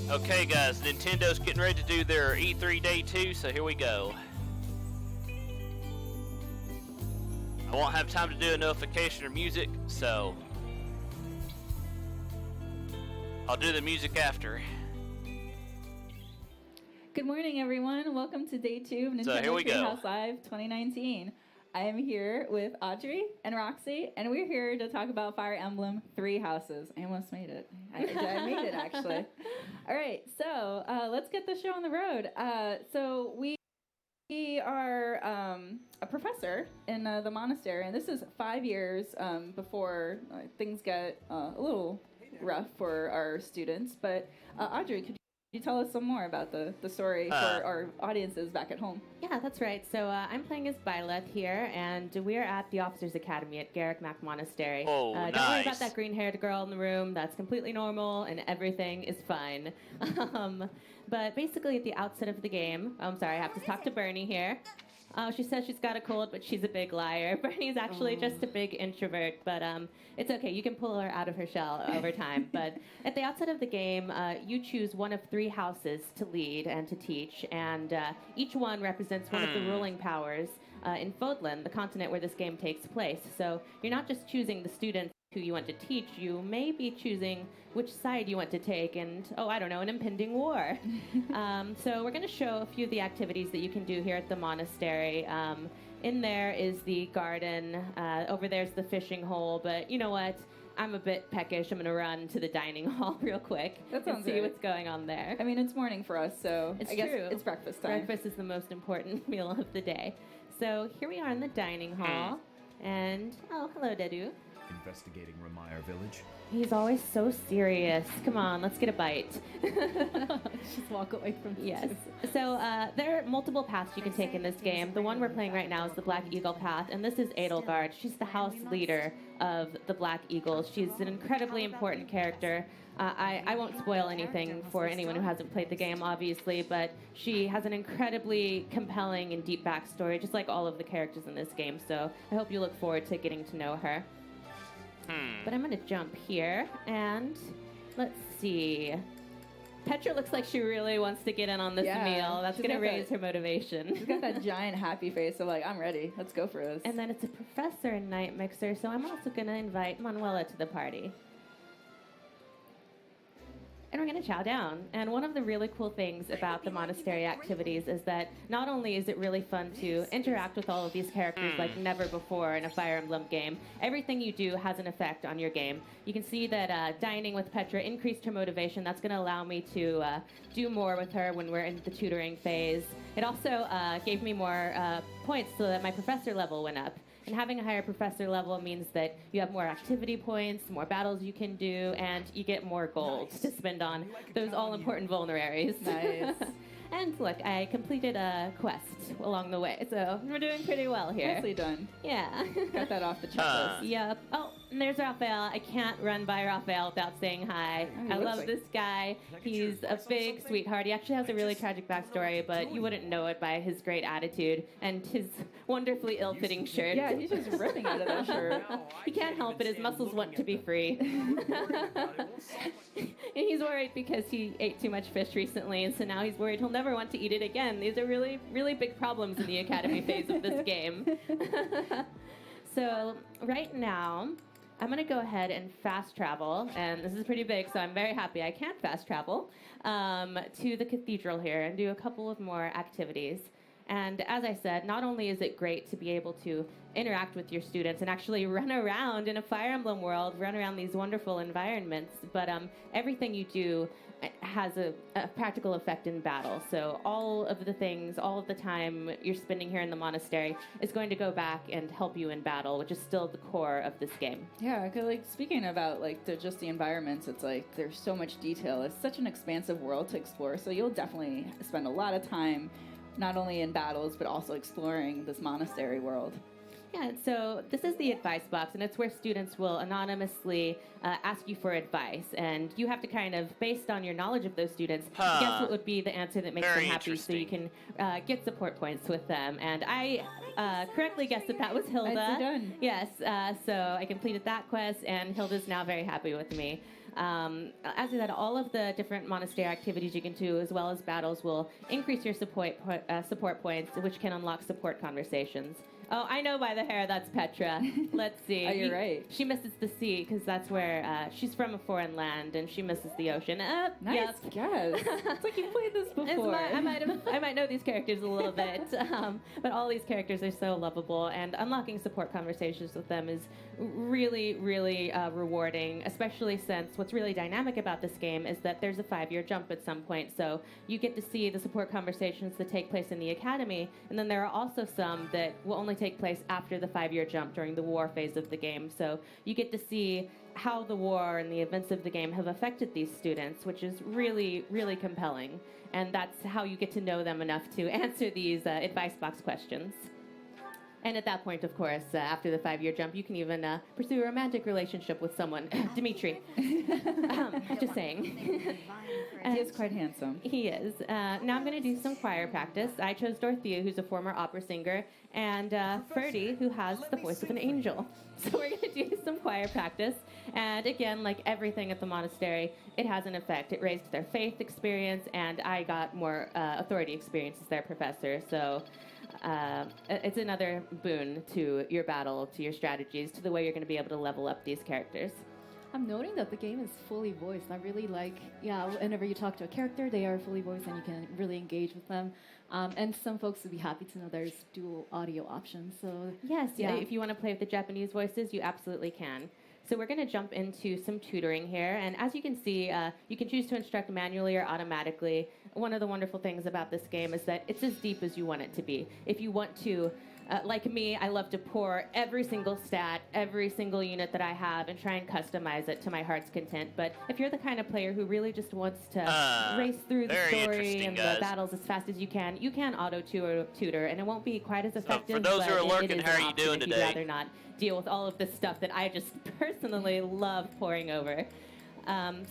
Okay, guys, Nintendo's getting ready to do their E3 Day 2, so here we go. I won't have time to do a notification or music, so I'll do the music after. Good morning, everyone. Welcome to Day 2 of Nintendo Treehouse Live 2019. I am here with Audrey and Roxy, and we're here to talk about Fire Emblem Three Houses. I almost made it. I made it, actually. All right, so let's get the show on the road. So we are a professor in the monastery, and this is 5 years before things get a little rough for our students. But Audrey, could you tell us some more about the story for our audiences back at home? Yeah, that's right. So I'm playing as Byleth here, and we're at the Officers Academy at Garrick Mac Monastery. Oh, nice. Don't worry about that green-haired girl in the room. That's completely normal, and everything is fine. But basically, at the outset of the game, I'm sorry, I have to talk to Bernie here. She says she's got a cold, but she's a big liar. Bernie's actually just a big introvert, but it's okay. You can pull her out of her shell over time. But at the outset of the game, you choose one of 3 houses to lead and to teach, and each one represents one of the ruling powers in Fodlan, the continent where this game takes place. So you're not just choosing the students who you want to teach, you may be choosing which side you want to take and, I don't know, an impending war. So we're going to show a few of the activities that you can do here at the monastery. In there is the garden, over there's the fishing hole, but you know what? I'm a bit peckish. I'm going to run to the dining hall real quick and see what's going on there. I mean, it's morning for us, so it's I guess it's breakfast time. Breakfast is the most important meal of the day. So here we are in the dining hall, and, hello, Dedu. Investigating Ramire Village. He's always so serious. Come on, let's get a bite. Just walk away from this. Yes. So there are multiple paths you can take in this game. The one we're playing right now is the Black Eagle path, and this is Edelgard. She's the house leader of the Black Eagles. She's an incredibly important character. I won't spoil anything for anyone who hasn't played the game, obviously, but she has an incredibly compelling and deep backstory, just like all of the characters in this game. So I hope you look forward to getting to know her. But I'm going to jump here, and let's see. Petra looks like she really wants to get in on this meal. That's going to raise her motivation. She's got that giant happy face of like, I'm ready. Let's go for this. And then it's a professor in Night Mixer, so I'm also going to invite Manuela to the party. And we're going to chow down. And one of the really cool things about the monastery activities is that not only is it really fun to interact with all of these characters like never before in a Fire Emblem game, everything you do has an effect on your game. You can see that dining with Petra increased her motivation. That's going to allow me to do more with her when we're in the tutoring phase. It also gave me more points so that my professor level went up. And having a higher professor level means that you have more activity points, more battles you can do, and you get more gold to spend on those all-important vulneraries. Nice. And look, I completed a quest along the way, so we're doing pretty well here. Nicely done. Yeah. Got that off the checklist. Yep. Oh, and there's Raphael. I can't run by Raphael without saying hi. I love this guy. He's a big sweetheart. He actually has a really tragic backstory, but you wouldn't know it by his great attitude and his wonderfully ill-fitting shirt. Yeah, he's just ripping out of that shirt. He can't help it. His muscles want to be free. And he's worried because he ate too much fish recently, and so now he's worried he'll never want to eat it again. These are really, really big problems in the academy phase of this game. So right now, I'm going to go ahead and fast travel, and this is pretty big, so I'm very happy I can fast travel, to the cathedral here and do a couple of more activities. And as I said, not only is it great to be able to interact with your students and actually run around in a Fire Emblem world, run around these wonderful environments, but everything you do has a practical effect in battle. So all of the things, all of the time you're spending here in the monastery is going to go back and help you in battle, which is still the core of this game. Yeah, because like speaking about like just the environments, it's like there's so much detail. It's such an expansive world to explore, so you'll definitely spend a lot of time not only in battles, but also exploring this monastery world. Yeah, so this is the advice box, and it's where students will anonymously ask you for advice, and you have to kind of, based on your knowledge of those students, guess what would be the answer that makes them happy, so you can get support points with them. And I correctly guessed that was Hilda. Nicely done. Yes, so I completed that quest, and Hilda's now very happy with me. As I said, all of the different monastery activities you can do, as well as battles, will increase your support points, which can unlock support conversations. Oh, I know by the hair that's Petra. Let's see. Oh, you're right. She misses the sea because that's where she's from a foreign land and she misses the ocean. Nice Yep. guess. It's like you've played this before. I might know these characters a little bit, but all these characters are so lovable, and unlocking support conversations with them is really, really rewarding, especially since what's really dynamic about this game is that there's a 5-year jump at some point, so you get to see the support conversations that take place in the academy, and then there are also some that will only take place after the 5-year jump during the war phase of the game, so you get to see how the war and the events of the game have affected these students, which is really, really compelling. And that's how you get to know them enough to answer these advice box questions. And at that point, of course, after the 5-year jump, you can even pursue a romantic relationship with someone. Dimitri. Just saying. He is quite handsome. He is. Now I'm going to do some choir practice. I chose Dorothea, who's a former opera singer, and Ferdy, who has the voice of an angel. So we're going to do some choir practice. And again, like everything at the monastery, it has an effect. It raised their faith experience, and I got more authority experience as their professor. So it's another boon to your battle, to your strategies, to the way you're going to be able to level up these characters. I'm noting that the game is fully voiced. I really like, whenever you talk to a character, they are fully voiced and you can really engage with them. And some folks would be happy to know there's dual audio options. So yes, if you want to play with the Japanese voices, you absolutely can. So we're going to jump into some tutoring here. And as you can see, you can choose to instruct manually or automatically. One of the wonderful things about this game is that it's as deep as you want it to be. If you want to, like me, I love to pour every single stat, every single unit that I have, and try and customize it to my heart's content. But if you're the kind of player who really just wants to race through the story and the battles as fast as you can auto-tutor, and it won't be quite as effective. For those who are lurking, how are you doing today? You'd rather not deal with all of this stuff that I just personally love pouring over.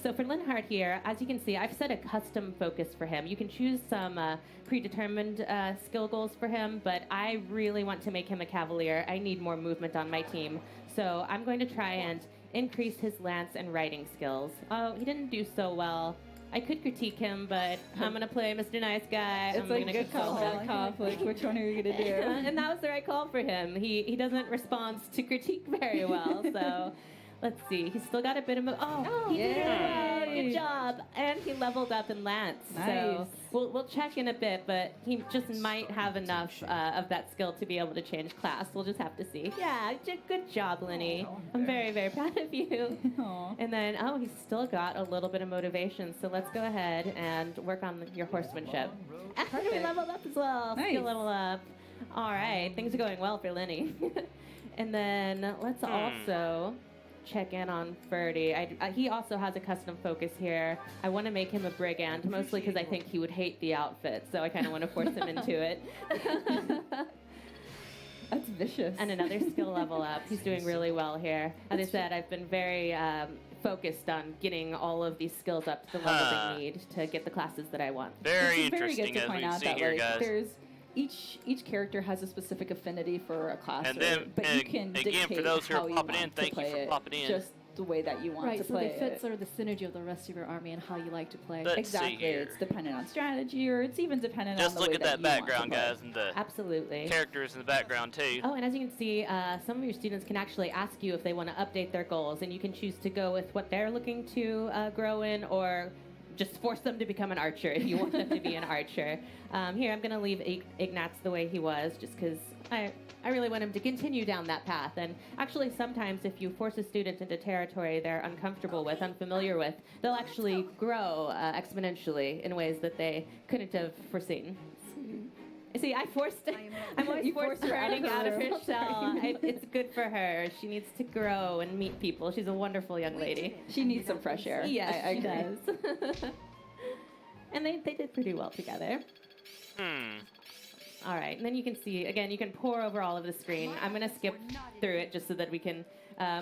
So for Linhardt here, as you can see, I've set a custom focus for him. You can choose some predetermined skill goals for him, but I really want to make him a cavalier. I need more movement on my team. So I'm going to try and increase his lance and riding skills. Oh, he didn't do so well. I could critique him, but I'm going to play Mr. Nice Guy. It's like good call, bad conflict. Which one are you going to do? And that was the right call for him. He doesn't respond to critique very well, so... Let's see. He's still got a bit of... he did it well. Good job. And he leveled up in Lance. Nice. So we'll check in a bit, but he just might have enough of that skill to be able to change class. We'll just have to see. Yeah, good job, Lenny. I'm very, very proud of you. And then, he's still got a little bit of motivation. So let's go ahead and work on your horsemanship. He leveled up as well. Nice. Skill level up. All right. Things are going well for Lenny. And then let's also... check in on Ferdy. He also has a custom focus here. I want to make him a brigand, mostly because I think he would hate the outfit, so I kind of want to force him into it. That's vicious. And another skill level up. He's doing really well here. As I said, I've been very focused on getting all of these skills up to the level they need to get the classes that I want. Very it's very interesting, good to as point we out see that, here, like, guys. there's each character has a specific affinity for a class, And then, but you can again, dictate for those who how are you popping want in, to thank you play for it, popping in. just the way that you want right, to so play they fit it. sort of the synergy of the rest of your army and how you like to play. Let's Exactly. see here. It's dependent on strategy, or it's even dependent Just on the look way at that you want to background, play. guys, and the Absolutely. characters in the background, too. Oh, and as you can see, some of your students can actually ask you if they want to update their goals, and you can choose to go with what they're looking to grow in, or just force them to become an archer if you want them to be an archer. Here, I'm going to leave Ignatz the way he was, just because I really want him to continue down that path. And actually, sometimes if you force a student into territory they're uncomfortable with, unfamiliar with, they'll actually grow exponentially in ways that they couldn't have foreseen. See, I'm always forced her out of her shell. It's good for her. She needs to grow and meet people. She's a wonderful young lady. She needs some fresh air. Yes, I she agree. does. And they did pretty well together. All right, and then you can see, again, you can pour over all of the screen. I'm going to skip through it just so that we can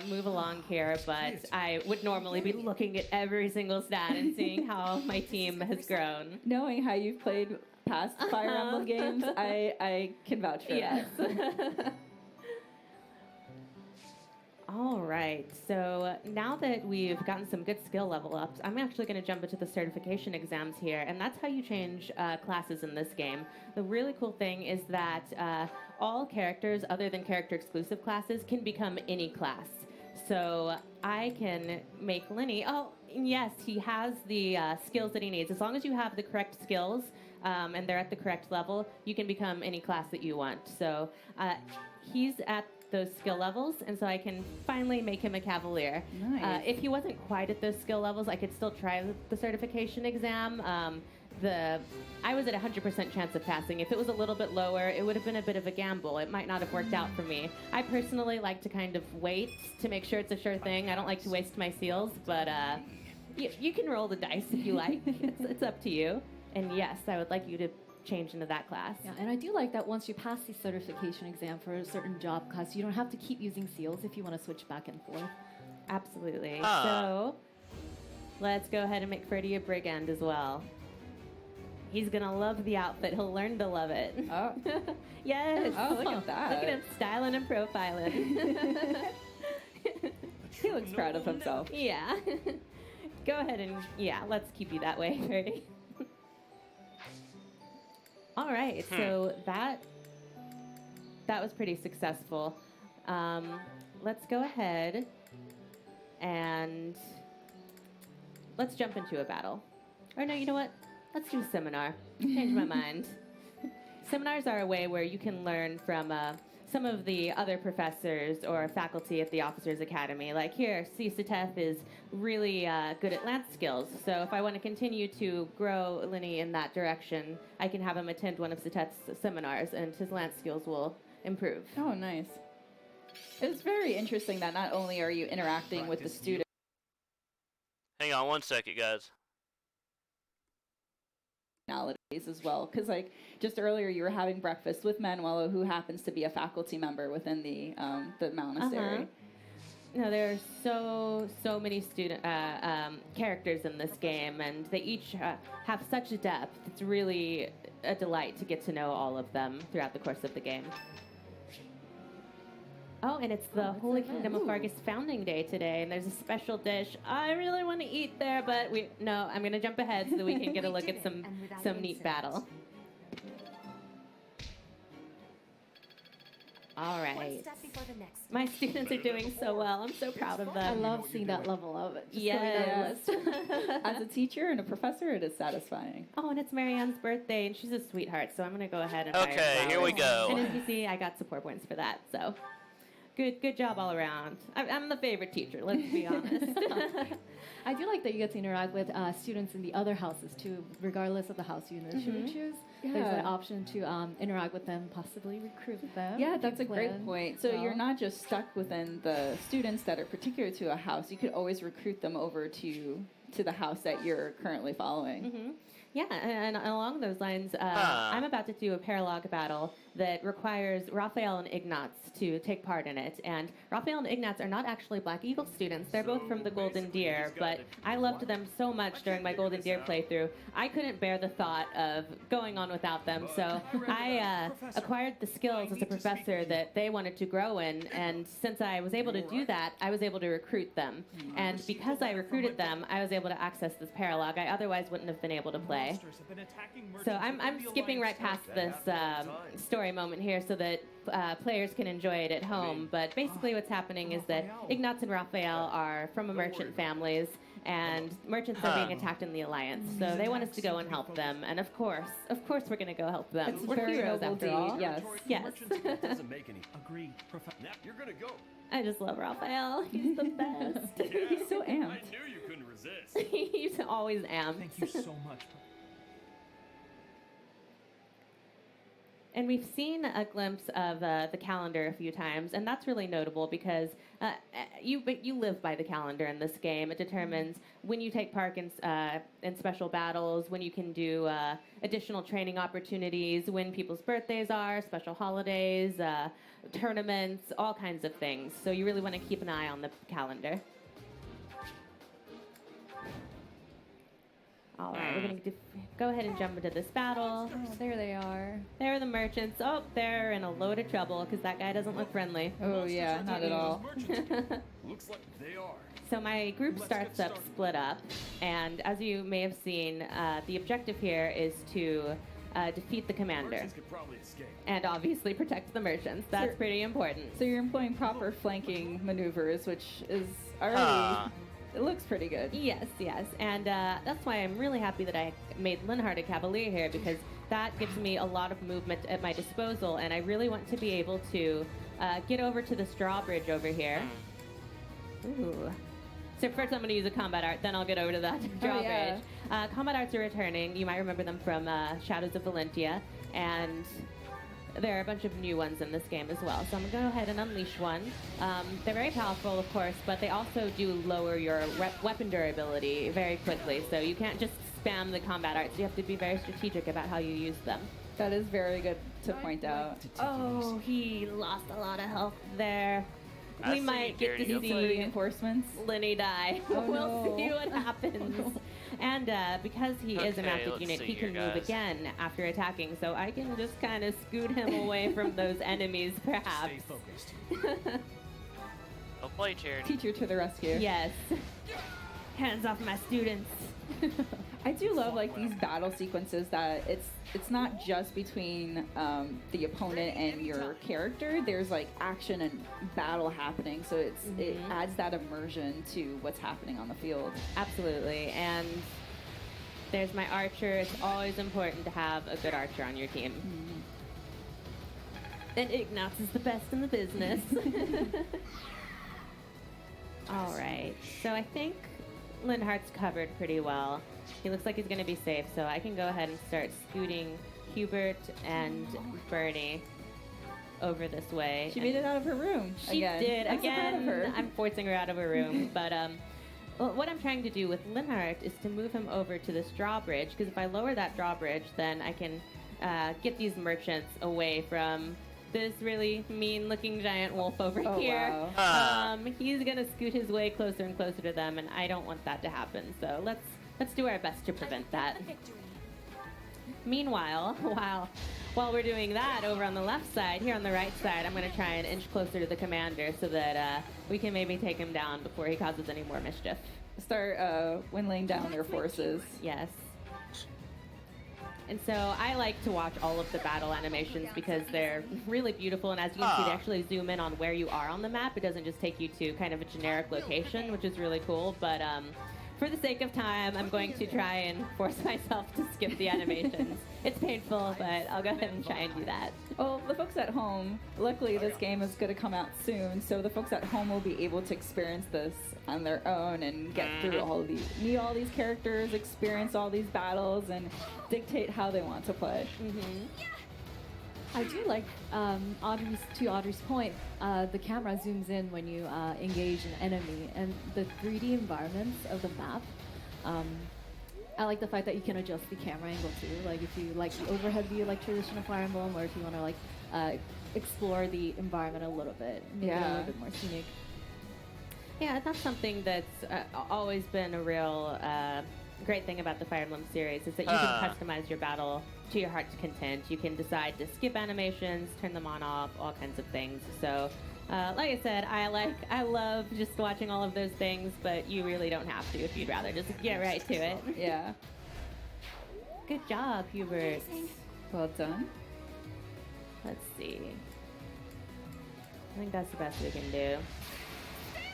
move along here, but I would normally be looking at every single stat and seeing how my team has grown. Knowing how you've played past Fire Emblem games, I can vouch for yes. that. All right, so now that we've gotten some good skill level ups, I'm actually going to jump into the certification exams here, and that's how you change classes in this game. The really cool thing is that all characters, other than character-exclusive classes, can become any class. So I can make Lenny, oh, yes, he has the skills that he needs. As long as you have the correct skills and they're at the correct level, you can become any class that you want. So he's at those skill levels, and so I can finally make him a Cavalier. Nice. If he wasn't quite at those skill levels, I could still try the certification exam. I was at 100% chance of passing. If it was a little bit lower, it would have been a bit of a gamble. It might not have worked out for me. I personally like to kind of wait to make sure it's a sure thing. I don't like to waste my seals, but you can roll the dice if you like. It's up to you. And yes, I would like you to change into that class. Yeah, and I do like that once you pass the certification exam for a certain job class, you don't have to keep using seals if you want to switch back and forth. Absolutely. So let's go ahead and make Freddy a brigand as well. He's going to love the outfit. He'll learn to love it. Oh. Yes. Oh, look at that. Look at him styling and profiling. He looks proud of himself. Yeah. Go ahead and, let's keep you that way, Freddy. All right, so that was pretty successful. Let's go ahead and let's jump into a battle. Or no, you know what? Let's do a seminar. Change my mind. Seminars are a way where you can learn from some of the other professors or faculty at the Officers Academy. Like here, Sateth is really good at lance skills. So if I want to continue to grow Lenny in that direction, I can have him attend one of Sateth's seminars, and his lance skills will improve. Oh, nice. It's very interesting that not only are you interacting with the students. Hang on one second, guys. Nowadays as well, because like just earlier you were having breakfast with Manuelo, who happens to be a faculty member within the monastery. No, there are so many student characters in this game, and they each have such a depth. It's really a delight to get to know all of them throughout the course of the game. Oh, and it's the Holy Kingdom of Fargus Founding Day today, and there's a special dish. I really want to eat there, but I'm going to jump ahead so that we can get a look at some neat battle. All right. My students are doing so well. I'm so proud of them. I love seeing that level of it. Yes. As a teacher and a professor, it is satisfying. Oh, and it's Marianne's birthday, and she's a sweetheart, so I'm going to go ahead and Okay, here we go. And as you see, I got support points for that, so good job all around. I'm the favorite teacher, let's be honest. I do like that you get to interact with students in the other houses too, regardless of the house you initially choose. Yeah. There's an option to interact with them, possibly recruit them. Yeah, that's a great point. So well. you're not just stuck within the students that are particular to a house. You could always recruit them over to the house that you're currently following. Mm-hmm. Yeah, and along those lines, I'm about to do a paralog battle that requires Raphael and Ignatz to take part in it. And Raphael and Ignatz are not actually Black Eagle students. They're both from the Golden Deer, but I loved them so much during my Golden Deer playthrough, I couldn't bear the thought of going on without them. So I acquired the skills as a professor that they wanted to grow in, and since I was able to do that, I was able to recruit them. And because I recruited them, I was able to access this paralog. I otherwise wouldn't have been able to play. So I'm skipping right past this story moment here so that players can enjoy it at home. But basically what's happening is that Ignatz and Raphael are from a merchant families, and merchants are being attacked in the Alliance. So they want us to go and help them. And of course we're going to go help them. It's We're very heroes noble after deed, all. yes. Yes. Doesn't make any. Agreed. Now you're gonna go. I just love Raphael. He's the best. He's so amped. I knew you couldn't resist. He's always amped. Thank you so much. And we've seen a glimpse of the calendar a few times, and that's really notable because you live by the calendar in this game. It determines when you take part in special battles, when you can do additional training opportunities, when people's birthdays are, special holidays, tournaments, all kinds of things. So you really want to keep an eye on the calendar. All right, we're going to go ahead and jump into this battle. Oh, there they are. There are the merchants. Oh, they're in a load of trouble because that guy doesn't look friendly. Oh, yeah, not at all. Looks like they are. So my group starts up split up, and as you may have seen, the objective here is to defeat the commander. Merchants could probably escape. And obviously protect the merchants. That's Sure. pretty important. So you're employing proper flanking maneuvers, which is already... It looks pretty good. Yes, yes. And that's why I'm really happy that I made Linhardt a Cavalier here, because that gives me a lot of movement at my disposal, and I really want to be able to get over to this drawbridge over here. Ooh. So first I'm going to use a combat art, then I'll get over to that drawbridge. yeah. Combat arts are returning. You might remember them from Shadows of Valentia, and there are a bunch of new ones in this game as well. So I'm going to go ahead and unleash one. They're very powerful, of course, but they also do lower your weapon durability very quickly. So you can't just spam the combat arts. You have to be very strategic about how you use them. That is very good to point out. Oh, he lost a lot of health there. I We see, might get Gary, to you'll Some see reinforcements. Lenny die. Oh, We'll no. see what happens. And because he is a Okay, magic let's unit, see he can here, move guys. again after attacking. So I can just kind of scoot him away from those enemies, perhaps. Stay focused. Go play, Charity. Teacher to the rescue. Yes. Hands off my students. I do love like these battle sequences that it's not just between the opponent and your character. There's like action and battle happening, so it adds that immersion to what's happening on the field. Absolutely. And there's my archer. It's always important to have a good archer on your team. And Ignatz is the best in the business. All right. So I think Linhardt's covered pretty well. He looks like he's going to be safe, so I can go ahead and start scooting Hubert and Bernie over this way. She made it out of her room. She again. did. I'm so proud of Again, her. I'm forcing her out of her room. But well, what I'm trying to do with Linhardt is to move him over to this drawbridge, because if I lower that drawbridge, then I can get these merchants away from this really mean-looking giant wolf over Oh, here. wow. He's gonna scoot his way closer and closer to them, and I don't want that to happen. So let's do our best to prevent that. Meanwhile, while we're doing that over on the left side, here on the right side, I'm going to try and inch closer to the commander so that we can maybe take him down before he causes any more mischief. Start whittling down their forces. Yes. And so I like to watch all of the battle animations because they're really beautiful, and as you can see, they actually zoom in on where you are on the map. It doesn't just take you to kind of a generic location, which is really cool, but for the sake of time, I'm going to try and force myself to skip the animations. It's painful, but I'll go ahead and try and do that. Well, the folks at home, luckily this game is going to come out soon, so the folks at home will be able to experience this on their own and get through all of these, meet all these characters, experience all these battles, and dictate how they want to play. I do like Audrey's point. The camera zooms in when you engage an enemy, and the 3D environments of the map. I like the fact that you can adjust the camera angle too. Like if you like the overhead view, like traditional Fire Emblem, or if you want to like explore the environment a little bit, make it a little bit more scenic. Yeah, that's something that's always been a real great thing about the Fire Emblem series, is that you can customize your battle to your heart's content. You can decide to skip animations, turn them on, off, all kinds of things. So, like I said, I love just watching all of those things, but you really don't have to if you'd rather just get right to it. Yeah. Good job, Hubert. Well done. Let's see. I think that's the best we can do.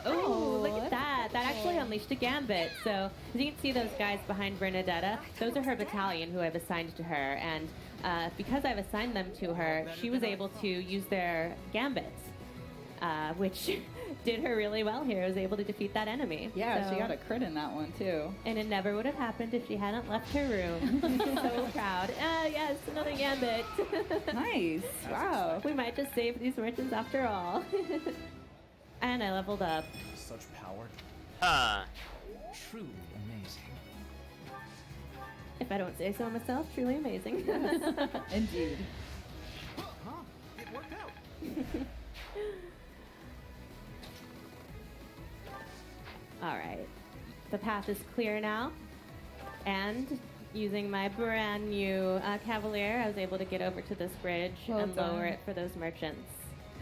Oh, look at that. That actually unleashed a gambit. So, as you can see those guys behind Bernadetta, those are her battalion who I've assigned to her. And because I've assigned them to her, she was able to use their gambits, which did her really well here. Was able to defeat that enemy. Yeah, So- she got a crit in that one too. And it never would have happened if she hadn't left her room. So proud. Yes, another gambit. Nice. Wow. We might just save these merchants after all. And I leveled up. Such power. Truly amazing. If I don't say so myself, truly amazing. Indeed. Huh? It worked out. All right. The path is clear now. And using my brand new Cavalier, I was able to get over to this bridge Well and done. lower it for those merchants.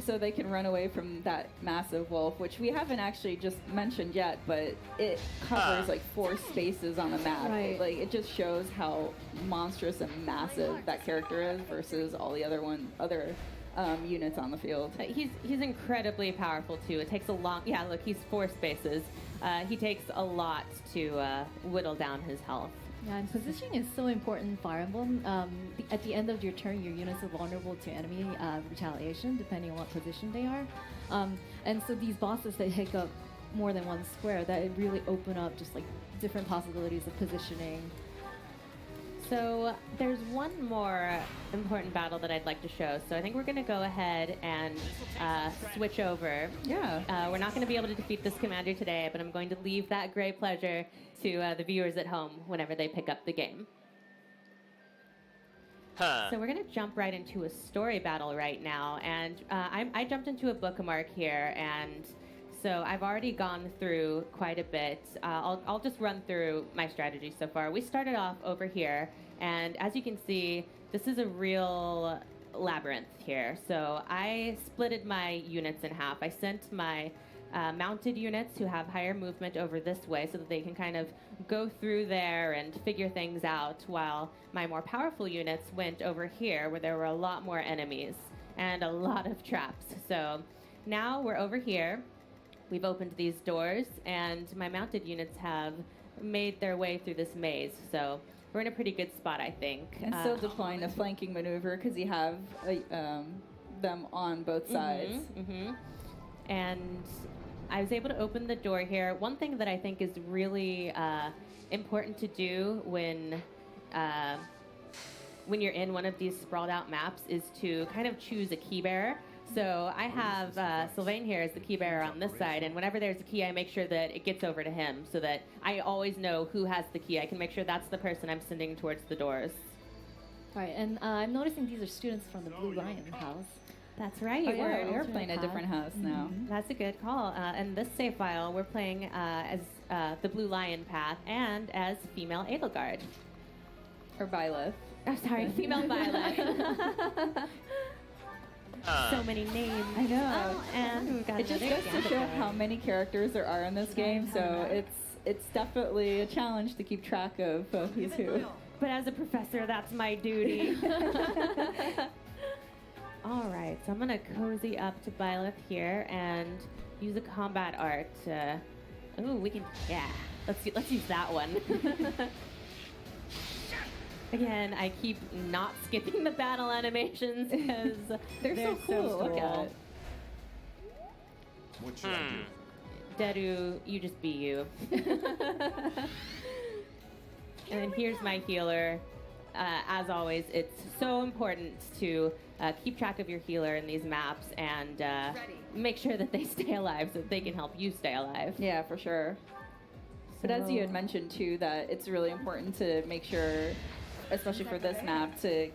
So they can run away from that massive wolf, which we haven't actually just mentioned yet, but it covers like 4 spaces on the map. Right. Like it just shows how monstrous and massive that character is versus all the other units on the field. He's incredibly powerful too. It takes a long, yeah, look, he's 4 spaces. He takes a lot to whittle down his health. Yeah, and positioning is so important in Fire Emblem. At the end of your turn, your units are vulnerable to enemy retaliation, depending on what position they are. And so these bosses that take up more than 1 square, that really open up just like different possibilities of positioning. So there's one more important battle that I'd like to show. So I think we're going to go ahead and switch over. Yeah. We're not going to be able to defeat this commander today, but I'm going to leave that great pleasure to the viewers at home whenever they pick up the game. Huh. So we're going to jump right into a story battle right now. And I jumped into a bookmark here, and so I've already gone through quite a bit. I'll just run through my strategy so far. We started off over here, and as you can see, this is a real labyrinth here. So I splitted my units in half. I sent my mounted units who have higher movement over this way so that they can kind of go through there and figure things out, while my more powerful units went over here where there were a lot more enemies and a lot of traps. So now we're over here. We've opened these doors, and my mounted units have made their way through this maze. So we're in a pretty good spot, I think. And still deploying a flanking maneuver because you have them on both sides. And I was able to open the door here. One thing that I think is really important to do when you're in one of these sprawled out maps is to kind of choose a key bearer. So I have Sylvain here as the key bearer on this side, and whenever there's a key, I make sure that it gets over to him so that I always know who has the key. I can make sure that's the person I'm sending towards the doors. All right, and I'm noticing these are students from the Blue Lion house. That's right. Oh, yeah, we're alternate playing a path. different house now. That's a good call. And this save file, we're playing as the Blue Lion path and as female Edelgard. Or Byleth. Oh, sorry, female Violet. So many names. I know. Oh, and we've got It just another goes to show Gambit how many characters there are in this game, so it's definitely a challenge to keep track of who's who. But as a professor, that's my duty. All right, so I'm going to cozy up to Byleth here and use a combat art. Ooh, we can, yeah. Let's use that one. Again, I keep not skipping the battle animations because They're so cool. Look at it. What should I do? Deru, you just be you. And then here's my healer. As always, it's so important to keep track of your healer in these maps and make sure that they stay alive so that they can help you stay alive. Yeah, for sure. But as you had mentioned too, that it's really important to make sure, especially for this map, to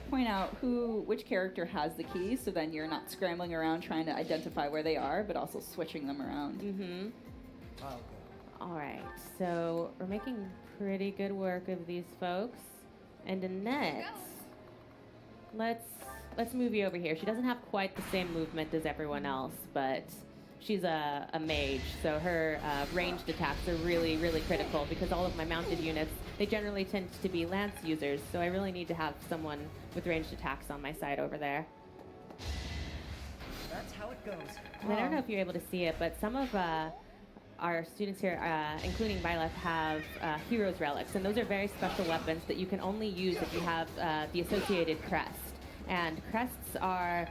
point out which character has the key, so then you're not scrambling around trying to identify where they are, but also switching them around. Mm-hmm. I'll go. All right, so we're making pretty good work of these folks. And Annette, let's move you over here. She doesn't have quite the same movement as everyone else, but she's a mage, so her ranged attacks are really, really critical because all of my mounted units, they generally tend to be lance users, so I really need to have someone with ranged attacks on my side over there. That's how it goes. And I don't know if you're able to see it, but some of our students here, including Byleth, have Heroes Relics, and those are very special weapons that you can only use if you have the associated crest. And crests are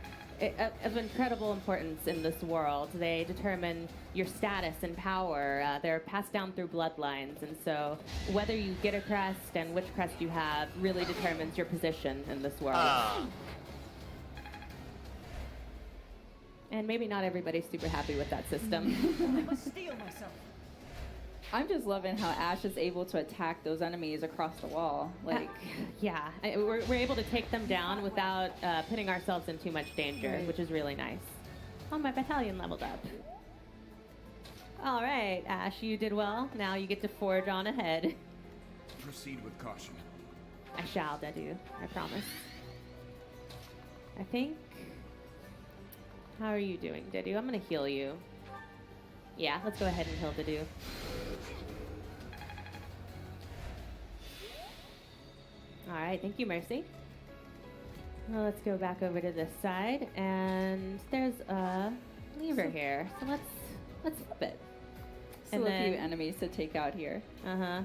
of incredible importance in this world. They determine your status and power. They're passed down through bloodlines, and so whether you get a crest and which crest you have really determines your position in this world. And maybe not everybody's super happy with that system. I must steel myself. I'm just loving how Ash is able to attack those enemies across the wall. Like, Yeah, we're able to take them down without putting ourselves in too much danger, Right. which is really nice. Oh, my battalion leveled up. All right, Ash, you did well. Now you get to forge on ahead. Proceed with caution. I shall, Dedu. I promise. I think... How are you doing, Dedu? I'm going to heal you. Yeah, let's go ahead and heal Dedu. All right, thank you, Mercy. Well, let's go back over to this side, and there's a lever here. So let's flip it. Still a few enemies to take out here. Uh-huh.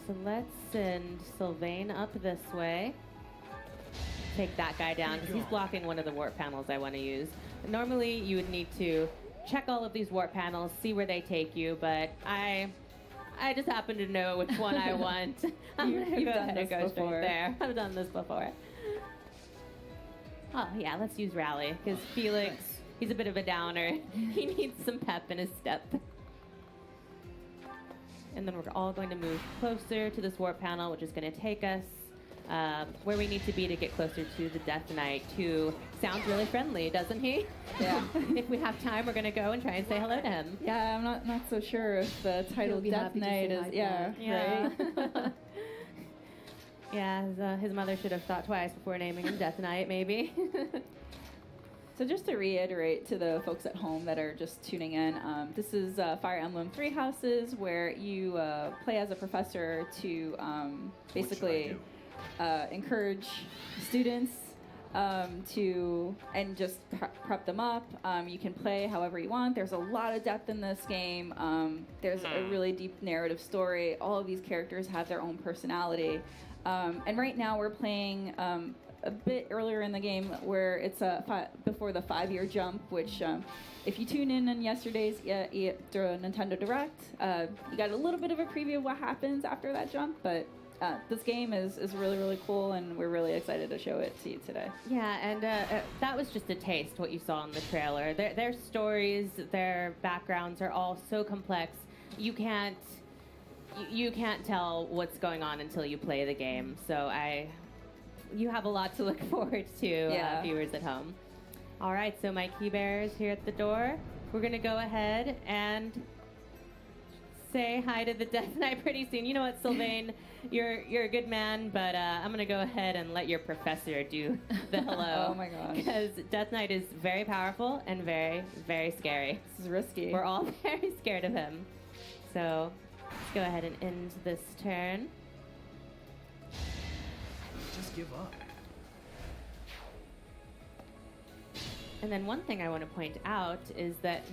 So let's send Sylvain up this way. Take that guy down because he's blocking one of the warp panels I want to use. Normally, you would need to check all of these warp panels, see where they take you, but I just happen to know which one I want. I'm going to go ahead and go straight there. I've done this before. Oh, yeah, let's use Rally because Felix, he's a bit of a downer. He needs some pep in his step. And then we're all going to move closer to this warp panel, which is going to take us where we need to be to get closer to the Death Knight, who sounds really friendly, doesn't he? Yeah. If we have time, we're going to go and try and say hello to him. Yeah, I'm not so sure if the title Death Knight is... Yeah. Right? Yeah, his mother should have thought twice before naming him Death Knight, maybe. So just to reiterate to the folks at home that are just tuning in, this is Fire Emblem Three Houses, where you play as a professor to basically encourage students and just prep them up. You can play however you want. There's a lot of depth in this game. There's a really deep narrative story. All of these characters have their own personality. And right now we're playing a bit earlier in the game where it's before the 5-year jump, which if you tune in on yesterday's Nintendo Direct, you got a little bit of a preview of what happens after that jump, but this game is really, really cool, and we're really excited to show it to you today. Yeah, and that was just a taste, what you saw in the trailer. Their stories, their backgrounds are all so complex. You can't tell what's going on until you play the game. So you have a lot to look forward to, viewers at home. All right, so my key bearers here at the door. We're going to go ahead and say hi to the Death Knight pretty soon. You know what, Sylvain? You're a good man, but I'm going to go ahead and let your professor do the hello. Oh my gosh. Because Death Knight is very powerful and very, very scary. This is risky. We're all very scared of him. So let's go ahead and end this turn. Just give up. And then one thing I want to point out is that...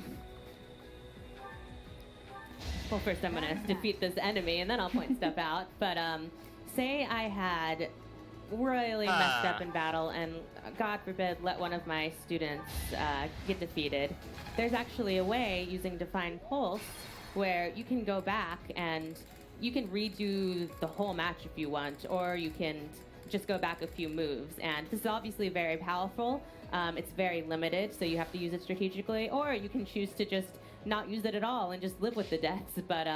Well, first I'm going to defeat this enemy, and then I'll point stuff out. But say I had royally messed up in battle and, God forbid, let one of my students get defeated. There's actually a way using Define Pulse where you can go back and you can redo the whole match if you want, or you can just go back a few moves. And this is obviously very powerful. It's very limited, so you have to use it strategically, or you can choose to just not use it at all and just live with the deaths. But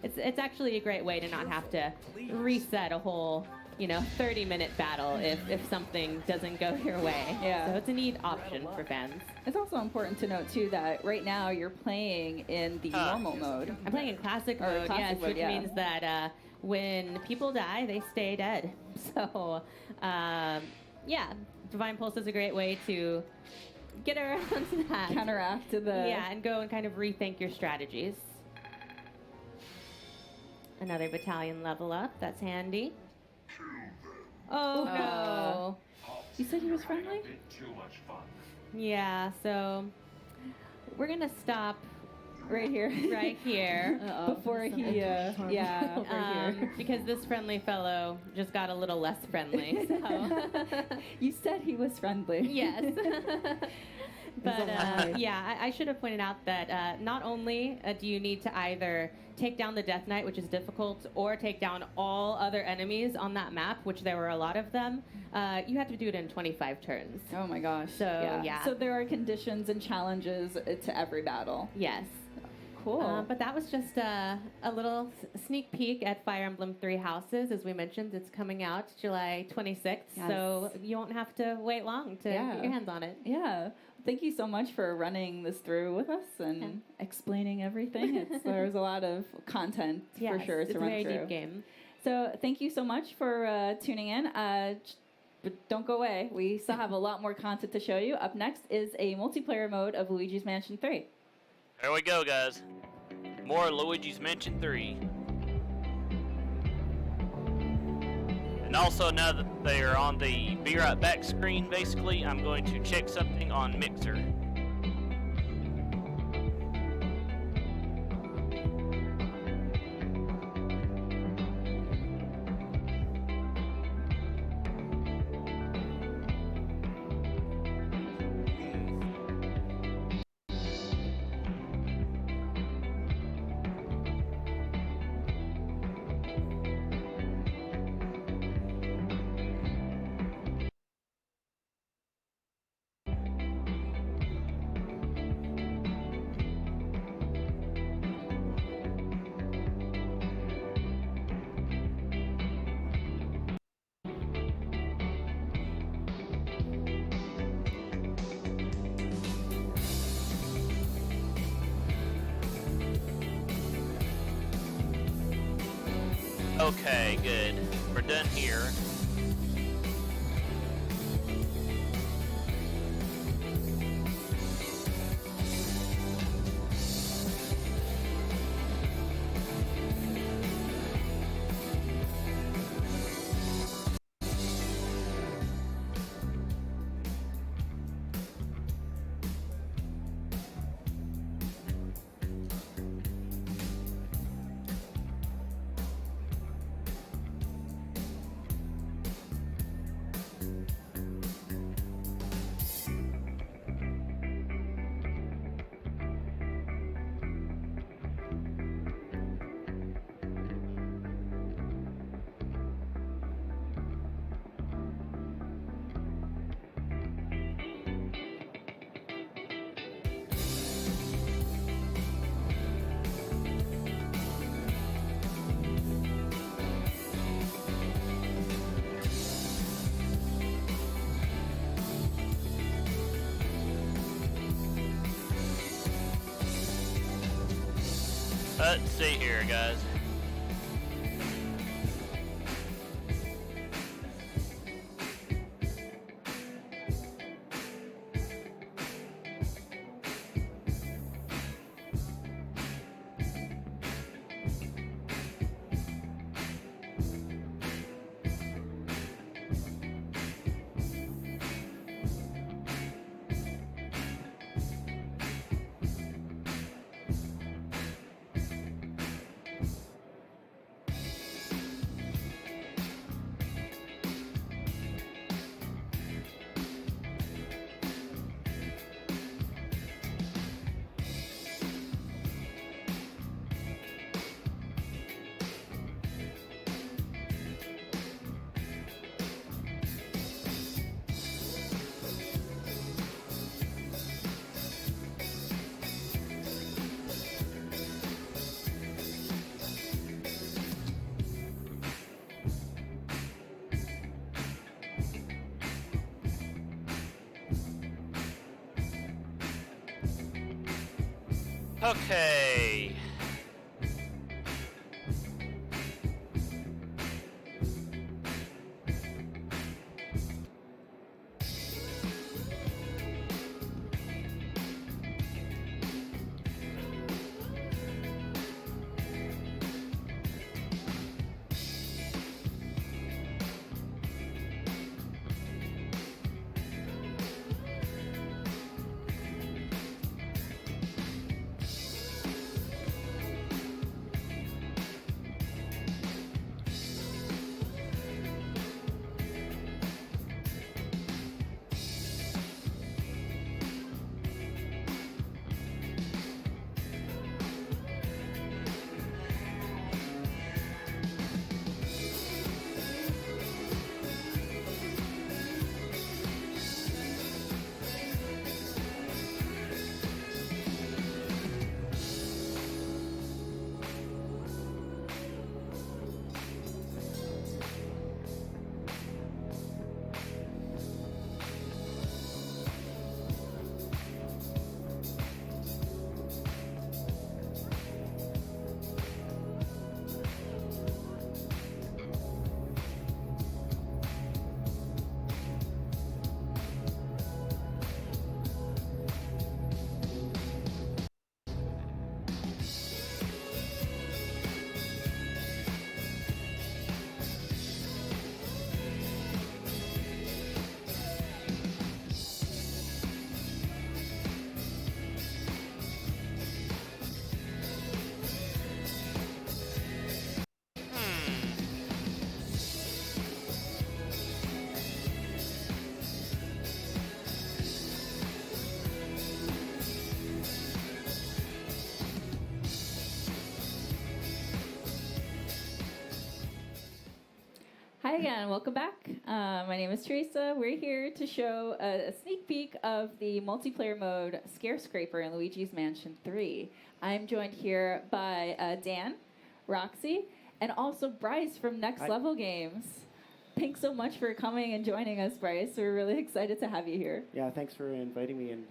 it's actually a great way to not have to reset a whole 30-minute battle if something doesn't go your way. Yeah. So it's a neat option for fans. It's also important to note too that right now you're playing in the normal mode. I'm playing in classic Or mode, classic yes, mode, which yeah. means that when people die, they stay dead. So, Divine Pulse is a great way to get around that. Counteract the... Yeah, and go and kind of rethink your strategies. Another battalion level up. That's handy. Oh, no. You said he was friendly? Yeah, so we're going to stop right here. Right here. Before he, over here. Because this friendly fellow just got a little less friendly. So. You said he was friendly. Yes. But I should have pointed out that not only do you need to either take down the Death Knight, which is difficult, or take down all other enemies on that map, which there were a lot of them, you have to do it in 25 turns. Oh my gosh. So, yeah. So there are conditions and challenges to every battle. Yes. Cool. But that was just a little sneak peek at Fire Emblem Three Houses. As we mentioned, it's coming out July 26th, so you won't have to wait long to get your hands on it. Yeah. thank you so much for running this through with us and explaining everything. There's a lot of content for sure to run through. It's a very deep game. So thank you so much for tuning in. But don't go away. We still have a lot more content to show you. Up next is a multiplayer mode of Luigi's Mansion 3. There we go, guys. More Luigi's Mansion 3. And also, now that they are on the Be Right Back screen, basically, I'm going to check something on Mixer. Okay, good. We're done here. Let's see here, guys. Okay. again, welcome back. My name is Teresa. We're here to show a sneak peek of the multiplayer mode Scare Scraper in Luigi's Mansion 3. I'm joined here by Dan, Roxy, and also Bryce from Next Level Games. Thanks so much for coming and joining us, Bryce. We're really excited to have you here. Yeah, thanks for inviting me, and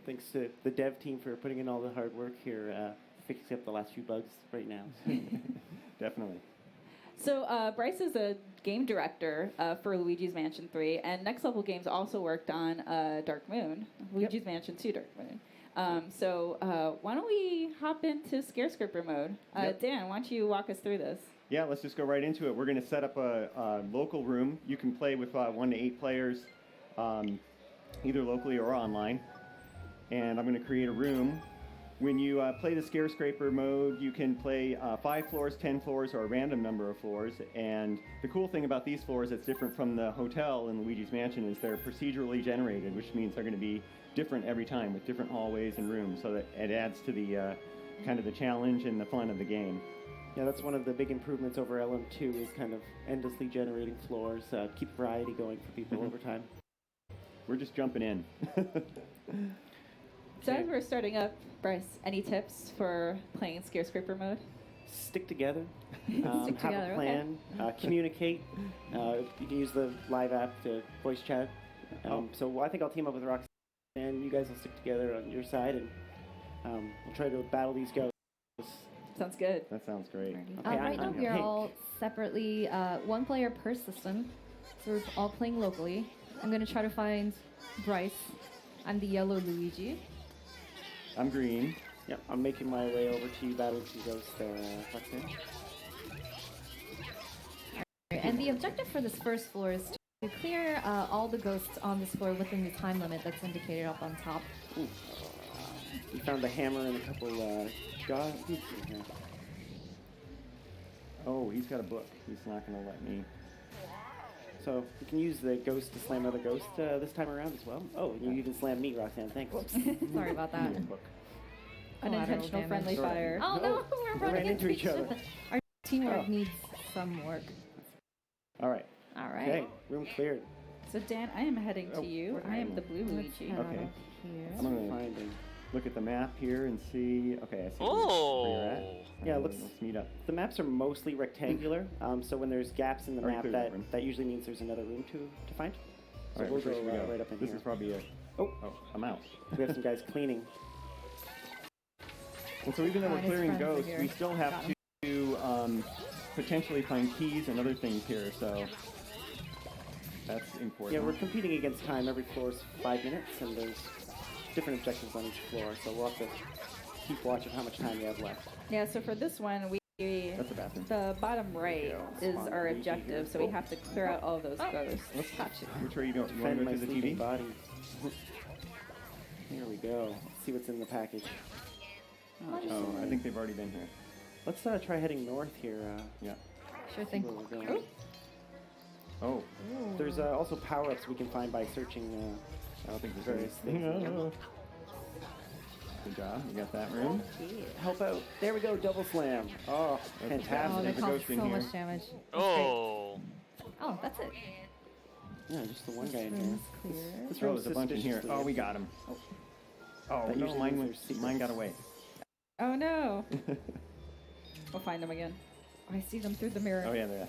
thanks to the dev team for putting in all the hard work here, fixing up the last few bugs right now. Definitely. So Bryce is a game director for Luigi's Mansion 3, and Next Level Games also worked on Dark Moon, Luigi's Mansion 2 Dark Moon. So why don't we hop into Scare Scraper mode? Dan, why don't you walk us through this? Yeah, let's just go right into it. We're going to set up a local room. You can play with 1 to 8 players, either locally or online. And I'm going to create a room. When you play the Scare Scraper mode, you can play 5 floors, 10 floors, or a random number of floors. And the cool thing about these floors that's different from the hotel in Luigi's Mansion is they're procedurally generated, which means they're going to be different every time with different hallways and rooms. So that it adds to the kind of the challenge and the fun of the game. Yeah, that's one of the big improvements over LM2 is kind of endlessly generating floors, keep variety going for people over time. We're just jumping in. So as we're starting up, Bryce, any tips for playing Scare Scraper mode? Stick together, Stick have together, a plan, communicate. You can use the live app to voice chat. So I think I'll team up with Roxy, and you guys will stick together on your side, and we'll try to battle these ghosts. Sounds good. That sounds great. Okay, Right now, I'm we're pink. all separately, 1 player per system, so we're all playing locally. I'm going to try to find Bryce. I'm the yellow Luigi. I'm green. Yep, I'm making my way over to you, battling some ghosts there, Roxanne. And the objective for this first floor is to clear all the ghosts on this floor within the time limit that's indicated up on top. Ooh. We found a hammer and a couple jars in here. Oh, he's got a book. He's not going to let me. So we can use the ghost to slam other ghosts this time around as well. Oh, and you even slammed me, Roxanne. Thanks. Sorry about that. Book. Unintentional Collateral friendly damage. fire. Oh no, we're We running ran into each other. Our teamwork Oh. needs some work. All right. All right. Okay, room cleared. So Dan, I am heading to you. I am the blue Luigi. Head Okay. out here. I'm going to Finding. look at the map here and see. Okay, I see Oh. where you're at. Yeah, let's meet up. The maps are mostly rectangular, so when there's gaps in the Already map, cleared that room. that usually means there's another room to find. So All right, we'll which way go should we go? right up in This here. is probably a. Oh, I'm out. we have some guys cleaning. And so even though we're His clearing friends are ghosts, here. we still have Got to potentially find keys and other things here. So that's important. Yeah, we're competing against time. Every floor is 5 minutes, and there's different objectives on each floor, so we'll have to keep watch of how much time we have left. Yeah, so for this one, That's a bathroom. the bottom right Yeah, is spawn our Luigi objective, here. so we have to clear out all those ghosts. Which way you going? You want Defend to go my to the sleeping TV? body. Here we go. Let's see what's in the package. Oh, I think they've already been here. Let's try heading north here. Yeah. Sure See thing. where we're going. Oh, There's also power-ups we can find by searching I don't think there's various things. anything. Good job. You got that room. Help out. There we go, double slam. Oh, That's fantastic. Oh, There's that a caused ghost in so here. much damage. That's Oh. great. Oh, that's it. Yeah, just the one guy in This here. room's clear. This Oh, room's there's a bunch in here. suspiciously Oh, we empty. got him. Oh, That no, usually mine, means there's mine got secrets. away. Oh no! We'll find them again. Oh, I see them through the mirror. Oh, yeah, there.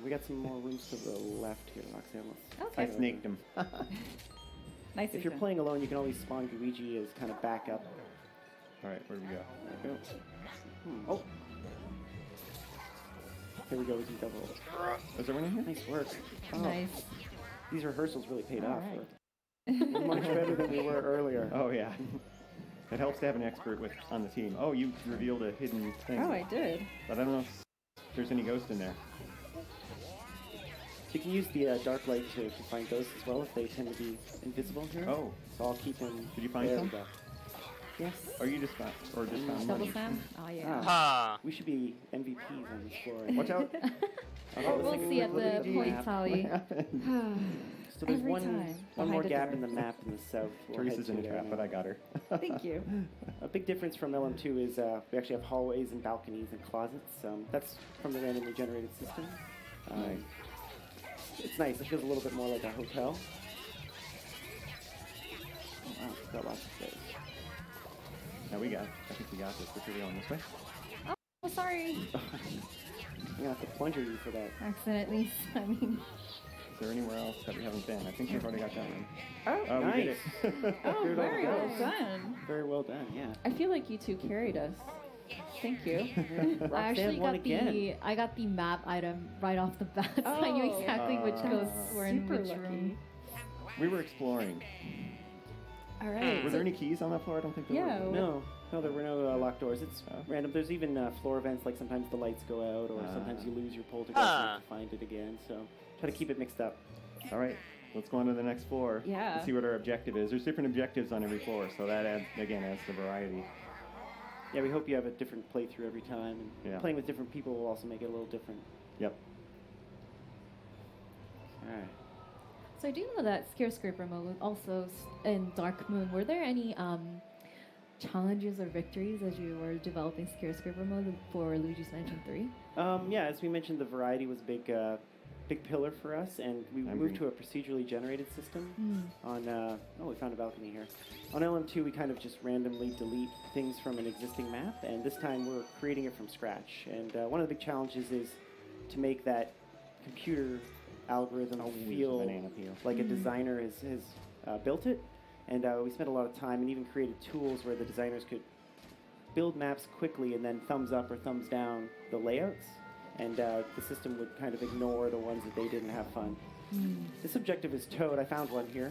We got some more rooms to the left here, Roxanne. I Okay. snaked him. Nice. If you're playing alone, you can always spawn Luigi as kind of backup. All right, where do we go? There we go. Oh. Here we go, we can double. Is there one in here? Nice work. Oh, Nice. These rehearsals really paid off. Alright. We're much better than we were earlier. Oh, yeah. It helps to have an expert on the team. Oh, you revealed a hidden thing. Oh, I did. But I don't know if there's any ghost in there. You can use the dark light to find ghosts as well if they tend to be invisible here. Oh. So I'll keep them. Did you find there some? we go. Yes. Or you just found, or just found Double one? slam? Oh, yeah. Huh. We should be MVPs on this floor. Watch out. Oh, We'll see at the point tally. So there's Every one time more behind a gap door. in the map in the south. We'll head Teresa's to in a there trap, now. but I got her. Thank you. A big difference from LM2 is we actually have hallways and balconies and closet. That's from the randomly generated system. It's nice. It feels a little bit more like a hotel. Oh, wow, it's got lots of space. Now I think we got this. Which are we going this way? Oh, sorry. I'm gonna have to plunger you for that. Accidentally. I mean, Is there anywhere else that we haven't been? I think we've already got that one. Oh, We did nice. it. oh, Good old very well girls. done. Very well done. Yeah. I feel like you two carried us. Thank you. I actually won got again. I got the map item right off the bat. So I knew Oh. exactly which ghosts were in Super which lucky. room. We were exploring. All right. Were there any keys on that floor? I don't think there Yeah. were. No, there were no locked doors. It's random. There's even floor events, like sometimes the lights go out, or sometimes you lose your poltergeist and you have to find it again. So try to keep it mixed up. All right, let's go on to the next floor. Yeah. And see what our objective is. There's different objectives on every floor, so that adds to variety. Yeah, we hope you have a different playthrough every time, and Yeah. playing with different people will also make it a little different. Yep. All right. So I do know that Scarescraper mode was also in Dark Moon. Were there any challenges or victories as you were developing Scarescraper mode for Luigi's Mansion 3? Yeah, as we mentioned, the variety was a big pillar for us, and we I moved agree. to a procedurally generated system. On we found a balcony here. On LM2, we kind of just randomly delete things from an existing map, and this time we're creating it from scratch. And one of the big challenges is to make that computer algorithm feel banana peel. like a designer has built it. And we spent a lot of time and even created tools where the designers could build maps quickly and then thumbs up or thumbs down the layouts. And the system would kind of ignore the ones that they didn't have fun. This objective is Toad. I found one here.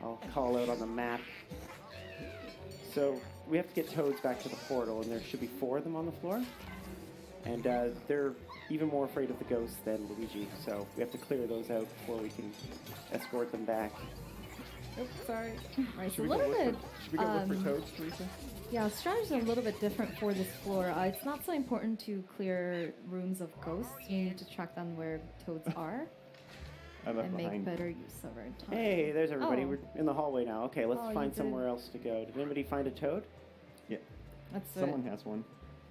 I'll call out on the map. So we have to get Toads back to the portal, and there should be 4 of them on the floor. And they're even more afraid of the ghosts than Luigi, so we have to clear those out before we can escort them back. Oops, sorry. Right, so Should a we go little look bit. for, should we go look for toads, Teresa? Yeah, strategies are a little bit different for this floor. It's not so important to clear rooms of ghosts. You need to track down where toads are I left and make behind. better use of our time. Hey, there's everybody. Oh. We're in the hallway now. Okay, let's Oh, you find did. somewhere else to go. Did anybody find a Toad? Yeah, That's someone it. has one.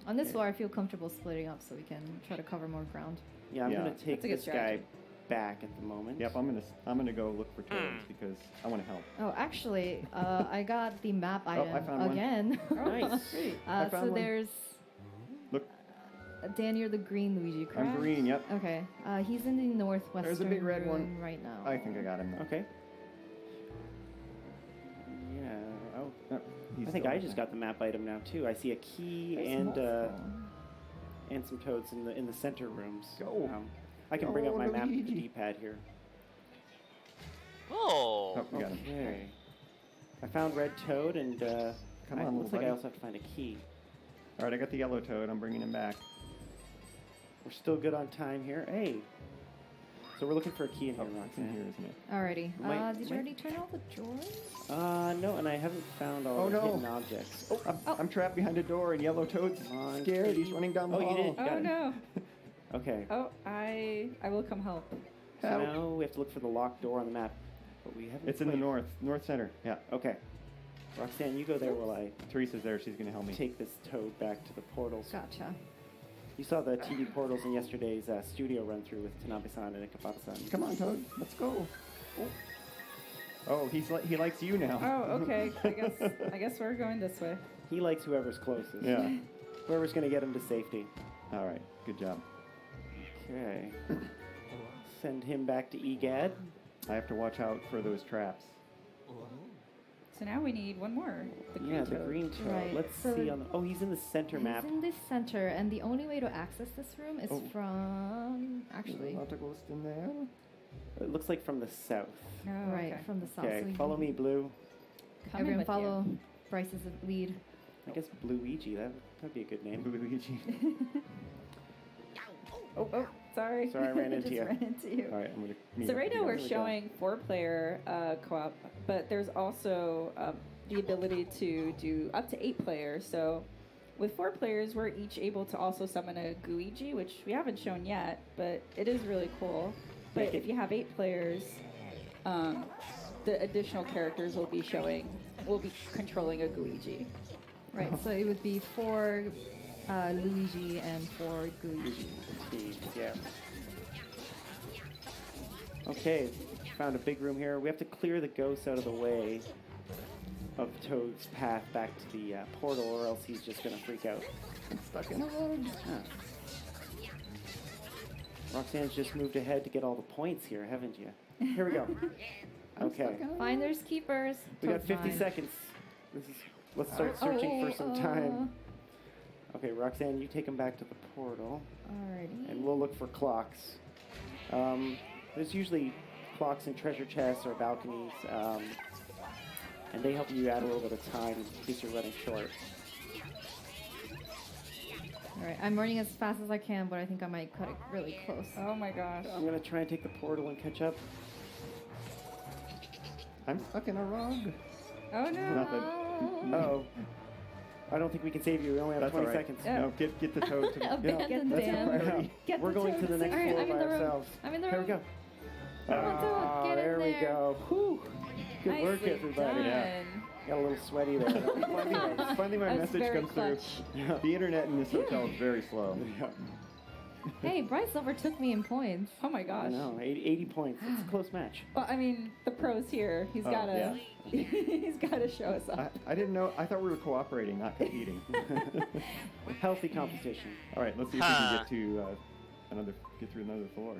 On this floor, I feel comfortable splitting up so we can try to cover more ground. Yeah, I'm Yeah. gonna take That's a good this guy strategy. back at the moment. Yep, I'm gonna go look for toads because I want to help. Oh, actually, I got the map I item found one. again. Nice. I So found one. there's Look, Dan, you're the green Luigi, correct? I'm green. Yep. Okay. He's in the northwestern There's a big red one. room right now. I think I got him. Now. Okay. Yeah. Oh, Oh, he's I think still I up just there. got the map item now too. I see a key There's and multiple. some toads in the center rooms. Go. I can bring up Go, my map with the Luigi. D-pad here. Oh. Oh, we got him. Okay. I found red toad and Come it on, looks little like I buddy. also have to find a key. All right, I got the yellow toad. I'm bringing him back. We're still good on time here. Hey. So we're looking for a key in Oh, here, it's in Roxanne. here, isn't it? Alrighty. Might- Did you already turn all the drawers? No, and I haven't found all Oh, the no. hidden objects. Oh, I'm trapped behind a door, and yellow toad's Come on, scared. He's Steve. running down the Oh, you hall. did? Got Oh it. no. Okay. Oh, I will come help. So Help. now we have to look for the locked door on the map. But we haven't It's in the quite- north center. Yeah. Okay. Roxanne, you go there while I Teresa's there. She's gonna help me. take this toad back to the portals. Gotcha. You saw the TV portals in yesterday's studio run-through with Tanabe-san and Ikabata-san. Come on, Toad. Let's go. Oh, he likes you now. Oh, okay. I guess we're going this way. He likes whoever's closest. Yeah. Whoever's going to get him to safety. All right. Good job. Okay. Send him back to EGAD. I have to watch out for those traps. So now we need one more. The green The toad. green toad. Right, Let's so see on the... Oh, he's in the center map. He's in this center, and the only way to access this room is Oh. from actually Not a ghost in there. It looks like from the south. Oh, right okay. from the south. Okay, so you follow can- me, Blue. Coming Everyone with follow Bryce's lead. I guess Bluigi. That'd be a good name. Luigi. Oh, sorry. Sorry, I ran into Just you. ran into you. All right, I'm gonna. meet So up right with now you we're guys. showing 4-player co-op, but there's also the ability to do up to 8 players. So with 4 players, we're each able to also summon a Guigi, which we haven't shown yet, but it is really cool. But if you have 8 players, the additional characters will be controlling a Guigi. Right. So it would be 4 Luigi and 4 Luigi. Yeah. Okay, found a big room here. We have to clear the ghosts out of the way of Toad's path back to the portal, or else he's just gonna freak out. I'm stuck in a rug. Roxanne's just moved ahead to get all the points here, haven't you? Here we go. Okay. Finders keepers. We got 50 fine. seconds. Let's start searching for some time. Okay, Roxanne, you take him back to the portal, Alrighty. and we'll look for clocks. There's usually clocks in treasure chests or balconies, and they help you add a little bit of time in case you're running short. Alright, I'm running as fast as I can, but I think I might cut it really close. Oh my gosh. I'm gonna try and take the portal and catch up. I'm stuck in a rug. Oh no. Nothing. Uh-oh. I don't think we can save you. We only have That's 20 all right. seconds. Yeah. No, get the Toad to Abandon that's Dan. a priority. Get We're the going Toad to the next Alright, floor I'm in by the room. ourselves. I'm in the Here room. we go. Come on, Toad, get in There we there. go. Whew. Good work, Nicely everybody. done. Yeah. Got a little sweaty there. Finally, my That's message very comes clutch. through. The internet in this hotel is very slow. Yeah. Hey, Bryce overtook me in points. Oh my I gosh. know. 80 points. It's a close match. Well, I mean, the pros here. He's Oh, gotta. He's gotta show us up. I didn't know. I thought we were cooperating, not competing. Healthy competition. All right, let's see if we can get to get through another floor.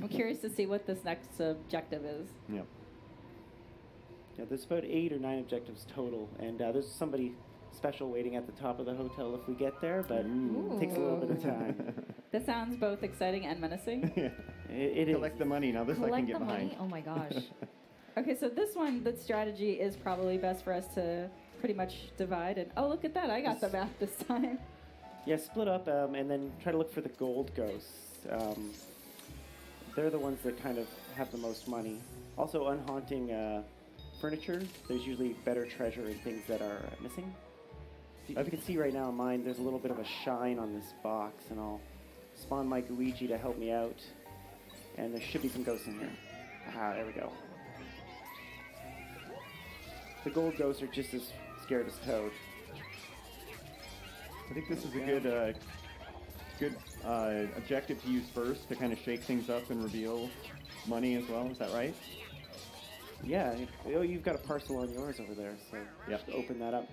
I'm curious to see what this next objective is. Yep. Yeah, there's about 8 or 9 objectives total, and there's somebody special waiting at the top of the hotel if we get there, but it takes a little bit of time. That sounds both exciting and menacing. It is. Collect the money. Now this I can Collect get the behind. money? Oh my gosh. Okay, so this one, the strategy is probably best for us to pretty much divide. And oh, look at that! I got the map this time. Yeah, split up and then try to look for the gold ghosts. They're the ones that kind of have the most money. Also, unhaunting furniture. There's usually better treasure in things that are missing. As you can see right now in mine, there's a little bit of a shine on this box, and I'll spawn my Luigi to help me out. And there should be some ghosts in here. Ah, there we go. The gold ghosts are just as scared as Toad. I think this is a good objective to use first to kind of shake things up and reveal money as well. Is that right? Yeah, you've got a parcel on yours over there, so Yep. just open that up.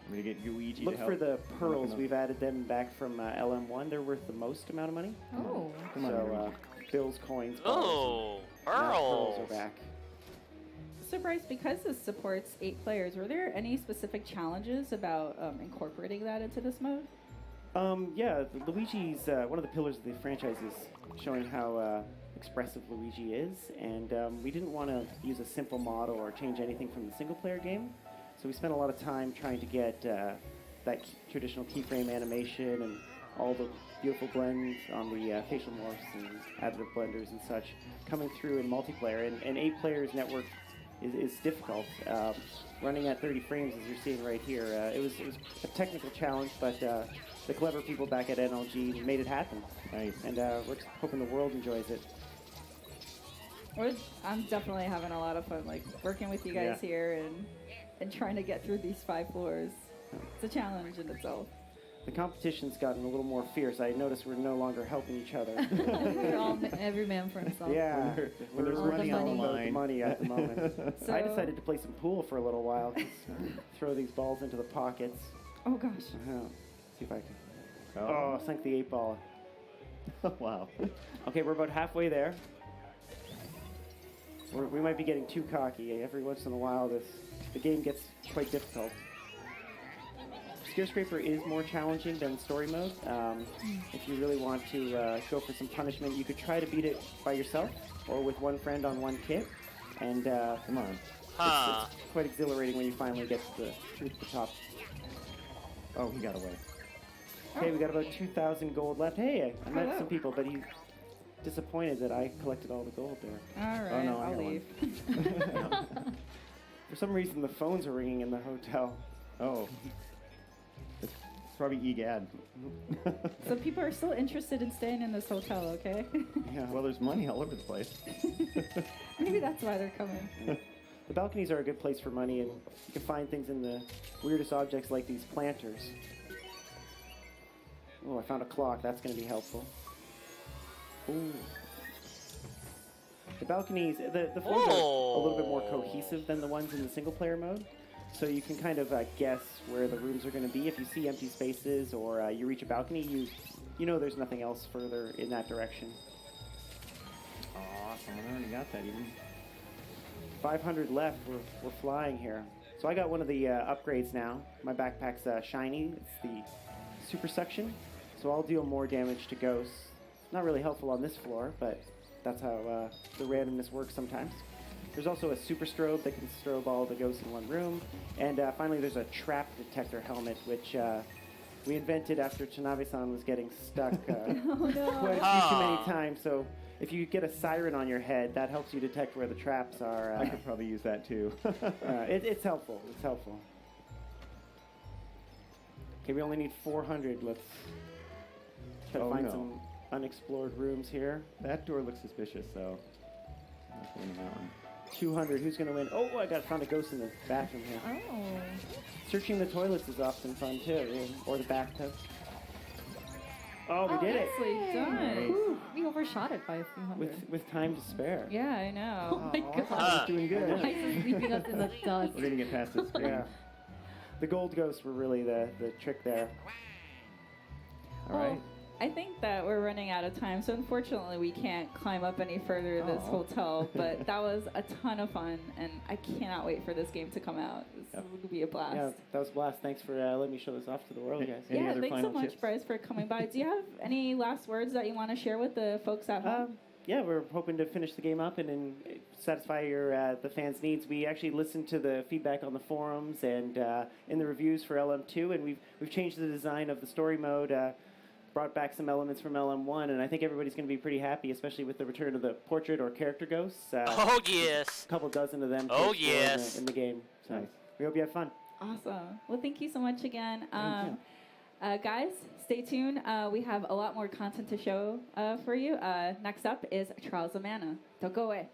I'm gonna get Luigi Look to help. for the pearls. up. We've added them back from LM1. They're worth the most amount of money. Oh. Come on, So, bills, coins, Oh, bars, and now pearls. pearls are back. So Bryce, because this supports 8 players, were there any specific challenges about incorporating that into this mode? Yeah, Luigi's one of the pillars of the franchise is showing how expressive Luigi is, and we didn't want to use a simple model or change anything from the single-player game, so we spent a lot of time trying to get that traditional keyframe animation and all the beautiful blends on the facial morphs and additive blenders and such coming through in multiplayer, and 8 players network is difficult. Running at 30 frames, as you're seeing right here, it was a technical challenge, but the clever people back at NLG made it happen. Nice. And we're hoping the world enjoys it. I'm definitely having a lot of fun, like working with you guys Yeah. here and trying to get through these 5 floors. It's a challenge in itself. The competition's gotten a little more fierce. I noticed we're no longer helping each other. We're all every man for himself. Yeah, When there's All the money on the money. about the line. money at the moment. So- I decided to play some pool for a little while. Just throw these balls into the pockets. Oh gosh. See if I can. Oh, sank the 8 ball. Wow. Okay, we're about halfway there. We might be getting too cocky. Every once in a while, the game gets quite difficult. Scarescraper is more challenging than story mode. If you really want to go for some punishment, you could try to beat it by yourself or with one friend on one kit. And Come on. it's quite exhilarating when you finally get to the top. Oh, he got away. Okay, we got about 2,000 gold left. Hey, I met Hello. some people, but he's disappointed that I collected all the gold there. All right, no, I I'll got one. leave. For some reason, the phones are ringing in the hotel. Oh. It's probably EGAD. So people are still interested in staying in this hotel, okay? Yeah. Well, there's money all over the place. Maybe that's why they're coming. the balconies are a good place for money, and you can find things in the weirdest objects like these planters. Oh, I found a clock. That's going to be helpful. Ooh. The balconies, the floors are a little bit more cohesive than the ones in the single-player mode. So you can kind of guess where the rooms are going to be. If you see empty spaces or you reach a balcony, you know there's nothing else further in that direction. Aw, someone already got that even. 500 left. We're flying here. So I got one of the upgrades now. My backpack's shiny. It's the super suction. So I'll deal more damage to ghosts. Not really helpful on this floor, but that's how the randomness works sometimes. There's also a super strobe that can strobe all the ghosts in one room. And finally, there's a trap detector helmet, which we invented after Tanabe-san was getting stuck quite a few too many times. So if you get a siren on your head, that helps you detect where the traps are. I could probably use that too. It's helpful. It's helpful. Okay, we only need 400. Let's try to find some unexplored rooms here. That door looks suspicious, so I'm not going to that one. 200. Who's going to win? Oh, I found a ghost in the bathroom here. Oh. Searching the toilets is often fun too, or the bathtub. Oh, we did it! Nicely done. Whew, we overshot it by a few hundred. With time to spare. Yeah, I know. Oh my god. We're doing good. Why is it leaving us in the dust? We're going to get past this screen. Yeah. The gold ghosts were really the trick there. All right. Well, I think that we're running out of time, so unfortunately we can't climb up any further this hotel, but that was a ton of fun, and I cannot wait for this game to come out. This will be a blast. Yeah, that was a blast. Thanks for letting me show this off to the world, guys. Any Yeah, other thanks so final much, tips? Bryce, for coming by. Do you have any last words that you want to share with the folks at home? Yeah, we're hoping to finish the game up and satisfy your the fans' needs. We actually listened to the feedback on the forums and in the reviews for LM2, and we've changed the design of the story mode. Brought back some elements from LM1, and I think everybody's going to be pretty happy, especially with the return of the portrait or character ghosts. Oh, yes. A couple dozen of them. Oh, to explore yes. in the game. So Nice. we hope you have fun. Awesome. Well, thank you so much again. Thank Guys, stay tuned. We have a lot more content to show for you. Next up is Trials of Mana. Don't go away.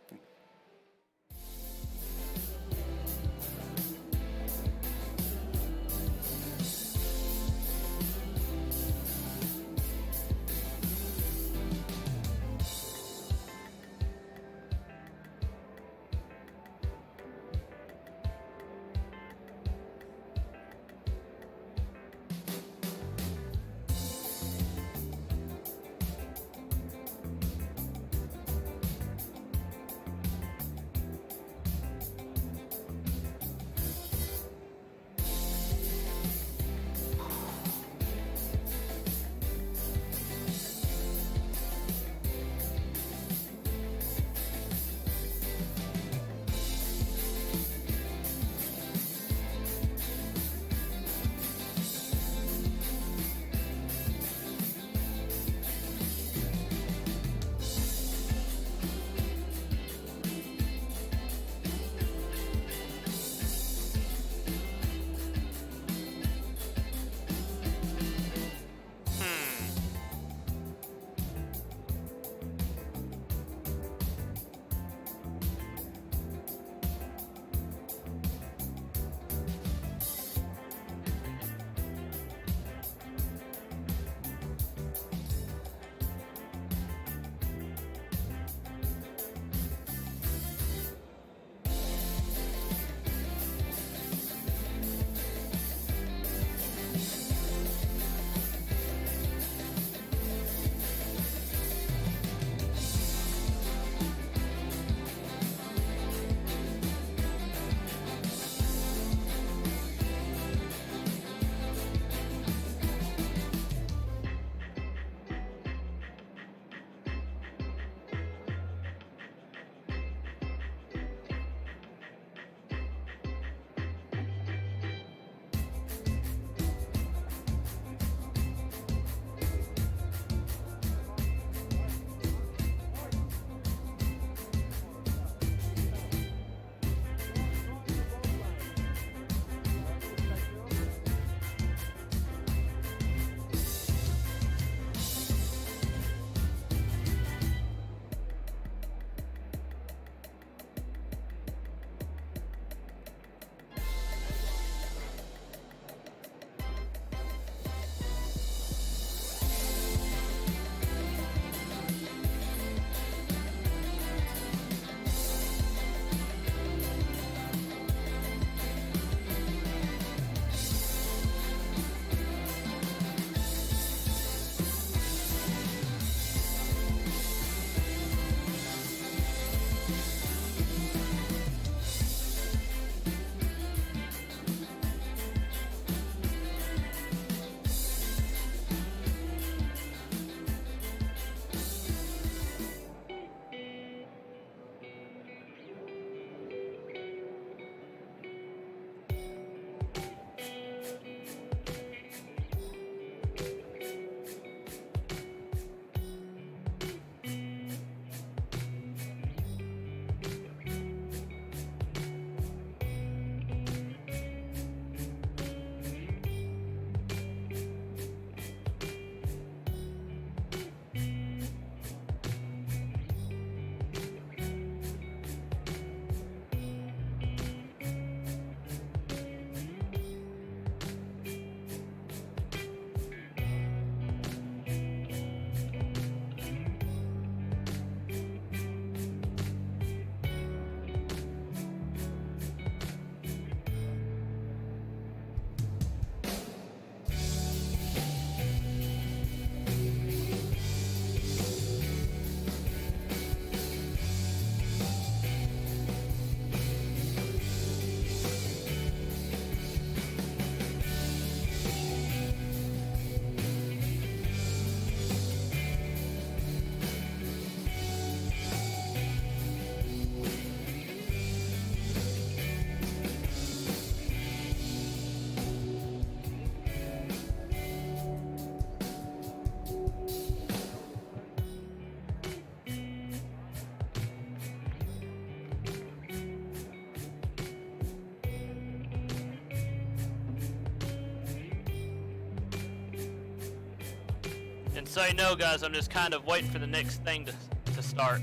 And so you know, guys, I'm just kind of waiting for the next thing to start.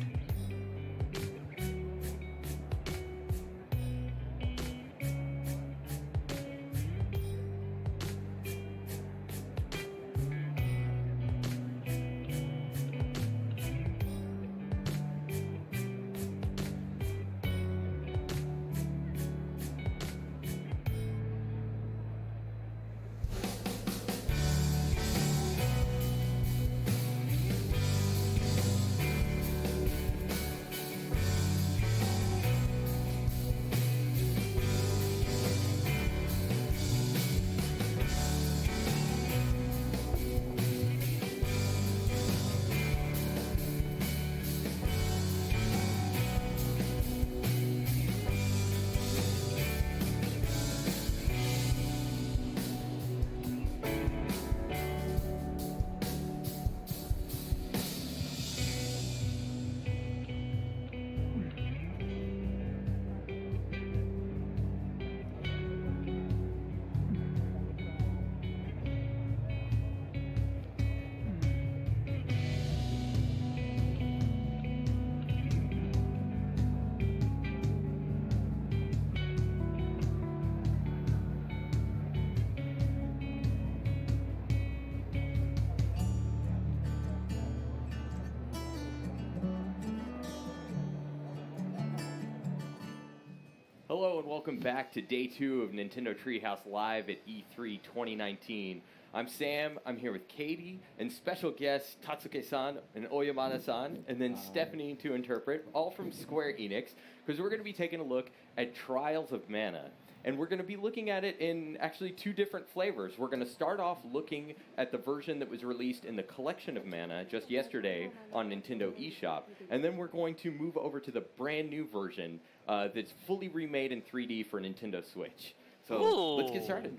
Hello and welcome back to day 2 of Nintendo Treehouse Live at E3 2019. I'm Sam, I'm here with Katie, and special guests Tatsuke-san and Oyamada-san, and then Stephanie to interpret, all from Square Enix, because we're going to be taking a look at Trials of Mana. And we're going to be looking at it in actually 2 different flavors. We're going to start off looking at the version that was released in the Collection of Mana just yesterday on Nintendo eShop. And then we're going to move over to the brand new version that's fully remade in 3D for Nintendo Switch. So let's get started.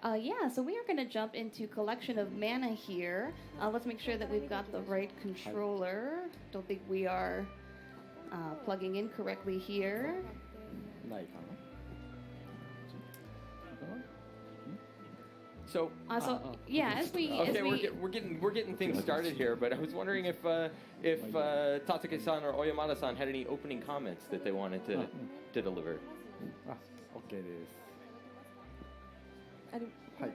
So we are going to jump into Collection of Mana here. Let's make sure that we've got the right controller. Don't think we are plugging in correctly here. So, as we we're getting things started here, but I was wondering if Tatsuke-san or Oyamada-san had any opening comments that they wanted to deliver. OK です。はい。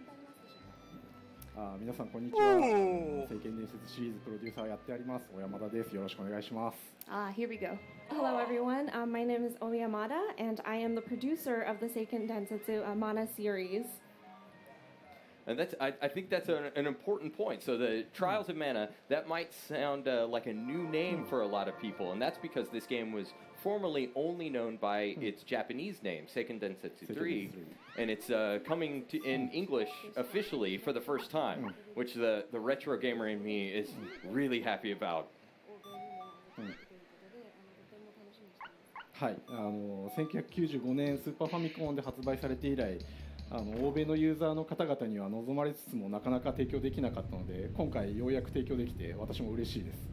皆さんこんにちは。聖剣伝説シリーズプロデューサーやっております小山田です。よろしくお願いします。Here we go. Hello everyone. My name is Oyamada, and I am the producer of the Seiken Densetsu Mana series. And I think that's an important point. So the Trials of Mana, that might sound like a new name for a lot of people, and that's because this game was formerly only known by its Japanese name, Seiken Densetsu 3, and it's coming in English officially for the first time, which the retro gamer in me is really happy about. はい、1995年スーパーファミコンで発売されて以来、欧米のユーザーの方々には望まれつつもなかなか提供できなかったので、今回ようやく提供できて私も嬉しいです。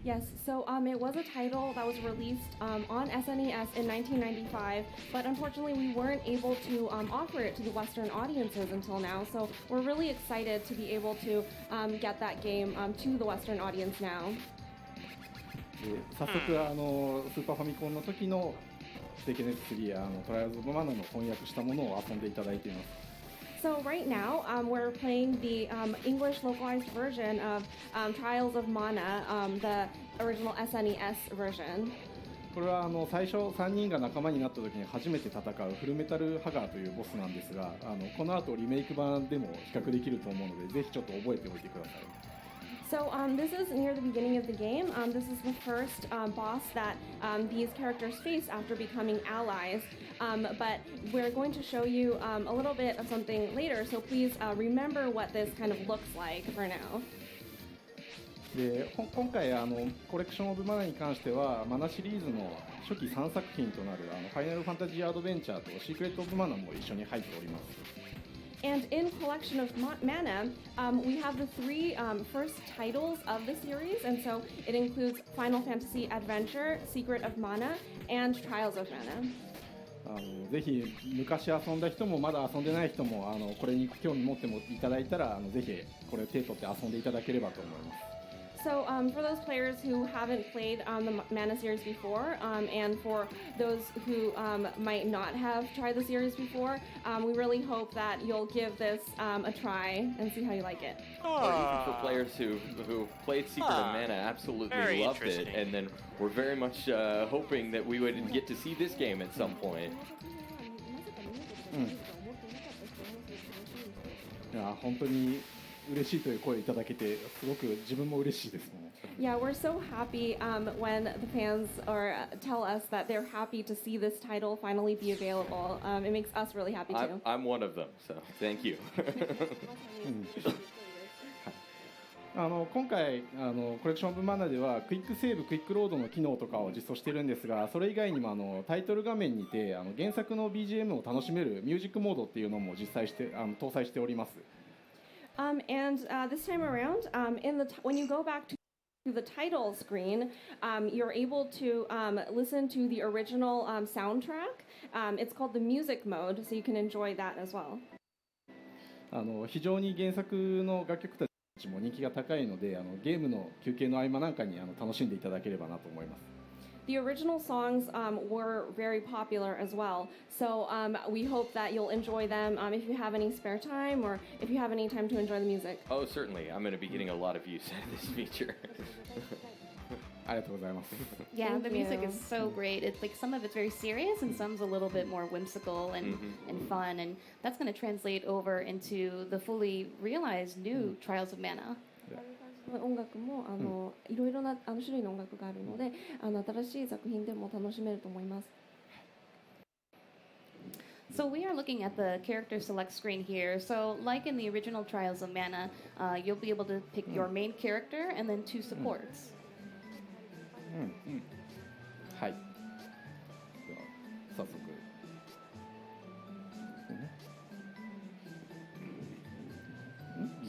Yes, so it was a title that was released on SNES in 1995, but unfortunately we weren't able to offer it to the Western audiences until now, so we're really excited to be able to get that game to the Western audience now. 早速スーパーファミコンの時の聖剣伝説3やトライアルズ・オブ・マナの翻訳したものを遊んでいただいています。So right now, we're playing the English localized version of Trials of Mana, the original SNES version. これは最初3人が仲間になった時に初めて戦うフルメタルハガーというボスなんですが、この後リメイク版でも比較できると思うので、ぜひちょっと覚えておいてください。So this is near the beginning of the game. This is the first boss that these characters face after becoming allies. But we're going to show you a little bit of something later, so please remember what this kind of looks like for now. で今回コレクションオブマナに関してはマナシリーズの初期3作品となるファイナルファンタジーアドベンチャーとシークレットオブマナも一緒に入っております。And in Collection of Mana, we have the 3 first titles of the series, and so it includes Final Fantasy Adventure, Secret of Mana, and Trials of Mana. ぜひ昔遊んだ人もまだ遊んでない人もこれに興味持ってもいただいたらぜひこれ手取って遊んでいただければと思います。So for those players who haven't played the Mana series before, and for those who might not have tried the series before, we really hope that you'll give this a try and see how you like it. Or even for players who played Secret of Mana, absolutely loved it, and then we're very much hoping that we would get to see this game at some point. いや本当に嬉しいという声いただけてすごく自分も嬉しいですもん。Yeah, we're so happy when the fans tell us that they're happy to see this title finally be available. It makes us really happy too. I'm one of them, so thank you. 今回コレクションオブマナではクイックセーブ、クイックロードの機能とかを実装しているんですが、それ以外にもタイトル画面にて原作の BGM を楽しめるミュージックモードっていうのも実際して搭載しております。And this time around, when you go back to the title screen, you're able to listen to the original soundtrack. It's called the music mode, so you can enjoy that as well. 非常に原作の楽曲たちも人気が高いので、ゲームの休憩の合間なんかに楽しんでいただければなと思います。The original songs were very popular as well, so we hope that you'll enjoy them if you have any spare time or if you have any time to enjoy the music. Oh, certainly. I'm going to be getting a lot of use out of this feature. ありがとうございます。 Yeah, the music you. is so great. It's like some of it's very serious and some's a little bit more whimsical and fun, and that's going to translate over into the fully realized new Trials of Mana. 音楽もいろいろな種類の音楽があるので新しい作品でも楽しめると思います。So we are looking at the character select screen here. So like in the original Trials of Mana, you'll be able to pick your main character and then 2 supports. はい。では早速。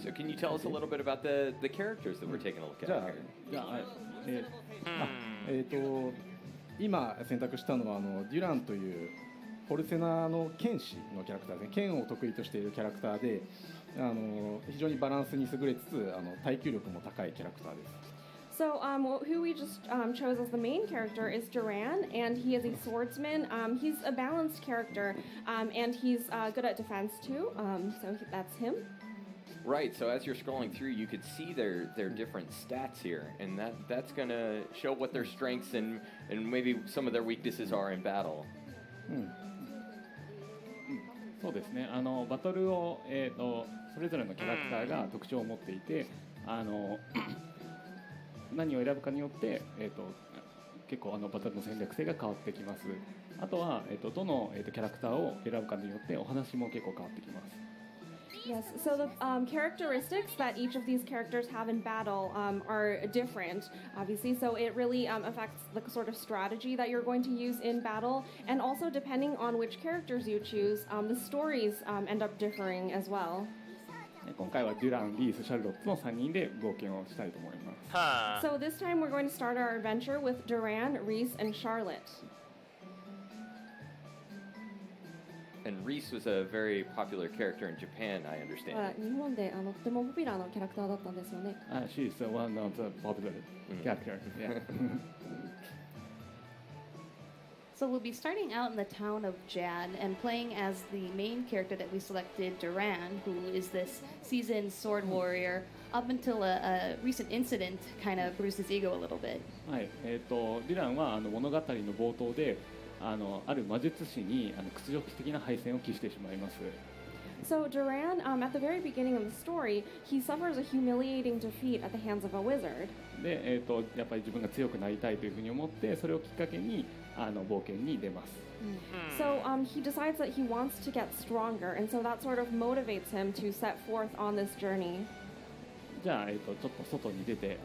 So can you tell us a little bit about the characters that we're taking a look at じゃあ here? 今選択したのはデュランというポルセナの剣士のキャラクターですね。剣を得意としているキャラクターで非常にバランスに優れつつ耐久力も高いキャラクターです。So who we just chose as the main character is Duran, and he is a swordsman. He's a balanced character, and he's good at defense too, so that's him. Right, so as you're scrolling through, you could see their different stats here, and that's going to show what their strengths and maybe some of their weaknesses are in battle. そうですね。バトルをそれぞれのキャラクターが特徴を持っていて、何を選ぶかによって、結構バトルの戦略性が変わってきます。あとは、どの、キャラクターを選ぶかによってお話も結構変わってきます。Yes, so the characteristics that each of these characters have in battle are different, obviously, so it really affects the sort of strategy that you're going to use in battle, and also depending on which characters you choose, the stories end up differing as well. 今回はデュラン、リース、シャルロットの3人で冒険をしたいと思います。So this time we're going to start our adventure with Duran, Reese, and Charlotte. And Reese was a very popular character in Japan, I understand. 日本でとてもポピュラーなキャラクターだったんですよね。She's one of the popular characters. Yeah. So we'll be starting out in the town of Jad and playing as the main character that we selected, Duran, who is this seasoned sword warrior, up until a recent incident kind of bruised his ego a little bit. はい、デュランは物語の冒頭である魔術師に屈辱的な敗戦を喫してしまいます。So Duran, at the very beginning of the story, he suffers a humiliating defeat at the hands of a wizard. で、やっぱり自分が強くなりたいというふうに思って、それをきっかけに冒険に出ます。So he decides that he wants to get stronger, and so that sort of motivates him to set forth on this journey. じゃあ、ちょっと外に出て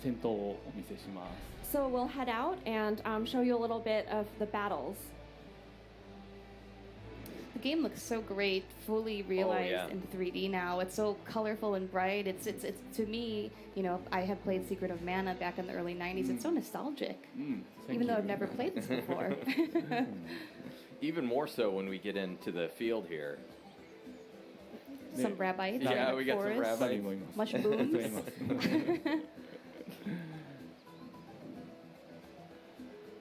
戦闘をお見せします。So we'll head out and show you a little bit of the battles. The game looks so great, fully realized in 3D now. It's so colorful and bright. It's to me, you know, I have played Secret of Mana back in the early 90s. It's so nostalgic, even though I've never played this before. even more so when we get into the field here. Some rabbits. Yeah, we got some forest, rabbits. mushrooms.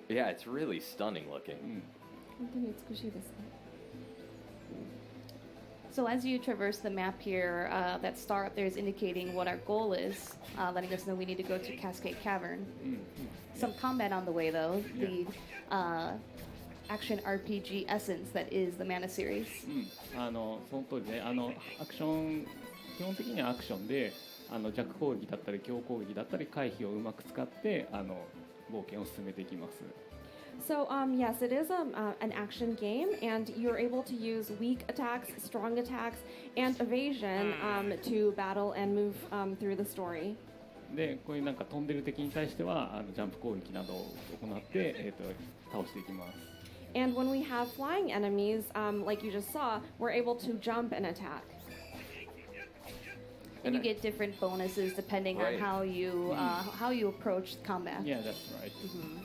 Yeah, it's really stunning looking. 本当に美しいですね。So as you traverse the map here, that star up there is indicating what our goal is, letting us know we need to go to Cascade Cavern. Some combat on the way, though. The action RPG essence that is the Mana series. その通りね、アクション基本的にはアクションで弱攻撃だったり強攻撃だったり回避をうまく使って冒険を進めていきます。So yes, it is an action game, and you're able to use weak attacks, strong attacks, and evasion to battle and move through the story. で、こういうなんか飛んでる敵に対してはジャンプ攻撃などを行って、倒していきます。And when we have flying enemies, like you just saw, we're able to jump and attack. And you get different bonuses depending on how you approach combat. Yeah, that's right. Mm-hmm.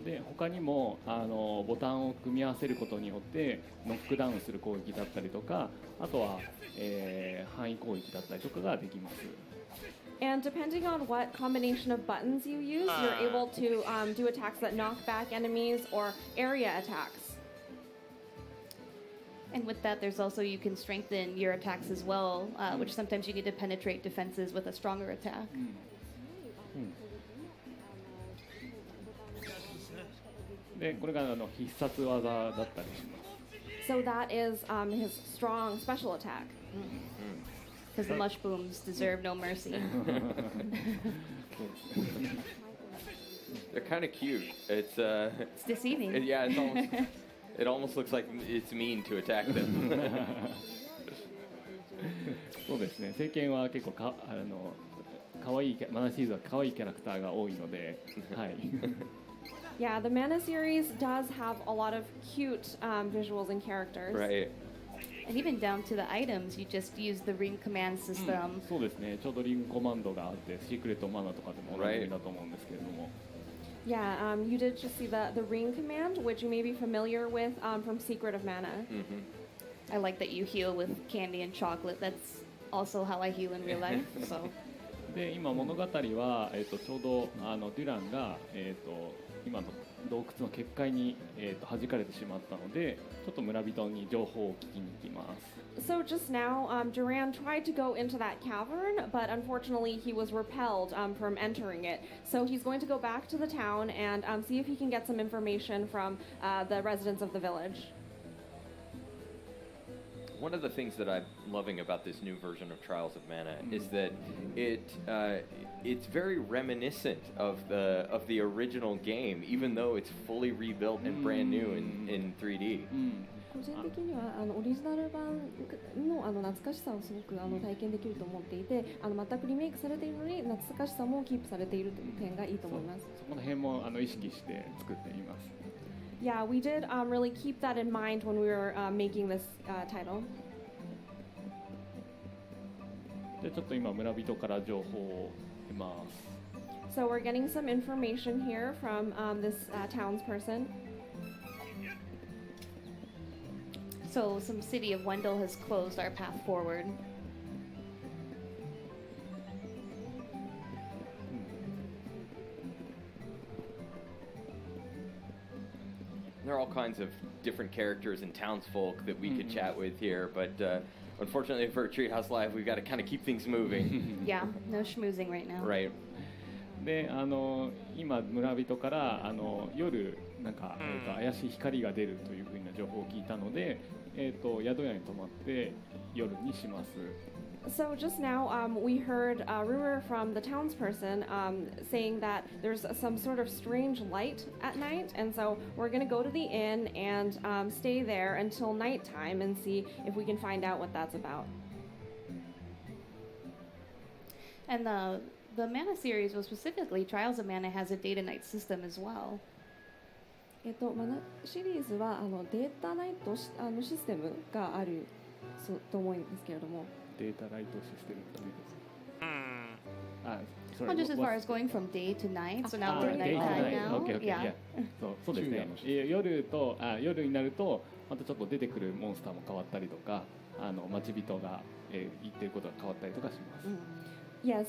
で他にもボタンを組み合わせることによってノックダウンする攻撃だったりとか、あとは、範囲攻撃だったりとかができます。And depending on what combination of buttons you use, you're able to do attacks that knock back enemies or area attacks. And with that, there's also you can strengthen your attacks as well, which sometimes you need to penetrate defenses with a stronger attack. でこれが必殺技だったりします。So that is his strong special attack. Because the mushrooms deserve no mercy. They're kind of cute. It's deceiving. Yeah, it almost looks like it's mean to attack them. そうですね。世間は結構可愛いマナシリーズは可愛いキャラクターが多いので、はい。Yeah, the Mana series does have a lot of cute visuals and characters. Right. And even down to the items, you just use the ring command system. そうですね。ちょうどリングコマンドがあって、シークレットマナとかでもおなじみだと思うんですけれども。Yeah, you did just see the ring command, which you may be familiar with from Secret of Mana. I like that you heal with candy and chocolate. That's also how I heal in real life. So. で今物語はちょうどデュランが今の洞窟の結界に弾かれてしまったので、ちょっと村人に情報を聞きに行きます。So just now, Duran tried to go into that cavern, but unfortunately he was repelled from entering it. So he's going to go back to the town and see if he can get some information from the residents of the village. One of the things that I'm loving about this new version of Trials of Mana is that it's very reminiscent of the original game, even though it's fully rebuilt and brand new in 3D. 個人的にはオリジナル版の懐かしさをすごく体験できると思っていて、全くリメイクされているのに懐かしさもキープされているという点がいいと思います。そこの辺も意識して作っています。Yeah, we did really keep that in mind when we were making this title. でちょっと今村人から情報を得ます。So we're getting some information here from this townsperson. So some city of Wendell has closed our path forward. There are all kinds of different characters and townsfolk that we could chat with here, but unfortunately for Treehouse Live, we've got to kind of keep things moving. Yeah, no schmoozing right now. Right. で今村人から夜なんか、怪しい光が出るというふうな情報を聞いたので、宿屋に泊まって夜にします。So just now, we heard a rumor from the townsperson saying that there's some sort of strange light at night, and so we're going to go to the inn and stay there until nighttime and see if we can find out what that's about. And the Mana series, well, specifically Trials of Mana, has a day-to-night system as well. マナシリーズはデータナイトシステムがあると思うんですけれども。データライトシステムというです。Well, just as far as going from day to night, so now we're day to nighttime night. now. Okay, okay, Yeah. そうですね。夜になるとまたちょっと出てくるモンスターも変わったりとか、待ち人が、言ってることが変わったりとかします。Yes,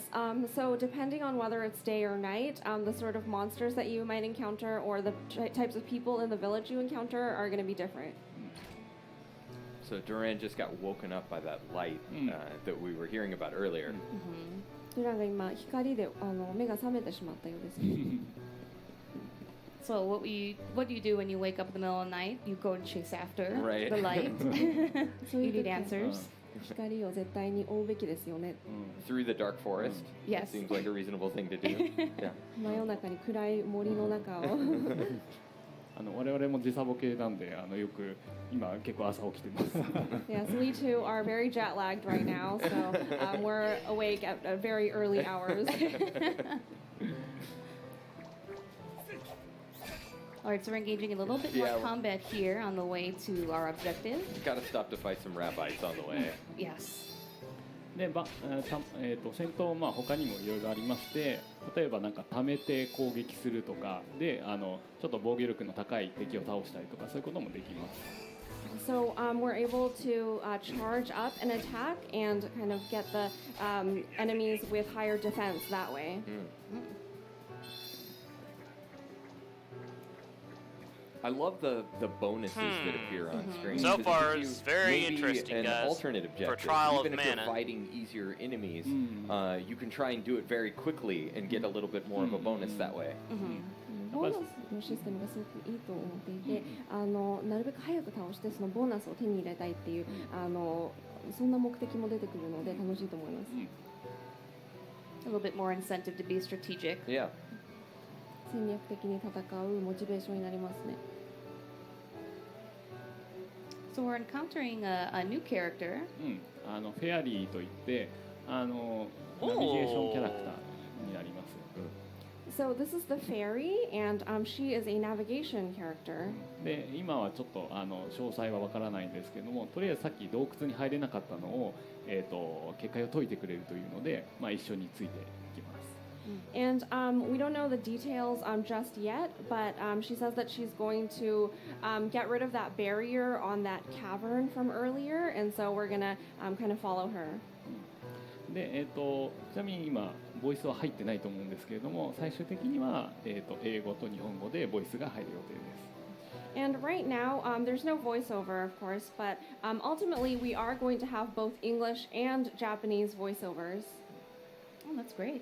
so depending on whether it's day or night, the sort of monsters that you might encounter or the types of people in the village you encounter are going to be different. So Duran just got woken up by that light that we were hearing about earlier. デュランが今光で目が覚めてしまったようですね。So what do you do when you wake up in the middle of the night? You go and chase after Right. the light. You need answers. 光を絶対に追うべきですよね。Through the dark forest. Yes. Seems like a reasonable thing to do. Yeah. 真夜中に暗い森の中を。我々も時差ボケなんでよく今結構朝起きてます。Yes, we too are very jet lagged right now, so we're awake at very early hours. All right, so we're engaging a little bit more combat here on the way to our objective. Gotta stop to fight some rabbis on the way. Yes. で戦闘他にもいろいろありまして、例えばなんか貯めて攻撃するとかでちょっと防御力の高い敵を倒したりとかそういうこともできます。So we're able to charge up and attack and kind of get the enemies with higher defense that way. I love the bonuses that appear on screen. So far, it's very maybe interesting, an guys. alternate objective. For Trial Even of if Mana. you're fighting easier enemies, you can try and do it very quickly and get a little bit more of a bonus that way. ボーナスのシステムがすごくいいと思っていて、なるべく早く倒してそのボーナスを手に入れたいっていうそんな目的も出てくるので楽しいと思います。A little bit more incentive to be strategic. Yeah. 戦略的に戦うモチベーションになりますね。So we're encountering a new character. フェアリーといってナビゲーションキャラクターになります。So this is the fairy, and she is a navigation character. で今はちょっと詳細はわからないんですけども、とりあえずさっき洞窟に入れなかったのを、結界を解いてくれるというので、一緒についていきます。And we don't know the details just yet, but she says that she's going to get rid of that barrier on that cavern from earlier, and so we're gonna kind of follow her. でちなみに今ボイスは入ってないと思うんですけれども、最終的には英語と日本語でボイスが入る予定です。And right now, there's no voiceover, of course, but ultimately we are going to have both English and Japanese voiceovers. Oh, that's great.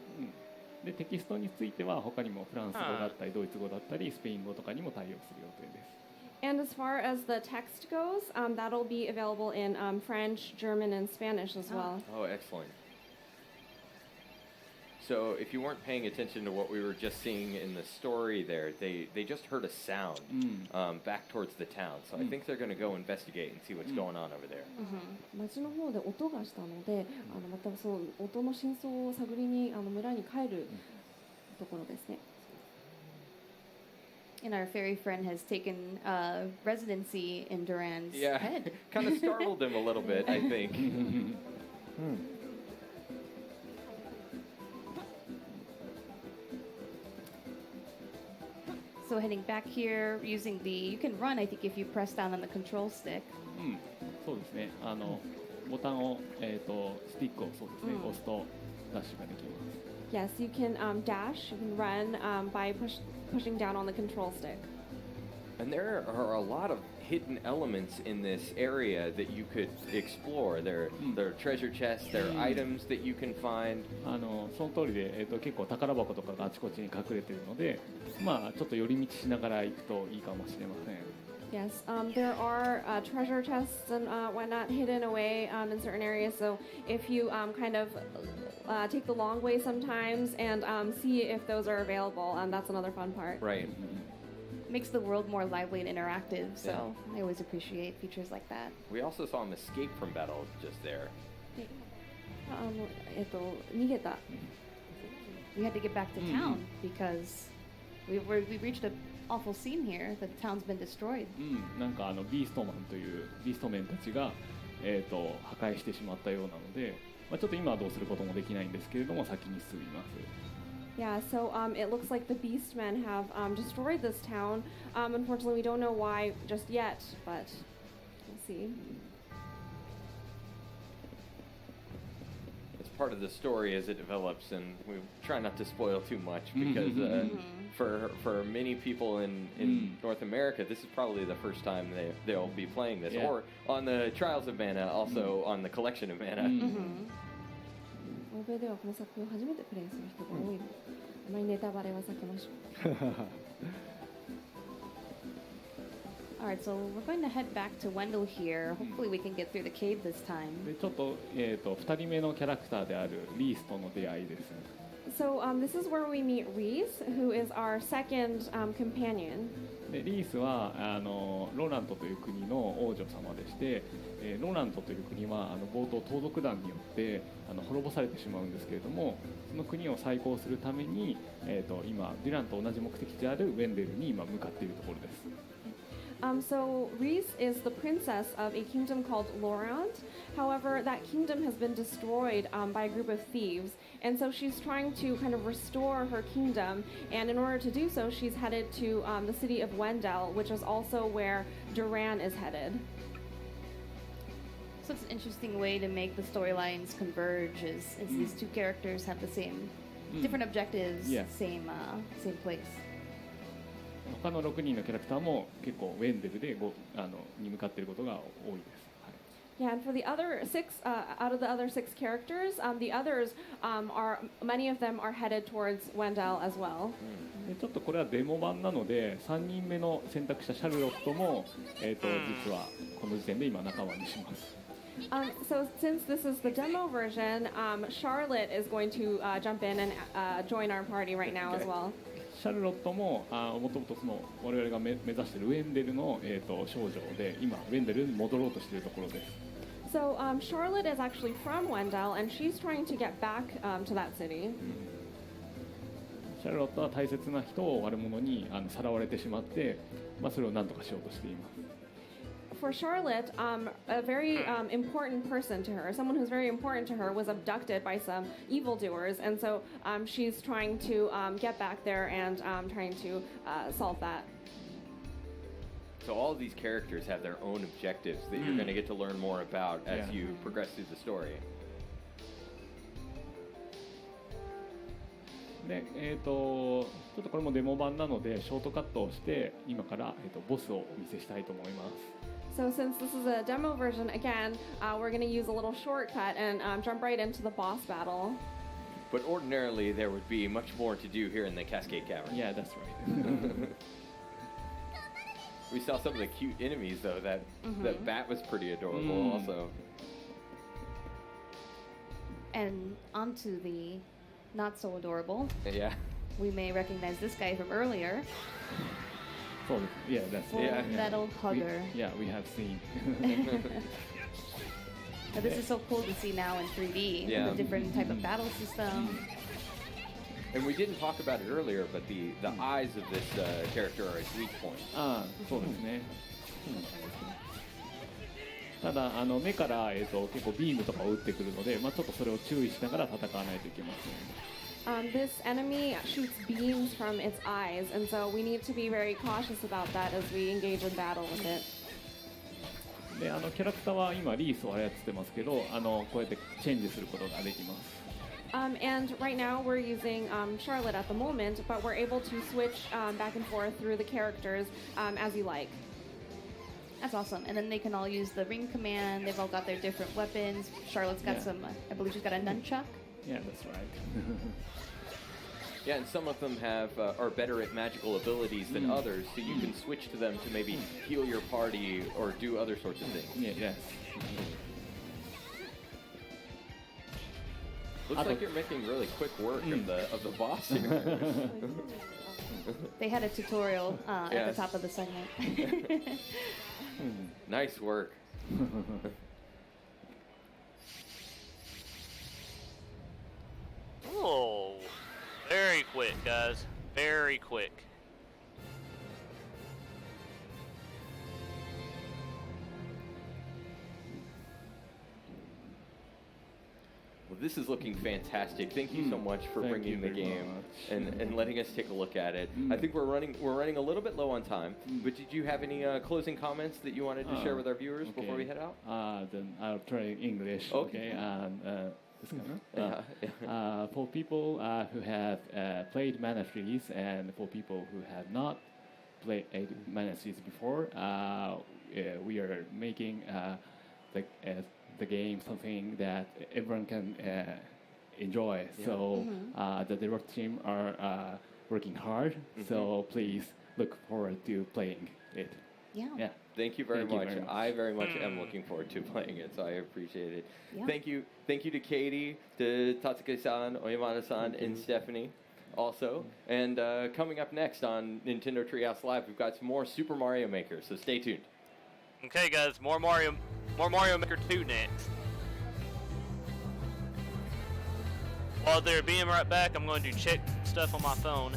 でテキストについては他にもフランス語だったりドイツ語だったりスペイン語とかにも対応する予定です。And as far as the text goes, that'll be available in French, German, and Spanish as well. Oh, excellent. So if you weren't paying attention to what we were just seeing in the story there, they just heard a sound back towards the town. So I think they're going to go investigate and see what's going on over there. 町の方で音がしたので、またその音の真相を探りに村に帰るところですね。And our fairy friend has taken residency in Duran's head. Kind of startled him a little bit, I think. So heading back here, using you can run, I think, if you press down on the control stick. そうですね。ボタンをスティックをそうですね、押すとダッシュができます。Yes, you can dash, you can run by pushing down on the control stick. And there are a lot of hidden elements in this area that you could explore. There are treasure chests, there are items that you can find. その通りで、結構宝箱とかがあちこちに隠れているので、ちょっと寄り道しながら行くといいかもしれません。Yes, there are treasure chests and whatnot hidden away in certain areas. So if you kind of take the long way sometimes and see if those are available, that's another fun part. Right. Makes the world more lively and interactive, so I always appreciate features like that. We also saw him escape from battle just there. 逃げた。We had to get back to town because we reached an awful scene here. The town's been destroyed. なんかビーストマンというビーストメンたちが破壊してしまったようなので、ちょっと今はどうすることもできないんですけれども先に進みます。Yeah, so it looks like the Beastmen have destroyed this town. Unfortunately, we don't know why just yet, but we'll see. It's part of the story as it develops, and we try not to spoil too much because for many people in North America, this is probably the first time they'll be playing this, or on the Trials of Mana, also on the Collection of Mana. 欧米ではこの作品を初めてプレイする人が多いので、あまりネタバレは避けましょう。Alright, so we're going to head back to Wendell here. Hopefully we can get through the cave this time. でちょっと2人目のキャラクターであるリースとの出会いです。So this is where we meet Reese, who is our second companion. でリースはロラントという国の王女様でして、ロラントという国は冒頭盗賊団によって滅ぼされてしまうんですけれども、その国を再興するために、今デュランと同じ目的地であるウェンデルに今向かっているところです。So Reese is the princess of a kingdom called Lorant. However, that kingdom has been destroyed by a group of thieves. And so she's trying to kind of restore her kingdom. And in order to do so, she's headed to the city of Wendell, which is also where Duran is headed. So it's an interesting way to make the storylines converge as these two characters have the same, different objectives, same place. 他の6人のキャラクターも結構ウェンデルでに向かっていることが多いです。Yeah, and for the other out of the other 6 characters, the others many of them are headed towards Wendell as well. ちょっとこれはデモ版なので、3人目の選択したシャルロットも、実はこの時点で今仲間にします。So since this is the demo version, Charlotte is going to jump in and join our party right now as well. シャルロットももともと我々が目指しているウェンデルの、少女で今ウェンデルに戻ろうとしているところです。So Charlotte is actually from Wendell, and she's trying to get back to that city. シャルロットは大切な人を悪者にさらわれてしまって、それを何とかしようとしています。For Charlotte, a very important person to her, someone who's very important to her, was abducted by some evildoers, and so she's trying to get back there and trying to solve that. So all of these characters have their own objectives that you're going to get to learn more about as you progress through the story. でちょっとこれもデモ版なのでショートカットをして今から、ボスをお見せしたいと思います。So since this is a demo version, again, we're going to use a little shortcut and jump right into the boss battle. But ordinarily, there would be much more to do here in the Cascade Cavern. Yeah, that's right. We saw some of the cute enemies, though. That bat was pretty adorable, also. And onto the not so adorable. Yeah. We may recognize this guy from earlier. Yeah, that's Full Metal Hugger. We have seen. Now, this is so cool to see now in 3D. Yeah. The different type of battle system. And we didn't talk about it earlier, but the eyes of this character are his weak point. そうですね。ただ目から、結構ビームとかを撃ってくるので、ちょっとそれを注意しながら戦わないといけません。This enemy shoots beams from its eyes, and so we need to be very cautious about that as we engage in battle with it. でキャラクターは今リースを操ってますけど、こうやってチェンジすることができます。And right now we're using Charlotte at the moment, but we're able to switch back and forth through the characters as you like. That's awesome. And then they can all use the ring command. They've all got their different weapons. Charlotte's got some, I believe she's got a nunchuck. Yeah, that's right. Yeah, and some of them are better at magical abilities than others, so you can switch to them to maybe heal your party or do other sorts of things. Yes. Looks like you're making really quick work of the boss here. They had a tutorial at the top of the segment. Nice work. Oh, very quick, guys. Very quick. this is looking fantastic. Thank you so much for Thank bringing you the very game much. and letting us take a look at it. I think we're running a little bit low on time, but did you have any closing comments that you wanted to share with our viewers before we head out? Then I'll try English. Okay. For people who have played Mana Series and for people who have not played Mana Series before, we are making the game something that everyone can enjoy. Yeah. So the direct team are working hard. So please look forward to playing it. Yeah. Thank you very Thank you much. very much. I very much am looking forward to playing it, so I appreciate it. Yeah. Thank you to Katie, to Tatsuke-san, Oyamada-san, and Stephanie also. And coming up next on Nintendo Treehouse Live, we've got some more Super Mario Maker, so stay tuned. Okay, guys, more Mario Maker 2 next. While they're being right back, I'm going to check stuff on my phone.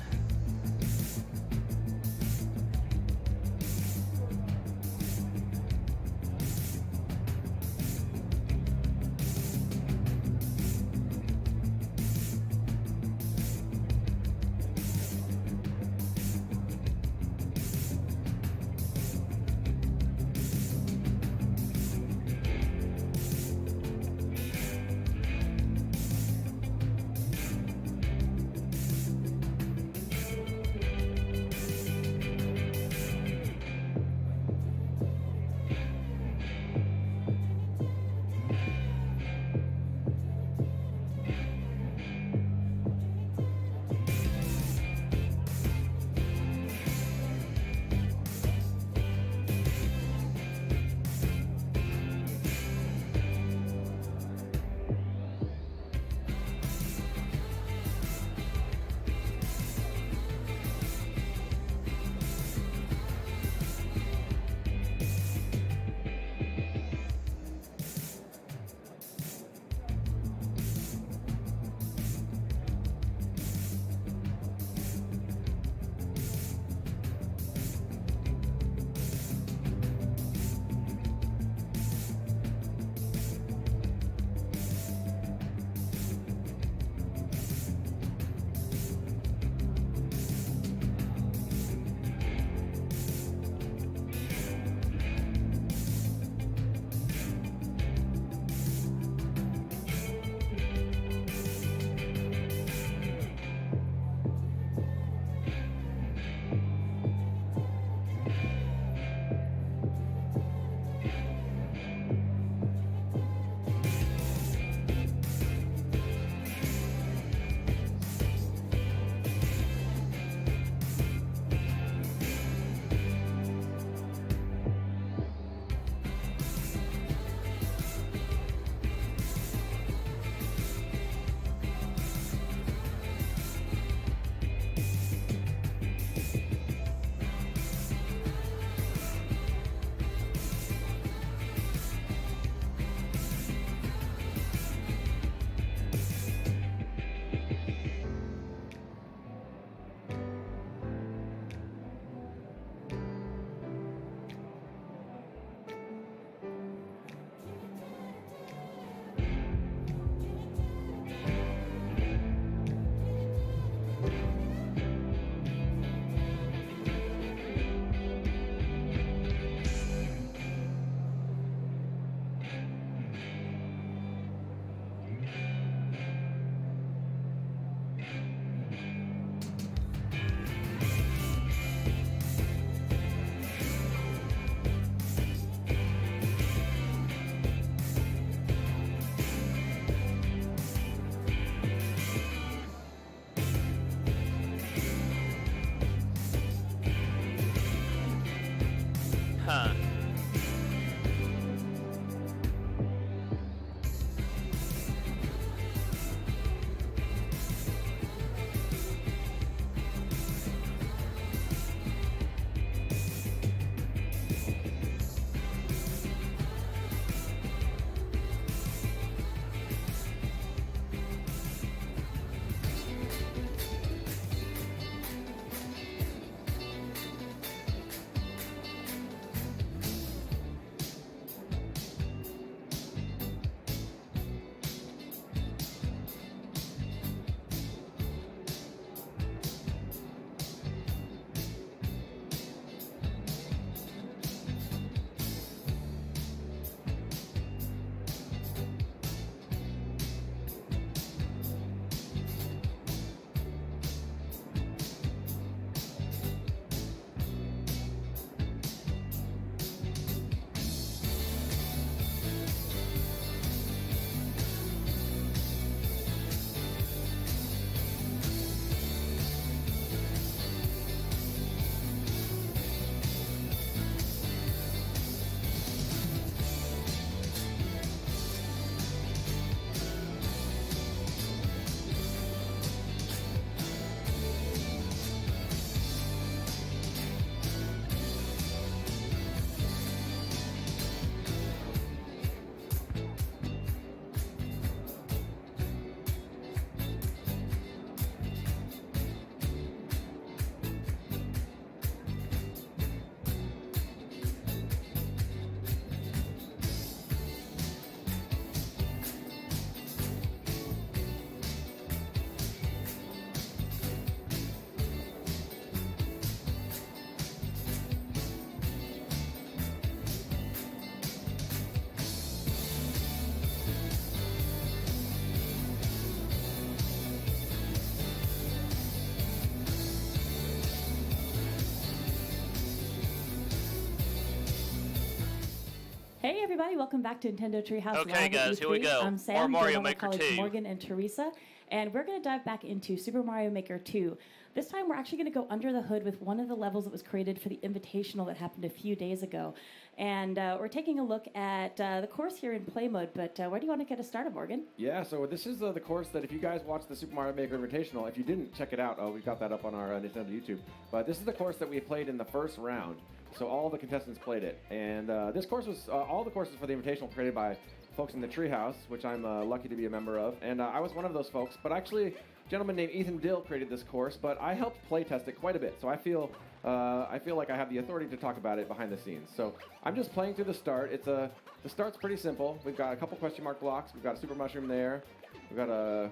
Hey everybody, welcome back to Nintendo Treehouse Live. Okay guys, here we go. I'm Sam, More Mario joined by my Maker colleagues 2. Morgan and Teresa, and we're going to dive back into Super Mario Maker 2. This time we're actually going to go under the hood with one of the levels that was created for the Invitational that happened a few days ago. And we're taking a look at the course here in play mode, but where do you want to get us started, Morgan? Yeah, so this is the course that if you guys watched the Super Mario Maker Invitational, if you didn't check it out, we've got that up on our Nintendo YouTube. But this is the course that we played in the first round. So all the contestants played it. And this course was, all the courses for the Invitational were created by folks in the Treehouse, which I'm lucky to be a member of. And I was one of those folks, but actually a gentleman named Ethan Dill created this course, but I helped play test it quite a bit. So I feel like I have the authority to talk about it behind the scenes. So I'm just playing through the start. The start's pretty simple. We've got a couple question mark blocks. We've got a super mushroom there. We've got a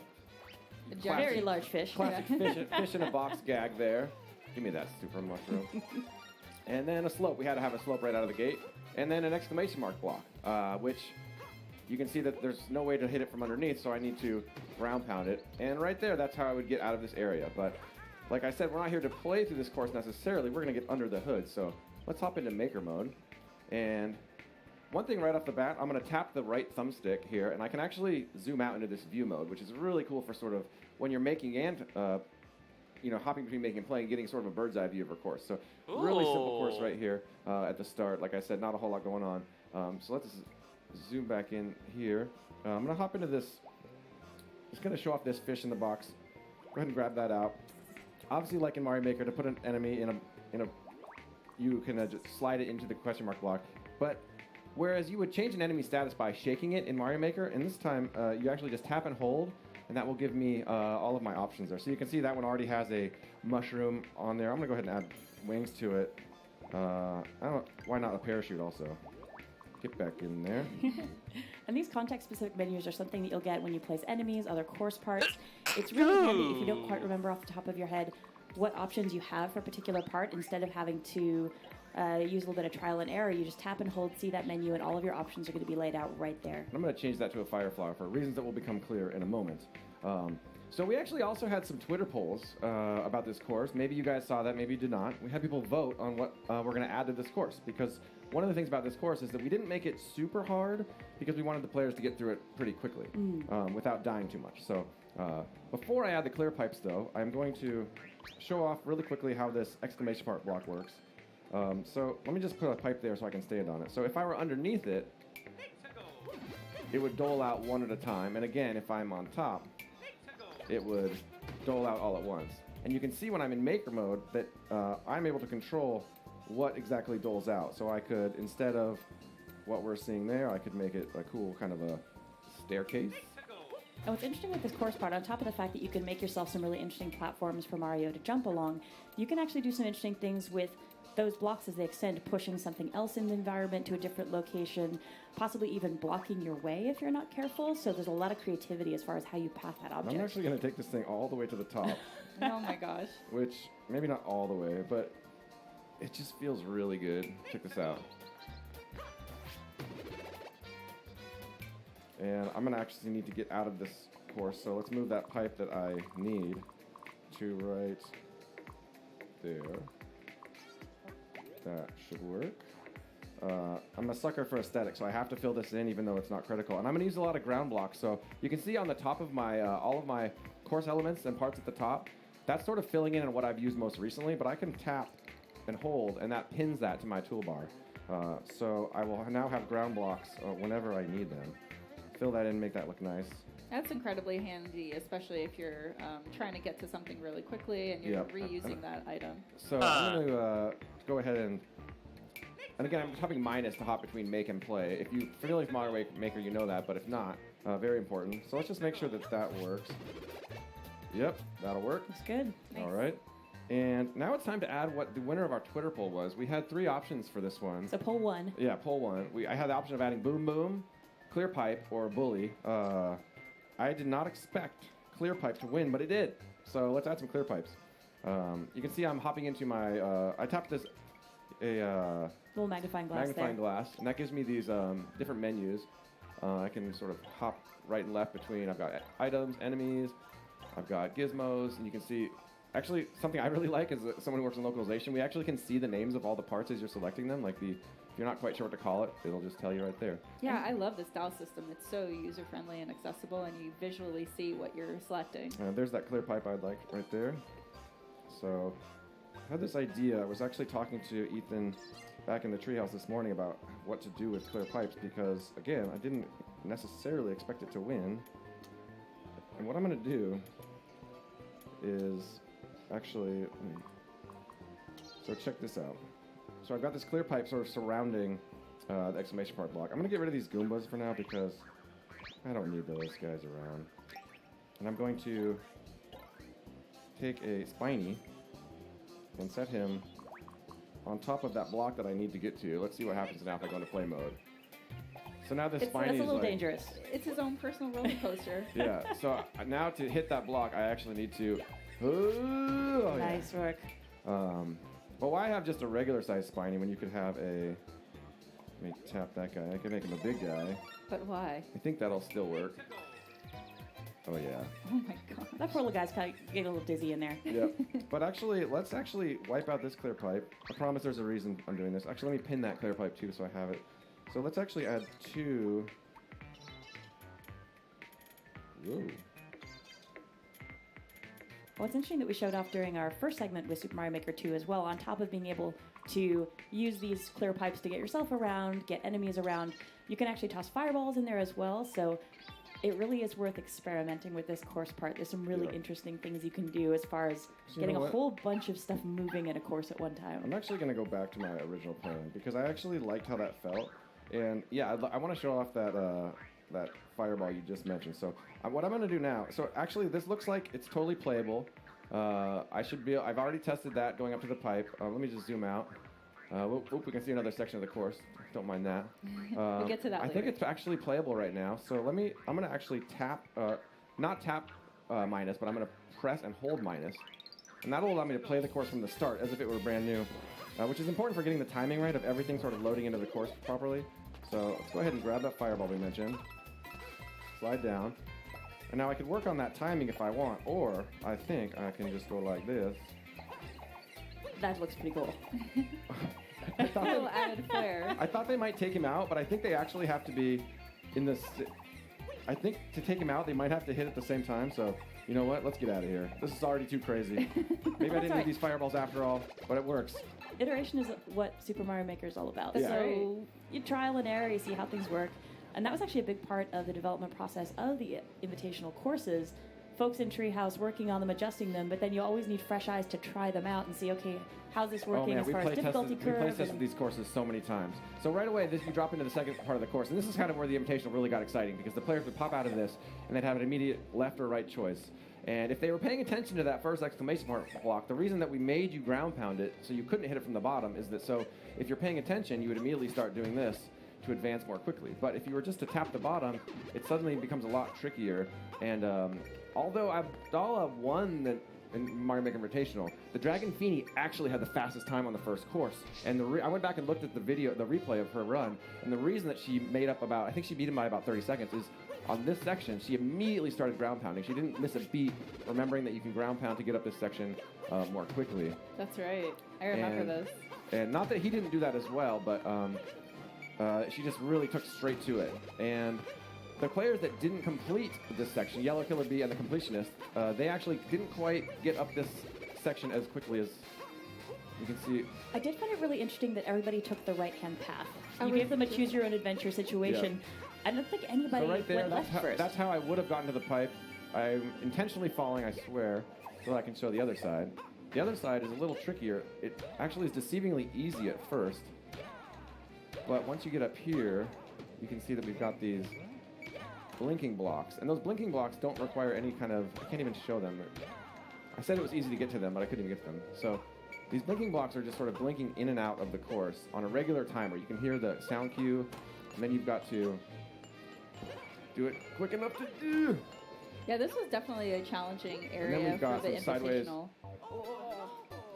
very large fish. Classic fish in a box gag there. Give me that super mushroom. And then a slope. We had to have a slope right out of the gate. And then an exclamation mark block, which you can see that there's no way to hit it from underneath, so I need to ground pound it. And right there, that's how I would get out of this area. But like I said, we're not here to play through this course necessarily. We're going to get under the hood. So let's hop into Maker mode. And one thing right off the bat, I'm going to tap the right thumbstick here, and I can actually zoom out into this view mode, which is really cool for sort of when you're making and hopping between making and playing, getting sort of a bird's eye view of a course. So really simple course right here at the start. Like I said, not a whole lot going on. So let's zoom back in here. I'm going to hop into this. Just going to show off this fish in the box. Go ahead and grab that out. Obviously, like in Mario Maker, to put an enemy in a you can just slide it into the question mark block. But whereas you would change an enemy status by shaking it in Mario Maker, and this time you actually just tap and hold, and that will give me all of my options there. So you can see that one already has a mushroom on there. I'm going to go ahead and add wings to it. Why not a parachute also? Get back in there. And these context-specific menus are something that you'll get when you place enemies, other course parts. It's really handy if you don't quite remember off the top of your head what options you have for a particular part. Instead of having to use a little bit of trial and error, you just tap and hold, see that menu, and all of your options are going to be laid out right there. I'm going to change that to a fire flower for reasons that will become clear in a moment. So we actually also had some Twitter polls about this course. Maybe you guys saw that, maybe you did not. We had people vote on what we're going to add to this course, because one of the things about this course is that we didn't make it super hard because we wanted the players to get through it pretty quickly without dying too much. So before I add the clear pipes, though, I'm going to show off really quickly how this exclamation mark block works. So let me just put a pipe there so I can stand on it. So if I were underneath it, it would dole out one at a time. And again, if I'm on top, it would dole out all at once. And you can see when I'm in Maker mode that I'm able to control what exactly doles out. So I could, instead of what we're seeing there, I could make it a cool kind of a staircase. And what's interesting with this course part, on top of the fact that you can make yourself some really interesting platforms for Mario to jump along, you can actually do some interesting things with those blocks as they extend, pushing something else in the environment to a different location, possibly even blocking your way if you're not careful. So there's a lot of creativity as far as how you path that object. I'm actually going to take this thing all the way to the top. Oh my gosh. Which, maybe not all the way, but it just feels really good. Check this out. And I'm going to actually need to get out of this course, so let's move that pipe that I need to right there. That should work. I'm a sucker for aesthetics, so I have to fill this in even though it's not critical. And I'm going to use a lot of ground blocks, so you can see on the top of my all of my course elements and parts at the top, that's sort of filling in on what I've used most recently, but I can tap and hold, and that pins that to my toolbar. So I will now have ground blocks whenever I need them. Fill that in, make that look nice. That's incredibly handy, especially if you're trying to get to something really quickly and you're reusing that item. So I'm going to go ahead and again, I'm tapping minus to hop between make and play. If you're familiar with Mario Maker, you know that, but if not, very important. So let's just make sure that that works. Yep, that'll work. That's good. Nice. All right. And now it's time to add what the winner of our Twitter poll was. We had 3 options for this one. So poll 1. Yeah, poll 1. I had the option of adding Boom Boom, Clear Pipe, or Bully. I did not expect Clear Pipe to win, but it did. So let's add some Clear Pipes. You can see I'm hopping into my... I tapped this... little magnifying glass glass, and that gives me these different menus. I can sort of hop right and left between. I've got items, enemies, I've got gizmos, and you can see... Actually, something I really like is that someone who works in localization, we actually can see the names of all the parts as you're selecting them, like the you're not quite sure what to call it, it'll just tell you right there. Yeah, I love this dial system. It's so user-friendly and accessible, and you visually see what you're selecting. There's that clear pipe I'd like right there. So I had this idea. I was actually talking to Ethan back in the treehouse this morning about what to do with clear pipes because, again, I didn't necessarily expect it to win. And what I'm going to do is actually, so check this out. So I've got this clear pipe sort of surrounding the exclamation point block. I'm going to get rid of these Goombas for now because I don't need those guys around. And I'm going to take a Spiny and set him on top of that block that I need to get to. Let's see what happens now if I go into play mode. So now this Spiny is That's a little like, dangerous. It's his own personal roller coaster. Yeah, so now to hit that block, I actually need to... Oh, Nice work. Well, why have just a regular size Spiny when you could have a... Let me tap that guy. I could make him a big guy. But why? I think that'll still work. Oh, yeah. Oh, my God. That poor little guy's kind of getting a little dizzy in there. Yep. But actually, let's actually wipe out this clear pipe. I promise there's a reason I'm doing this. Actually, let me pin that clear pipe, too, so I have it. So let's actually add 2... Whoa. Well, it's interesting that we showed off during our first segment with Super Mario Maker 2 as well, on top of being able to use these clear pipes to get yourself around, get enemies around. You can actually toss fireballs in there as well, so it really is worth experimenting with this course part. There's some really interesting things you can do as far as getting a whole bunch of stuff moving in a course at one time. I'm actually going to go back to my original plan because I actually liked how that felt. And yeah, I want to show off that fireball you just mentioned. So what I'm going to do now, so actually this looks like it's totally playable. I've already tested that going up to the pipe. Let me just zoom out. We can see another section of the course. Don't mind that. We'll get to that later. I think it's actually playable right now. So I'm going to actually tap, not tap minus, but I'm going to press and hold minus. And that'll allow me to play the course from the start as if it were brand new, which is important for getting the timing right of everything sort of loading into the course properly. So let's go ahead and grab that fireball we mentioned. Slide down. And now I could work on that timing if I want, or I think I can just go like this. That looks pretty cool. I thought A little added flair. I thought they might take him out, but I think they actually have to be in this. I think to take him out, they might have to hit at the same time. So, you know what? Let's get out of here. This is already too crazy. Maybe I didn't need these fireballs after all, but it works. Iteration is what Super Mario Maker is all about. Yeah. So you trial and error, you see how things work. And that was actually a big part of the development process of the invitational courses. Folks in Treehouse working on them, adjusting them, but then you always need fresh eyes to try them out and see, okay, how's this working as far as difficulty curve? We play tested these courses so many times. So right away, you drop into the second part of the course, and this is kind of where the invitational really got exciting because the players would pop out of this and they'd have an immediate left or right choice. And if they were paying attention to that first exclamation mark block, the reason that we made you ground pound it so you couldn't hit it from the bottom is that so if you're paying attention, you would immediately start doing this to advance more quickly. But if you were just to tap the bottom, it suddenly becomes a lot trickier. And although I've won in Mario Maker Invitational, the Dragon Feeny actually had the fastest time on the first course. And I went back and looked at the replay of her run, and the reason that she made up I think she beat him by about 30 seconds is on this section, she immediately started ground pounding. She didn't miss a beat, remembering that you can ground pound to get up this section more quickly. That's right. I remember this. And not that he didn't do that as well, but she just really took straight to it. And the players that didn't complete this section, Yellow Killer Bee and the Completionist, they actually didn't quite get up this section as quickly as you can see. I did find it really interesting that everybody took the right-hand path. You gave them a choose-your-own-adventure situation. Yeah. I don't think anybody So right there, went left first. that's how I would have gotten to the pipe. I'm intentionally falling, I swear, so I can show the other side. The other side is a little trickier. It actually is deceivingly easy at first. But once you get up here, you can see that we've got these blinking blocks. And those blinking blocks don't require any kind of... I can't even show them. I said it was easy to get to them, but I couldn't even get to them. So these blinking blocks are just sort of blinking in and out of the course on a regular timer. You can hear the sound cue, and then you've got to do it quick enough to do. Yeah, this was definitely a challenging area for the invitational.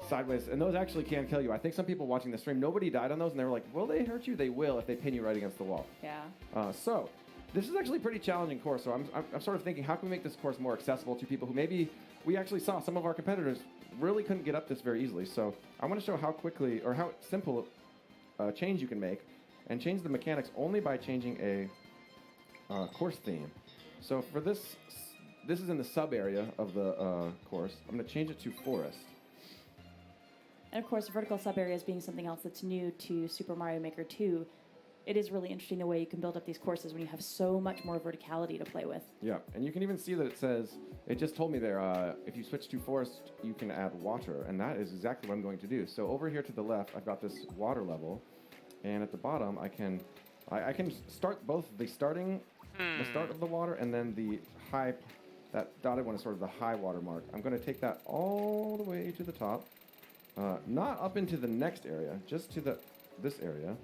Sideways, and those actually can kill you. I think some people watching the stream, nobody died on those, and they were like, will they hurt you? They will if they pin you right against the wall. Yeah. So this is actually a pretty challenging course, so I'm sort of thinking, how can we make this course more accessible to people who maybe we actually saw some of our competitors really couldn't get up this very easily. So I want to show how quickly or how simple change you can make. and change the mechanics only by changing a course theme. So for this is in the sub area of the course. I'm going to change it to forest. And of course, vertical sub areas being something else that's new to Super Mario Maker 2, it is really interesting the way you can build up these courses when you have so much more verticality to play with. Yeah, and you can even see that it says, it just told me there, if you switch to forest, you can add water, and that is exactly what I'm going to do. So over here to the left, I've got this water level, and at the bottom, I can start both the start of the water, and then the high, that dotted one is sort of the high water mark. I'm going to take that all the way to the top, not up into the next area, just to this area.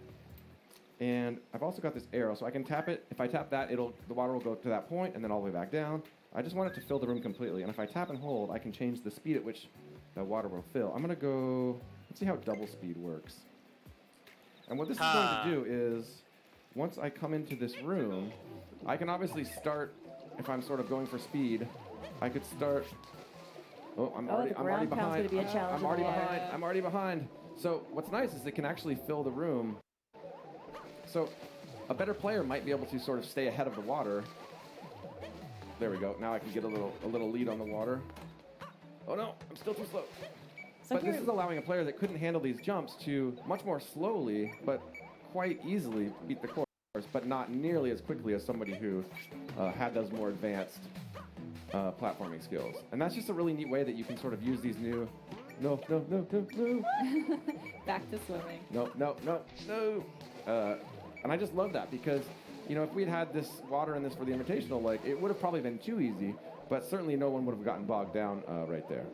And I've also got this arrow, so I can tap it. If I tap that, the water will go to that point and then all the way back down. I just want it to fill the room completely. And if I tap and hold, I can change the speed at which the water will fill. I'm going to go, let's see how double speed works. And what this is going to do is, once I come into this room, I can obviously start, if I'm sort of going for speed, I could start, I'm already behind. Gonna be a challenge I'm already behind. So what's nice is it can actually fill the room. So a better player might be able to sort of stay ahead of the water. There we go. Now I can get a little lead on the water. Oh no, I'm still too slow. But this is allowing a player that couldn't handle these jumps to much more slowly, but quite easily beat the course, but not nearly as quickly as somebody who had those more advanced platforming skills. And that's just a really neat way that you can sort of use these new... No. Back to swimming. No. And I just love that because, you know, if we'd had this water in this for the Invitational, like, it would have probably been too easy, but certainly no one would have gotten bogged down right there.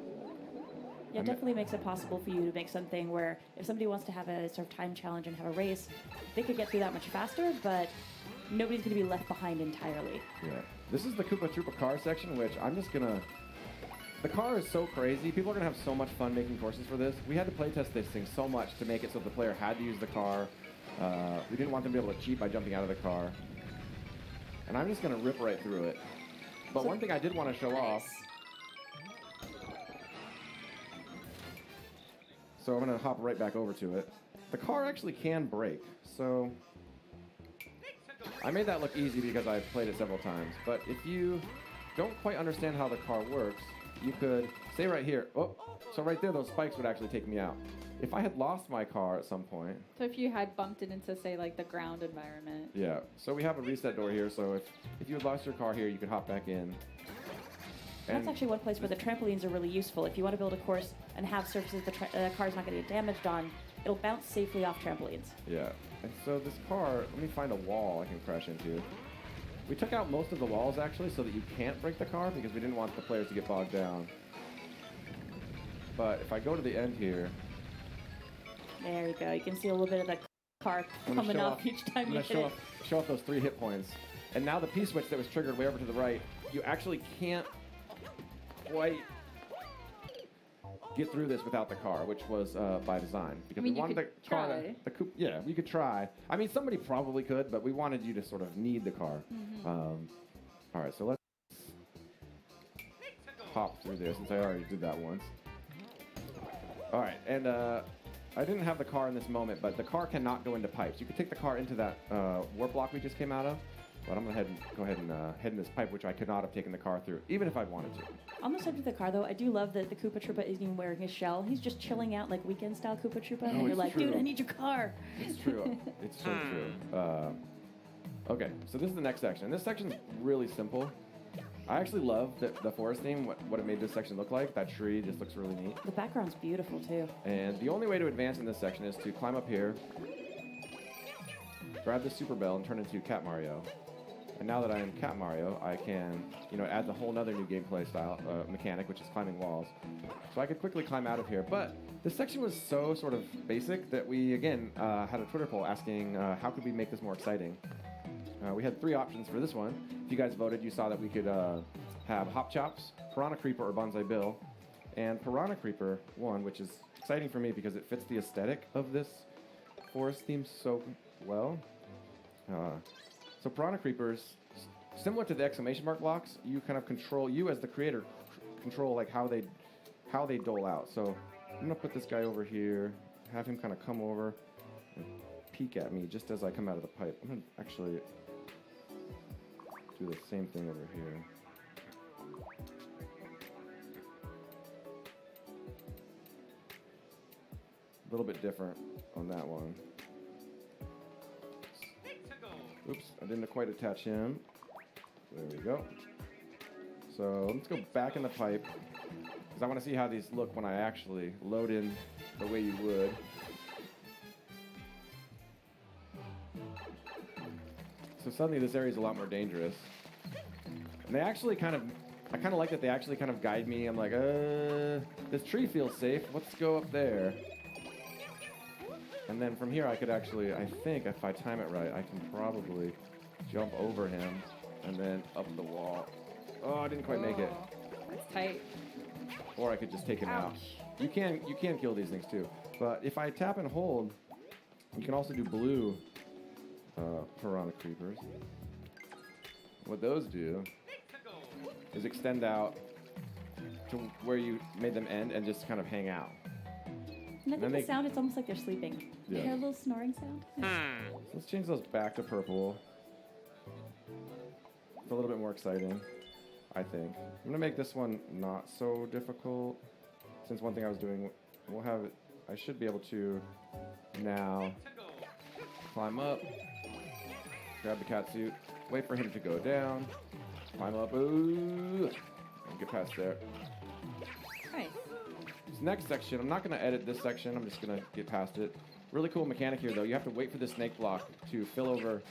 Yeah, it definitely makes it possible for you to make something where if somebody wants to have a sort of time challenge and have a race, they could get through that much faster, but nobody's going to be left behind entirely. Yeah. This is the Koopa Troopa car section, which I'm just going to... The car is so crazy. People are going to have so much fun making courses for this. We had to playtest this thing so much to make it so the player had to use the car. We didn't want them to be able to cheat by jumping out of the car. And I'm just going to rip right through it. But one thing I did want to show off... So I'm going to hop right back over to it. The car actually can brake, so... I made that look easy because I've played it several times. But if you don't quite understand how the car works, you could say right here, so right there, those spikes would actually take me out. If I had lost my car at some point... So if you had bumped it into, say, like the ground environment. Yeah, so we have a reset door here, so if you had lost your car here, you could hop back in. And that's actually one place where the trampolines are really useful. If you want to build a course and have surfaces the car's not going to get damaged on, it'll bounce safely off trampolines. Yeah, and so this car, let me find a wall I can crash into. We took out most of the walls, actually, so that you can't break the car, because we didn't want the players to get bogged down. But if I go to the end here... There you go. You can see a little bit of the car coming off each time you hit it. Show off those 3 hit points. And now the P-switch that was triggered way over to the right, you actually can't quite get through this without the car, which was by design. Because we wanted the car to... Yeah, we could try. I mean, somebody probably could, but we wanted you to sort of need the car. All right, so let's hop through there since I already did that once. All right, and I didn't have the car in this moment, but the car cannot go into pipes. You could take the car into that warp block we just came out of, but I'm going to go ahead and head in this pipe, which I could not have taken the car through, even if I wanted to. On the subject of the car, though, I do love that the Koopa Troopa isn't even wearing his shell. He's just chilling out like weekend-style Koopa Troopa, and you're like, true. Dude, I need your car. It's true. It's so true. Okay, so this is the next section. This section is really simple. I actually love the forest theme, what it made this section look like. That tree just looks really neat. The background's beautiful, too. And the only way to advance in this section is to climb up here, grab the Super Bell, and turn into Cat Mario. And now that I am Cat Mario, I can, add the whole nother new gameplay style mechanic, which is climbing walls. So I could quickly climb out of here. But this section was so sort of basic that we, again, had a Twitter poll asking how could we make this more exciting. We had 3 options for this one. If you guys voted, you saw that we could have Hop Chops, Piranha Creeper, or Bonsai Bill. And Piranha Creeper won, which is exciting for me because it fits the aesthetic of this forest theme so well. So Piranha Creepers, similar to the exclamation mark blocks, you kind of control, you as the creator, control like how they dole out. So I'm gonna put this guy over here, have him kind of come over, and peek at me just as I come out of the pipe. I'm going to actually do the same thing over here. A little bit different on that one. Oops, I didn't quite attach him. There we go. So let's go back in the pipe, because I want to see how these look when I actually load in the way you would. So suddenly this area is a lot more dangerous. And they actually I kind of like that they actually kind of guide me. I'm like, this tree feels safe. Let's go up there. And then from here I could actually, I think if I time it right, I can probably jump over him and then up the wall. Oh, I didn't quite make it. That's tight. Or I could just take him out. You can kill these things too. But if I tap and hold, you can also do blue piranha creepers. What those do is extend out to where you made them end and just kind of hang out. And I think the sound, it's almost like they're sleeping. Yeah. You hear a little snoring sound? So let's change those back to purple. It's a little bit more exciting, I think. I'm gonna make this one not so difficult. Since one thing I was doing, I should be able to now climb up, grab the cat suit, wait for him to go down, climb up, ooh, and get past there. Nice. This next section, I'm not going to edit this section, I'm just going to get past it. Really cool mechanic here, though. You have to wait for the snake block to fill over,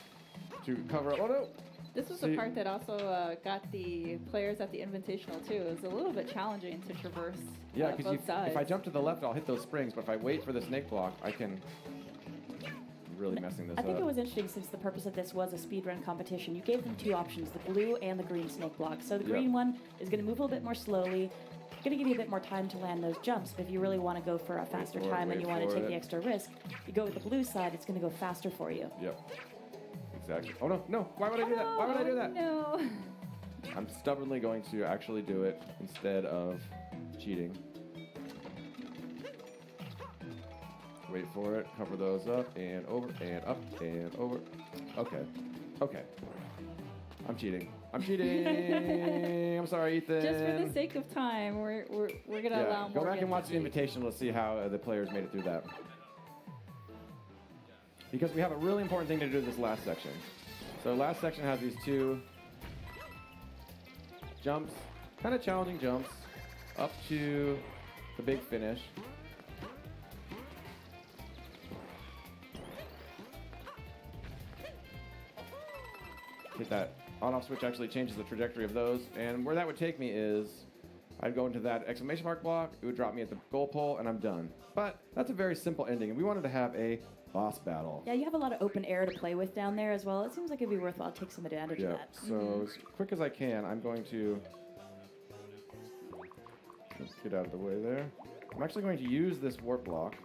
to cover up. Oh, no! This was the part that also got the players at the Invitational, too. It was a little bit challenging to traverse both sides. If I jump to the left, I'll hit those springs, but if I wait for the snake block, I can... really messing this up. I think it was interesting, since the purpose of this was a speedrun competition. You gave them two options, the blue and the green snake block. So the green one is going to move a little bit more slowly, going to give you a bit more time to land those jumps. But if you really want to go for a faster time and you want to take the extra risk, you go with the blue side, it's going to go faster for you. Yep. Exactly. Oh, no. Why would I do that? Why would I do that? No. I'm stubbornly going to actually do it instead of cheating. Wait for it, cover those up and over and up and over. Okay. I'm cheating. I'm sorry, Ethan. Just for the sake of time, we're gonna allow more. Go back and watch the Invitational to see how the players made it through that. Because we have a really important thing to do this last section. So last section has these two jumps, kind of challenging jumps, up to the big finish. Hit that on-off switch actually changes the trajectory of those. And where that would take me is I'd go into that exclamation mark block, it would drop me at the goal pole, and I'm done. But that's a very simple ending, and we wanted to have a boss battle. Yeah, you have a lot of open air to play with down there as well. It seems like it'd be worthwhile to take some advantage of that. So as quick as I can, I'm going to get out of the way there. I'm actually going to use this warp block.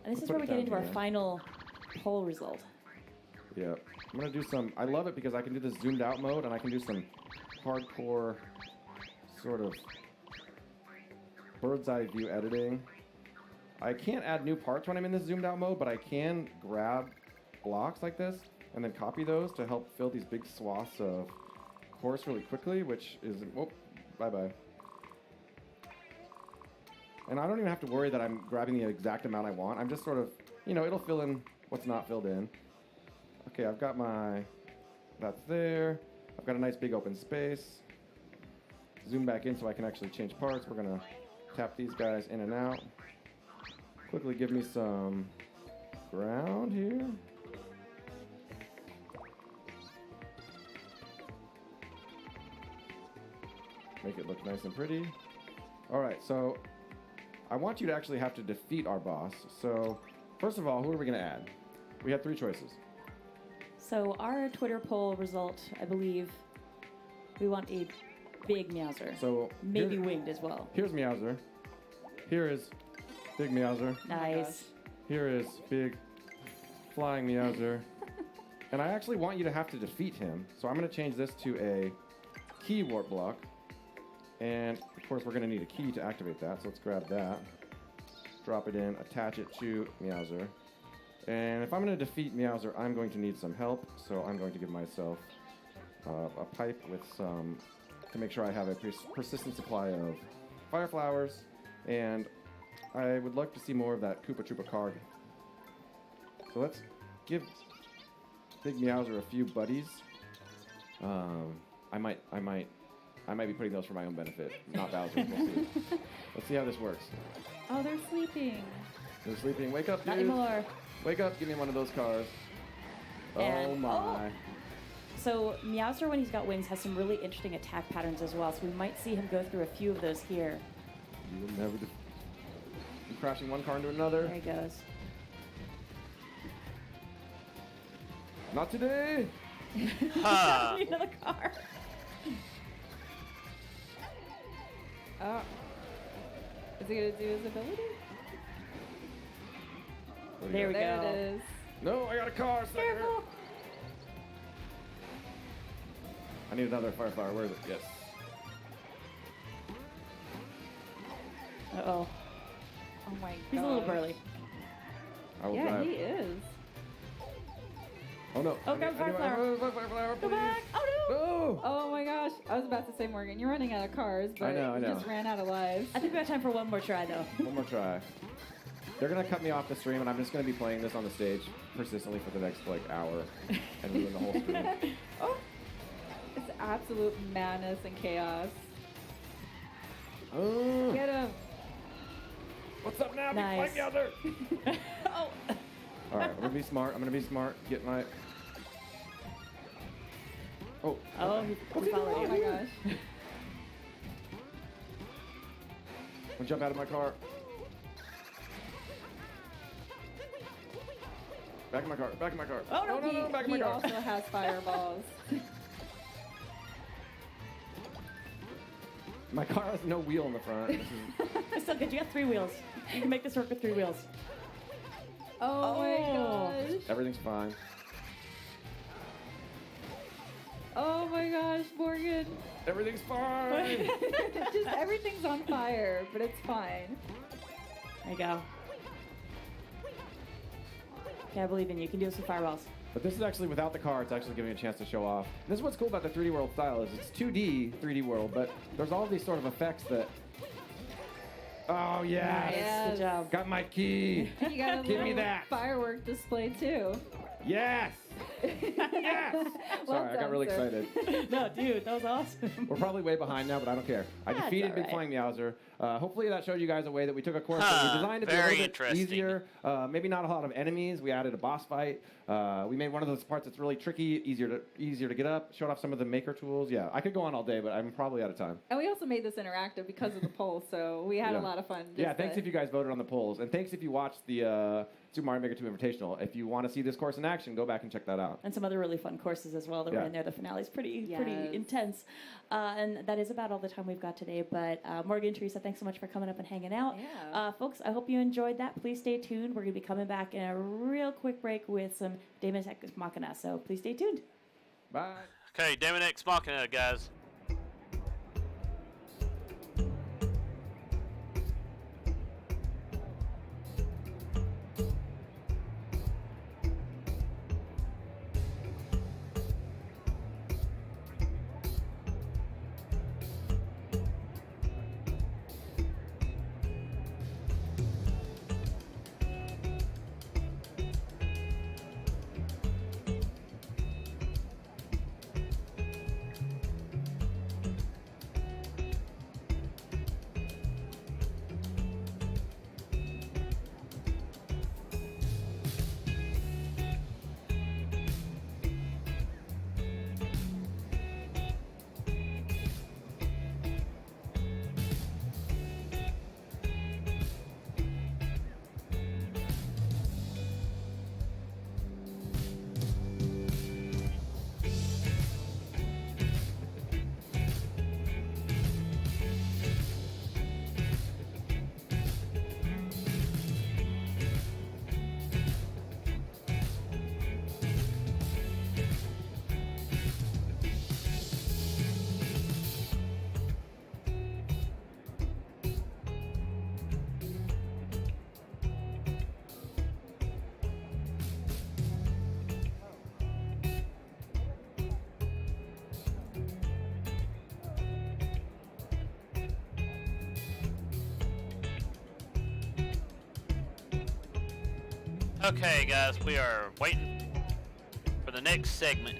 And this is where we get into our final poll result. Yeah, I'm going to do some, I love it because I can do this zoomed out mode and I can do some hardcore sort of bird's eye view editing. I can't add new parts when I'm in this zoomed out mode, but I can grab blocks like this and then copy those to help fill these big swaths of course really quickly, which is, oh, bye-bye. And I don't even have to worry that I'm grabbing the exact amount I want. I'm just sort of, it'll fill in what's not filled in. Okay, I've got that's there. I've got a nice big open space. Zoom back in so I can actually change parts. We're gonna tap these guys in and out. Quickly give me some ground here. Make it look nice and pretty. All right, so I want you to actually have to defeat our boss. So first of all, who are we gonna add? We have 3 choices. So our Twitter poll result, I believe, we want a big Meowser. So maybe winged as well. Here's Meowser. Here is big Meowser. Nice. Here is big flying Meowser. And I actually want you to have to defeat him. So I'm going to change this to a key warp block. And of course, we're going to need a key to activate that. So let's grab that. Drop it in, attach it to Meowser. And if I'm going to defeat Meowser, I'm going to need some help. So I'm going to give myself a pipe with some, to make sure I have a persistent supply of fire flowers. And I would like to see more of that Koopa Troopa card. So let's give Big Meowser a few buddies. I might be putting those for my own benefit, not Bowser. We'll see. Let's see how this works. Oh, they're sleeping. They're sleeping. Wake up, Not dude. anymore. Wake up. Give me one of those cars. And- oh my. So Meowser, when he's got wings, has some really interesting attack patterns as well. So we might see him go through a few of those here. You will never. I'm crashing one car into another. There he goes. Not today. Ha! Another car. Oh. Is he gonna do his ability? There we There go. it is. No, I got a car. Careful. I need another firefly. Where is it? Yes. Uh-oh. Oh my god. He's a little burly. I will Yeah, drive. he is. Oh no. Oh, grab fire flower. Fire Go back. Oh, no. No. Oh my gosh. I was about to say, Morgan, you're running out of cars, but I know. you just ran out of lives. I think we have time for one more try, though. One more try. They're gonna cut me off the stream, and I'm just gonna be playing this on the stage persistently for the next hour, and ruin the whole stream. Oh. It's absolute madness and chaos. Get him. What's up now? Nice. Big Meowser? Oh. All right, I'm gonna be smart. Get my. Oh. Oh, he followed Oh you. my gosh. I'll jump out of my car. Back in my car. Oh, no. No, back in my He car. also has fireballs. My car has no wheel in the front. This is... It's still good. You got 3 wheels. You can make this work with 3 wheels. Oh my gosh. Everything's fine. Oh my gosh, Morgan. Everything's fine. Just everything's on fire, but it's fine. There you go. Okay, I believe in you. You can do some fireballs. But this is actually without the car. It's actually giving me a chance to show off. This is what's cool about the 3D World style is it's 2D 3D World, but there's all these sort of effects that. Oh yeah. Yes. Good job. Got my key. You got a Give me little that. firework display too. Yes. Yes. Well Sorry, I got done, really sir. excited. No, dude, that was awesome. We're probably way behind now, but I don't care. I That's defeated all Big right. Flying Meowser. Hopefully that showed you guys a way that we took a course that Huh, we designed to be a very little bit interesting. easier. Maybe not a lot of enemies. We added a boss fight. We made one of those parts that's really tricky, easier to get up. Showed off some of the maker tools. Yeah, I could go on all day, but I'm probably out of time. And we also made this interactive because of the poll, so we had Yeah. a lot of fun. Yeah, just thanks to- if you guys voted on the polls, and thanks if you watched the Super Mario Maker 2 Invitational. If you want to see this course in action, go back and check that out. And some other really fun courses as well that were Yeah. in there. The finale's pretty Yes. intense. And that is about all the time we've got today. But Morgan and Teresa, thanks so much for coming up and hanging out. Yeah. Folks, I hope you enjoyed that. Please stay tuned. We're going to be coming back in a real quick break with some Daemon Ex Machina. So please stay tuned. Bye. Okay, Daemon Ex Machina, guys. Okay, guys, we are waiting for the next segment.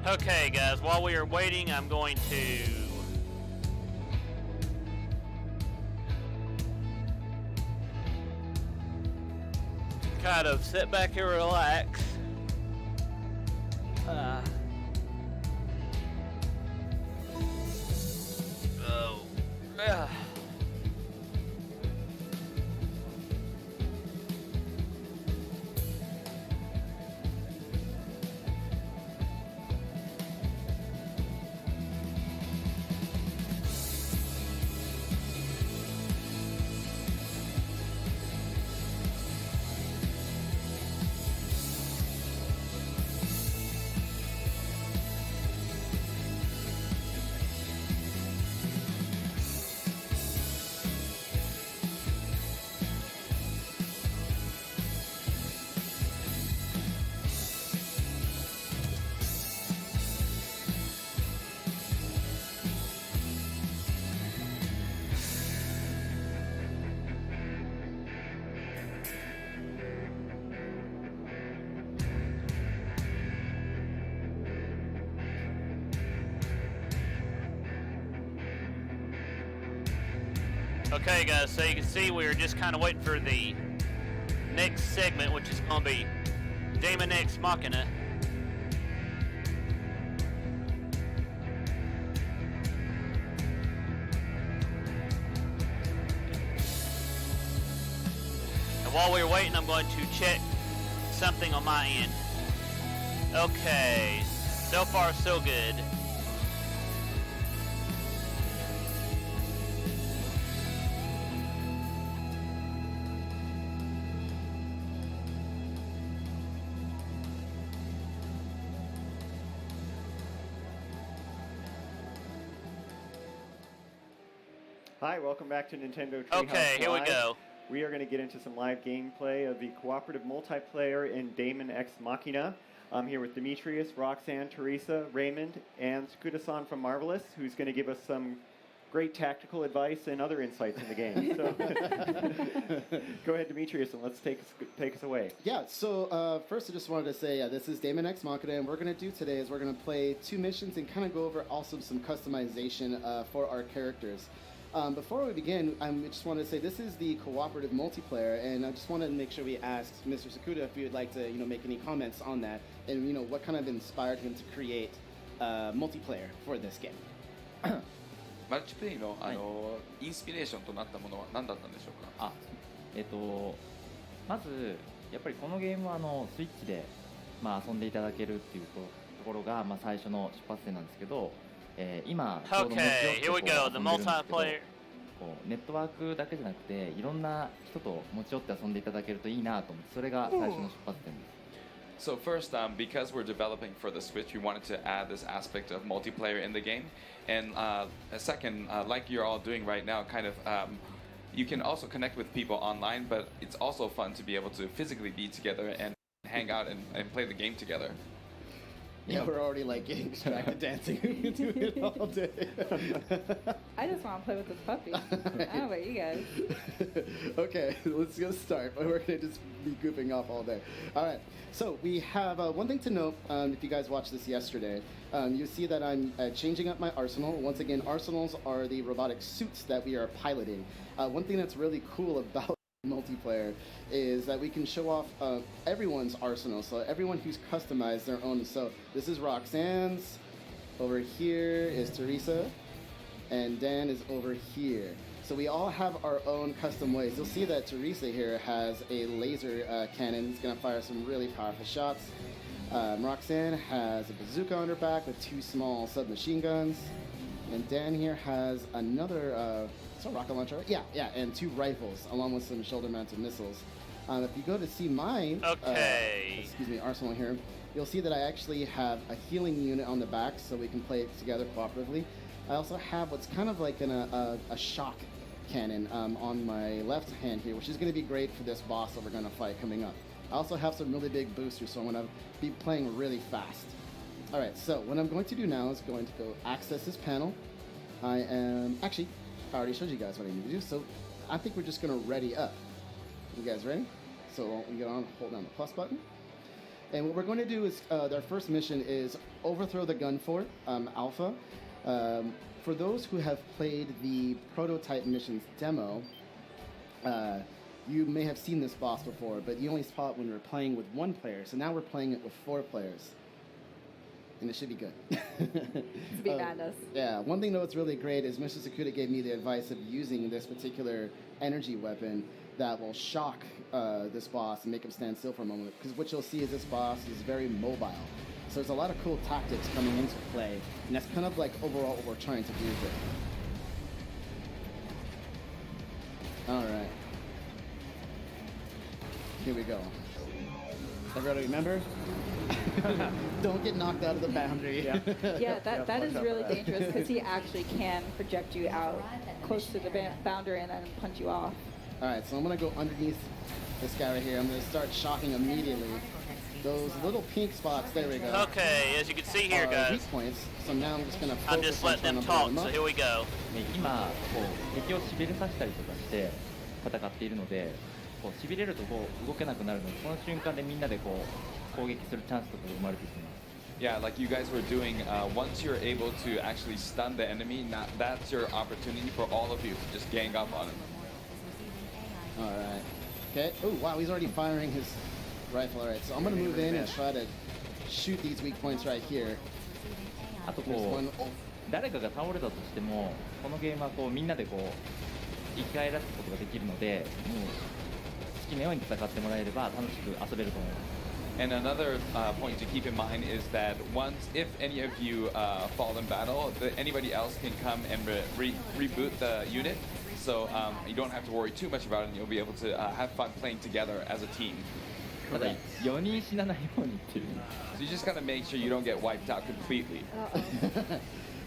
Okay, guys, while we are waiting, I'm going to kind of sit back and relax. Okay, guys, so you can see we were just kind of waiting for the next segment, which is going to be Daemon X Machina. And while we're waiting, I'm going to check something on my end. Okay, so far so good. Hi, welcome back to Nintendo Treehouse Okay, here we Live. go. We are going to get into some live gameplay of the cooperative multiplayer in Daemon X Machina. I'm here with Demetrius, Roxanne, Teresa, Raymond, and Sakuda-san from Marvelous, who's going to give us some great tactical advice and other insights in the game. So, go ahead, Demetrius, and let's take us away. Yeah, so first I just wanted to say this is Daemon X Machina, and we're going to do today is we're going to play 2 missions and kind of go over also some customization for our characters. Before we begin, I just want to say this is the cooperative multiplayer, and I just wanted to make sure we asked Mr. Sakuda if he would like to, make any comments on that, and what kind of inspired him to create multiplayer for this game. マルチプレイのインスピレーションとなったものは何だったんでしょうか。まずやっぱりこのゲームはスイッチで遊んでいただけるっていうところが最初の出発点なんですけど。今ちょうど持ち寄って遊んでるんですけど、ネットワークだけじゃなくていろんな人と持ち寄って遊んでいただけるといいなと思って、それが最初の出発点です。So first, because we're developing for the Switch, we wanted to add this aspect of multiplayer in the game. And second, like you're all doing right now, kind of you can also connect with people online, but it's also fun to be able to physically be together and hang out and play the game together. Yeah, we're already getting distracted dancing. We can do it all day. I just want to play with this puppy. I don't know about you guys. Okay, let's go start. We're going to just be goofing off all day. All right, so we have one thing to note. If you guys watched this yesterday, you see that I'm changing up my arsenal. Once again, arsenals are the robotic suits that we are piloting. One thing that's really cool about multiplayer is that we can show off everyone's arsenal, so everyone who's customized their own. So this is Roxanne's, over here is Teresa, and Dan is over here. So we all have our own custom ways. You'll see that Teresa here has a laser cannon. It's going to fire some really powerful shots. Roxanne has a bazooka on her back with 2 small submachine guns, and Dan here has another a rocket launcher? Yeah, and 2 rifles, along with some shoulder-mounted missiles. If you go to see my arsenal here, you'll see that I actually have a healing unit on the back, so we can play it together cooperatively. I also have what's kind of like a shock cannon on my left hand here, which is going to be great for this boss that we're going to fight coming up. I also have some really big boosters, so I'm going to be playing really fast. All right, so what I'm going to do now is going to go access this panel. I already showed you guys what I need to do, so I think we're just going to ready up. You guys ready? So we go on, hold down the plus button. And what we're going to do is, our first mission is overthrow the gun fort, Alpha. For those who have played the prototype missions demo, you may have seen this boss before, but you only saw it when we were playing with 1 player, so now we're playing it with 4 players. And it should be good. To be madness. Yeah, one thing that's really great is Mr. Sakuda gave me the advice of using this particular energy weapon that will shock this boss and make him stand still for a moment. Because what you'll see is this boss is very mobile. So there's a lot of cool tactics coming into play, and that's kind of like overall what we're trying to do here. All right. Here we go. Everybody remember? Don't get knocked out of the boundary. Yeah, that is really dangerous because he actually can project you out close to the boundary and then punch you off. All right, so I'm going to go underneath this guy right here. I'm going to start shocking immediately. Those little pink spots, there we go. Okay, as you can see here, guys. Weak points, so now I'm just going to I'm just letting them talk, so here we go. 今敵をしびれさせたりとかして戦っているので、しびれると動けなくなるので、その瞬間でみんなで攻撃するチャンスとかが生まれてきます。Yeah, like you guys were doing, once you're able to actually stun the enemy, that's your opportunity for all of you to just gang up on him. All right. Okay. Oh, wow, he's already firing his rifle. All right, so I'm going to move in and try to shoot these weak points right here. あと誰かが倒れたとしても、このゲームはみんなで生き返らすことができるので、もう好きなように戦ってもらえれば楽しく遊べると思います。And another point to keep in mind is that if any of you fall in battle, anybody else can come and reboot the unit. So you don't have to worry too much about it, and you'll be able to have fun playing together as a team. ただ4人死なないようにっていう。So you just gotta make sure you don't get wiped out completely.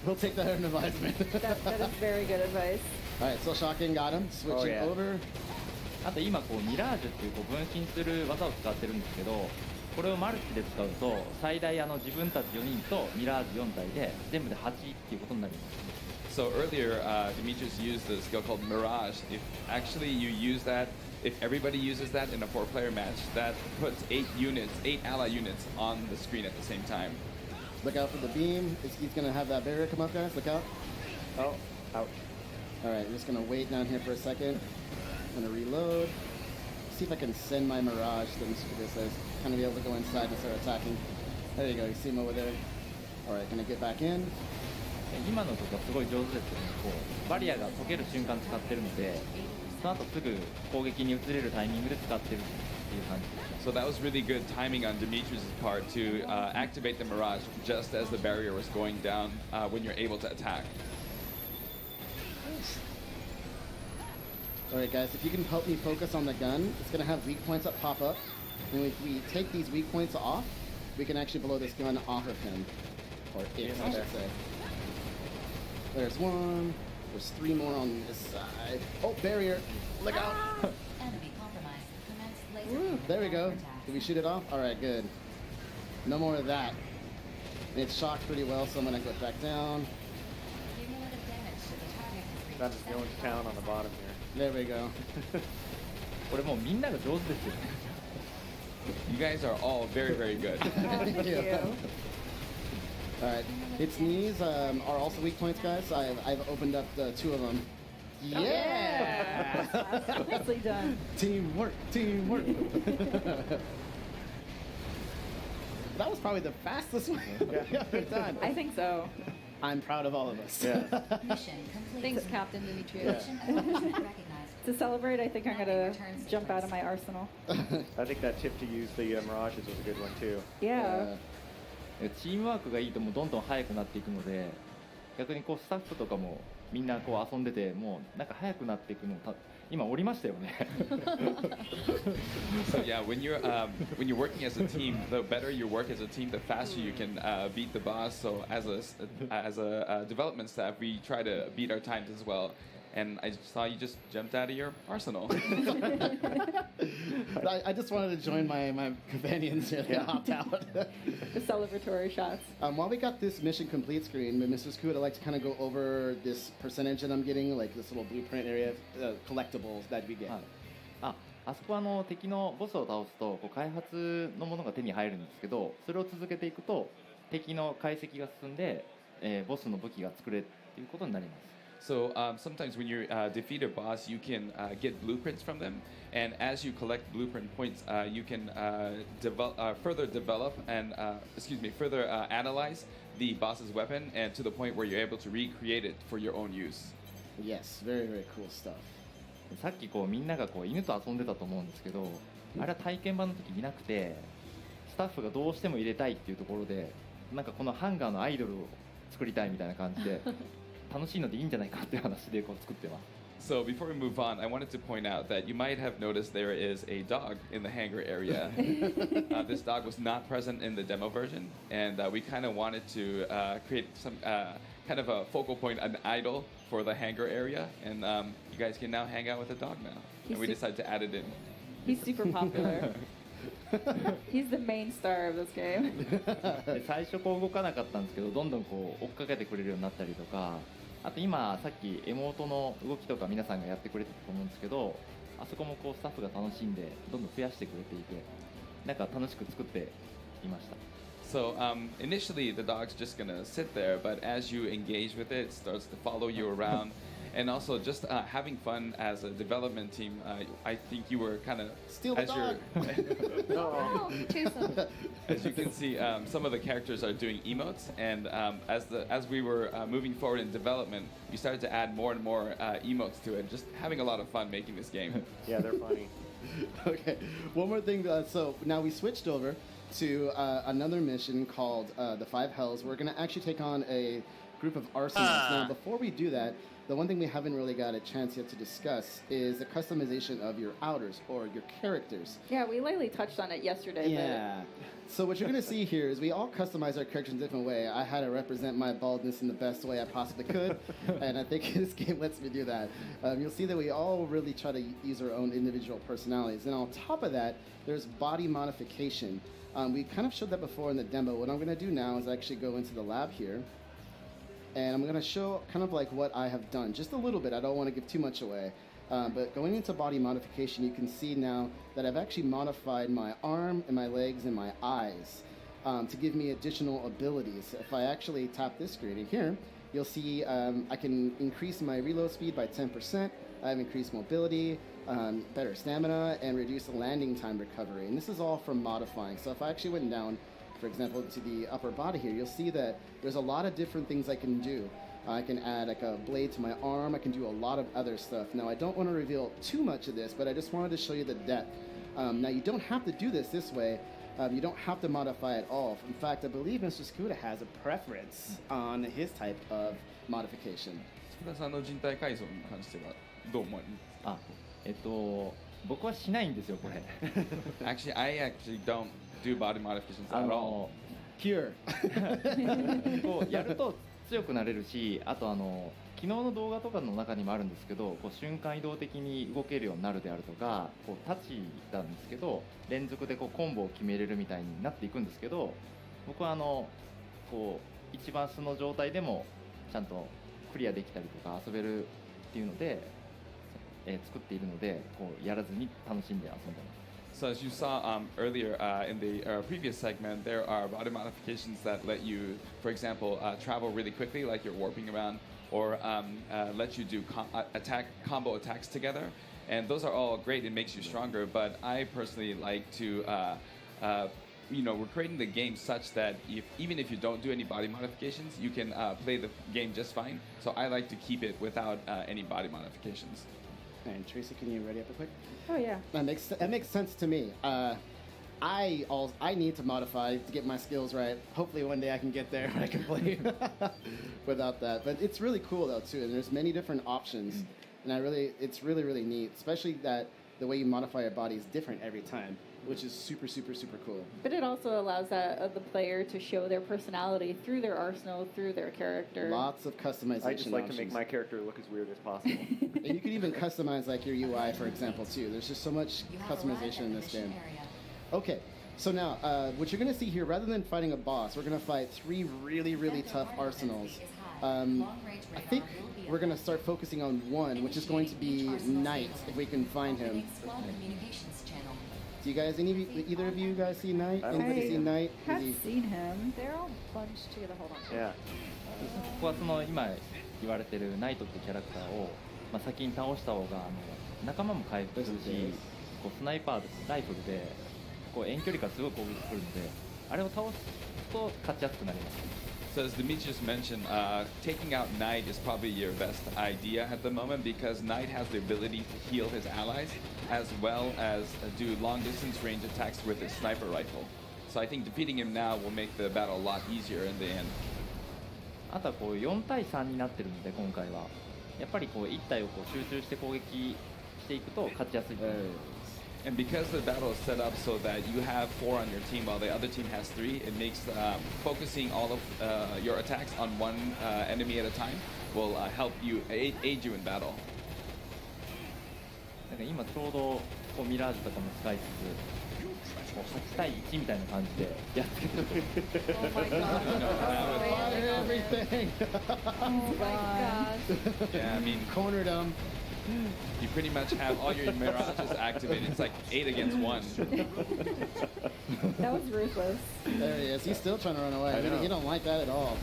We'll take that as an advisement. That is very good advice. All right, so Shocking got him. Switching over. あと今ミラージュっていう分身する技を使ってるんですけど、これをマルチで使うと最大自分たち4人とミラージュ4体で全部で8っていうことになります。 So earlier, Demetrius used the skill called Mirage. If actually you use that, if everybody uses that in a 4-player match, that puts 8 ally units on the screen at the same time. Look out for the beam. He's going to have that barrier come up, guys. Look out. Oh, ouch. All right, I'm just going to wait down here for a second. I'm going to reload. See if I can send my Mirage to this as kind of be able to go inside and start attacking. There you go. You see him over there. All right, going to get back in. 今のとかすごい上手ですよね。バリアが解ける瞬間使ってるので、その後すぐ攻撃に移れるタイミングで使ってるっていう感じです。 So that was really good timing on Demetrius' part to activate the Mirage just as the barrier was going down when you're able to attack. All right, guys, if you can help me focus on the gun, it's going to have weak points that pop up. And if we take these weak points off, we can actually blow this gun off of him. Or it, I should say. There's one. There's 3 more on this side. Oh, barrier. Look out. Enemy compromised. Commence laser. There we go. Did we shoot it off? All right, good. No more of that. It's shocked pretty well, so I'm going to go back down. Cumulative damage to the target has reached That's the only town on the bottom here. There we go. これもうみんなが上手ですよね。You guys are all very, very good. Thank you. All right, its knees are also weak points, guys. I've opened up the 2 of them. Yeah! Nicely done. Teamwork, teamwork. That was probably the fastest one we've ever done. I think so. I'm proud of all of us. Yeah. mission complete. Thanks, Captain Demetrius. Mission accomplishment recognized. To celebrate, I think I'm gonna jump out of my arsenal. I think that tip to use the Mirages was a good one too. Yeah. チームワークがいいともうどんどん速くなっていくので、逆にスタッフとかもみんな遊んでてもうなんか速くなっていくの今降りましたよね。So yeah, when you're working as a team, the better you work as a team, the faster you can beat the boss. So as a development staff, we try to beat our times as well. And I saw you just jumped out of your arsenal. I just wanted to join my companions here. They hopped out. The celebratory shots. While we got this mission complete screen, Mr. Scoot, I'd like to kind of go over this percentage that I'm getting, like this little blueprint area, collectibles that we get. あそこは敵のボスを倒すと開発のものが手に入るんですけど、それを続けていくと敵の解析が進んで、ボスの武器が作れるっていうことになります。So sometimes when you defeat a boss, you can get blueprints from them, and as you collect blueprint points, you can further develop and further analyze the boss's weapon, and to the point where you're able to recreate it for your own use. Yes, very, very cool stuff. さっきみんなが犬と遊んでたと思うんですけど、あれは体験版の時見なくて、スタッフがどうしても入れたいっていうところで、なんかこのハンガーのアイドルを作りたいみたいな感じで。楽しいのでいいんじゃないかっていう話で作ってます。So before we move on, I wanted to point out that you might have noticed there is a dog in the hangar area. This dog was not present in the demo version, and we kind of wanted to create some kind of a focal point, an idol for the hangar area, and you guys can now hang out with the dog now. And we decided to add it in. He's super popular. He's the main star of this game. 最初動かなかったんですけど、どんどん追っかけてくれるようになったりとか、あと今さっきエモートの動きとか皆さんがやってくれてたと思うんですけど、あそこもスタッフが楽しんでどんどん増やしてくれていて、なんか楽しく作っていました。So initially the dog's just gonna sit there, but as you engage with it, it starts to follow you around. And also just having fun as a development team, I think you were kind of steal the dog. As you can see, some of the characters are doing emotes, and as we were moving forward in development, we started to add more and more emotes to it, just having a lot of fun making this game. Yeah, they're funny. Okay, one more thing. So now we switched over to another mission called the 5 Hells. We're going to actually take on a group of arsonists. Now, before we do that, the one thing we haven't really got a chance yet to discuss is the customization of your outers or your characters. Yeah, we lightly touched on it yesterday. Yeah. So what you're going to see here is we all customize our characters in a different way. I had to represent my baldness in the best way I possibly could, and I think this game lets me do that. You'll see that we all really try to use our own individual personalities. And on top of that, there's body modification. We kind of showed that before in the demo. What I'm going to do now is actually go into the lab here, and I'm going to show kind of like what I have done. Just a little bit. I don't want to give too much away. But going into body modification, you can see now that I've actually modified my arm and my legs and my eyes to give me additional abilities. If I actually tap this screen in here, you'll see I can increase my reload speed by 10%. I have increased mobility, better stamina, and reduce the landing time recovery. And this is all from modifying. So if I actually went down, for example, to the upper body here, you'll see that there's a lot of different things I can do. I can add like a blade to my arm. I can do a lot of other stuff. Now, I don't want to reveal too much of this, but I just wanted to show you the depth. Now, you don't have to do this way. You don't have to modify at all. In fact, I believe Mr. Skuda has a preference on his type of modification. 福田さんの人体改造に関してはどう思います？僕はしないんですよ、これ。Actually, I actually don't do body modifications at all. Pure. こうやると強くなれるし、あと昨日の動画とかの中にもあるんですけど、こう瞬間移動的に動けるようになるであるとか、こうタッチなんですけど連続でこうコンボを決めれるみたいになっていくんですけど、僕はこう一番素の状態でもちゃんとクリアできたりとか遊べるっていうので、作っているので、こうやらずに楽しんで遊んでます。So as you saw earlier in the previous segment, there are body modifications that let you, for example, travel really quickly, like you're warping around, or let you do combo attacks together. And those are all great. It makes you stronger. But I personally like to, we're creating the game such that even if you don't do any body modifications, you can play the game just fine. So I like to keep it without any body modifications. And Tracy, can you ready up real quick? Oh yeah. That makes sense to me. I need to modify to get my skills right. Hopefully one day I can get there and I can play without that. But it's really cool though too, and there's many different options, and it's really neat, especially that the way you modify your body is different every time, which is super cool. But it also allows the player to show their personality through their arsenal, through their character. Lots of customization. I just like options. to make my character look as weird as possible. And you can even customize like your UI, for example, too. There's just so much customization in this game. Okay, so now what you're going to see here, rather than fighting a boss, we're going to fight 3 really tough arsenals. I think we're going to start focusing on one, which is going to be Knight, if we can find him. Do you guys, either of you guys see Knight? Anybody see Knight? I have seen him. They're all bunched together. Hold on. Yeah. ここはその今言われてるナイトっていうキャラクターを、先に倒した方が仲間も回復するし、こうスナイパーライフルでこう遠距離からすごい攻撃するので、あれを倒すと勝ちやすくなります。So as Demetrius mentioned, taking out Knight is probably your best idea at the moment because Knight has the ability to heal his allies as well as do long-distance range attacks with his sniper rifle. So I think defeating him now will make the battle a lot easier in the end. あとはこう4対3になってるので今回はやっぱりこう1体をこう集中して攻撃していくと勝ちやすいと思います。And because the battle is set up so that you have 4 on your team while the other team has 3, it makes focusing all of your attacks on one enemy at a time will help you, aid you in battle. なんか今ちょうどこうミラージュとかも使いつつ、こう8対1みたいな感じでやっつけてる。Oh my god! Everything! Oh my gosh! Yeah, I mean, cornered him. You pretty much have all your mirages activated. It's like 8 against 1. That was ruthless. There he is. He's still trying to run away. He don't like that at all.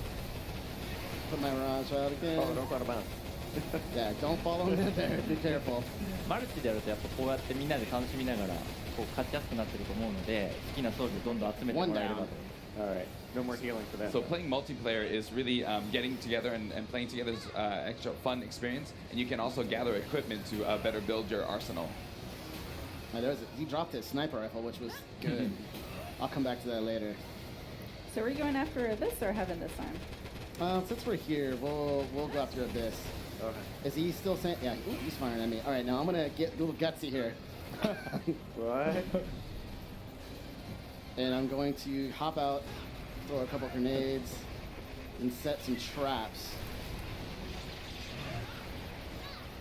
Put my mirage out again. Oh, don't go out of bounds. Yeah, don't follow him in there. Be careful. マルチでやるとやっぱこうやってみんなで楽しみながらこう勝ちやすくなってると思うので、好きな装備をどんどん集めてもらえればと。All right, no more healing for that. So playing multiplayer is really getting together and playing together is extra fun experience, and you can also gather equipment to better build your arsenal. He dropped his sniper rifle, which was good. I'll come back to that later. So are we going after Abyss or Heaven this time? Since we're here, we'll go after Abyss. Okay. Is he still saying? Yeah, he's firing at me. All right, now I'm gonna get a little gutsy here. What? And I'm going to hop out, throw a couple grenades, and set some traps.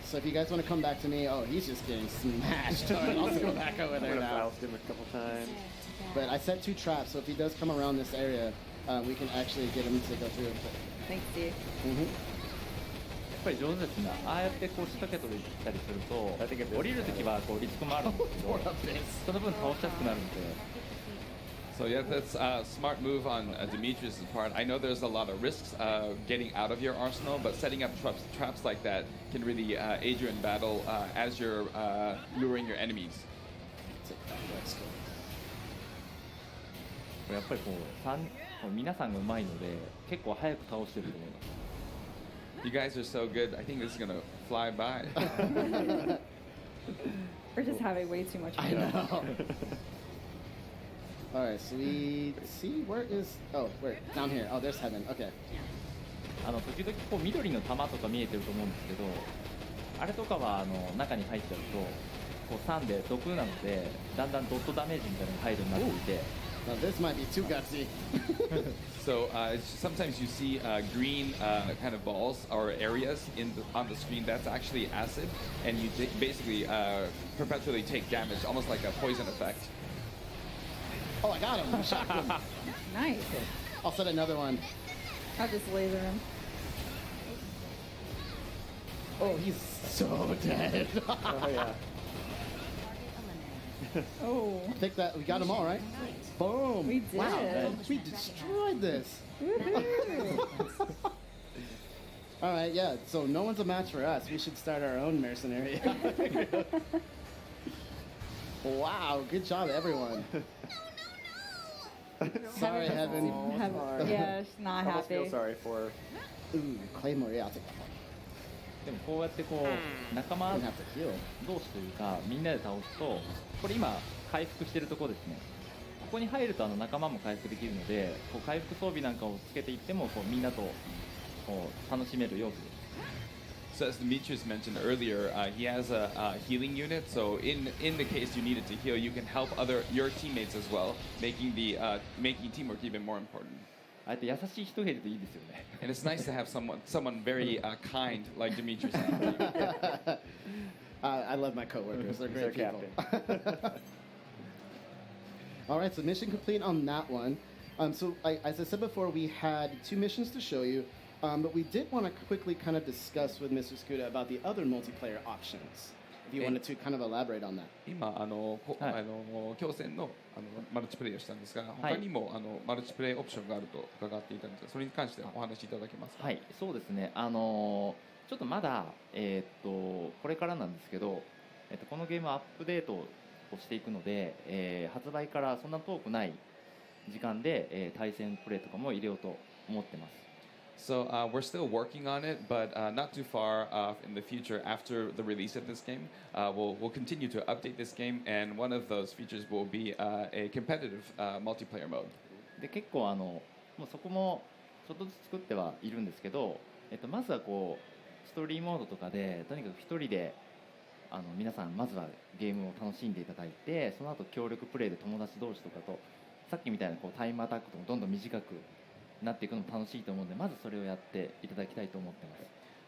So if you guys want to come back to me, oh, he's just getting smashed. All right, I'll go back over there now. I'll him a couple times. But I set 2 traps, so if he does come around this area, we can actually get him to go through. Thanks, Steve. やっぱり上手ですね。ああやってこう仕掛けといたりすると、降りるときはこうリスクもあるんですけど、その分倒しやすくなるんで。So yeah, that's a smart move on Demetrius' part. I know there's a lot of risks getting out of your arsenal, but setting up traps like that can really aid you in battle as you're luring your enemies. やっぱりこう皆さんが上手いので結構早く倒してると思います。You guys are so good. I think this is gonna fly by. We're just having way too much fun. I know. All right, so we see where is where down here. Oh, there's heaven. Okay. 時々こう緑の玉とか見えてると思うんですけど、あれとかは中に入っちゃうとこう3で毒なのでだんだんドットダメージみたいなのが入るようになっていて。Now this might be too gutsy. So sometimes you see green kind of balls or areas on the screen. That's actually acid, and you basically perpetually take damage, almost like a poison effect. Oh, I got him. I shocked him. Nice. I'll set another one. I'll just laser him. Oh, he's so dead. Oh, yeah. Oh. I think that we got them all, right? Boom. We did. Wow. We destroyed this. All right, yeah. So no one's a match for us. We should start our own mercenary. Wow. Good job, everyone. Sorry, Heaven. Yeah, she's not I almost happy. feel sorry for her. Ooh, Claymore. Yeah, I'll take that. でもこうやってこう仲間同士というかみんなで倒すとこれ今回復してるところですね。ここに入ると仲間も回復できるのでこう回復装備なんかをつけていってもこうみんなとこう楽しめる要素です。So as Demetrius mentioned earlier, he has a healing unit. So in the case you needed to heal, you can help your teammates as well, making teamwork even more important. あえて優しい人がいるといいですよね。And it's nice to have someone very kind like Demetrius. I love my coworkers. They're great people. All right, so mission complete on that one. So as I said before, we had 2 missions to show you, but we did want to quickly kind of discuss with Mr. Skuda about the other multiplayer options. If you wanted to kind of elaborate on that. 今強戦のマルチプレイをしたんですが、他にもマルチプレイオプションがあると伺っていたんですが、それに関してお話しいただけますか。はい、そうですね。ちょっとまだこれからなんですけど、このゲームはアップデートをしていくので、発売からそんな遠くない時間で、対戦プレイとかも入れようと思ってます。So we're still working on it, but not too far off in the future after the release of this game. We'll continue to update this game, and one of those features will be a competitive multiplayer mode. で結構もうそこもちょっとずつ作ってはいるんですけど、まずはこうストーリーモードとかでとにかく一人で皆さんまずはゲームを楽しんでいただいて、その後協力プレイで友達同士とかとさっきみたいなこうタイムアタックとかどんどん短くなっていくのも楽しいと思うので、まずそれをやっていただきたいと思ってま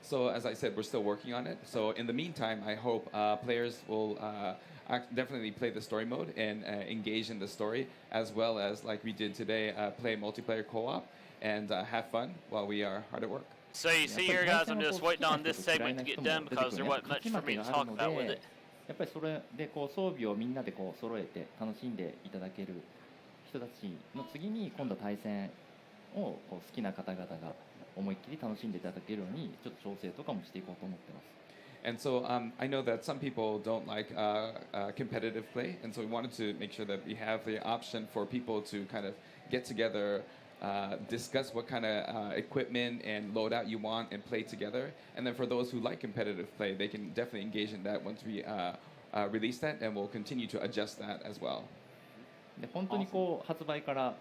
す。So as I said, we're still working on it. So in the meantime, I hope players will definitely play the story mode and engage in the story, as well as like we did today, play multiplayer co-op and have fun while we are hard at work. So you see here, guys, I'm just waiting on this segment to get done because there wasn't much for me to talk about with it. やっぱりそれでこう装備をみんなでこう揃えて楽しんでいただける人たちの次に今度は対戦をこう好きな方々が思いっきり楽しんでいただけるようにちょっと調整とかもしていこうと思ってます。And so I know that some people don't like competitive play, and so we wanted to make sure that we have the option for people to kind of get together, discuss what kind of equipment and loadout you want, and play together. And then for those who like competitive play, they can definitely engage in that once we release that, and we'll continue to adjust that as well. で本当にこう発売から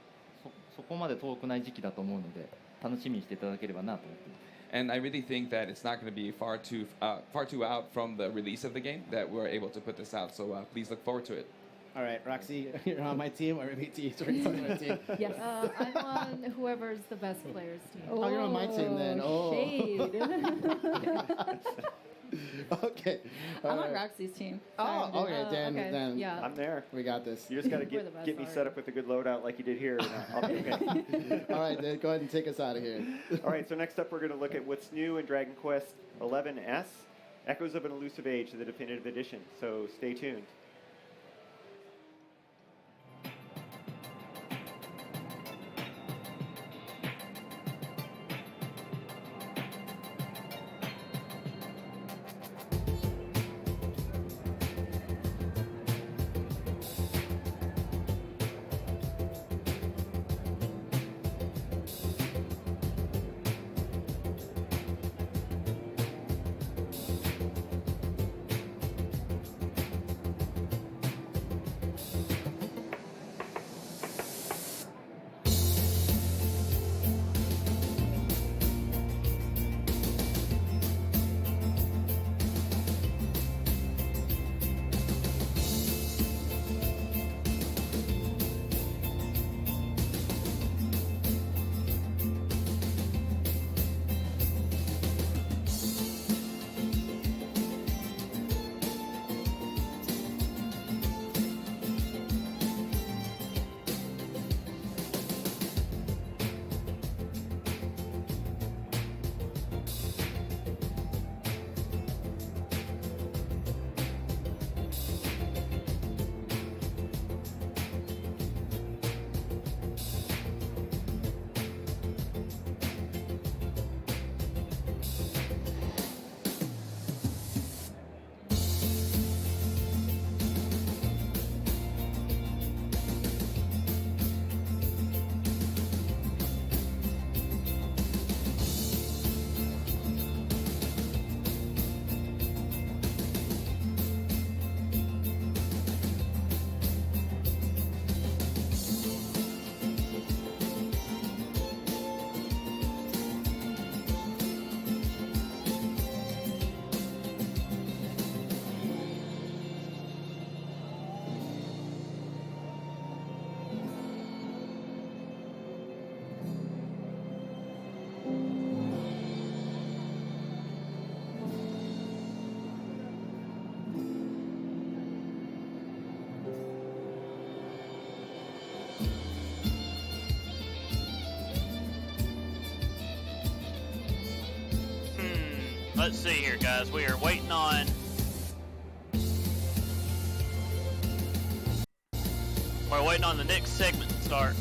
そこまで遠くない時期だと思うので楽しみにしていただければなと思ってます。And I really think that it's not going to be far too out from the release of the game that we're able to put this out. So please look forward to it. All right, Roxy, you're on my team, or maybe T's on my team. Yes. I'm on whoever's the best player's team. Oh, you're on my team then. Oh. Shade. Okay. I'm on Roxy's team. Oh, okay. Then Yeah. I'm there. we got this. You just got to We're the best get me set up with a good loadout like you did here. And I'll be okay. All right, then go ahead and take us out of here. All right, so next up we're going to look at what's new in Dragon Quest XI's, Echoes of an Elusive Age, the definitive edition. So stay tuned. Let's see here, guys. We are waiting on... We're waiting on the next segment to start.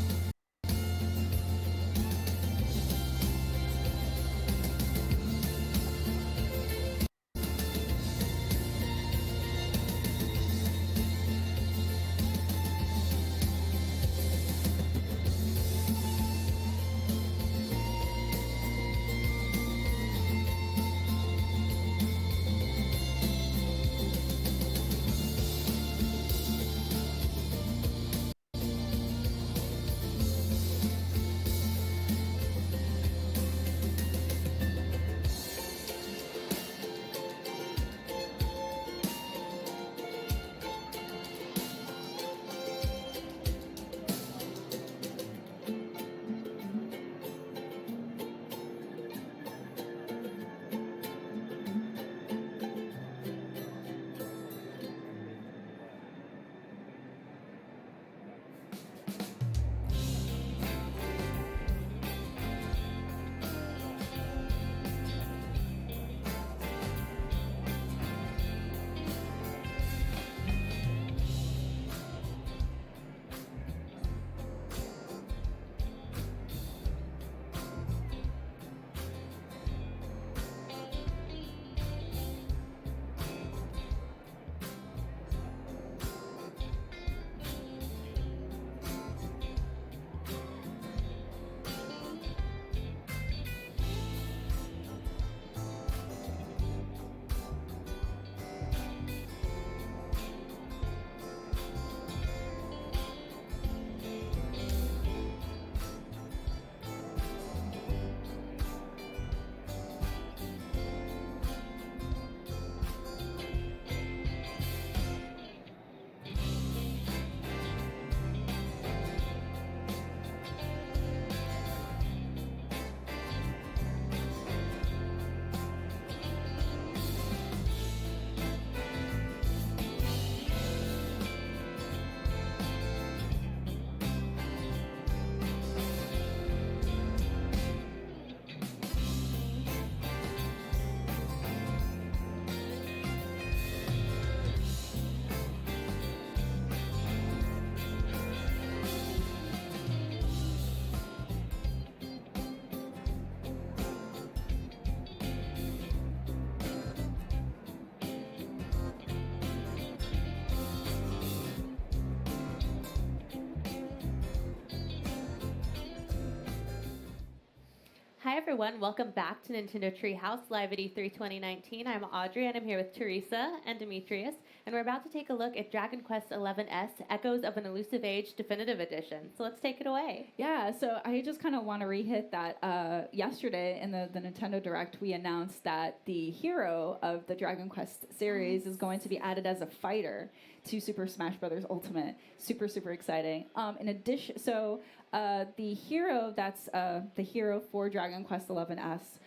Hi everyone, welcome back to Nintendo Treehouse Live at E3 2019. I'm Audrey and I'm here with Teresa and Demetrius, and we're about to take a look at Dragon Quest XI's Echoes of an Elusive Age Definitive Edition. So let's take it away. Yeah, so I just kind of want to re-hit that yesterday in the Nintendo Direct, we announced that the hero of the Dragon Quest series is going to be added as a fighter to Super Smash Bros. Ultimate. Super, super exciting. In addition, so the hero that's the hero for Dragon Quest XI's,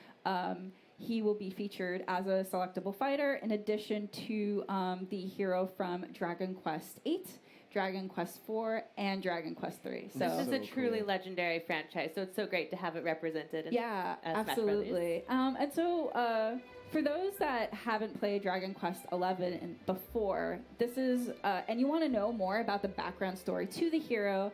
he will be featured as a selectable fighter in addition to the hero from Dragon Quest VIII, Dragon Quest IV, and Dragon Quest III. So this is a truly legendary franchise, so it's so great to have it represented in absolutely. And so for those that haven't played Dragon Quest XI before, this is, and you want to know more about the background story to the hero,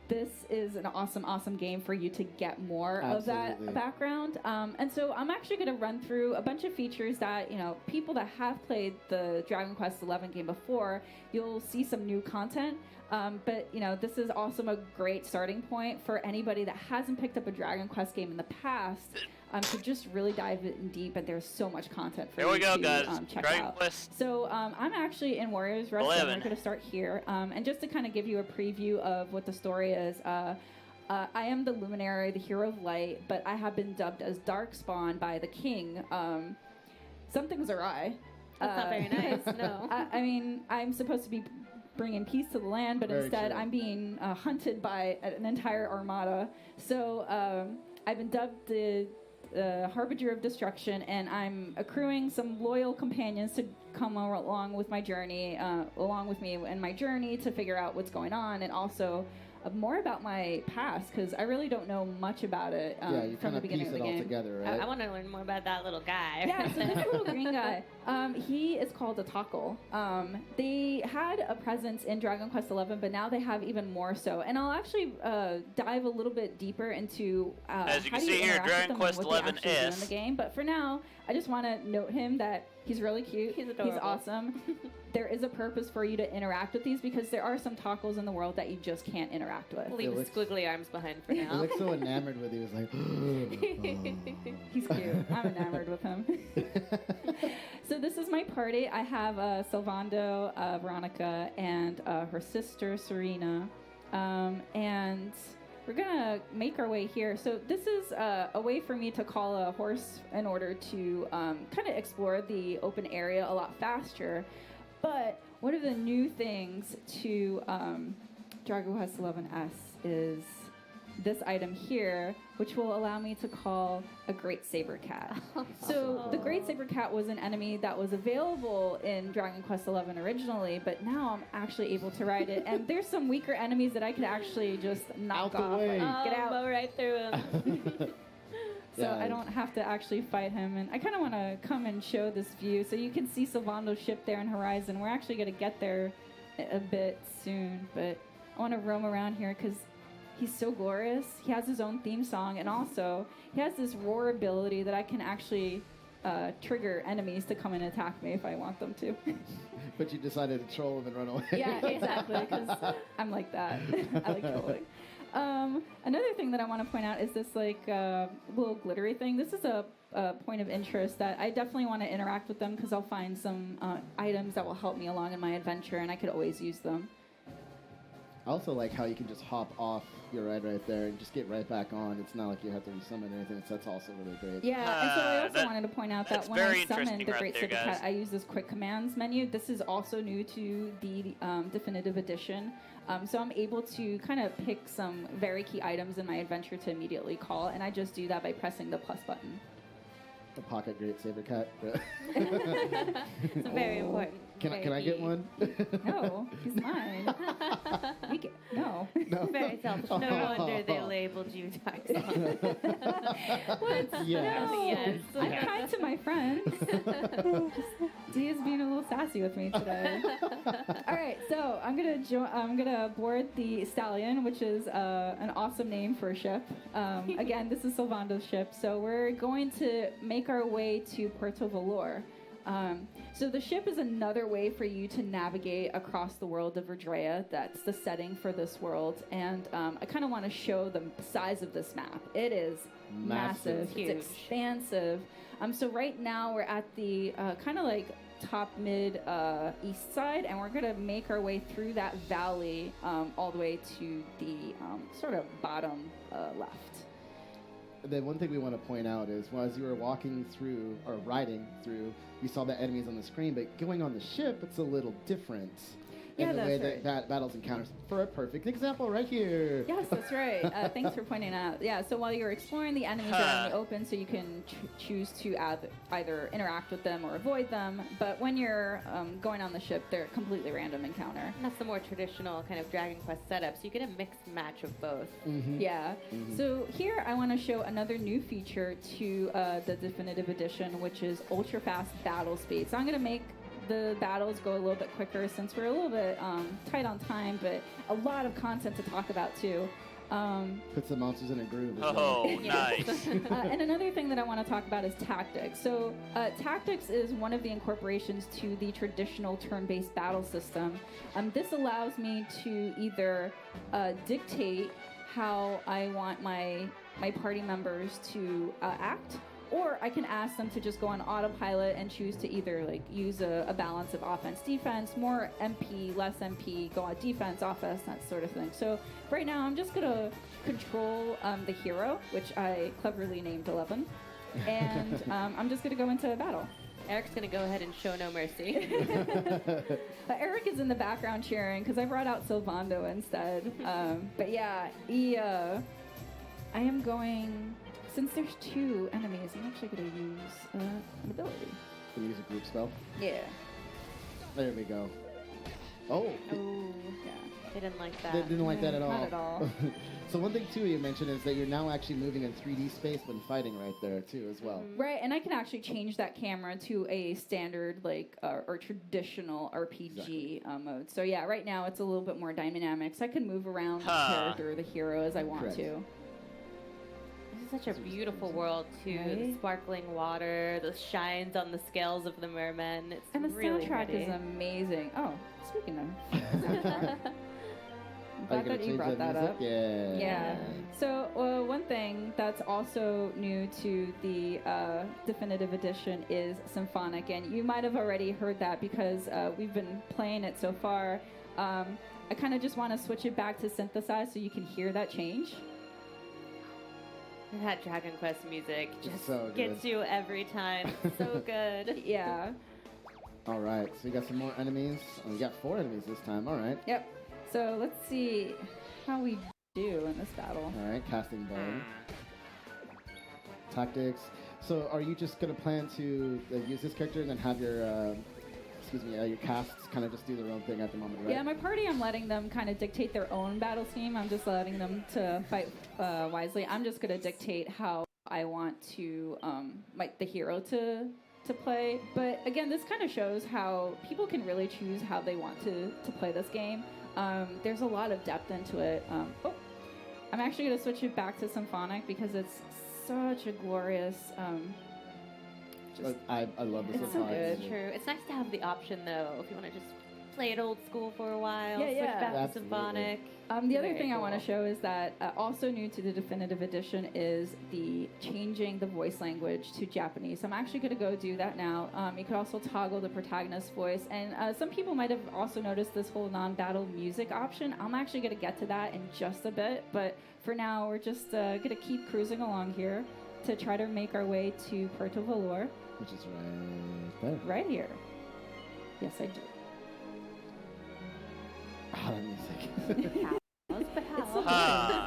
this is an awesome, awesome game for you to get more of that background. And so I'm actually going to run through a bunch of features that, you know, people that have played the Dragon Quest XI game before, you'll see some new content. But, you know, this is also a great starting point for anybody that hasn't picked up a Dragon Quest game in the past to just really dive in deep, and there's so much content for you to guys. Check Dragon out. Quest So I'm actually in Warriors Wrestling. 11. We're going to start here. And just to kind of give you a preview of what the story is, I am the Luminary, the hero of light, but I have been dubbed as Darkspawn by the king. Something's awry. That's not very nice, no. I mean, I'm supposed to be bringing peace to the land, but Very instead true. I'm being hunted by an entire armada. So I've been dubbed the Harbinger of Destruction, and I'm accruing some loyal companions to come along with my journey, along with me in my journey to figure out what's going on, and also more about my past, because I really don't know much about it you from kind the of beginning piece of it the all game. together, right? I want to learn more about that little guy. Yeah, so this little green guy, he is called a Tackle. They had a presence in Dragon Quest XI, but now they have even more so. And I'll actually dive a little bit deeper into as you how can do see here, interact Dragon with them Quest and what they actually do in XI the game. But for now, I just want to note him that he's really cute. He's adorable. He's awesome. There is a purpose for you to interact with these, because there are some Tackles in the world that you just can't interact with. Leave his squiggly arms behind for He now. looks so enamored with you. He's like, He's cute. I'm enamored with him. So this is my party. I have Sylvando, Veronica, and her sister, Serena. And we're going to make our way here. So this is a way for me to call a horse in order to kind of explore the open area a lot faster. But one of the new things to Dragon Quest XI's is this item here, which will allow me to call a Great Saber Cat. So the Great Saber Cat was an enemy that was available in Dragon Quest XI originally, but now I'm actually able to ride it. And there's some weaker enemies that I could actually just knock off. way. Like, get out. Go right through him. So I don't have to actually fight him. And I kind of want to come and show this view. So you can see Sylvando's ship there in Horizon. We're actually going to get there a bit soon, but I want to roam around here because he's so glorious. He has his own theme song, and also he has this roar ability that I can actually trigger enemies to come and attack me if I want them to. but you decided to troll him and run away. Yeah, exactly, because I'm like that. I like trolling. Another thing that I want to point out is this like little glittery thing. This is a point of interest that I definitely want to interact with them, because I'll find some items that will help me along in my adventure, and I could always use them. I also like how you can just hop off your ride right there and just get right back on. It's not like you have to resummon or anything, so that's also really great. Yeah, and so I also wanted to point out that when I summoned interesting the right Great there, Saber guys. Cat, I use this quick commands menu. This is also new to the definitive edition. So I'm able to kind of pick some very key items in my adventure to immediately call, and I just do that by pressing the plus button. The pocket Great Saber Cat. It's very important. Can I get one? No, he's mine. No. Very selfish. No wonder they labeled you Darkspawn. What? Yes. No. Yes. I'm kind to my friends. Dee is being a little sassy with me today. All right, so I'm gonna board the Stallion, which is an awesome name for a ship. Again, this is Sylvando's ship, so we're going to make our way to Puerto Valor. So the ship is another way for you to navigate across the world of Verdrea. That's the setting for this world. And I kind of want to show the size of this map. It is massive. Huge. It's expansive. So right now we're at the kind of like top mid east side, and we're going to make our way through that valley all the way to the sort of bottom left. The one thing we want to point out is, well, as you were walking through or riding through, you saw the enemies on the screen, but going on the ship, it's a little different. Yeah, in the that's way right. that battles encounters. For a perfect example, right here. Yes, that's right. Thanks for pointing out. Yeah, so while you're exploring, the enemies are in the open, so you can choose to either interact with them or avoid them. But when you're going on the ship, they're a completely random encounter. And that's the more traditional kind of Dragon Quest setup, so you get a mixed match of both. Yeah. So here I want to show another new feature to the Definitive Edition, which is ultra fast battle speed. So I'm going to make the battles go a little bit quicker since we're a little bit tight on time, but a lot of content to talk about too. Put some monsters in a groove. Oh, nice. And another thing that I want to talk about is tactics. So tactics is one of the incorporations to the traditional turn-based battle system. This allows me to either dictate how I want my party members to act, or I can ask them to just go on autopilot and choose to either like use a balance of offense, defense, more MP, less MP, go on defense, offense, that sort of thing. So right now I'm just gonna control the hero, which I cleverly named 11, and I'm just gonna go into battle. Eric's gonna go ahead and show no mercy. Eric is in the background cheering because I brought out Silvando instead. But yeah, I am going. Since there's two enemies, I'm actually going to use an ability. Can you use a group spell? Yeah. There we go. Oh. Yeah. They didn't like that. They didn't like that at all. Not at all. So one thing, too, you mentioned is that you're now actually moving in 3D space when fighting right there, too, as well. Right, and I can actually change that camera to a standard, like, or traditional RPG mode. So yeah, right now it's a little bit more dynamic. So I can move around the character, the hero, as I want to. This is such a beautiful world, too. Right? The sparkling water, the shines on the scales of the mermen. It's And the really soundtrack pretty. is amazing. Oh, speaking of soundtrack. I'm glad that you brought that up. Yeah. So one thing that's also new to the Definitive Edition is symphonic, and you might have already heard that because we've been playing it so far. I kind of just want to switch it back to synthesize so you can hear that change. That Dragon Quest music just so gets you every time. So good. Yeah. All right, so we got some more enemies. Oh, we got 4 enemies this time. All right. Yep. So let's see how we do in this battle. All right, casting bow. Tactics. So are you just going to plan to use this character and then have your, your casts kind of just do their own thing at the moment, right? Yeah, my party, I'm letting them kind of dictate their own battle scheme. I'm just letting them to fight wisely. I'm just going to dictate how I want to the hero to play. But again, this kind of shows how people can really choose how they want to play this game. There's a lot of depth into it. I'm actually going to switch it back to symphonic because it's such a glorious. I love this. It's so good. True. It's nice to have the option, though, if you want to just play it old school for a while, Yeah, switch yeah. back to Absolutely. symphonic. The other Very thing I want to cool. show is that also new to the Definitive Edition is the changing the voice language to Japanese. So I'm actually going to go do that now. You could also toggle the protagonist's voice. And some people might have also noticed this whole non-battle music option. I'm actually going to get to that in just a bit. But for now, we're just going to keep cruising along here to try to make our way to Puerto Valor. Which is right there. Right here. Yes, I do. that music. It's so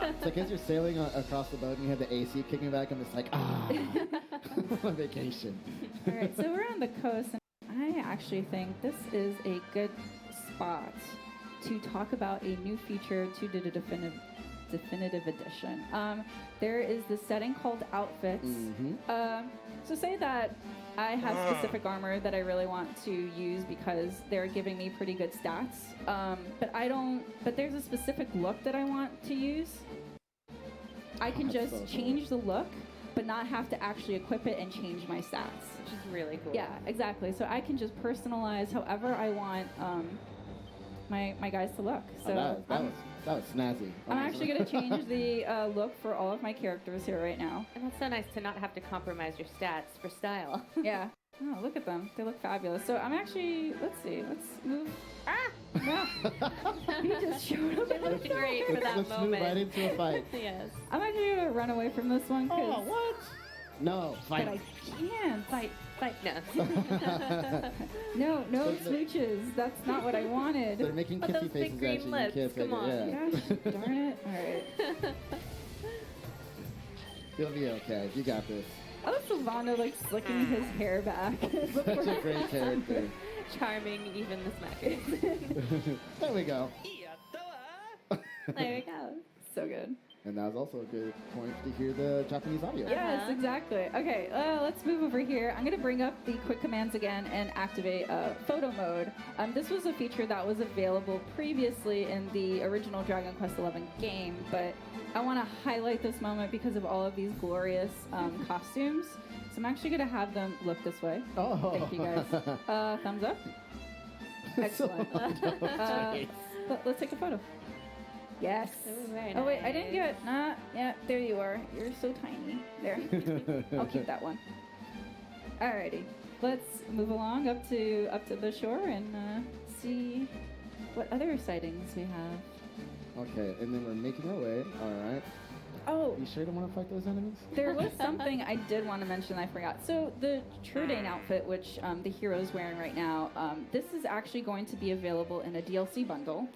It's like as you're sailing across the boat and you have the AC kicking back, I'm just like, on vacation. All right, so we're on the coast, and I actually think this is a good spot to talk about a new feature to the Definitive Edition. There is this setting called Outfits. So say that I have specific armor that I really want to use because they're giving me pretty good stats. But there's a specific look that I want to use. I can just change the look but not have to actually equip it and change my stats. Which is really cool. Yeah, exactly. So I can just personalize however I want my guys to look. So that was snazzy. I'm actually going to change the look for all of my characters here right now. And that's so nice to not have to compromise your stats for style. Yeah. Oh, look at them. They look fabulous. So I'm actually, let's see. Let's move. Ah! No. He just showed up. It looked great for that let's moment. move right into a fight. Yes. I'm actually going to run away from this one. Oh, what? No, fight. But I can't. Fight. No. No smooches. That's not what I wanted. They're making But kissy those faces big green at you. lips, You can't take come on. it. Yeah. Gosh, darn it. All right. You'll be okay. You got this. I love Sylvando like slicking his hair back. Such a great character. Charming, even the smackers. There we go. There we go. So good. And that was also a good point to hear the Japanese audio. Yes, exactly. Okay, let's move over here. I'm going to bring up the quick commands again and activate photo mode. This was a feature that was available previously in the original Dragon Quest XI game, but I want to highlight this moment because of all of these glorious costumes. So I'm actually going to have them look this way. Oh. Thank you guys. Thumbs up. Excellent. Let's take a photo. Yes. Very Oh wait, I nice. didn't get. Yeah, there you are. You're so tiny. There. I'll keep that one. Alrighty. Let's move along up to the shore and see what other sightings we have. Okay, and then we're making our way. All right. Oh. You sure you don't want to fight those enemies? There was something I did want to mention I forgot. So the Trudane outfit, which the hero's wearing right now, this is actually going to be available in a DLC bundle.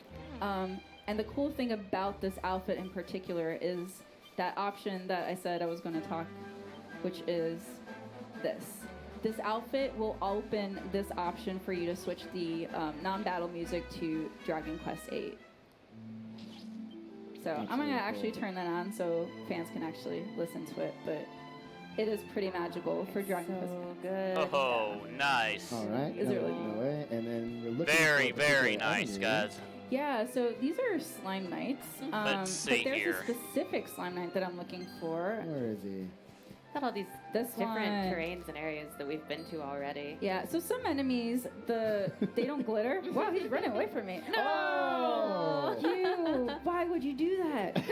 And the cool thing about this outfit in particular is that option that I said I was going to talk, which is this. This outfit will open this option for you to switch the non-battle music to Dragon Quest VIII. So I'm going to actually turn that on so fans can actually listen to it, but it is pretty magical for Dragon Quest. Good. Oh, nice. All right. Is it really moving away, and then we're looking Very, for a particular very nice, enemy. guys. Yeah, so these are slime knights. Let's see but there's here. a specific slime knight that I'm looking for. Where is he? Got all these This different one. terrains and areas that we've been to already. Yeah, so some enemies, they don't glitter. Wow, he's running away from me. No! Oh! You! Why would you do that?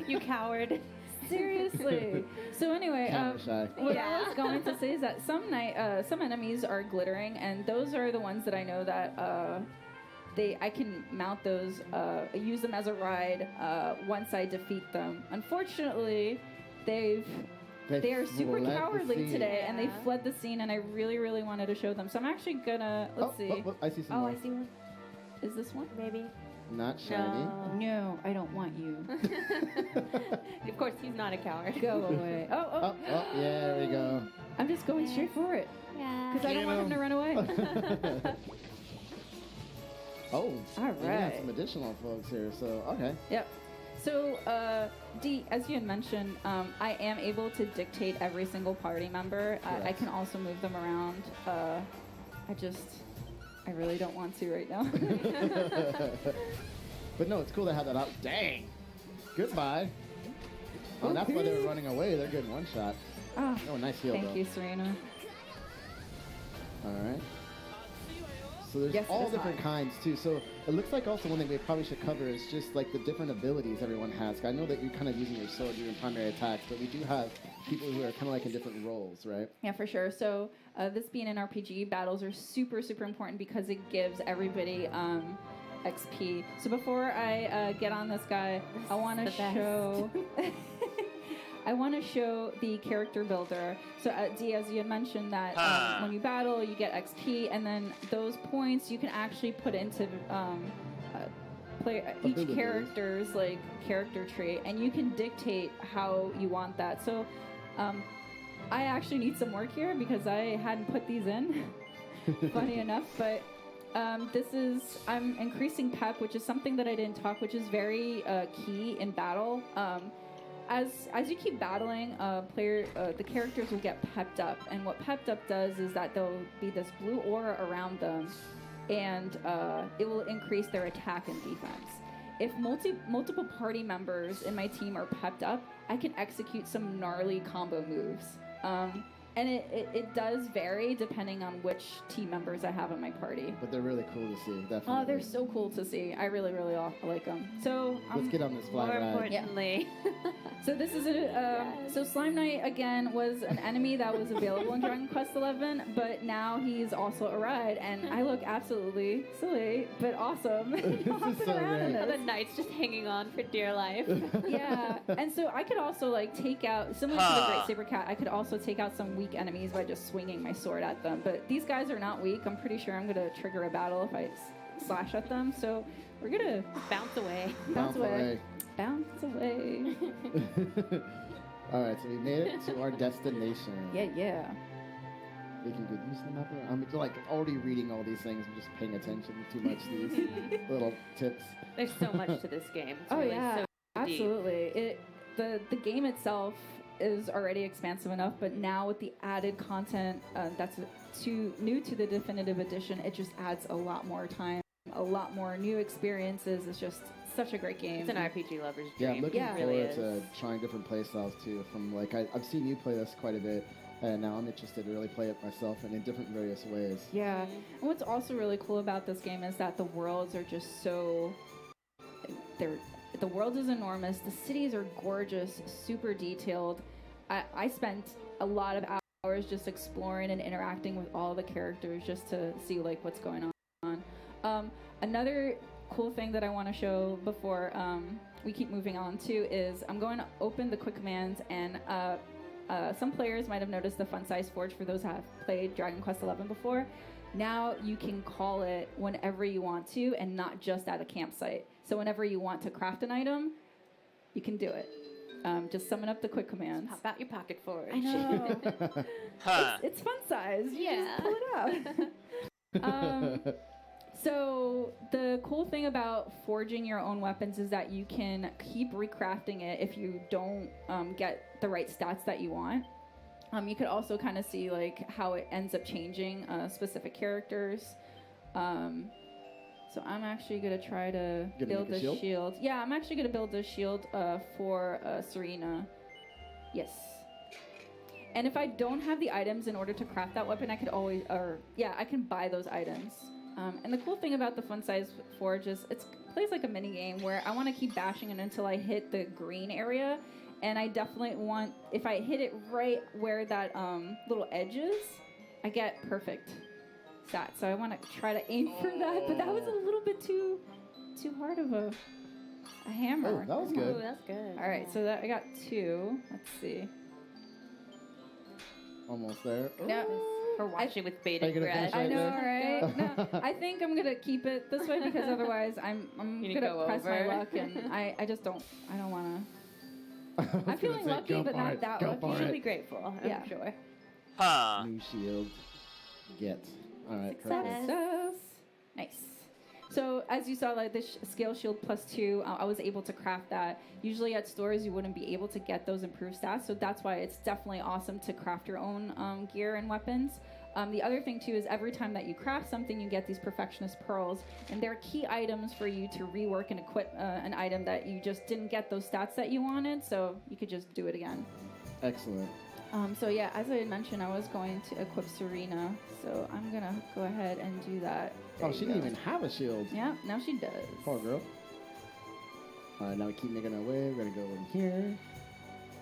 You coward. Seriously. So anyway, Camera shy. what I was going to say is that some enemies are glittering, and those are the ones that I know that I can mount those, use them as a ride once I defeat them. Unfortunately, they are super fled the cowardly scene. today, and they fled the scene, and I really, really wanted to show them. So I'm actually gonna, let's see. Oh, I see some Oh, more. I see one. Is this one? Maybe. Not shiny. No, I don't want you. Of course, he's not a coward. Go away. Oh. Yeah, there we go. I'm just going straight for it. Yeah. Because I don't want him to run away. Oh, All we have right. some additional folks here, so okay. Yep. So, Dee, as you had mentioned, I am able to dictate every single party member. I Correct. can also move them around. I really don't want to right now. But no, it's cool to have that out. Dang. Goodbye. Oh, that's why they were running away. They're getting one shot. Oh, nice heal, thank though. you, Serena. All right. So there's Yes, it all is different high. kinds too. So it looks like also one thing we probably should cover is just like the different abilities everyone has. I know that you're kind of using your sword, doing primary attacks, but we do have people who are kind of like in different roles, right? Yeah, for sure. So this being an RPG, battles are super, super important because it gives everybody XP. So before I get on this guy, I want to show... I want to show the character builder. So, Dee, as you had mentioned that when you battle, you get XP, and then those points you can actually put into each Abilities. character's like character trait, and you can dictate how you want that. So, I actually need some work here because I hadn't put these in. Funny enough, but I'm increasing pep, which is something that I didn't talk, which is very key in battle. As you keep battling, the characters will get pepped up, and what pepped up does is that there'll be this blue aura around them, and it will increase their attack and defense. if multiple party members in my team are pepped up, I can execute some gnarly combo moves. And it does vary depending on which team members I have in my party. But they're really cool to see, definitely. Oh, they're so cool to see. I really, really like them. So let's get on this fly ride. More importantly. So this is so Slime Knight again was an enemy that was available in Dragon Quest XI, but now he's also a ride, and I look absolutely silly but awesome. This is so great. The knight's just hanging on for dear life. Yeah, and so I could also like take out, similar to the Great Saber Cat, I could also take out some weak enemies by just swinging my sword at them. But these guys are not weak. I'm pretty sure I'm gonna trigger a battle if I slash at them. So we're gonna bounce away. Bounce away. Bounce away. All right, so we made it to our destination. Yeah. Making good use of the map. I'm like already reading all these things. I'm just paying attention too much to these little tips. There's so much to this game. It's Oh really yeah, so absolutely. The game itself is already expansive enough, but now with the added content that's new to the definitive edition, it just adds a lot more time, a lot more new experiences. It's just such a great game. It's an RPG lover's Yeah, dream. I'm looking It forward really is. to trying different play styles too. From like I've seen you play this quite a bit, and now I'm interested to really play it myself and in different various ways. Yeah, and what's also really cool about this game is that the worlds are just so the world is enormous. The cities are gorgeous, super detailed. I spent a lot of hours just exploring and interacting with all the characters just to see like what's going on. Another cool thing that I want to show before we keep moving on to is I'm going to open the quick commands, and some players might have noticed the fun size forge for those who have played Dragon Quest XI before. Now you can call it whenever you want to and not just at a campsite. So whenever you want to craft an item, you can do it. Just summon up the quick commands. Pop out your pocket forge. I know. It's fun size. You just pull it out. So the cool thing about forging your own weapons is that you can keep recrafting it if you don't get the right stats that you want. You could also kind of see like how it ends up changing specific characters. So I'm actually going to try to build a shield. Yeah, I'm actually going to build a shield for Serena. Yes. And if I don't have the items in order to craft that weapon, I could always, I can buy those items. And the cool thing about the fun size forge is it plays like a mini game where I want to keep bashing it until I hit the green area. And I definitely want, if I hit it right where that little edge is, I get perfect stats. So I want to try to aim for that, but that was a little bit too hard of a hammer. Oh, that was good. Ooh, that's good. All right, so that I got 2. Let's see. Almost there. Yeah. We're watching with bated breath. I know, right? No, I think I'm gonna keep it this way because otherwise I'm gonna go press my over. luck, and I just don't. I don't wanna. I'm feeling lucky, but not that lucky. You should be grateful, I'm sure. New shield. Get. All right. Perfect. Success. Nice. So as you saw, like this scale shield +2, I was able to craft that. Usually at stores you wouldn't be able to get those improved stats, so that's why it's definitely awesome to craft your own gear and weapons. The other thing too is every time that you craft something, you get these perfectionist pearls, and they're key items for you to rework and equip an item that you just didn't get those stats that you wanted, so you could just do it again. Excellent. So yeah, as I had mentioned, I was going to equip Serena, so I'm gonna go ahead and do that. There Oh, you she go. didn't even have a shield. Yeah, now she does. Poor girl. All right, now we keep making our way. We're gonna go in here.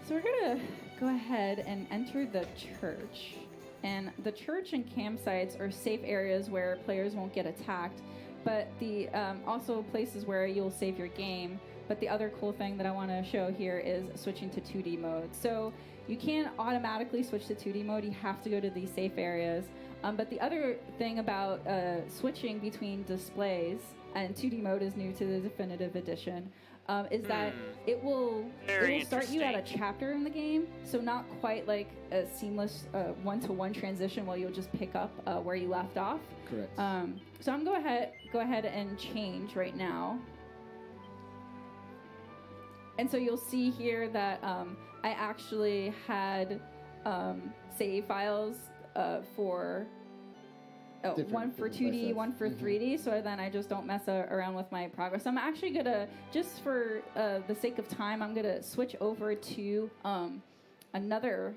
So we're gonna go ahead and enter the church. And the church and campsites are safe areas where players won't get attacked, but the also places where you'll save your game. But the other cool thing that I want to show here is switching to 2D mode. So you can't automatically switch to 2D mode. You have to go to these safe areas. But the other thing about switching between displays, and 2D mode is new to the definitive edition, is that it will start you at a chapter in the game, so not quite like a seamless one-to-one transition where you'll just pick up where you left off. Correct. So I'm go ahead and change right now. And so you'll see here that I actually had save files for one for 2D, one for 3D, so then I just don't mess around with my progress. I'm actually gonna, just for the sake of time, I'm gonna switch over to another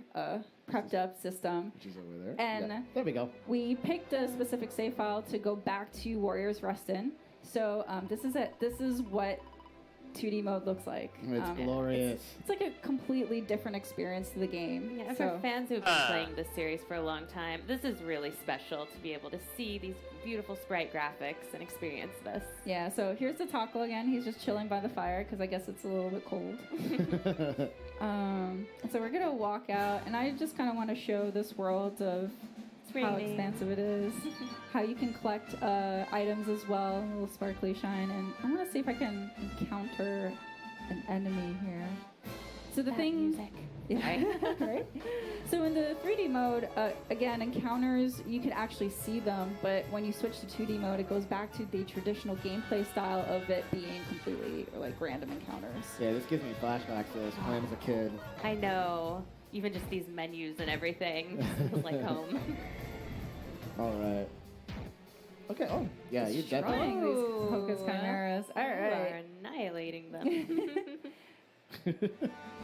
prepped up system. Which is over there. And there we go. We picked a specific save file to go back to Warriors Rustin. So this is what 2D mode looks like. It's glorious. It's like a completely different experience to the game. Yeah, for fans who've been playing this series for a long time, this is really special to be able to see these beautiful sprite graphics and experience this. Yeah, so here's the Taco again. He's just chilling by the fire because I guess it's a little bit cold. So we're gonna walk out, and I just kind of want to show this world of how expansive it is, how you can collect items as well, a little sparkly shine, and I want to see if I can encounter an enemy here. So the thing, yeah, right? So in the 3D mode, again, encounters, you can actually see them, but when you switch to 2D mode, it goes back to the traditional gameplay style of it being completely like random encounters. Yeah, this gives me flashbacks to this playing as a kid. I know. Even just these menus and everything feels like home. All right. Okay. Oh, yeah. You Destroying definitely. these Hocus Chimeras. All You right. are annihilating them.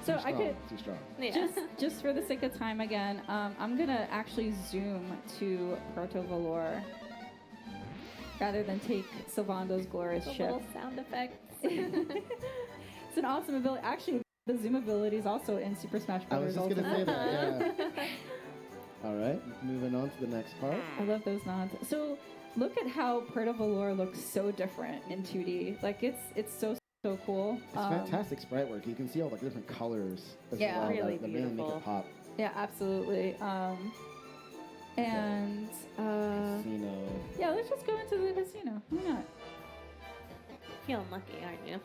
So I could Too strong. Yeah. just for the sake of time again, I'm gonna actually zoom to Proto Valor rather than take Sylvando's glorious The ship. little sound effects. It's an awesome ability. Actually, the zoom ability is also in Super Smash I Bros. was just gonna say that. Yeah. Yeah. All right. Moving on to the next part. I love those nods. So look at how Puerto Valor looks so different in 2D. Like it's so cool. It's fantastic sprite work. You can see all the different colors as Yeah, well really that really make beautiful. it pop. Yeah, absolutely. And Casino. yeah, let's just go into the casino. Why not? Feeling lucky, aren't you?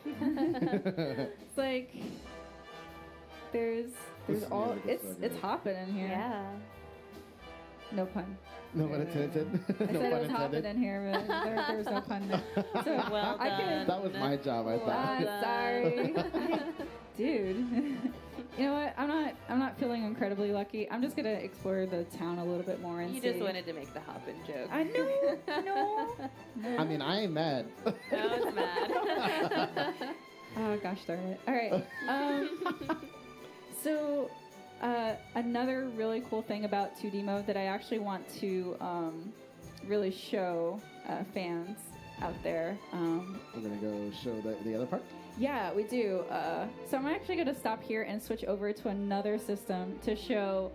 It's like there's This all music is so it's good. hopping in here. Yeah. No pun. No pun intended. I said it was hopping in here, but there's no pun there. So Well I could, That was my job, I thought. sorry. Dude. You know what? I'm not feeling incredibly lucky. I'm just gonna explore the town a little bit more and You see. just wanted to make the hopping joke. I know. No. I mean, I ain't mad. I was mad. Oh gosh darn it. All right. So another really cool thing about 2D mode that I actually want to really show fans out there. We're gonna go show the other part. Yeah, we do. So I'm actually going to stop here and switch over to another system to show.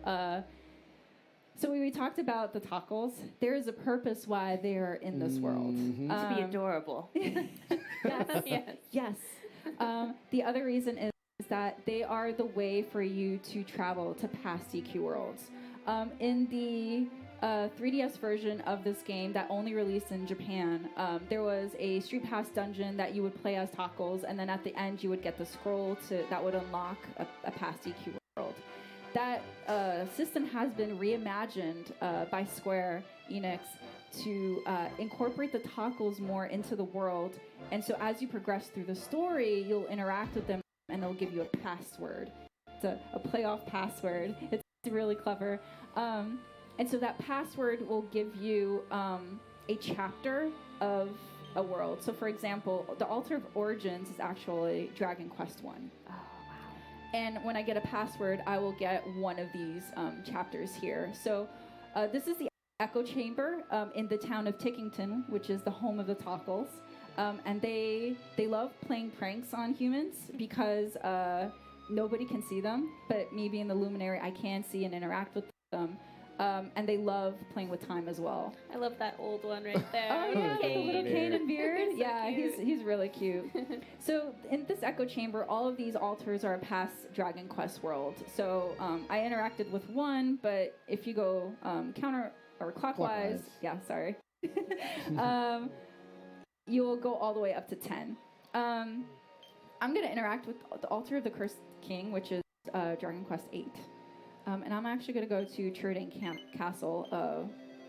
So we talked about the Tockles. There is a purpose why they are in this world. To be adorable. Yes. The other reason is that they are the way for you to travel to past DQ worlds. In the 3DS version of this game that only released in Japan, there was a Street Pass dungeon that you would play as Tockles, and then at the end you would get the scroll that would unlock a past DQ world. That system has been reimagined by Square Enix to incorporate the Tockles more into the world, and so as you progress through the story, you'll interact with them and they'll give you a password. It's a playoff password. It's really clever. And so that password will give you a chapter of a world. So for example, the Altar of Origins is actually Dragon Quest 1. Oh, wow. And when I get a password, I will get one of these chapters here. So this is the Echo Chamber in the town of Tickington, which is the home of the Tockles. And they love playing pranks on humans because nobody can see them. But me being the Luminary, I can see and interact with them. And they love playing with time as well. I love that old one right there. Oh yeah, with the little cane and beard. So Yeah, cute. he's really cute. So in this Echo Chamber, all of these altars are past Dragon Quest world. So I interacted with one, but if you go counter or clockwise, yeah, sorry, you will go all the way up to 10. I'm gonna interact with the altar of the Cursed King, which is Dragon Quest 8. And I'm actually going to go to Truding Castle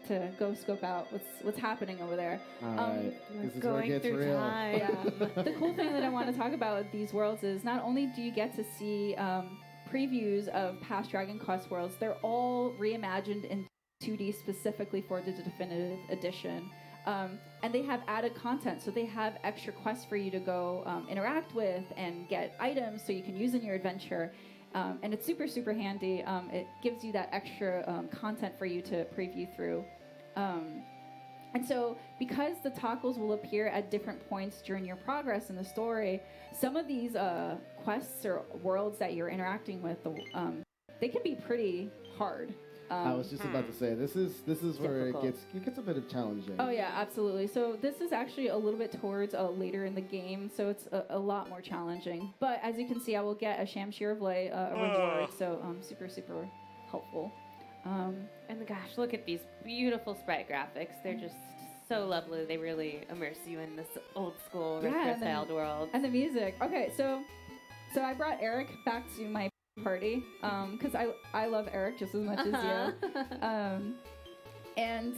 to go scope out what's happening over there. All right. This is where Going it gets through real. time. Yeah. The cool thing that I want to talk about with these worlds is not only do you get to see previews of past Dragon Quest worlds, they're all reimagined in 2D specifically for the definitive edition. And they have added content, so they have extra quests for you to go interact with and get items so you can use in your adventure. And it's super, super handy. It gives you that extra content for you to preview through. And so because the toggles will appear at different points during your progress in the story, some of these quests or worlds that you're interacting with, they can be pretty hard. I was just about to say this is where it gets a bit of challenging. Oh yeah, absolutely. So this is actually a little bit towards later in the game, so it's a lot more challenging. But as you can see, I will get a Shamshir of Lay reward, so super, super helpful. And gosh, look at these beautiful sprite graphics. They're just so lovely. They really immerse you in this old school retro-styled world. And the music. Okay, so I brought Eric back to my party because I love Eric just as much as you. And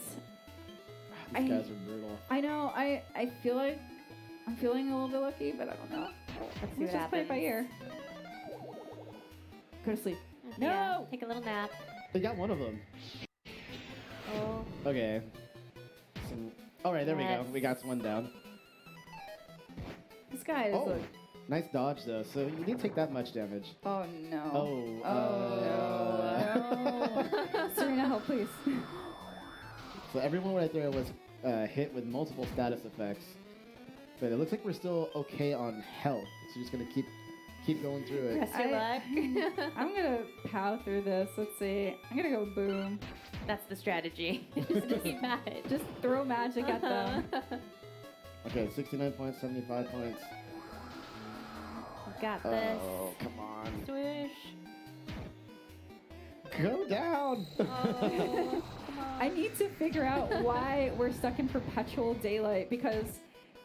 these guys are brutal. I know. I feel like I'm feeling a little bit lucky, but I don't know. Let's just play it by ear. Go to sleep. No. Yeah, take a little nap. They got one of them. Oh. Okay. All right, there we go. We got one down. This guy is like... Nice dodge, though. So you didn't take that much damage. Oh, no. No. Serena, help, please. So everyone right there was hit with multiple status effects. But it looks like we're still okay on health. So just going to keep going through it. Rest your luck. I'm going to pow through this. Let's see. I'm going to go boom. That's the strategy. Just keep at it. Just throw magic at them. Okay, 69 points, 75 points. Got this. Oh, come on. Swish. Go down. Oh, I need to figure out why we're stuck in perpetual daylight because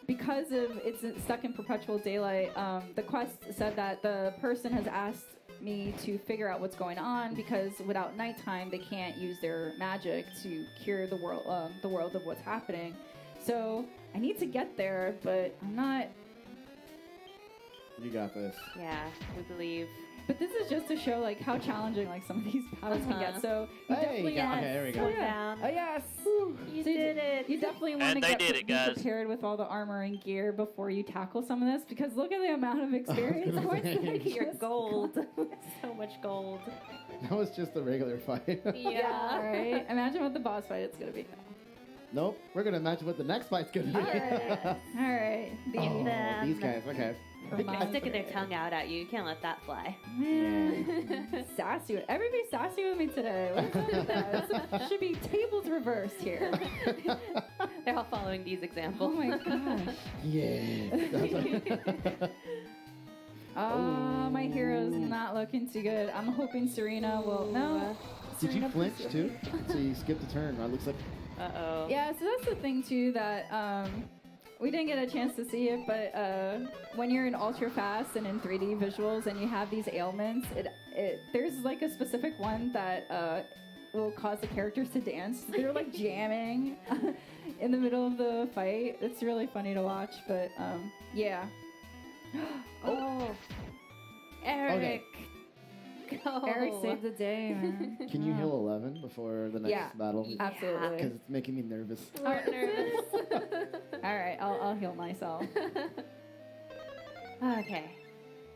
of it's stuck in perpetual daylight. The quest said that the person has asked me to figure out what's going on because without nighttime they can't use their magic to cure the world of what's happening. So I need to get there, but I'm not. You got this. Yeah, we believe. But this is just to show like how challenging like some of these battles can get. So you definitely okay, there we go. Down. Oh yes, you did it. You definitely want to be prepared with all the armor and gear before you tackle some of this because look at the amount of experience points that you're gold. So much gold. That was just a regular fight. Yeah, right. Imagine what the boss fight it's gonna be. Nope, we're gonna imagine what the next fight's gonna be. All right. These guys. Okay. They're sticking their tongue out at you. You can't let that fly. Man. Sassy. Everybody's sassy with me today. What's up with that? Should be tables reversed here. They're all following these examples. Oh my gosh. Yeah. My hero's not looking too good. I'm hoping Serena will. No. Did you flinch too? So you skipped a turn. It looks like. Uh-oh. Yeah, so that's the thing too that we didn't get a chance to see it, but when you're in ultra fast and in 3D visuals and you have these ailments, there's like a specific one that will cause the characters to dance. They're like jamming in the middle of the fight. It's really funny to watch, but yeah. Oh, Eric. Okay. Go. Eric saved the day, man. Can you heal 11 before the next battle? Absolutely. Because it's making me nervous. We're nervous. All right, I'll heal myself. Okay.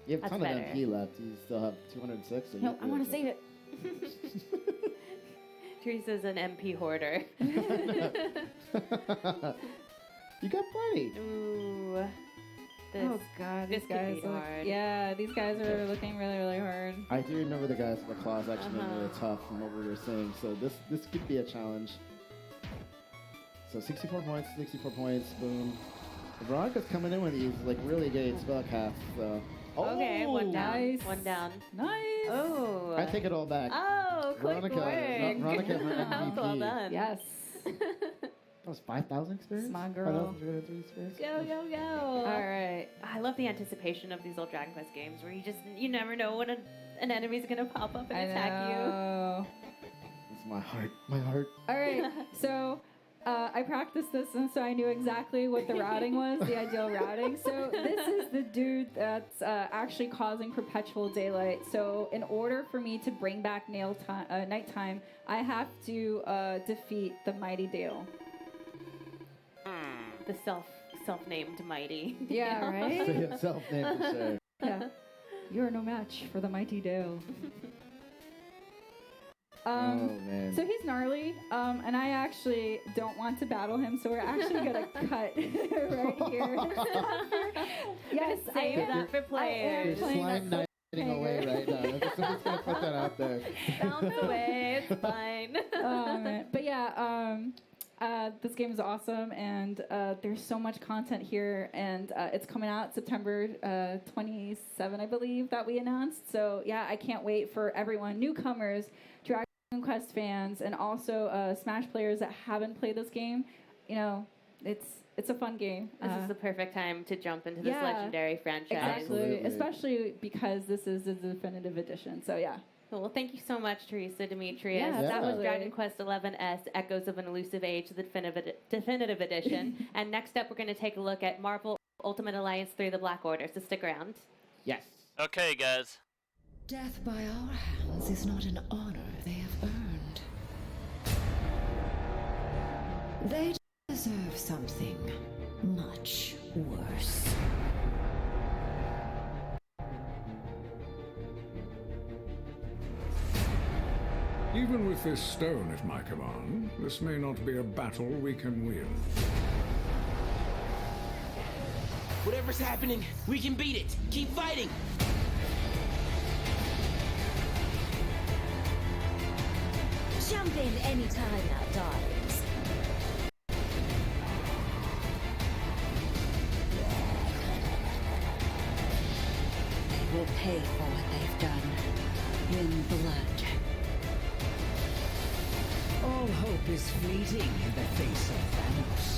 You have a ton of MP left. You still have 206. So No, I want to save it. Teresa's an MP hoarder. You got plenty. Ooh. Oh god, this these guys could be hard. Yeah, these guys are looking really, really hard. I do remember the guys with the claws actually being really tough from what we were saying, so this could be a challenge. So 64 points, boom. Veronica's coming in with these like really great spell casts. So. Okay, one down. Nice. One down. Nice. Oh. I take it all back. Oh, quick Veronica, work. Veronica, her MVP. Well done. Yes. That was 5,000 experience? Smart girl. 5,303 experience? Go. All right. I love the anticipation of these old Dragon Quest games where you never know when an enemy's going to pop up and attack you. It's my heart. My heart. All right. So I practiced this, and so I knew exactly what the routing was, the ideal routing. So this is the dude that's actually causing perpetual daylight. So in order for me to bring back nighttime, I have to defeat the Mighty Dale. The self-named Mighty. Yeah, right? Self-named for sure. Yeah. You're no match for the Mighty Dale. Oh, man. So he's gnarly, and I actually don't want to battle him, so we're actually going to cut right here. Yes, save that for players. You're slime knighting away right now. I'm just going to put that out there. Bounce away, it's fine. But yeah, this game is awesome, and there's so much content here, and it's coming out September 27, I believe, that we announced. So yeah, I can't wait for everyone, newcomers, Dragon Quest fans, and also Smash players that haven't played this game. You know, it's a fun game. This is the perfect time to jump into this legendary franchise. Exactly, especially because this is the definitive edition. So yeah. Cool. Well, thank you so much, Teresa Demetrius. Yeah, that was Dragon Quest XI's Echoes of an Elusive Age, the definitive edition. And next up, we're going to take a look at Marvel Ultimate Alliance 3, The Black Order. So stick around. Yes. Okay, guys. Death by our hands is not an honor they have earned. They deserve something much worse. Even with this stone at my command, this may not be a battle we can win. Whatever's happening, we can beat it. Keep fighting. Jump in anytime now, darlings. They will pay for what they've done in blood. All hope is fleeting in the face of Thanos.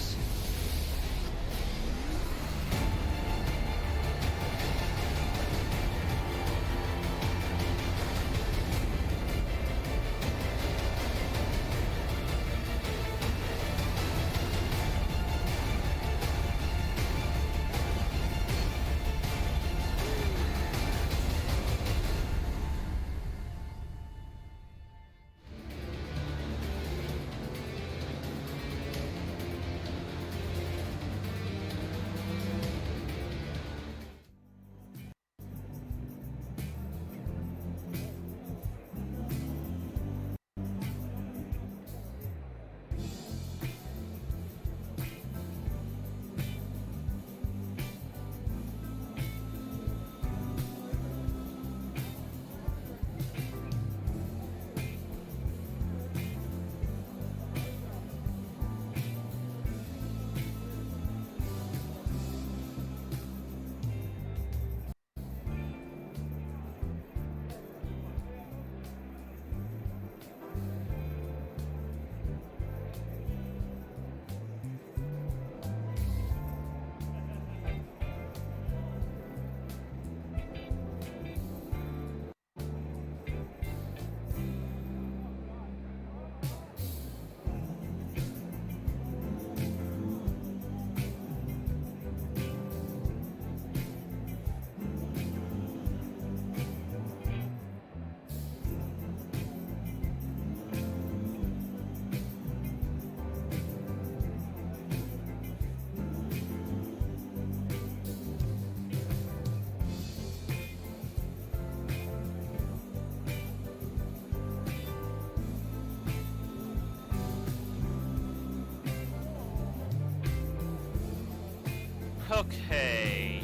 Okay.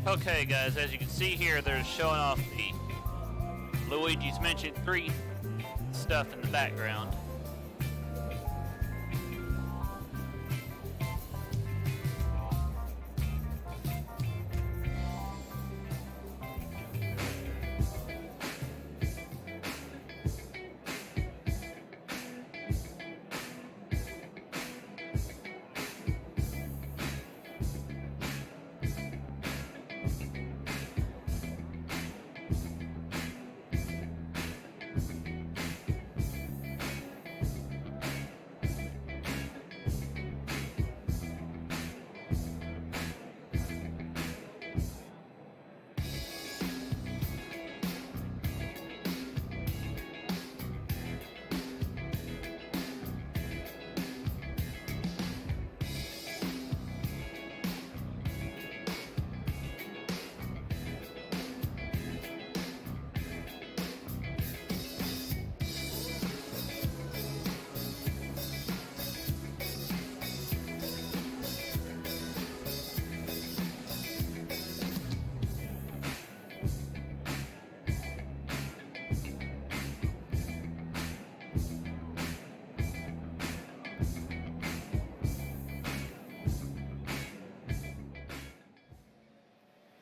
Okay, guys, as you can see here, they're showing off the Luigi's mentioned 3 stuff in the background.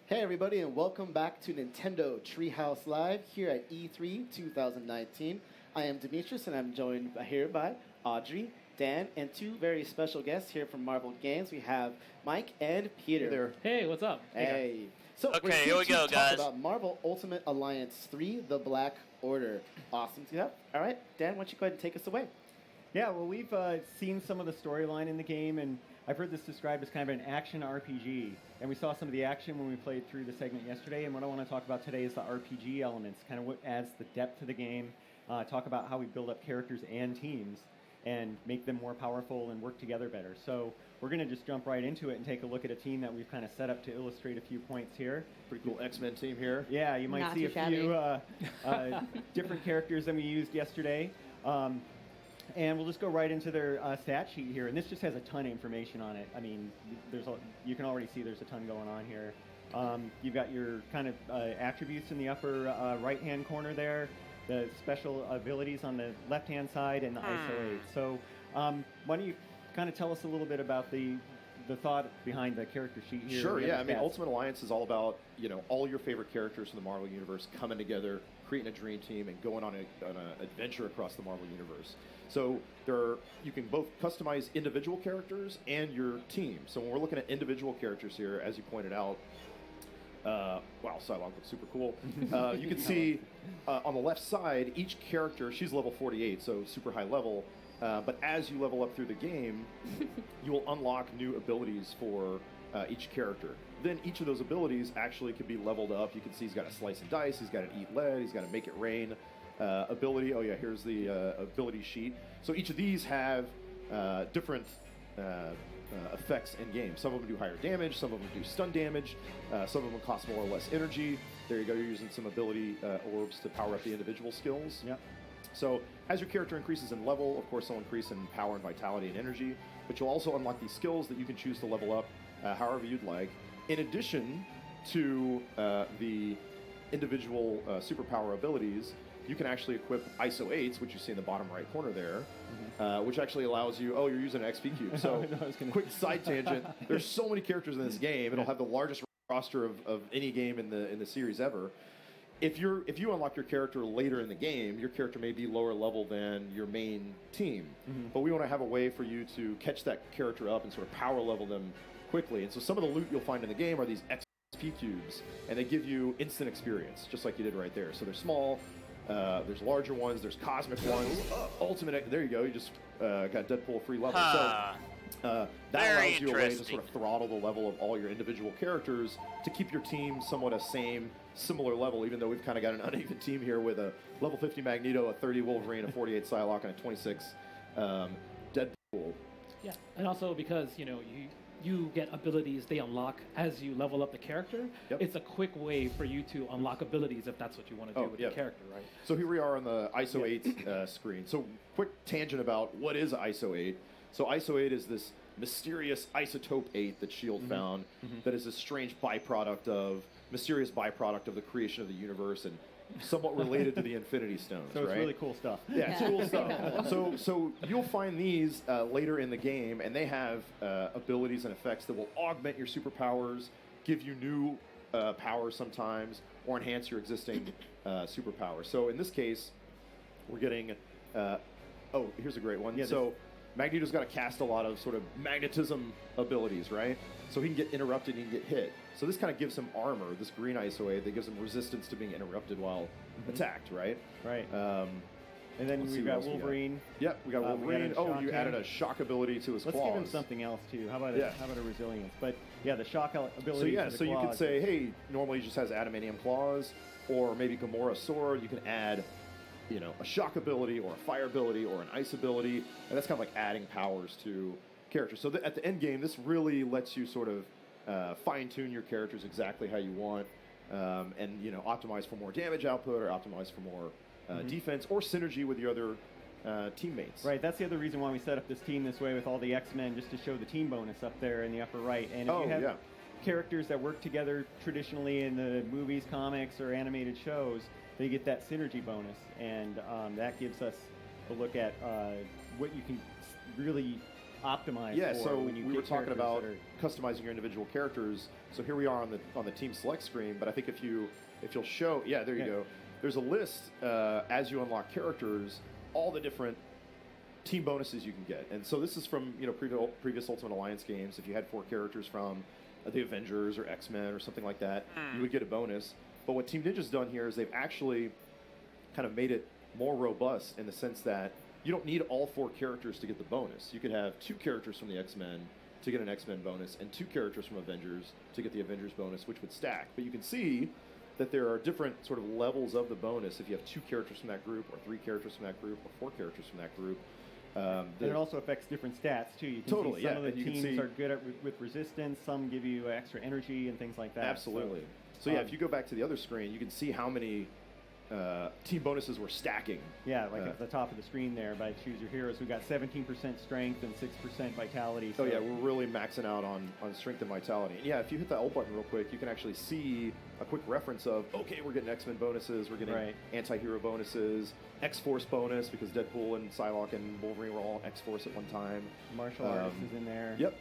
Hey everybody, and welcome back to Nintendo Treehouse Live here at E3 2019. I am Demetrius, and I'm joined here by Audrey, Dan, and 2 very special guests here from Marvel Games. We have Mike and Peter. Hey there. Hey, what's up? Hey. So Okay, we're here here we to go, talk guys. about Marvel Ultimate Alliance 3, The Black Order. Awesome to have. All right, Dan, why don't you go ahead and take us away? Yeah, well, we've seen some of the storyline in the game, and I've heard this described as kind of an action RPG. And we saw some of the action when we played through the segment yesterday, and what I want to talk about today is the RPG elements, kind of what adds the depth to the game, talk about how we build up characters and teams, and make them more powerful and work together better. So we're going to just jump right into it and take a look at a team that we've kind of set up to illustrate a few points here. Pretty cool X-Men team here. Yeah, you might Not see too a few different characters than we used yesterday. And we'll just go right into their stat sheet here. And this just has a ton of information on it. I mean, you can already see there's a ton going on here. You've got your kind of attributes in the upper right-hand corner there, the special abilities on the left-hand side, and the ISO 8. So why don't you kind of tell us a little bit about the thought behind the character sheet here? Sure, yeah. I mean, Stats. Ultimate Alliance is all about, all your favorite characters from the Marvel Universe coming together, creating a dream team, and going on an adventure across the Marvel Universe. So you can both customize individual characters and your team. So when we're looking at individual characters here, as you pointed out, wow, Psylocke looks super cool. You can see on the left side, each character, she's level 48, so super high level. But as you level up through the game, you will unlock new abilities for each character. Then each of those abilities actually can be leveled up. You can see he's got a slice and dice, he's got an eat lead, he's got a make it rain ability. Oh yeah, here's the ability sheet. So each of these have different effects in game. Some of them do higher damage, some of them do stun damage, some of them cost more or less energy. There you go, you're using some ability orbs to power up the individual skills. Yep. So as your character increases in level, of course, they'll increase in power and vitality and energy, but you'll also unlock these skills that you can choose to level up however you'd like. In addition to the individual superpower abilities, you can actually equip ISO 8s, which you see in the bottom right corner there, which actually allows you, you're using an XP cube. So quick side tangent, there's so many characters in this game, it'll have the largest roster of any game in the series ever. If you unlock your character later in the game, your character may be lower level than your main team. But we want to have a way for you to catch that character up and sort of power level them quickly. And so some of the loot you'll find in the game are these XP cubes, and they give you instant experience, just like you did right there. So they're small, there's larger ones, there's cosmic ones, ultimate, there you go, you just got Deadpool free level. So that allows you a way to sort of throttle the level of all your individual characters to keep your team somewhat a similar level, even though we've kind of got an uneven team here with a level 50 Magneto, a 30 Wolverine, a 48 Psylocke, and a 26 Deadpool. Yeah, and also because, you get abilities they unlock as you level up the character. Yep. It's a quick way for you to unlock abilities if that's what you want to do with the character, right? So here we are on the ISO 8 screen. So quick tangent about what is ISO 8. So ISO 8 is this mysterious isotope 8 that S.H.I.E.L.D. found that is a strange mysterious byproduct of the creation of the universe. And somewhat related to the Infinity Stones. So it's right? really cool stuff. Yeah, it's cool stuff. So you'll find these later in the game, and they have abilities and effects that will augment your superpowers, give you new powers sometimes, or enhance your existing superpowers. So in this case, we're getting. Here's a great one. Yeah, so Magneto's got to cast a lot of sort of magnetism abilities, right? So he can get interrupted, he can get hit. So this kind of gives him armor, this green ISO-8, that gives him resistance to being interrupted while attacked, right? Right. And then we've got Wolverine. Yep, we got Wolverine. You added a shock ability to his claws. Let's give him something else too. How about a resilience? But yeah, the shock ability. So you could say, hey, normally he just has adamantium claws, or maybe Gamora's sword. You can add, a shock ability or a fire ability or an ice ability, and that's kind of like adding powers to characters. So at the end game, this really lets you sort of fine tune your characters exactly how you want, and optimize for more damage output or optimize for more defense or synergy with your other teammates. Right, that's the other reason why we set up this team this way with all the X-Men, just to show the team bonus up there in the upper right. And if you have characters that work together traditionally in the movies, comics, or animated shows, they get that synergy bonus, and that gives us a look at what you can really optimize for so when you we get were talking characters about that are customizing your individual characters. So here we are on the team select screen, but I think if you'll show, there you go. There's a list as you unlock characters, all the different team bonuses you can get. And so this is from previous Ultimate Alliance games. If you had 4 characters from the Avengers or X-Men or something like that, you would get a bonus. But what Team Ninja's done here is they've actually kind of made it more robust in the sense that you don't need all 4 characters to get the bonus. You could have 2 characters from the X-Men to get an X-Men bonus and 2 characters from Avengers to get the Avengers bonus, which would stack. But you can see that there are different sort of levels of the bonus if you have 2 characters from that group, or 3 characters from that group, or 4 characters from that group. And it also affects different stats too. You can see some of the teams are good with resistance, some give you extra energy and things like that. Absolutely. So if you go back to the other screen, you can see how many team bonuses we're stacking. Yeah, like at the top of the screen there by Choose Your Heroes. We've got 17% strength and 6% vitality. So we're really maxing out on strength and vitality. And if you hit the L button real quick, you can actually see a quick reference of, okay, we're getting X-Men bonuses, we're getting anti-hero bonuses, X-Force bonus, because Deadpool and Psylocke and Wolverine were all X-Force at one time. Martial artist is in there. Yep.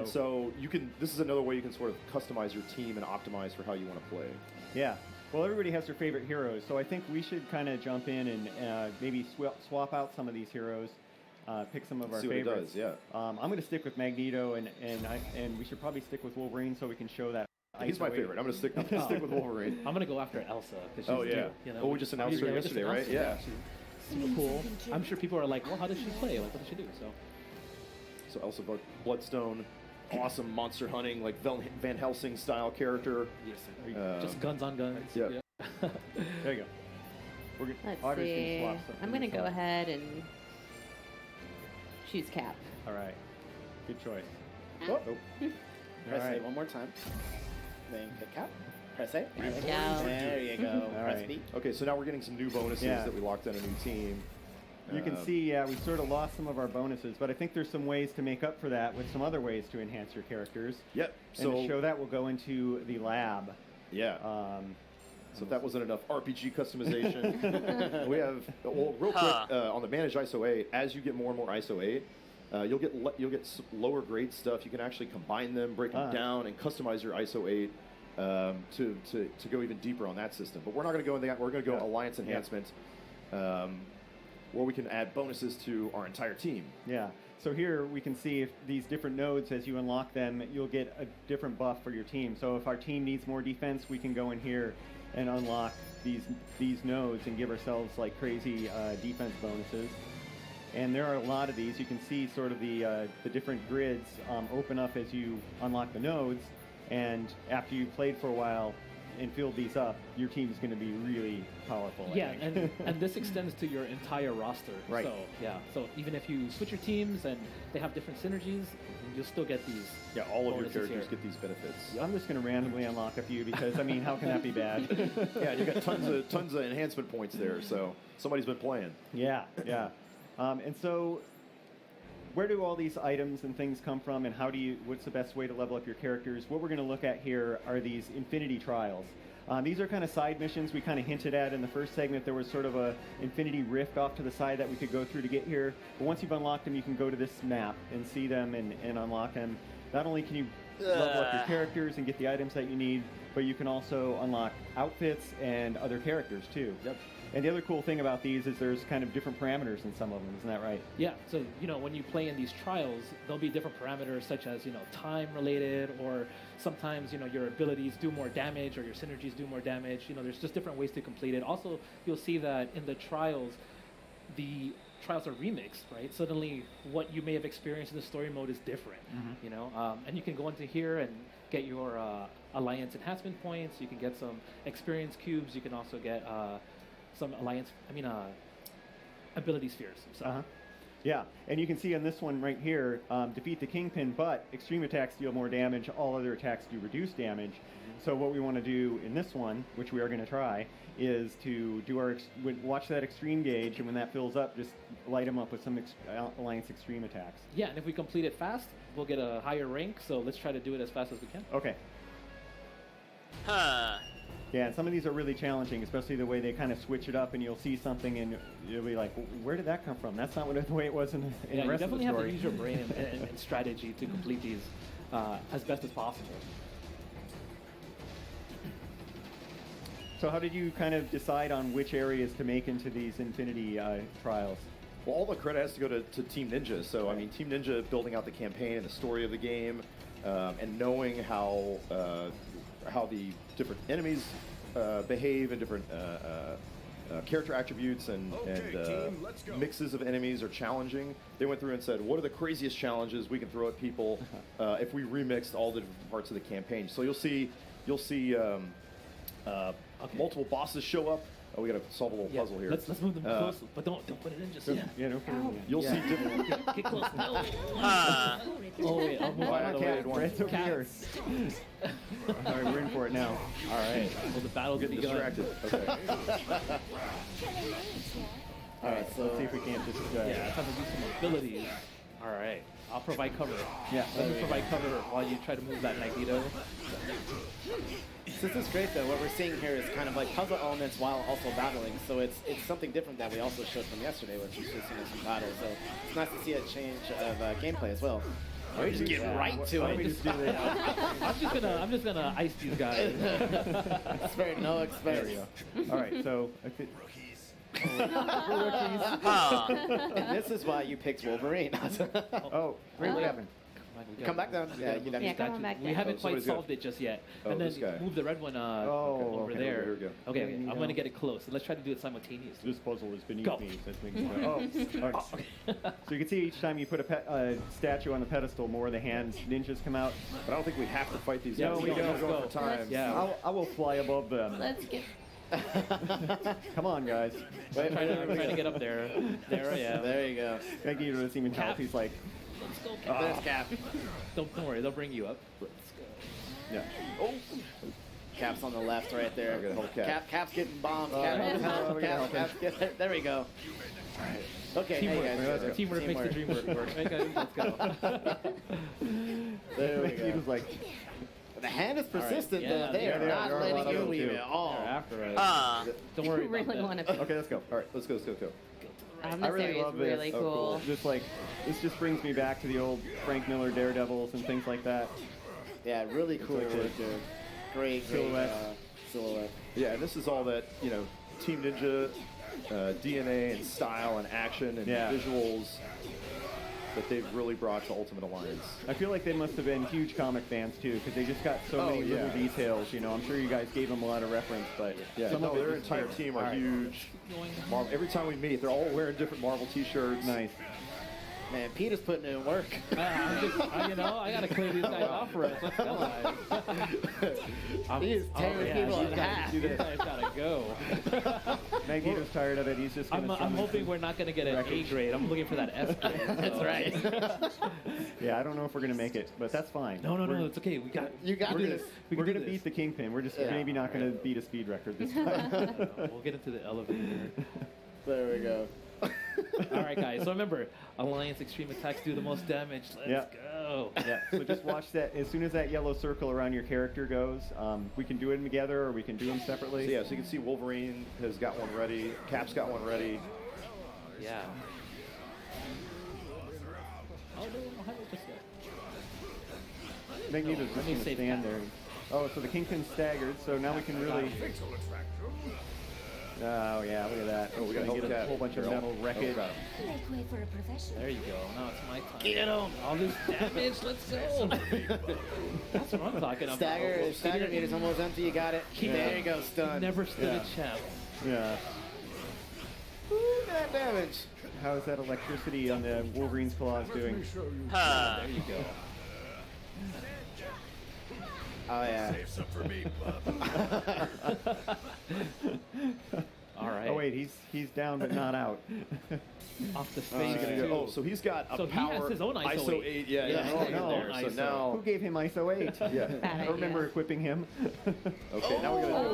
So you can. This is another way you can sort of customize your team and optimize for how you want to play. Yeah. Well, everybody has their favorite heroes, so I think we should kind of jump in and maybe swap out some of these heroes, pick some of our favorites. See what it does, I'm going to stick with Magneto, and we should probably stick with Wolverine so we can show that. He's my favorite. I'm going to stick with Wolverine. I'm going to go after Elsa. We just announced her yesterday, right? Yeah. Super cool. I'm sure people are like, well, how does she play? Like, what does she do? So Elsa Bloodstone, awesome monster hunting, like Van Helsing style character. Yes, just guns on guns. Yeah. There you go. Let's see. I'm going to go ahead and choose Cap. All right. Good choice. Press A one more time. Then pick Cap. Press A. There you go. Press B. Okay, so now we're getting some new bonuses that we locked in a new team. You can see, we sort of lost some of our bonuses, but I think there's some ways to make up for that with some other ways to enhance your characters. Yep. And to show that, we'll go into the lab. Yeah. So if that wasn't enough RPG customization, we have real quick on the Manage ISO 8. As you get more and more ISO 8, you'll get lower grade stuff. You can actually combine them, break them down, and customize your ISO 8 to go even deeper on that system. But we're not going to go into that. We're going to go Alliance Enhancement. Where we can add bonuses to our entire team. Yeah. So here we can see if these different nodes, as you unlock them, you'll get a different buff for your team. So if our team needs more defense, we can go in here and unlock these nodes and give ourselves like crazy defense bonuses. And there are a lot of these. You can see sort of the different grids open up as you unlock the nodes. And after you've played for a while and filled these up, your team is going to be really powerful. Yeah, and this extends to your entire roster. Right. So even if you switch your teams and they have different synergies, you'll still get these. Yeah, all of your characters get these benefits. I'm just going to randomly unlock a few because I mean, how can that be bad? Yeah, you got tons of enhancement points there. So somebody's been playing. Yeah. And so where do all these items and things come from, and what's the best way to level up your characters? What we're going to look at here are these Infinity Trials. These are kind of side missions we kind of hinted at in the first segment. There was sort of a Infinity Rift off to the side that we could go through to get here. But once you've unlocked them, you can go to this map and see them and unlock them. Not only can you level up your characters and get the items that you need, but you can also unlock outfits and other characters too. Yep. And the other cool thing about these is there's kind of different parameters in some of them, isn't that right? Yeah, so, when you play in these trials, there'll be different parameters such as, time related, or sometimes, your abilities do more damage or your synergies do more damage. There's just different ways to complete it. Also, you'll see that in the trials are remixed, right? Suddenly, what you may have experienced in the story mode is different, and you can go into here and get your alliance enhancement points. You can get some experience cubes. You can also get some ability spheres. So. Yeah, and you can see on this one right here, defeat the Kingpin, but extreme attacks deal more damage. All other attacks do reduce damage. So what we want to do in this one, which we are going to try, is to do watch that extreme gauge, and when that fills up, just light them up with some Alliance extreme attacks. Yeah, and if we complete it fast, we'll get a higher rank. So let's try to do it as fast as we can. Okay. Yeah, and some of these are really challenging, especially the way they kind of switch it up, and you'll see something and you'll be like, where did that come from? That's not the way it was in the rest of the story. You definitely have to use your brain and strategy to complete these as best as possible. So how did you kind of decide on which areas to make into these Infinity Trials? Well, all the credit has to go to Team Ninja. So, I mean, Team Ninja building out the campaign and the story of the game, and knowing how the different enemies behave and different character attributes and mixes of enemies are challenging. They went through and said, what are the craziest challenges we can throw at people if we remixed all the different parts of the campaign? So you'll see multiple bosses show up. Oh, we gotta solve a little puzzle here. Let's move them close, but don't put it in just yet. Yeah, don't put it in. You'll see different. Get close. No. Oh wait, I'll move out of the way. Right over here. All right, we're in for it now. All right. Well, the battle's getting distracted. Okay. All right, so let's see if we can't just. It's time to do some abilities. All right. I'll provide cover. Yeah. Let me provide cover while you try to move that Magneto. This is great, though. What we're seeing here is kind of like puzzle elements while also battling. So it's something different that we also showed from yesterday, which was just some battle. So it's nice to see a change of gameplay as well. We're just getting right to it. I'm just gonna ice these guys. Spare no expense. All right, so This is why you picked Wolverine. Oh, great, what happened? Come back down. Yeah, come on back down. We haven't quite solved it just yet. Oh, and then move the red one over there. Here we go. Okay, I'm going to get it close. So let's try to do it simultaneously. This puzzle is beneath me. All right. So you can see each time you put a statue on the pedestal, more of the hands ninjas come out. But I don't think we have to fight these. No, we don't. Let's go for time. Yeah, I will fly above them. Let's get. Come on, guys. I'm trying to get up there. There I am. There you go. Magneto doesn't even help. He's like, let's go, Cap. There's Cap. Don't worry, they'll bring you up. Let's go. Yeah. Oh. Cap's on the left right there. I'm gonna help Cap. Cap's getting bombed. Cap's getting, there we go. All right. Okay, teamwork. Hey guys, Teamwork makes the dream work. Right, guys? Let's go. There we go. He was like, the hand is persistent, though. Yeah, they are not letting you leave at all. After us. Don't worry about really that. want to. okay, let's go. All right, let's go. This I really area love is this. really cool. Just like, this just brings me back to the old Frank Miller Daredevils and things like that. Yeah, really cool. Great silhouette. Yeah, and this is all that, Team Ninja DNA and style and action and visuals that they've really brought to Ultimate Alliance. I feel like they must have been huge comic fans too, because they just got so many little details. I'm sure you guys gave them a lot of reference, but their entire team are huge. Marvel. Every time we meet, they're all wearing different Marvel T-shirts. Nice. Man, Peter's putting in work. I gotta clear these guys off for us. Let's go. He's tearing people in half. You guys gotta go. Magneto's tired of it. He's just gonna I'm hoping we're not gonna get an A grade. I'm looking for that S grade. That's right. Yeah, I don't know if we're gonna make it, but that's fine. No, it's okay. You got this. We're gonna beat the Kingpin. We're just maybe not gonna beat a speed record this time. We'll get into the elevator. There we go. All right, guys. So remember, Alliance extreme attacks do the most damage. Let's go. Yeah, so just watch that. As soon as that yellow circle around your character goes, we can do them together or we can do them separately. So, yeah, so you can see Wolverine has got one ready. Cap's got one ready. Yeah. Oh, no, how about this guy? Magneto's just going to stand there. Oh, so the Kingpin's staggered, so now we can really... Oh, yeah, look at that. Oh, we got a whole bunch of metal wreckage. There you go. Now it's my time. Get him! All this damage, let's go! That's what I'm talking about. Stagger meter's almost empty, you got it. There you go, stun. Never stood a chance. Yeah. Ooh, that damage. How is that electricity on the Wolverine's claws doing? There you go. Oh, yeah. Save some for me, All right. Oh, wait, he's down but not out. Off the face. Oh, so he's got a power. He has his own ISO 8. Yeah. Oh, no. So now... Who gave him ISO 8? Yeah. I remember equipping him. Okay, now we're going to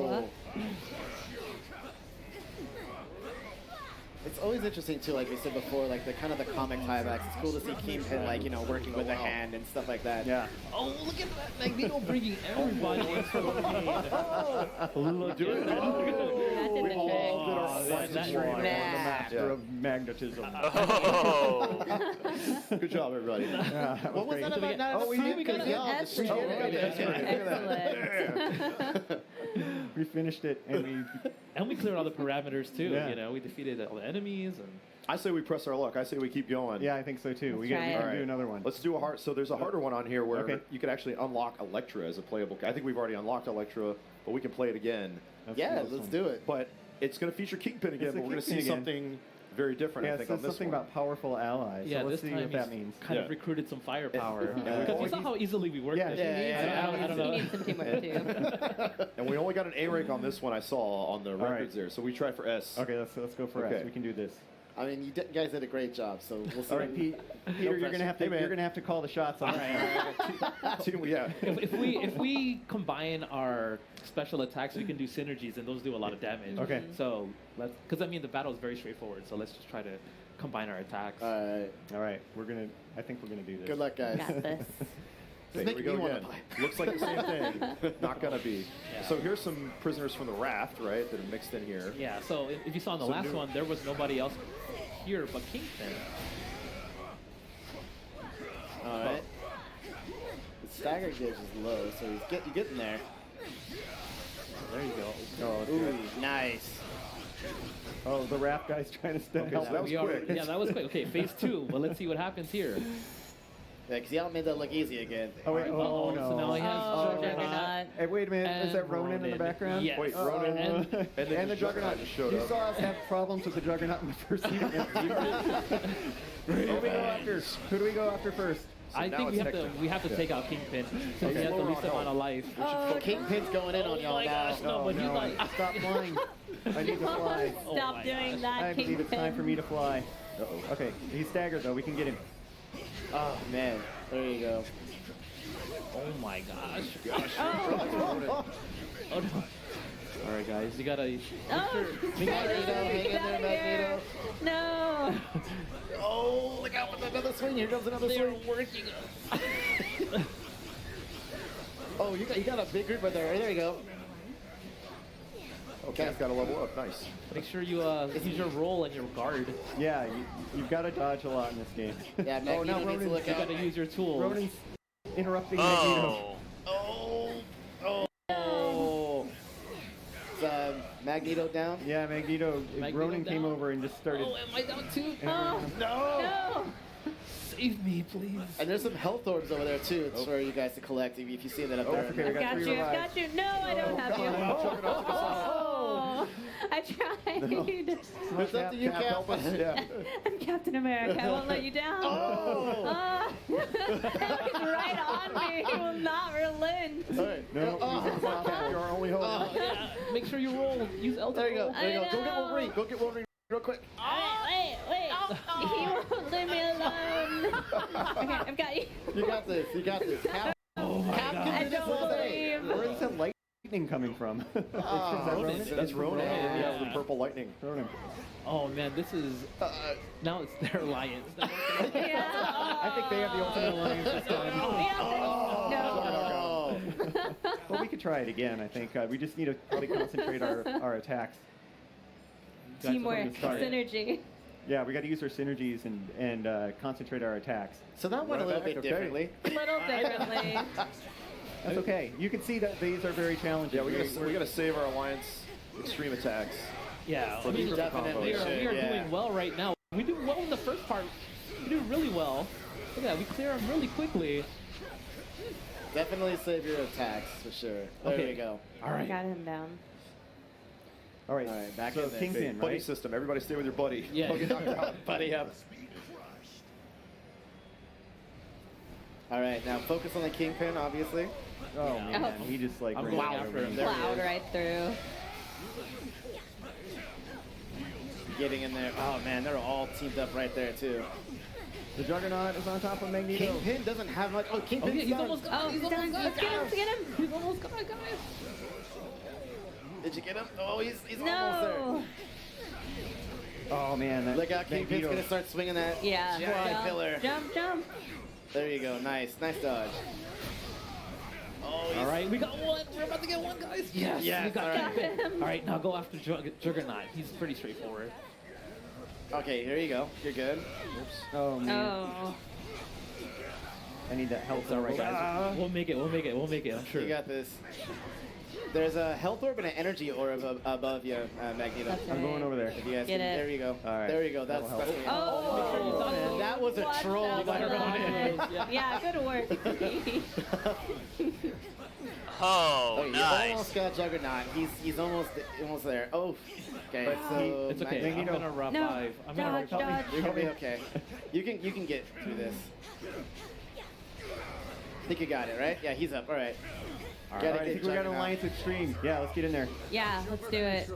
do that. It's always interesting too, like we said before, like the kind of the comic tiebacks. It's cool to see Kingpin, like, you know, working with a hand and stuff like that. Yeah. Oh, look at that Magneto bringing everybody in for the lead. Look Do it. We all did our the master of magnetism. Oh. Good job, everybody. What was that about? Oh, we did because y'all just We finished it, and we cleared all the parameters too. Yeah. You know, we defeated all the enemies, and I say we press our luck. I say we keep going. Yeah, I think so too. We can do another one. Let's do a hard. So there's a harder one on here where you can actually unlock Elektra as a playable. I think we've already unlocked Elektra, but we can play it again. Let's do it. But it's going to feature Kingpin again. But we're going to see something very different. Yeah, I think it on says this something one. about powerful allies. yeah, so let's this see time what that means. kind of recruited some firepower. Yeah. Because we saw how easily we worked. Yeah, I don't know. He needs some teamwork too. And we only got an A rank on this one. I saw on the records there. So we tried for S. Okay, let's go for S. We can do this. I mean, you guys did a great job, so we'll see. All right, Peter, you're gonna have to call the shots on that. Yeah. If we combine our special attacks, we can do synergies, and those do a lot of damage. Okay. So because I mean the battle is very straightforward. So let's just try to combine our attacks. All right. I think we're gonna do this. Good luck, guys. Got this. Okay, here we go again. Looks like the same thing. Not gonna be. Yeah. So here's some prisoners from the raft, right, that are mixed in here. Yeah. So if you saw in the last one, there was nobody else here but Kingpin. All right. The stagger gauge is low, so you're getting there. There you go. Oh, Ooh, nice. Oh, the raft guy's trying to step Okay, so that was quick. Yeah, that was quick. Okay, phase 2. Well, let's see what happens here. Yeah, because y'all made that look easy again. Oh, wait, oh no. So now he has Juggernaut. Hey, wait a minute. Is that Ronan in the background? Yes. Wait, Ronan and the Juggernaut just showed You up. saw us have problems with the Juggernaut in the first season. Who do we go after? Who do we go after first? I think we have to take out Kingpin. So he has the least amount of life. Kingpin's going in on y'all now. No, but you like Stop flying. I need to fly. Stop doing that, I believe it's time for Kingpin. me to fly. Okay, he's staggered though. We can get him. Oh, man. There you go. Oh my gosh. Oh, no. All right, guys, you gotta. Oh, Magneto, hang in there, Magneto. No. Oh, look out with another swing. Here comes another swing. Working. Oh, you got a big group right there. There you go. Okay, I've got to level up. Nice. Make sure you use your roll and your guard. Yeah, you've got to dodge a lot in this game. Yeah, Magneto needs to look You out. gotta use your tools. Ronan's interrupting Magneto. Is Magneto down? Yeah, Magneto Ronan came over and just started. Oh, am I down too? No! No. Save me, please. And there's some health orbs over there too. It's for you guys to collect if you see that up there. Okay, I've got you. I've got you. No, I don't have you. Oh, I tried. It's up to you, Cap. I'm Captain America. I won't let you down. He's right on me. He will not relent. All right. No, come on, Cap. You're our only hope. Yeah, make sure you roll. Use L. There you go. There you go. Go get Wolverine. Go get Wolverine real quick. Wait. He won't leave me alone. Okay, I've got you. You got this. You got this. Cap. Oh my Cap God. can I do this don't all day. believe. Where's the light lightning coming from? That's Ronan. Yeah, the purple lightning. Ronan. Oh man, this is now it's their alliance. I think they have the ultimate alliance this time. No. Well, we could try it again. I think we just need to probably concentrate our attacks. Teamwork, synergy. Yeah, we got to use our synergies and concentrate our attacks. So that went a little bit differently. A little differently. That's okay. You can see that these are very challenging. Yeah, we gotta save our alliance extreme attacks. Yeah, For the definitely. We are doing well right now. We do well in the first part. We do really well. Look at that. We clear them really quickly. Definitely save your attacks for sure. There we go. All right. Got him down. All right. Back so in there. Kingpin, Buddy right? system. Everybody stay with your buddy. Yeah. Don't get knocked out. Buddy up. All right, now focus on the Kingpin, obviously. Oh man, he just like I'm ran going over after him. me. Plowed right through. Getting in there. Oh man, they're all teamed up right there too. The Juggernaut is on top of Magneto. Kingpin doesn't have much. Oh, Kingpin's he's done. almost got him. He's done. Let's get him. Let's get him. He's almost got it, guys. Did you get him? Oh, he's almost No. there. Oh man, that Look out, Kingpin's Magneto. gonna start swinging that Yeah. giant pillar. Jump. There you go. Nice dodge. Oh, All right, we got one. We're about to get one, guys. Yes, Yes, we got all right. Kingpin. All right, now go after Juggernaut. He's pretty straightforward. Okay, here you go. You're good. Oops. Oh man. Oh. I need that health. All right, guys. We'll make it. I'm sure. You got this. There's a health orb and an energy orb above you, Magneto. That's I'm going over there. If you guys Get can, it. there you go. All right. There you go. That's That'll help. Oh. that was a Watch troll. out, by Ronan. Yeah, good work. Oh, You nice. almost got Juggernaut. He's almost there. Oh, okay. So It's okay. I'm Magneto, gonna revive. I'm gonna revive. Dodge. you're gonna be okay. You can get through this. I think you got it, right? Yeah, he's up. All right. All Gotta right, I get think we got Juggernaut. Alliance Extreme. Yeah, let's get in there. Yeah, let's do it.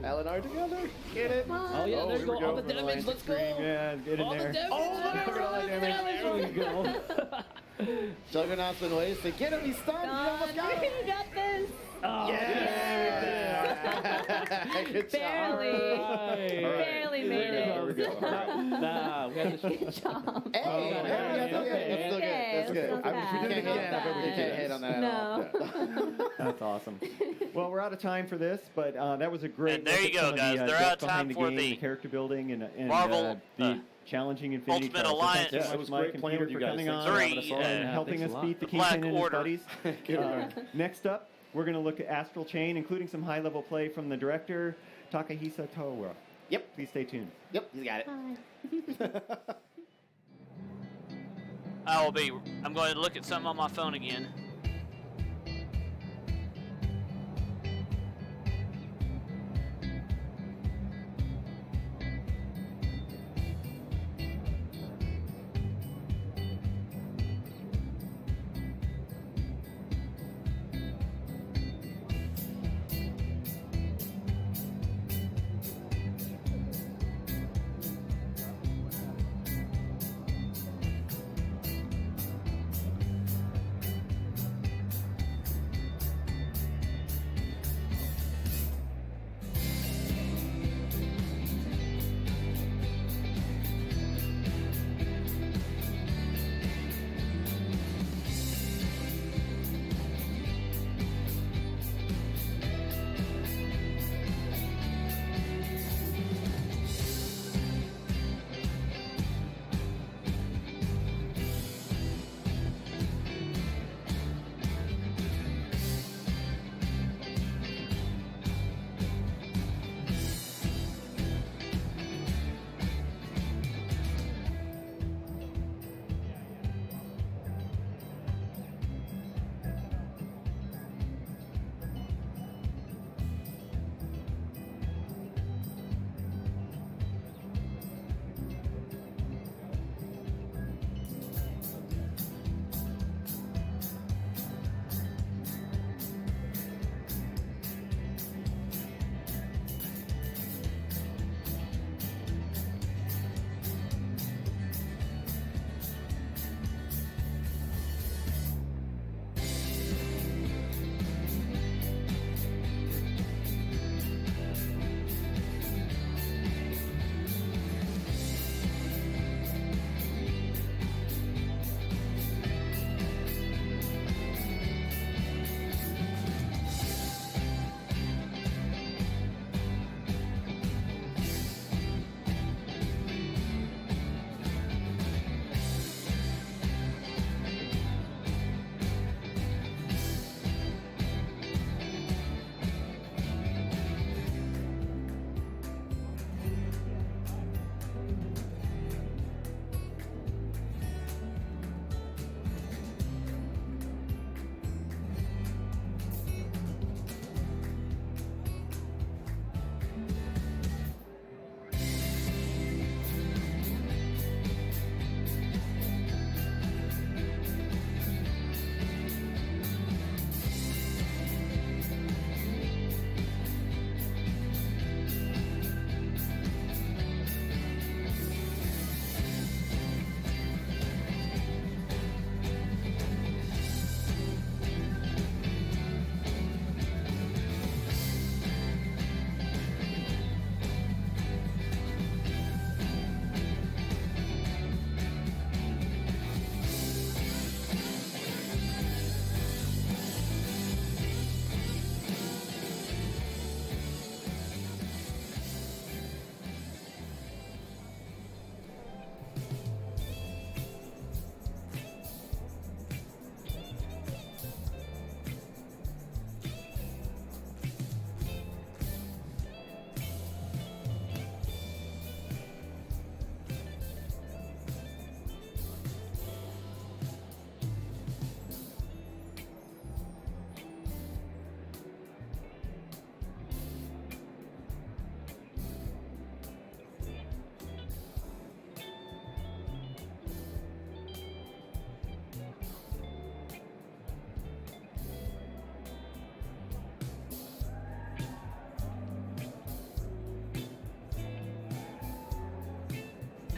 Eleanor together. Get it. Oh yeah, there you go. All the damage. Alliance Let's go. Extreme. Yeah, get in All the there. damage. Oh, There we go. Juggernaut's been waiting to get him. He's stunned. You almost got him. You got this. Oh, Yeah. Good job. Barely. All right. Barely made There we it. go. All right. Nah, we have to. Good job. Hey, that's still good. That's good. Not bad. We can't hit on that at all. No. That's awesome. Well, we're out of time for this, but that was a great. And there look you at go, some of the, guys. They're depth out of time behind for game, the character building and Marvel, the challenging Infinity Ultimate Trials. So Alliance. thanks so Yeah, it much, was Mike great and playing Peter with you for guys. coming Thanks on for having us on. and helping us Thanks a beat the Black Kingpin and his Order. buddies. Next up, we're going to look at Astral Chain, including some high-level play from the director, Takahisa Towa. Yep. Please stay tuned. Yep, he's got it. I'm going to look at something on my phone again.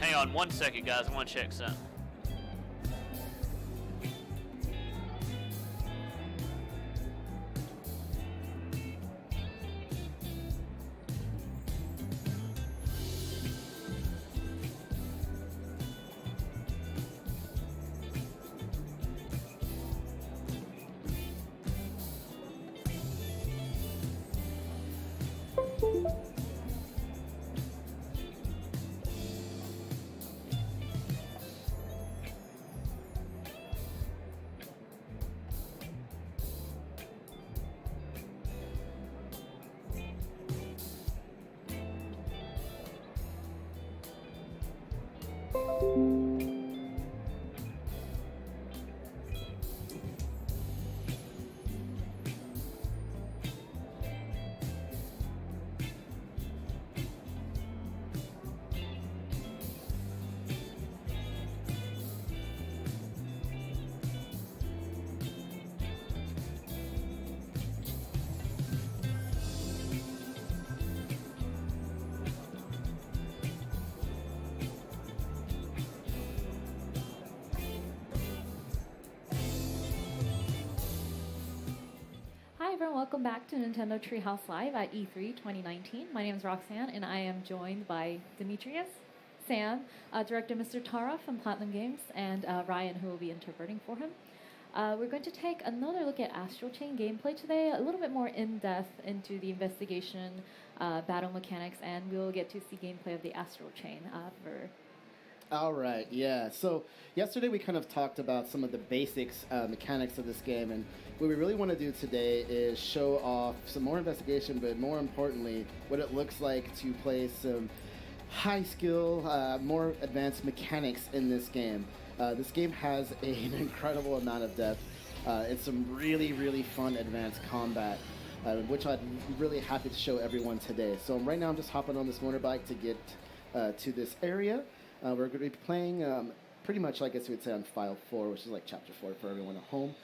Hang on 1 second, guys. I want to check something. Hi everyone, welcome back to Nintendo Treehouse Live at E3 2019. My name is Roxanne and I am joined by Demetrius, Sam, director Mr. Tara from Platinum Games, and Ryan, who will be interpreting for him. We're going to take another look at Astral Chain gameplay today, a little bit more in-depth into the investigation, battle mechanics, and we'll get to see gameplay of the Astral Chain for... All right, yeah. So yesterday we kind of talked about some of the basics mechanics of this game, and what we really want to do today is show off some more investigation, but more importantly, what it looks like to play some high skill, more advanced mechanics in this game. This game has an incredible amount of depth and some really, really fun advanced combat, which I'm really happy to show everyone today. So right now I'm just hopping on this motorbike to get to this area. We're going to be playing pretty much, I guess you would say, on File 4, which is like Chapter 4 for everyone at home.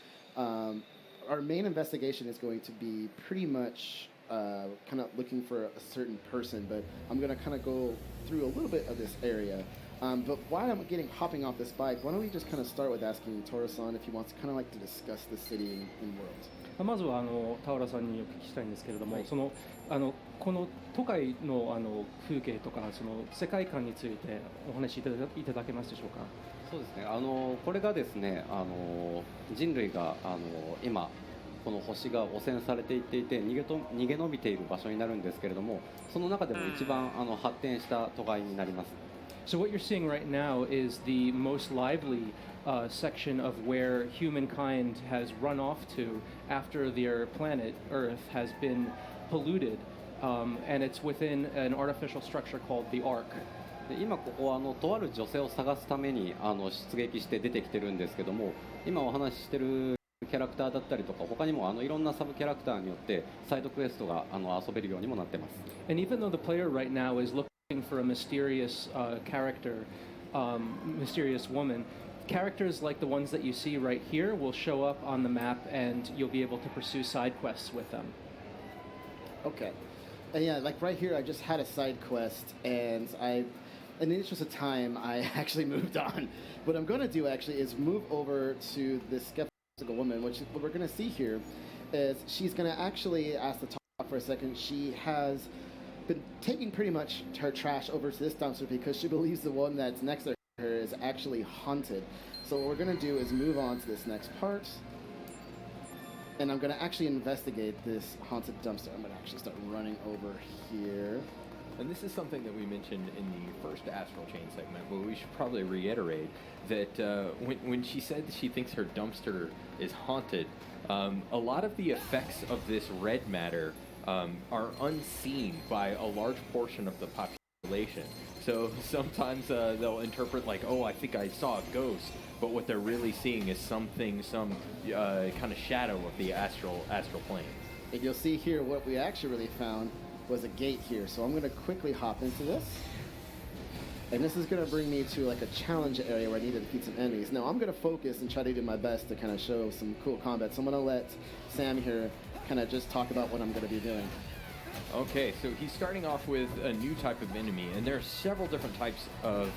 Our main investigation is going to be pretty much kind of looking for a certain person, but I'm going to kind of go through a little bit of this area. But while I'm hopping off this bike, why don't we just kind of start with asking Toro-san if he wants kind of like to discuss the city and world. まずは田浦さんにお聞きしたいんですけれども、はい、この都会の風景とかその世界観についてお話しいただけますでしょうか。そうですね。これがですね、人類が今この星が汚染されていっていて逃げ延びている場所になるんですけれども、その中でも一番発展した都会になります。So what you're seeing right now is the most lively section of where humankind has run off to after their planet Earth has been polluted, and it's within an artificial structure called the Ark. で今ここはとある女性を探すために出撃して出てきてるんですけども、今お話ししてるキャラクターだったりとか他にもいろんなサブキャラクターによってサイドクエストが遊べるようにもなってます。And even though the player right now is looking for a mysterious character, mysterious woman, characters like the ones that you see right here will show up on the map and you'll be able to pursue side quests with them. Okay. And yeah, like right here I just had a side quest and in the interest of time I actually moved on. What I'm going to do actually is move over to this skeptical woman, which what we're going to see here is she's going to actually ask to talk for a second. She has been taking pretty much her trash over to this dumpster because she believes the one that's next to her is actually haunted. So what we're going to do is move on to this next part. And I'm going to actually investigate this haunted dumpster. I'm going to actually start running over here. And this is something that we mentioned in the first Astral Chain segment, but we should probably reiterate that when she said that she thinks her dumpster is haunted, a lot of the effects of this red matter are unseen by a large portion of the population. So sometimes they'll interpret like, oh, I think I saw a ghost, but what they're really seeing is some kind of shadow of the astral plane. And you'll see here what we actually really found was a gate here. So I'm going to quickly hop into this. And this is going to bring me to like a challenge area where I need to defeat some enemies. Now I'm going to focus and try to do my best to kind of show some cool combat. So I'm going to let Sam here kind of just talk about what I'm going to be doing. Okay, so he's starting off with a new type of enemy, and there are several different types of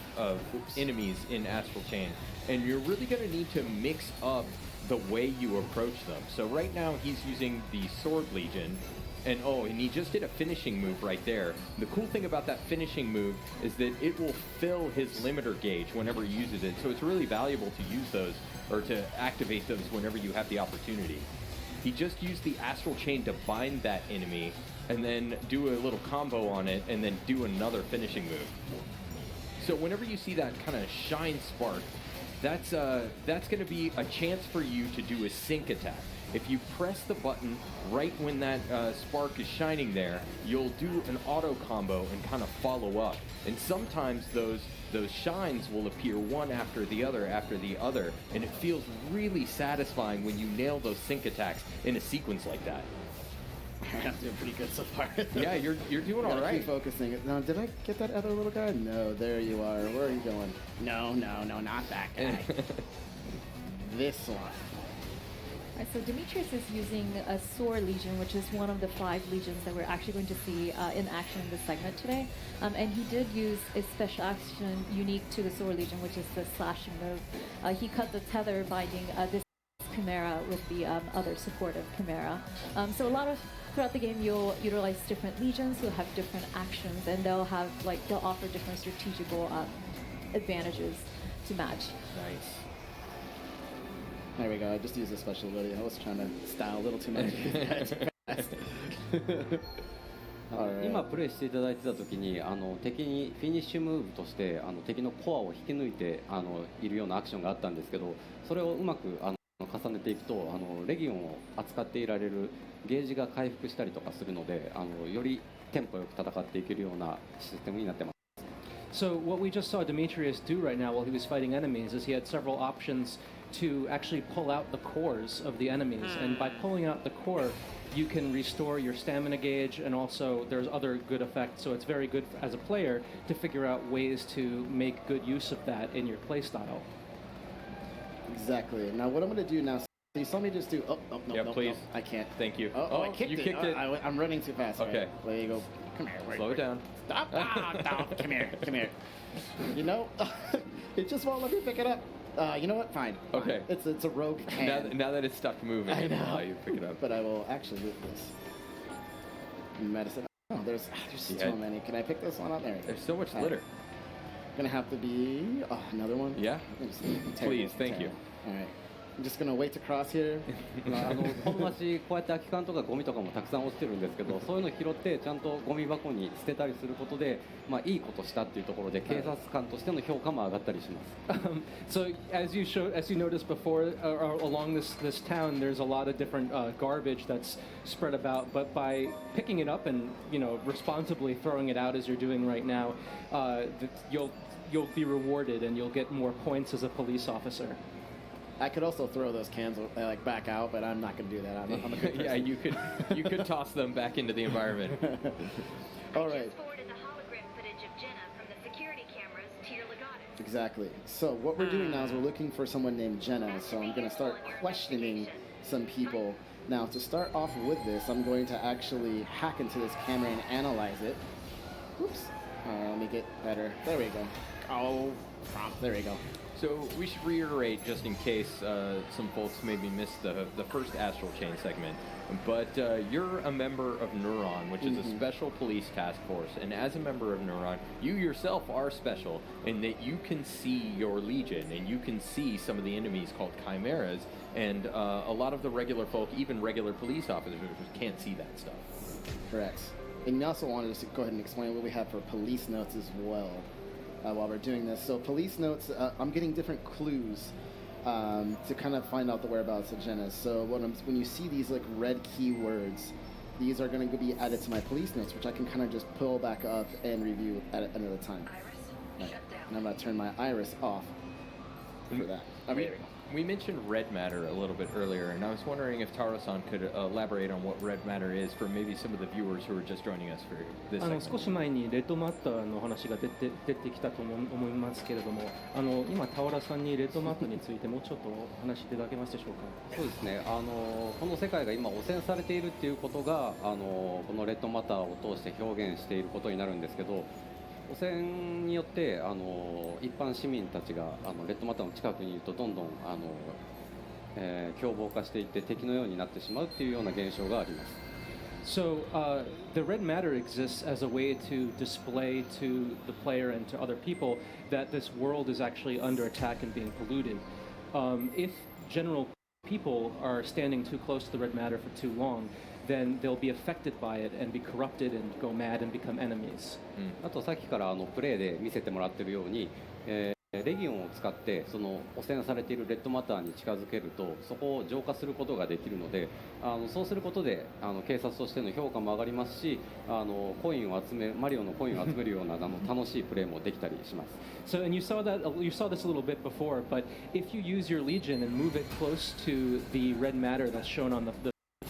enemies in Astral Chain, and you're really going to need to mix up the way you approach them. So right now he's using the Sword Legion, and he just did a finishing move right there. The cool thing about that finishing move is that it will fill his limiter gauge whenever he uses it, so it's really valuable to use those, or to activate those whenever you have the opportunity. He just used the Astral Chain to bind that enemy, and then do a little combo on it, and then do another finishing move. So whenever you see that kind of shine spark, that's going to be a chance for you to do a sync attack. If you press the button right when that spark is shining there, you'll do an auto combo and kind of follow up. And sometimes those shines will appear one after the other, and it feels really satisfying when you nail those sync attacks in a sequence like that. I'm doing pretty good so far. Yeah, you're doing all right. Keep focusing. Now, did I get that other little guy? No, there you are. Where are you going? No, not that guy. This one. Right, so Demetrius is using a Sword Legion, which is one of the 5 legions that we're actually going to see in action in this segment today. And he did use a special action unique to the Sword Legion, which is the slashing move. He cut the tether binding this Chimera with the other supportive Chimera. So throughout the game, you'll utilize different legions. You'll have different actions, and they'll offer different strategical advantages to match. Nice. There we go. I just used a special ability. I was trying to style a little too much. Right. 今プレイしていただいてた時に敵にフィニッシュムーブとして敵のコアを引き抜いているようなアクションがあったんですけど、それをうまく重ねていくとレギオンを扱っていられるゲージが回復したりとかするのでよりテンポよく戦っていけるようなシステムになってます。 So what we just saw Demetrius do right now while he was fighting enemies is he had several options to actually pull out the cores of the enemies, and by pulling out the core, you can restore your stamina gauge, and also there's other good effects. So it's very good as a player to figure out ways to make good use of that in your playstyle. Exactly. Now what I'm going to do now, so you saw me just do, no, please. No, I can't. Thank you. I kicked you it. kicked it. I'm running too fast. Okay. Right? There you go. Come here. Slow it down. Stop. Come here. You know, it just won't let me pick it up. You know what? Fine. Okay. It's a rogue hand. Now that it's stopped moving, I know. you pick it up. But I will actually loot this. Medicine. Oh, there's so many. Can I pick this one up? There. There's so much litter. Gonna have to be another one. Yeah. Please, thank you. All right. I'm just gonna wait to cross here. この街こうやって空き缶とかゴミとかもたくさん落ちてるんですけど、そういうの拾ってちゃんとゴミ箱に捨てたりすることで、いいことしたっていうところで警察官としての評価も上がったりします。So as you noticed before, along this town, there's a lot of different garbage that's spread about. But by picking it up and responsibly throwing it out as you're doing right now, you'll be rewarded and you'll get more points as a police officer. I could also throw those cans back out, but I'm not going to do that. I'm a good person. Yeah, you could toss them back into the environment. All right. Exactly. So what we're doing now is we're looking for someone named Jenna. So I'm going to start questioning some people. Now, to start off with this, I'm going to actually hack into this camera and analyze it. Oops. Let me get better. There we go. Oh, prompt. There we go. So we should reiterate, just in case some folks maybe missed the first Astral Chain segment, but you're a member of Neuron, which is a special police task force, and as a member of Neuron, you yourself are special in that you can see your legion, and you can see some of the enemies called chimeras, and a lot of the regular folk, even regular police officers, can't see that stuff. Correct. And you also wanted us to go ahead and explain what we have for police notes as well. While we're doing this. So police notes, I'm getting different clues to kind of find out the whereabouts of Jenna. So when you see these like red keywords, these are going to be added to my police notes, which I can kind of just pull back up and review at another time. Right. And I'm going to turn my iris off for that. Okay, there we go. We mentioned red matter a little bit earlier, and I was wondering if Taro-san could elaborate on what red matter is for maybe some of the viewers who are just joining us for this segment. 少し前にレッドマッターの話が出てきたと思いますけれども、今田浦さんにレッドマッターについてもうちょっとお話しいただけますでしょうか。そうですね。この世界が今汚染されているっていうことがこのレッドマターを通して表現していることになるんですけど、汚染によって一般市民たちがレッドマターの近くにいるとどんどん凶暴化していって敵のようになってしまうっていうような現象があります。So the red matter exists as a way to display to the player and to other people that this world is actually under attack and being polluted. If general people are standing too close to the red matter for too long, then they'll be affected by it and be corrupted and go mad and become enemies. あとさっきからプレイで見せてもらっているように、レギオンを使ってその汚染されているレッドマターに近づけるとそこを浄化することができるので、そうすることで警察としての評価も上がりますし、マリオのコインを集めるような楽しいプレイもできたりします。So and you saw this a little bit before, but if you use your Legion and move it close to the red matter that's shown on the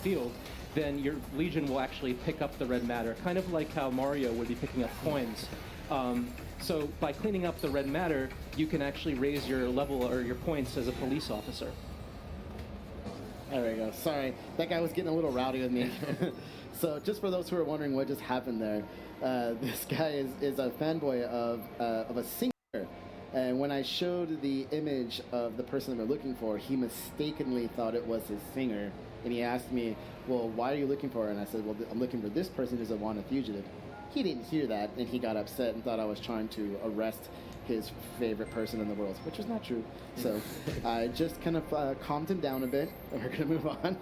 field, then your Legion will actually pick up the red matter, kind of like how Mario would be picking up coins. So by cleaning up the red matter, you can actually raise your level or your points as a police officer. There we go. Sorry, that guy was getting a little rowdy with me. So just for those who are wondering what just happened there, this guy is a fanboy of a singer. And when I showed the image of the person that we're looking for, he mistakenly thought it was his singer. And he asked me, well, why are you looking for her? And I said, well, I'm looking for this person who's a wanted fugitive. He didn't hear that, and he got upset and thought I was trying to arrest his favorite person in the world, which was not true. So I just kind of calmed him down a bit, and we're going to move on.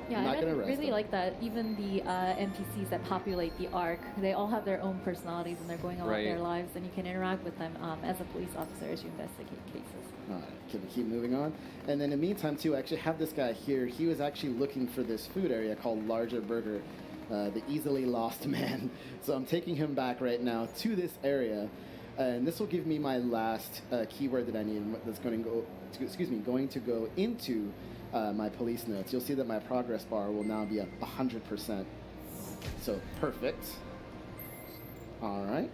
Yeah, I really like that. Even the NPCs that populate the arc, they all have their own personalities, and they're going about their lives, and you can interact with them as a police officer as you investigate cases. All right, can we keep moving on? And then in the meantime, too, I actually have this guy here. He was actually looking for this food area called Larger Burger. The easily lost man. So I'm taking him back right now to this area, and this will give me my last keyword that I need. That's going to go into my police notes. You'll see that my progress bar will now be 100%. So perfect. All right.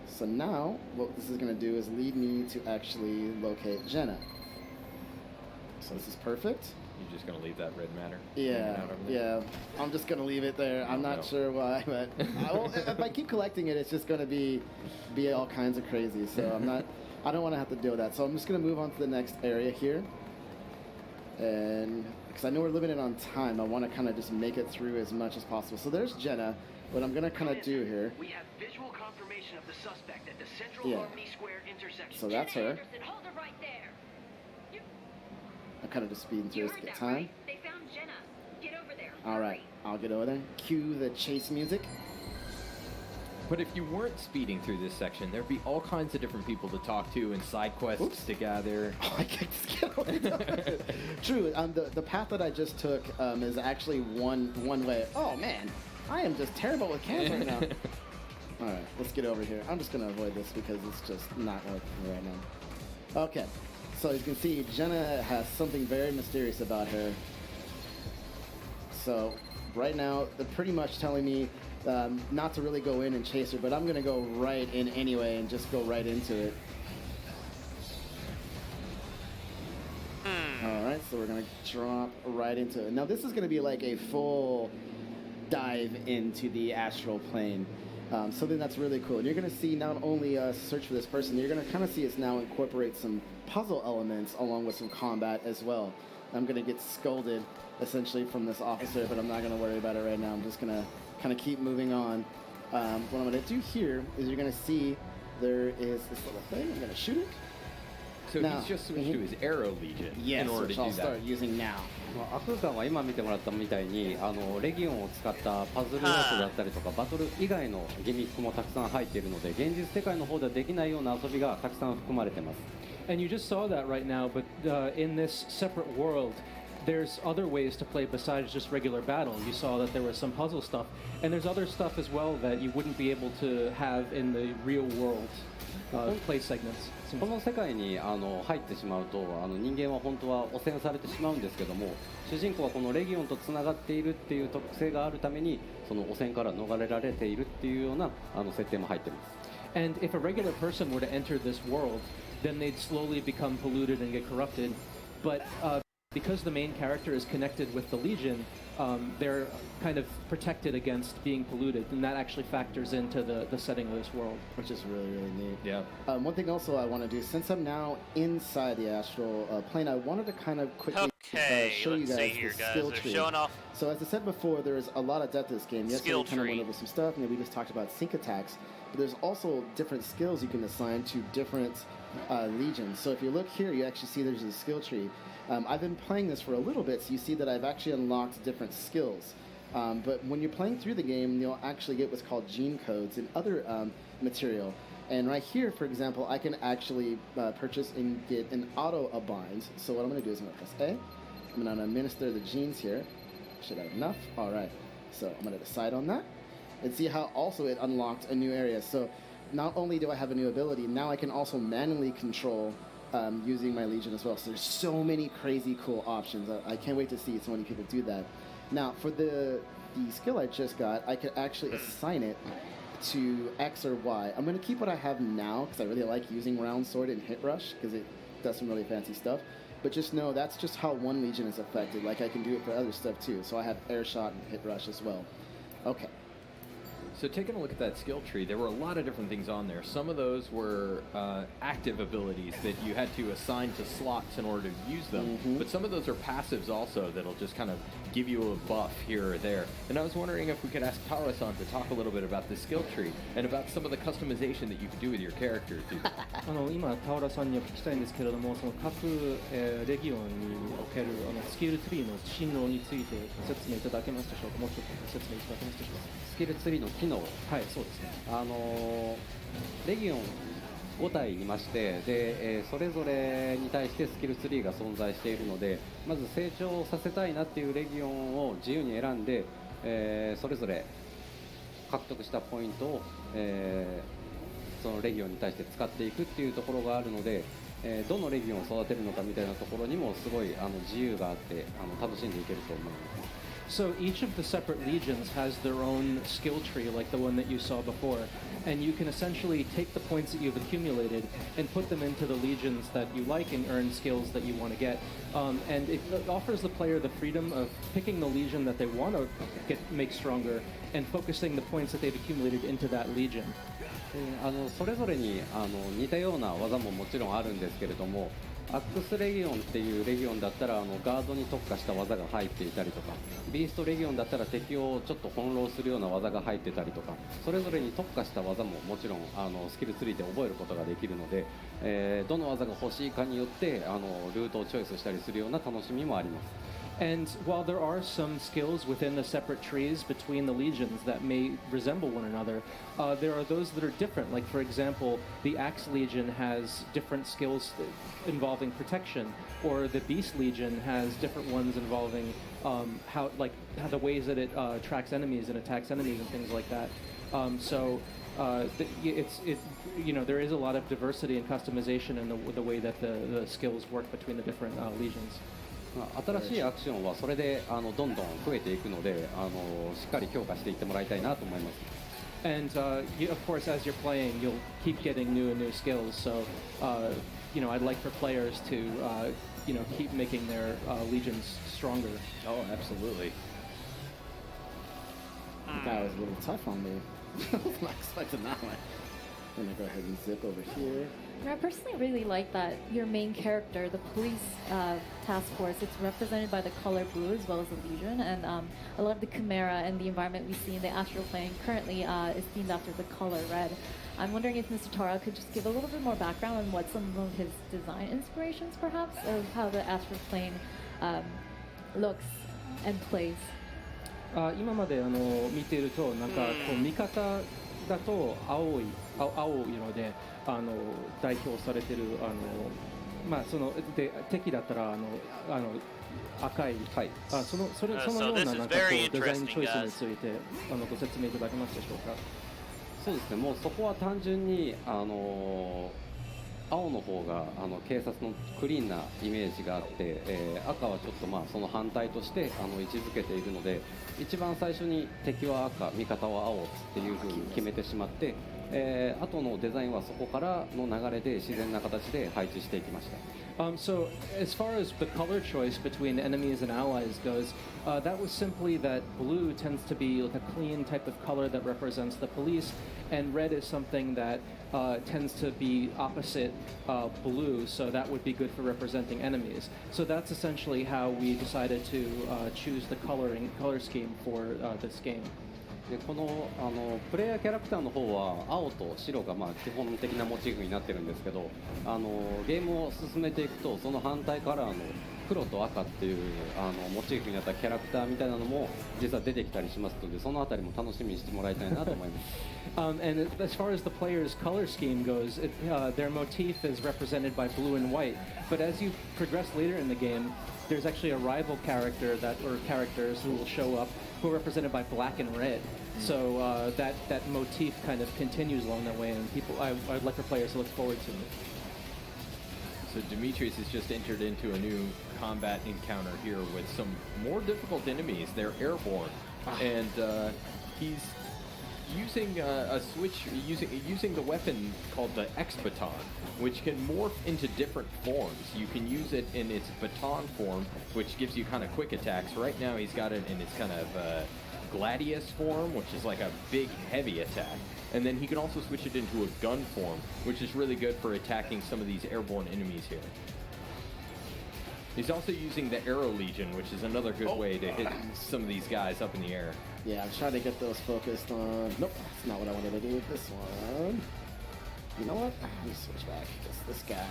So now what this is going to do is lead me to actually locate Jenna. So this is perfect. You're just going to leave that red matter? Yeah. I'm just going to leave it there. I'm not sure why, but if I keep collecting it, it's just going to be all kinds of crazy. So I don't want to have to deal with that. So I'm just going to move on to the next area here. And because I know we're limited on time, I want to kind of just make it through as much as possible. So there's Jenna. What I'm going to kind of do here. We have visual confirmation of the suspect at the Central Harmony Square intersection. So that's her. Hold her right there. I'm kind of just speeding through this to get time. Right? They found Jenna. Get over there. All right, I'll get over there. Cue the chase music. But if you weren't speeding through this section, there'd be all kinds of different people to talk to and side quests to gather. Oh, I can't just get over there. True. The path that I just took is actually one way. Oh man, I am just terrible with cams right now. All right, let's get over here. I'm just gonna avoid this because it's just not working right now. Okay. So as you can see, Jenna has something very mysterious about her. So right now, they're pretty much telling me not to really go in and chase her, but I'm going to go right in anyway and just go right into it. All right, so we're going to drop right into it. Now this is going to be like a full dive into the astral plane. Something that's really cool. And you're going to see not only search for this person, you're going to kind of see us now incorporate some puzzle elements along with some combat as well. I'm going to get scolded essentially from this officer, but I'm not going to worry about it right now. I'm just going to kind of keep moving on. What I'm going to do here is you're going to see there is this little thing. I'm going to shoot it. So now, he's just switched to his Arrow Legion in order to do that. I'll start using now. アクーさんは今見てもらったみたいにレギオンを使ったパズル要素だったりとかバトル以外のギミックもたくさん入っているので現実世界の方ではできないような遊びがたくさん含まれています。And you just saw that right now, but in this separate world, there's other ways to play besides just regular battle. You saw that there was some puzzle stuff, and there's other stuff as well that you wouldn't be able to have in the real world play segments. この世界に入ってしまうと人間は本当は汚染されてしまうんですけども、主人公はこのレギオンとつながっているっていう特性があるためにその汚染から逃れられているっていうような設定も入っています。 And if a regular person were to enter this world, then they'd slowly become polluted and get corrupted. But because the main character is connected with the Legion, they're kind of protected against being polluted, and that actually factors into the setting of this world. Which is really, really neat. Yeah. One thing also I want to do, since I'm now inside the astral plane, I wanted to kind of quickly show you guys the skill tree. Showing off. So as I said before, there's a lot of depth to this game. Yesterday we kind of went over some stuff, and we just talked about sync attacks. But there's also different skills you can assign to different legions. So if you look here, you actually see there's a skill tree. I've been playing this for a little bit, so you see that I've actually unlocked different skills. But when you're playing through the game, you'll actually get what's called gene codes and other material. And right here, for example, I can actually purchase and get an auto-bind. So what I'm going to do is I'm going to press A. I'm going to administer the genes here. Should I have enough? All right. So I'm going to decide on that. And see how also it unlocked a new area. So not only do I have a new ability, now I can also manually control using my Legion as well. So there's so many crazy cool options. I can't wait to see so many people do that. Now for the skill I just got, I could actually assign it to X or Y. I'm going to keep what I have now because I really like using Round Sword and Hit Rush because it does some really fancy stuff. But just know that's just how one Legion is affected. Like I can do it for other stuff too. So I have Air Shot and Hit Rush as well. Okay. So taking a look at that skill tree, there were a lot of different things on there. Some of those were active abilities that you had to assign to slots in order to use them. But some of those are passives also that'll just kind of give you a buff here or there. And I was wondering if we could ask Tara-san to talk a little bit about the skill tree and about some of the customization that you could do with your character too. 今タオラさんにお聞きしたいんですけれども、その各レギオンにおけるスキルツリーの進路についてご説明いただけますでしょうか。もうちょっとご説明いただけますでしょうか。スキルツリーの機能、はい、そうですね。レギオン5体いまして、で、それぞれに対してスキルツリーが存在しているので、まず成長させたいなっていうレギオンを自由に選んで、それぞれ獲得したポイントを、そのレギオンに対して使っていくっていうところがあるので、どのレギオンを育てるのかみたいなところにもすごい自由があって楽しんでいけると思います。So each of the separate legions has their own skill tree, like the one that you saw before, and you can essentially take the points that you've accumulated and put them into the legions that you like and earn skills that you want to get. And it offers the player the freedom of picking the legion that they want to make stronger and focusing the points that they've accumulated into that legion. それぞれに似たような技ももちろんあるんですけれども、アックスレギオンっていうレギオンだったらガードに特化した技が入っていたりとか、ビーストレギオンだったら敵をちょっと翻弄するような技が入ってたりとか、それぞれに特化した技ももちろんスキルツリーで覚えることができるので、どの技が欲しいかによってルートをチョイスしたりするような楽しみもあります。And while there are some skills within the separate trees between the legions that may resemble one another, there are those that are different. Like, for example, the Axe Legion has different skills involving protection, or the Beast Legion has different ones involving how the ways that it tracks enemies and attacks enemies and things like that. So there is a lot of diversity and customization in the way that the skills work between the different legions. 新しいアクションはそれでどんどん増えていくのでしっかり強化していってもらいたいなと思います。And of course, as you're playing, you'll keep getting new and new skills. So, I'd like for players to, keep making their legions stronger. Oh, absolutely. That was a little tough on me. I was not expecting that one. I'm gonna go ahead and zip over here. I personally really like that your main character, the police task force, it's represented by the color blue as well as the Legion, and a lot of the Chimera and the environment we see in the astral plane currently is themed after the color red. I'm wondering if Mr. Tara could just give a little bit more background on what some of his design inspirations, perhaps, of how the astral plane looks and plays. 今まで見ているとなんかこう見方だと青色で代表されてるそので敵だったら赤い、はい、そのような So なん this か is こう very デザイン interesting, チョイス guys. についてご説明いただけますでしょうか。そうですね、もうそこは単純に青の方が警察のクリーンなイメージがあって、赤はちょっとまあその反対として位置づけているので、一番最初に敵は赤、味方は青っていう風に決めてしまって、後のデザインはそこからの流れで自然な形で配置していきました。So, as far as the color choice between enemies and allies goes, that was simply that blue tends to be like a clean type of color that represents the police, and red is something that tends to be opposite blue, so that would be good for representing enemies. So that's essentially how we decided to choose the color scheme for this game. でこのプレイヤーキャラクターの方は青と白がまあ基本的なモチーフになってるんですけど、ゲームを進めていくとその反対カラーの黒と赤っていうモチーフになったキャラクターみたいなのも実は出てきたりしますので、そのあたりも楽しみにしてもらいたいなと思います。And as far as the player's color scheme goes, their motif is represented by blue and white. But as you progress later in the game, there's actually a rival character or characters who will show up who are represented by black and red. So that motif kind of continues along that way, and I'd like for players to look forward to it. So Demetrius has just entered into a new combat encounter here with some more difficult enemies. They're airborne, and he's using a switch, using the weapon called the X-Baton, which can morph into different forms. You can use it in its baton form, which gives you kind of quick attacks. Right now he's got it in its kind of gladius form, which is like a big, heavy attack. And then he can also switch it into a gun form, which is really good for attacking some of these airborne enemies here. He's also using the Arrow Legion, which is another good way to hit some of these guys up in the air. Yeah, I'm trying to get those focused on... Nope, that's not what I wanted to do with this one. You know what? Let me switch back. This guy.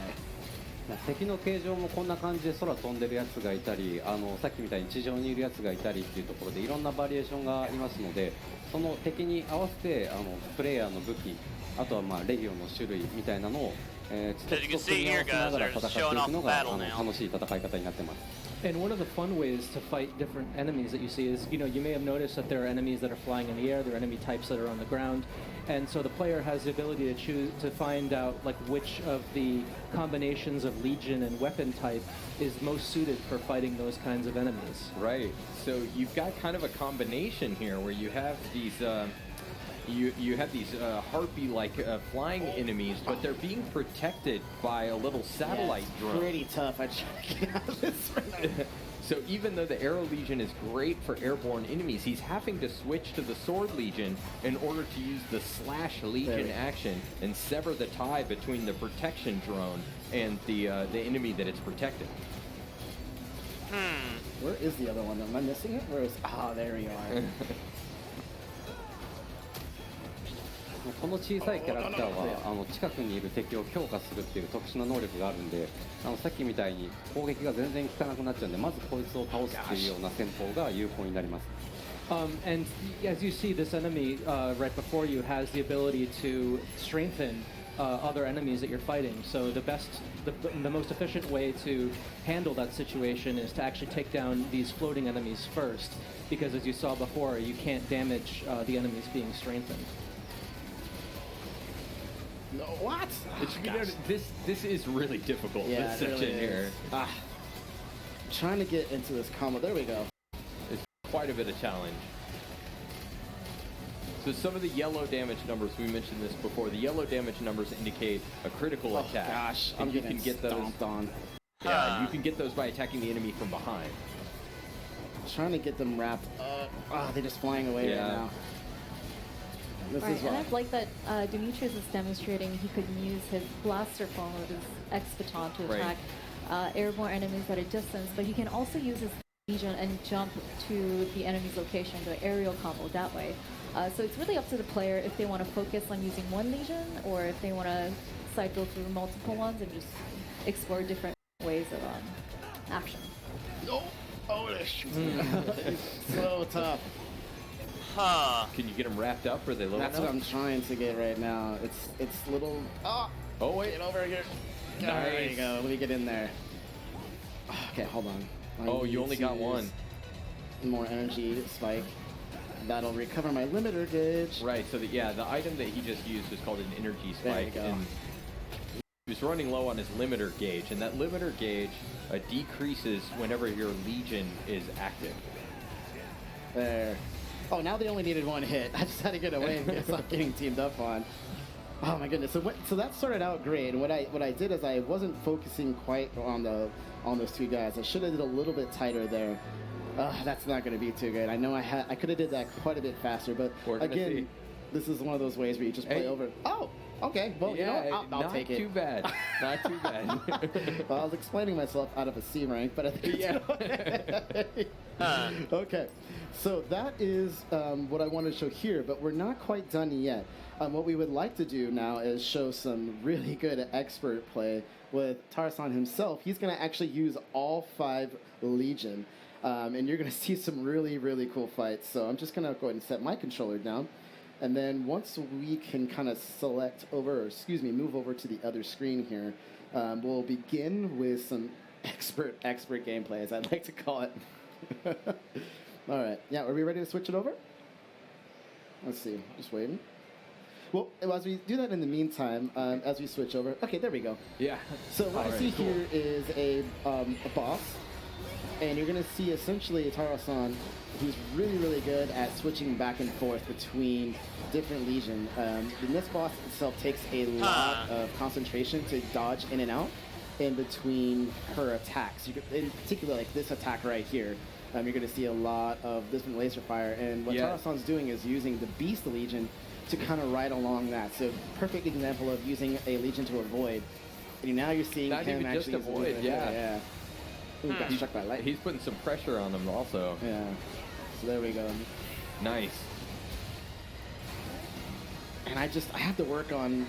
敵の形状もこんな感じで空飛んでるやつがいたり、さっきみたいに地上にいるやつがいたりっていうところでいろんなバリエーションがありますので、その敵に合わせてプレイヤーの武器、あとはまあレギオンの種類みたいなのを一つ一つ組み合わせながら戦っていくのが楽しい戦い方になってます。And one of the fun ways to fight different enemies that you see is, you may have noticed that there are enemies that are flying in the air, there are enemy types that are on the ground, and so the player has the ability to choose to find out like which of the combinations of legion and weapon type is most suited for fighting those kinds of enemies. Right. So you've got kind of a combination here where you have these you have these harpy-like flying enemies, but they're being protected by a little satellite drone. Pretty tough. I try to get out of this right now. So even though the Arrow Legion is great for airborne enemies, he's having to switch to the Sword Legion in order to use the Slash Legion action and sever the tie between the protection drone and the enemy that it's protecting. Where is the other one? Am I missing it? Where is... Ah, there you are. この小さいキャラクターは近くにいる敵を強化するっていう特殊な能力があるんで、さっきみたいに攻撃が全然効かなくなっちゃうんで、まずこいつを倒すっていうような戦法が有効になります。And as you see, this enemy right before you has the ability to strengthen other enemies that you're fighting. So the most efficient way to handle that situation is to actually take down these floating enemies first, because as you saw before, you can't damage the enemies being strengthened. No, what? This is really difficult. Yeah, this section really here. I'm trying to get into this combo. There we go. It's quite a bit of challenge. So some of the yellow damage numbers, we mentioned this before, the yellow damage numbers indicate a critical attack. Gosh, and I'm you getting can get those stomped on. Yeah, you can get those by attacking the enemy from behind. I'm trying to get them wrapped up. Ah, they're just flying away right now. Right, and I like that Demetrius is demonstrating he could use his blaster form of his X-Baton to attack airborne enemies at a distance, but he can also use his Legion and jump to the enemy's location, the aerial combo that way. So it's really up to the player if they want to focus on using one Legion or if they want to cycle through multiple ones and just explore different ways of action. Oh, it is so tough. Can you get them wrapped up? Or are they low enough? That's what I'm trying to get right now. It's little... Oh, wait. Get over here. Nice. There you go. Let me get in there. Okay, hold on. I you need only to got one. use more energy spike. That'll recover my limiter gauge. Right, so the item that he just used was called an energy There you spike. go. And he was running low on his limiter gauge, and that limiter gauge decreases whenever your Legion is active. There. Oh, now they only needed one hit. I just had to get away and stop getting teamed up on. Oh my goodness. So that started out great. And what I did is I wasn't focusing quite on those two guys. I should have did a little bit tighter there. That's not going to be too good. I know I could have did that quite a bit faster, but again, this is one of those ways where you just play over. Oh, okay. Well, you know what? I'll take it. Not too bad. Not too bad. Well, I was explaining myself out of a C rank, but I think it's okay. So that is what I want to show here, but we're not quite done yet. What we would like to do now is show some really good expert play with Tarasan himself. He's going to actually use all 5 Legion, and you're going to see some really, really cool fights. So I'm just going to go ahead and set my controller down. And then once we can kind of move over to the other screen here, we'll begin with some expert gameplay, as I'd like to call it. All right. Yeah, are we ready to switch it over? Let's see. Just waiting. Well, as we do that in the meantime, as we switch over. Okay, there we go. Yeah. So what I see here is a boss. And you're going to see essentially Tarasan, who's really, really good at switching back and forth between different Legion. And this boss itself takes a lot of concentration to dodge in and out in between her attacks. In particular, like this attack right here, you're going to see a lot of different laser fire. And what Tarasan's doing is using the Beast Legion to kind of ride along that. So perfect example of using a Legion to avoid. And now you're seeing Not him even just actually avoid, yeah. Ooh, got struck by lightning. He's putting some pressure on him also. Yeah. So there we go. Nice. And I have to work on.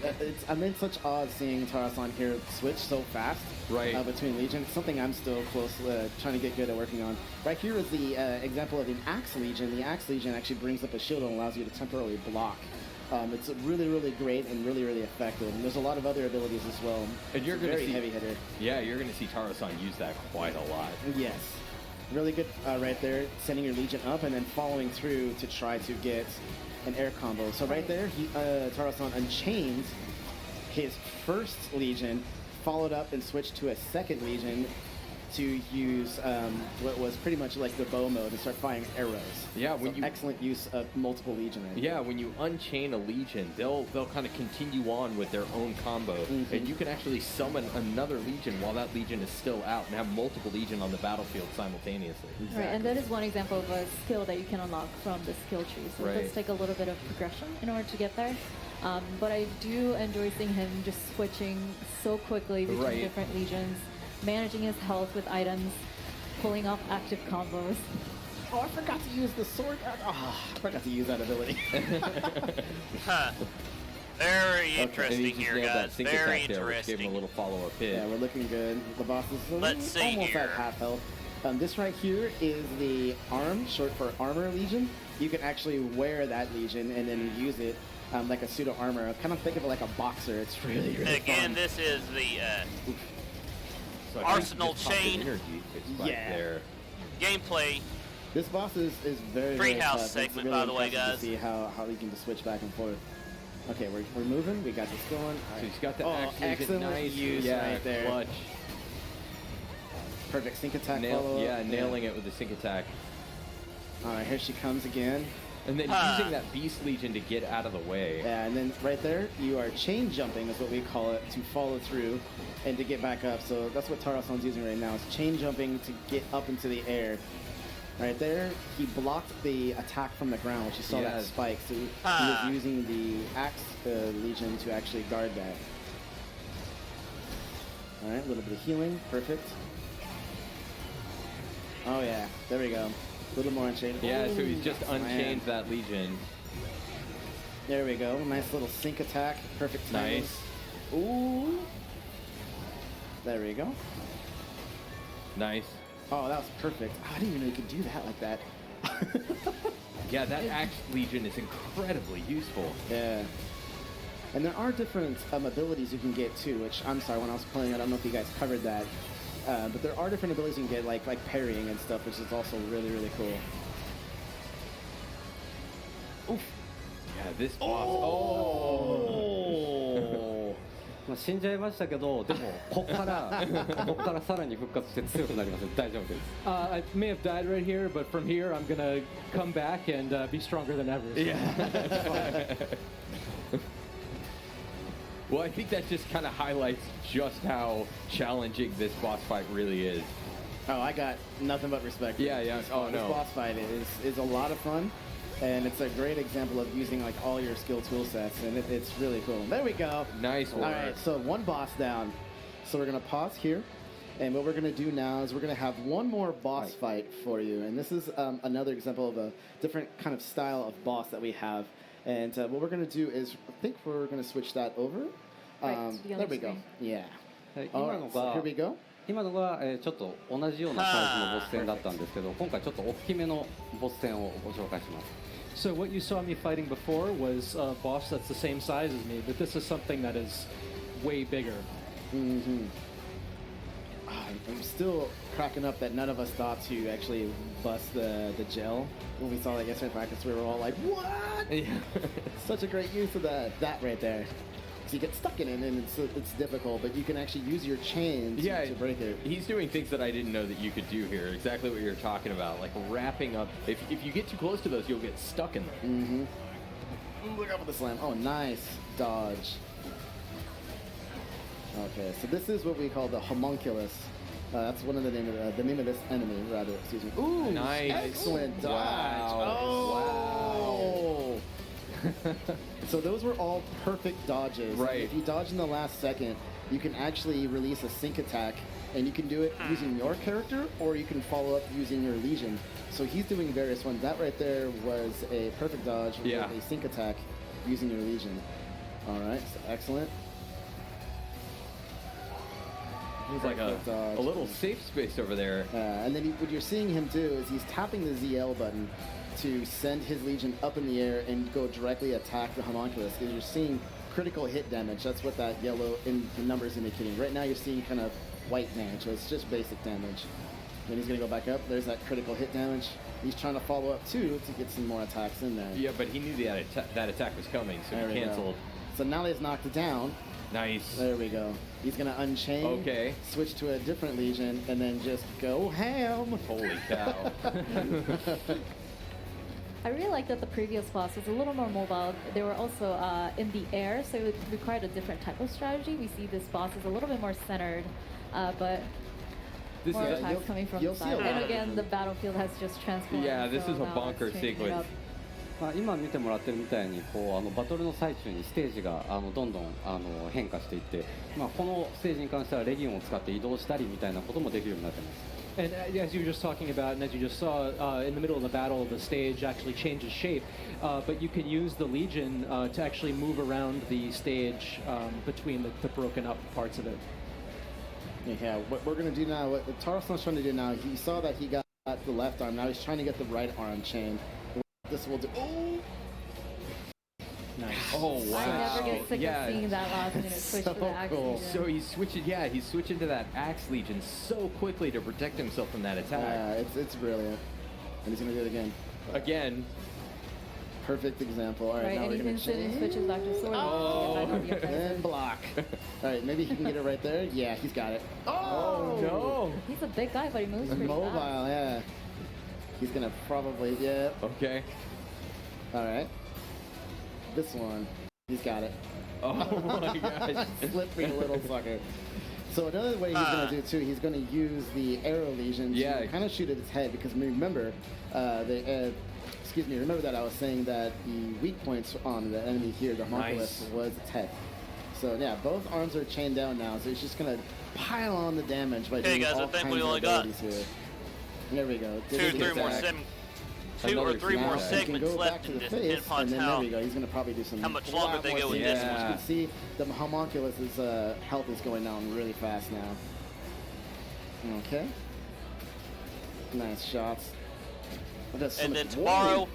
I'm in such awe seeing Tarasan here switch so fast. Right. Between Legion. It's something I'm still close trying to get good at working on. Right here is the example of an Axe Legion. The Axe Legion actually brings up a shield and allows you to temporarily block. It's really, really great and really, really effective. And there's a lot of other abilities as well. And you're going to see heavy hitter. Yeah, you're going to see Tarasan use that quite a lot. Yes. Really good right there, sending your Legion up and then following through to try to get an air combo. So right there, Tarasan unchains his first Legion, followed up and switched to a second Legion to use what was pretty much like the bow mode and start firing arrows. Yeah, excellent use of multiple Legion. Right yeah, when you unchain a Legion, they'll kind of continue on with their own combo, and you can actually summon another Legion while that Legion is still out, and have multiple Legion on the battlefield simultaneously. Right, and that is one example of a skill that you can unlock from the skill tree. So it does take a little bit of progression in order to get there. But I do enjoy seeing him just switching so quickly between different Legions, managing his health with items, pulling off active combos. Oh, I forgot to use the sword. I forgot to use that ability. Very interesting here, guys. Very interesting. Gave him a little follow-up hit. Yeah, we're looking good. The boss is almost here. at half health. This right here is the arm, short for armor Legion. You can actually wear that Legion and then use it like a pseudo armor. Kind of think of it like a boxer. It's really, really Again, fun. this is the So Arsenal chain. There. Gameplay. This boss is very, very Treehouse tough. segment, it's really by the way, impressive guys. To see how you can just switch back and forth. Okay, we're moving. We got this going. All right. So he's got the excellent nice use right there. Clutch. Perfect sync attack follow-up. Yeah, nailing it with the sync attack. All right, here she comes again. And then using that Beast Legion to get out of the way. Yeah, and then right there, you are chain jumping, is what we call it, to follow through and to get back up. So that's what Tarasan's using right now, is chain jumping to get up into the air. Right there, he blocked the attack from the ground, which you saw that spike. So he was using the Axe Legion to actually guard that. All right, a little bit of healing, perfect. Oh yeah, there we go. A little more unchained. Yeah, so he's just unchained that Legion. There we go. Nice little sync attack. Perfect timing. Nice. Ooh. There we go. Nice. Oh, that was perfect. Oh, I didn't even know you could do that like that. Yeah, that Axe Legion is incredibly useful. Yeah. And there are different abilities you can get too, which I'm sorry, when I was playing, I don't know if you guys covered that. But there are different abilities you can get, like parrying and stuff, which is also really, really cool. Oof. Yeah, this boss. Oh! 死んじゃいましたけど、でもここからさらに復活して強くなります。大丈夫です。I may have died right here, but from here I'm gonna come back and be stronger than ever. Yeah. Well, I think that just kind of highlights just how challenging this boss fight really is. Oh, I got nothing but respect. Yeah, yeah. This, Oh, this no. boss fight is a lot of fun, and it's a great example of using like all your skill tool sets, and it's really cool. There we go. Nice work. All right, so one boss down. So we're gonna pause here, and what we're gonna do now is we're gonna have one more boss fight for you, and this is another example of a different kind of style of boss that we have. And what we're gonna do is, I think we're gonna switch that over. There we go. Yeah. All right, so here we go. 今のが、ちょっと同じようなサイズのボス戦だったんですけど、今回ちょっと大きめのボス戦をご紹介します。So what you saw me fighting before was a boss that's the same size as me, but this is something that is way bigger. Mm-hmm. I'm still cracking up that none of us thought to actually bust the gel. When we saw that yesterday in practice, we were all like, what? Yeah. Such a great use of that right there. So you get stuck in it, and it's difficult, but you can actually use your chain to break it. He's doing things that I didn't know that you could do here. Exactly what you're talking about, like wrapping up. If you get too close to those, you'll get stuck in them. Mm-hmm. Look out for the slam. Oh, nice dodge. Okay, so this is what we call the homunculus. That's one of the name of this enemy, rather. Excuse me. Ooh, nice, excellent dodge. Wow. Oh, wow. So those were all perfect dodges. Right. If you dodge in the last second, you can actually release a sync attack, and you can do it using your character, or you can follow up using your Legion. So he's doing various ones. That right there was a perfect dodge with a sync attack using your Legion. All right, so excellent. He's like a little safe space over there. And then what you're seeing him do is he's tapping the ZL button to send his Legion up in the air and go directly attack the homunculus. Because you're seeing critical hit damage. That's what that yellow number is indicating. Right now you're seeing kind of white damage, so it's just basic damage. Then he's going to go back up. There's that critical hit damage. He's trying to follow up too to get some more attacks in there. Yeah, but he knew that attack was coming, so he canceled. So now they've knocked it down. Nice. There we go. He's going to unchain, switch to a different Legion, and then just go ham. Holy cow. I really like that the previous boss was a little more mobile. They were also in the air, so it required a different type of strategy. We see this boss is a little bit more centered, but more attacks coming from the side. And again, the battlefield has just transformed. Yeah, this is a bonker sequence. 今見てもらってるみたいにバトルの最中にステージがどんどん変化していって、このステージに関してはレギオンを使って移動したりみたいなこともできるようになってます。And as you were just talking about, and as you just saw, in the middle of the battle, the stage actually changes shape. But you can use the Legion to actually move around the stage between the broken up parts of it. Yeah, what we're going to do now, what Taro-san's trying to do now, he saw that he got the left arm. Now he's trying to get the right arm chained. This will do. Oh! Nice. Oh, wow. I never get sick of seeing that last minute switch to the Axe Legion. So he's switching to that Axe Legion so quickly to protect himself from that attack. Yeah, it's brilliant. And he's going to do it again. Again. Perfect example. All right, right, now and we're he going to change. switches back to sword. And block. All right, maybe he can get it right there. Yeah, he's got it. Oh, no. He's a big guy, but he moves pretty Mobile, fast. yeah. He's going to probably, Okay. All right. This one, he's got it. Oh my gosh. Slippery little sucker. So another way he's going to do too, he's going to use the Arrow Legion to kind of shoot at its head, because remember, remember that I was saying that the weak points on the enemy here, the homunculus, was its head. So yeah, both arms are chained down now, so he's just going to pile on the damage by doing all kinds of abilities here. There we go. Two or three more segments left in this pin punch. And then there we go. He's going to probably do some. How much longer they go with this one? You can see the homunculus's health is going down really fast now. Okay. Nice shots. And then tomorrow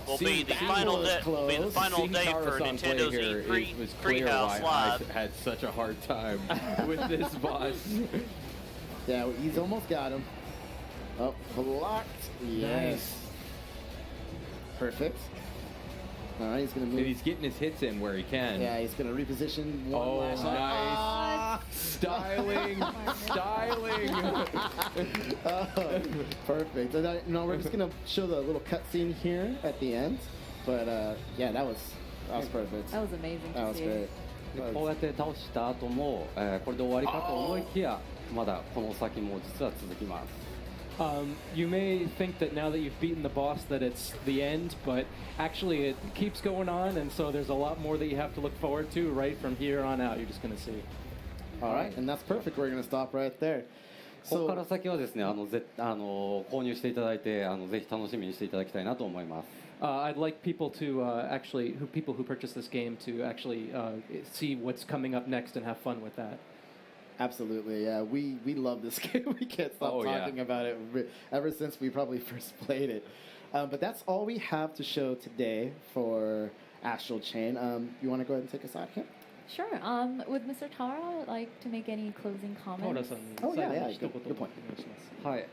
will be the final day. Will be the final day for Nintendo's E3 Treehouse Live. I had such a hard time with this boss. Yeah, he's almost got him. Oh, blocked. Yes. Nice. Perfect. All right, he's going to move. And he's getting his hits in where he can. Yeah, he's going to reposition one last nice. Styling. Styling. Perfect. No, we're just going to show the little cutscene here at the end. But yeah, that was perfect. That was amazing. That was great. こうやって倒した後も、これで終わりかと思いきや、まだこの先も実は続きます。You may think that now that you've beaten the boss that it's the end, but actually it keeps going on, and so there's a lot more that you have to look forward to right from here on out. You're just going to see. All right, and that's perfect. We're going to stop right there. ここから先はですね、購入していただいて、ぜひ楽しみにしていただきたいなと思います。I'd like people to people who purchase this game to actually see what's coming up next and have fun with that. Absolutely, yeah. We love this game. We can't stop talking about it ever since we probably first played it. But that's all we have to show today for Astral Chain. You want to go ahead and take us out here? Sure. Would Mr. Tara like to make any closing comments? Oh, yeah, good point. はい、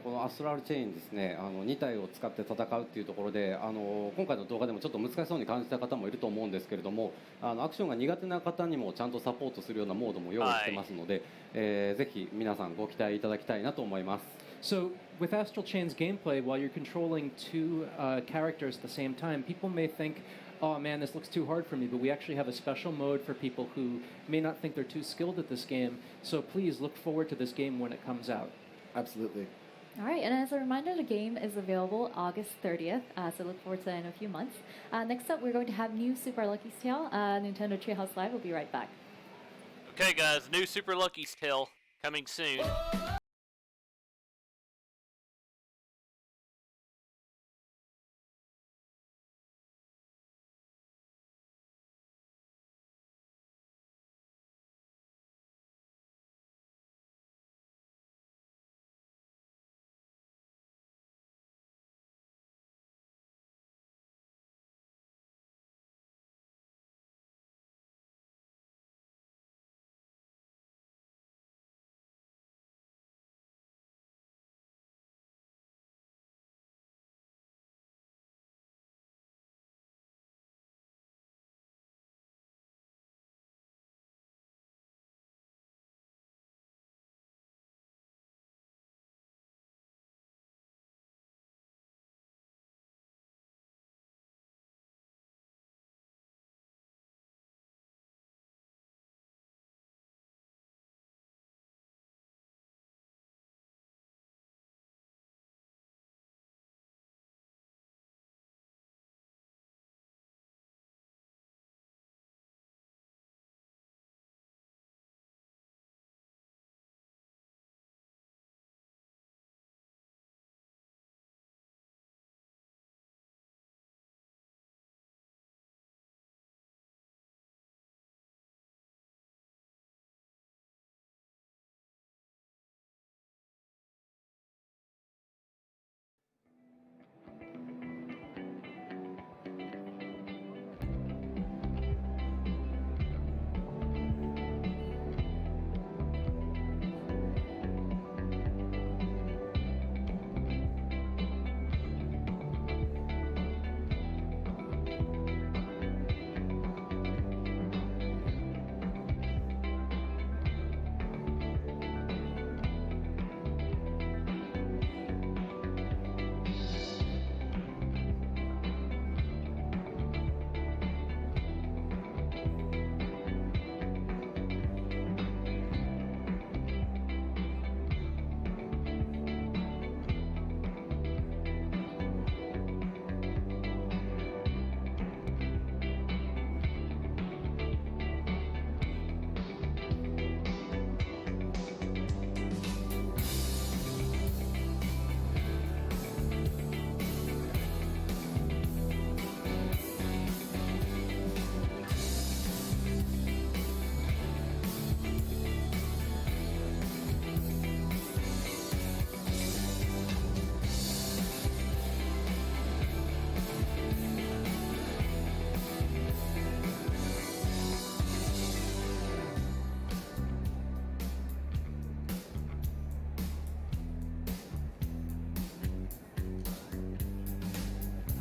このアストラルチェインですね、2体を使って戦うっていうところで、今回の動画でもちょっと難しそうに感じた方もいると思うんですけれども、アクションが苦手な方にもちゃんとサポートするようなモードも用意してますので、ぜひ皆さんご期待いただきたいなと思います。So, with Astral Chain's gameplay, while you're controlling two characters at the same time, people may think, oh man, this looks too hard for me, but we actually have a special mode for people who may not think they're too skilled at this game. So please look forward to this game when it comes out. Absolutely. All right, and as a reminder, the game is available August 30th, so look forward to that in a few months. Next up, we're going to have new Super Lucky's Tale. Nintendo Treehouse Live will be right back. Okay, guys, new Super Lucky's Tale coming soon.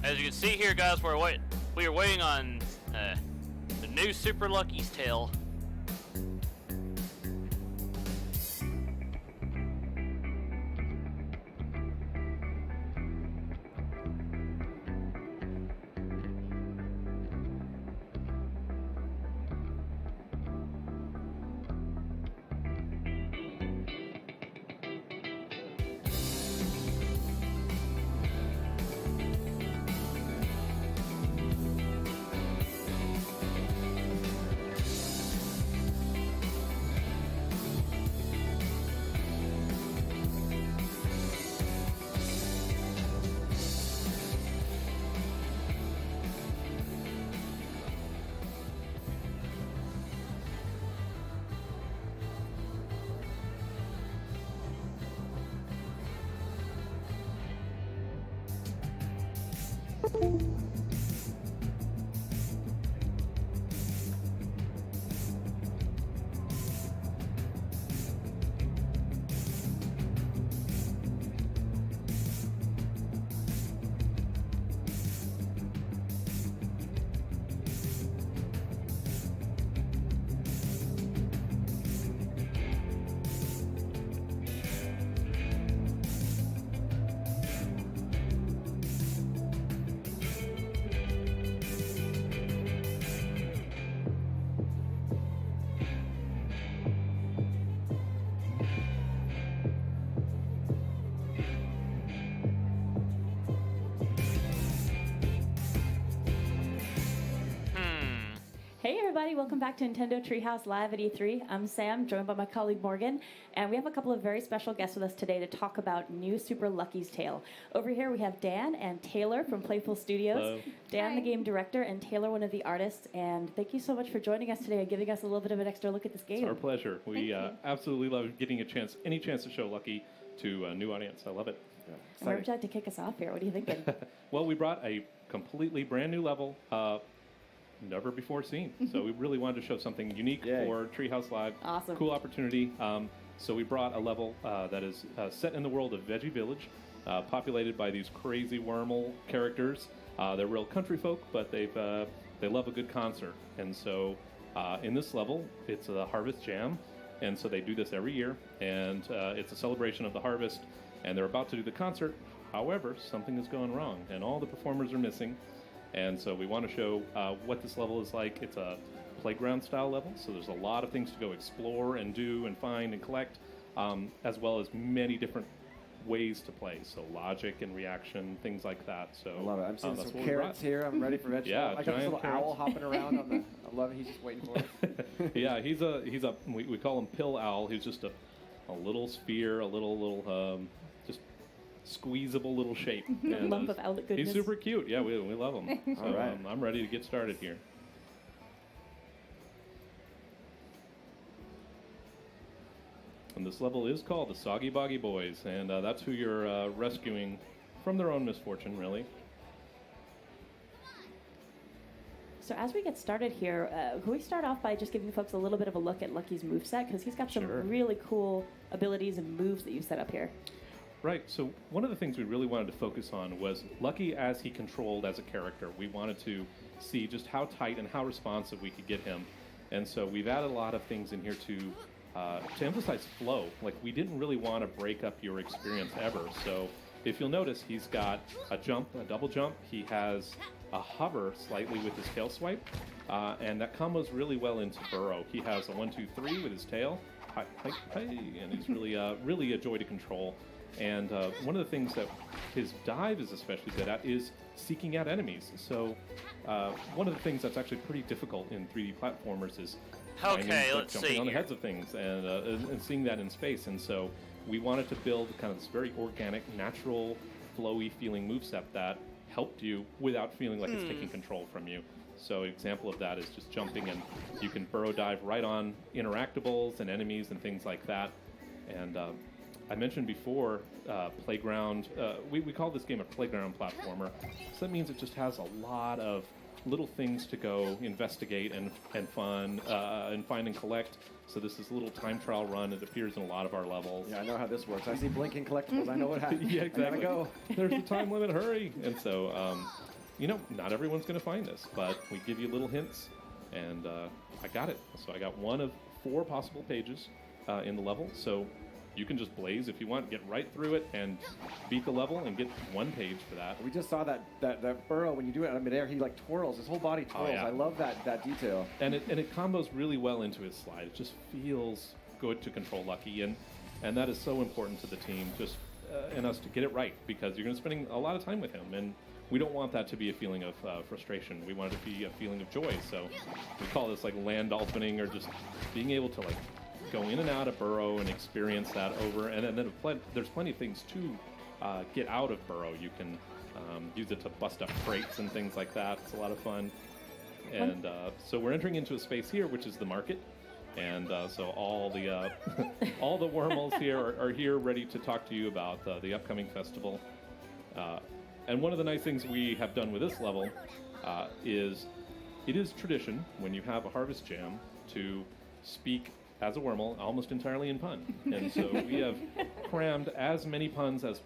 As you can see here, guys, we are waiting on the new Super Lucky's Tale. Hey everybody, welcome back to Nintendo Treehouse Live at E3. I'm Sam, joined by my colleague Morgan, and we have a couple of very special guests with us today to talk about new Super Lucky's Tale. Over here we have Dan and Taylor from Playful Studios. Hello. Dan, the game director, and Taylor, one of the artists. And thank you so much for joining us today and giving us a little bit of an extra look at this game. It's our pleasure. We absolutely love getting any chance to show Lucky to a new audience. I love it. And where would you like to kick us off here? What are you thinking? Well, we brought a completely brand new level, never before seen. So we really wanted to show something unique for Treehouse Live. Awesome. Cool opportunity. So we brought a level that is set in the world of Veggie Village, populated by these crazy wormhole characters. They're real country folk, but they love a good concert. And so in this level, it's a Harvest Jam. And so they do this every year. And it's a celebration of the harvest. And they're about to do the concert. However, something has gone wrong, and all the performers are missing. And so we want to show what this level is like. It's a playground style level, so there's a lot of things to go explore and do and find and collect, as well as many different ways to play. So logic and reaction, things like that. So I love it. I'm seeing that's some what we carrots here. I'm ready for vegetables. Yeah, I got this little giant owl carrots. hopping around on the. I love it. He's just waiting for us. Yeah, he's a we call him Pill Owl. He's just a little sphere, a little just squeezable little shape. And, Lump of outlet goodness. he's super cute. Yeah, we love him. So All right. I'm ready to get started here. And this level is called the Soggy Boggy Boys, and that's who you're rescuing from their own misfortune, really. So as we get started here, can we start off by just giving folks a little bit of a look at Lucky's moveset? Because he's got some really cool abilities and moves that you set up here. Right, so one of the things we really wanted to focus on was Lucky as he controlled as a character. We wanted to see just how tight and how responsive we could get him. And so we've added a lot of things in here to emphasize flow. Like, we didn't really want to break up your experience ever. So if you'll notice, he's got a jump, a double jump. He has a hover slightly with his tail swipe, and that combos really well into burrow. He has a 1-2-3 with his tail, hi, and he's really a joy to control. And one of the things that his dive is especially good at is seeking out enemies. So one of the things that's actually pretty difficult in 3D platformers is jumping on the heads of things and seeing that in space. And so we wanted to build kind of this very organic, natural, flowy feeling moveset that helped you without feeling like it's taking control from you. So an example of that is just jumping, and you can burrow dive right on interactables and enemies and things like that. And I mentioned before, playground, we call this game a playground platformer. So that means it just has a lot of little things to go investigate and fun and find and collect. So this is a little time trial run. It appears in a lot of our levels. Yeah, I know how this works. I see blinking collectibles. I know what happens. Yeah, exactly. I gotta go. There's the time limit. Hurry! And so not everyone's going to find this, but we give you little hints, and I got it. So I got one of 4 possible pages in the level, so you can just blaze if you want, get right through it and beat the level and get 1 page for that. We just saw that burrow, when you do it in midair, he like twirls, his whole body twirls. Oh, yeah. I love that detail. And it combos really well into his slide. It just feels good to control Lucky, and that is so important to the team, just and us to get it right, because you're going to be spending a lot of time with him, and we don't want that to be a feeling of frustration. We want it to be a feeling of joy. So we call this like land dolphining, or just being able to like go in and out of burrow and experience that over. And then there's plenty of things to get out of burrow. You can use it to bust up crates and things like that. It's a lot of fun. And so we're entering into a space here, which is the market. And so all the all the wormholes here are here ready to talk to you about the upcoming festival. And one of the nice things we have done with this level is it is tradition when you have a harvest jam to speak as a wormhole almost entirely in pun. And so we have crammed as many puns as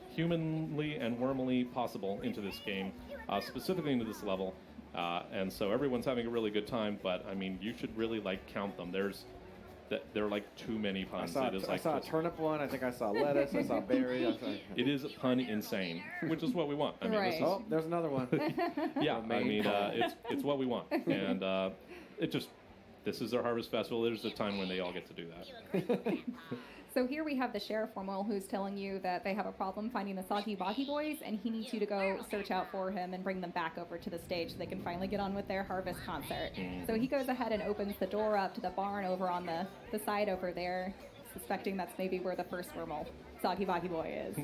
humanly and wormily possible into this game, specifically into this level. And so everyone's having a really good time, but I mean, you should really like count them. There are like too many puns. I saw a turnip one. I think I saw lettuce. I saw berry. It is pun insane, which is what we want. I mean, Right. Oh, there's another one. yeah, I mean, it's what we want, and this is our harvest festival. There's a time when they all get to do that. So here we have the sheriff wormhole who's telling you that they have a problem finding the Soggy Boggy Boys, and he needs you to go search out for him and bring them back over to the stage so they can finally get on with their harvest concert. So he goes ahead and opens the door up to the barn over on the side over there, suspecting that's maybe where the first wormhole, Soggy Boggy Boy, is.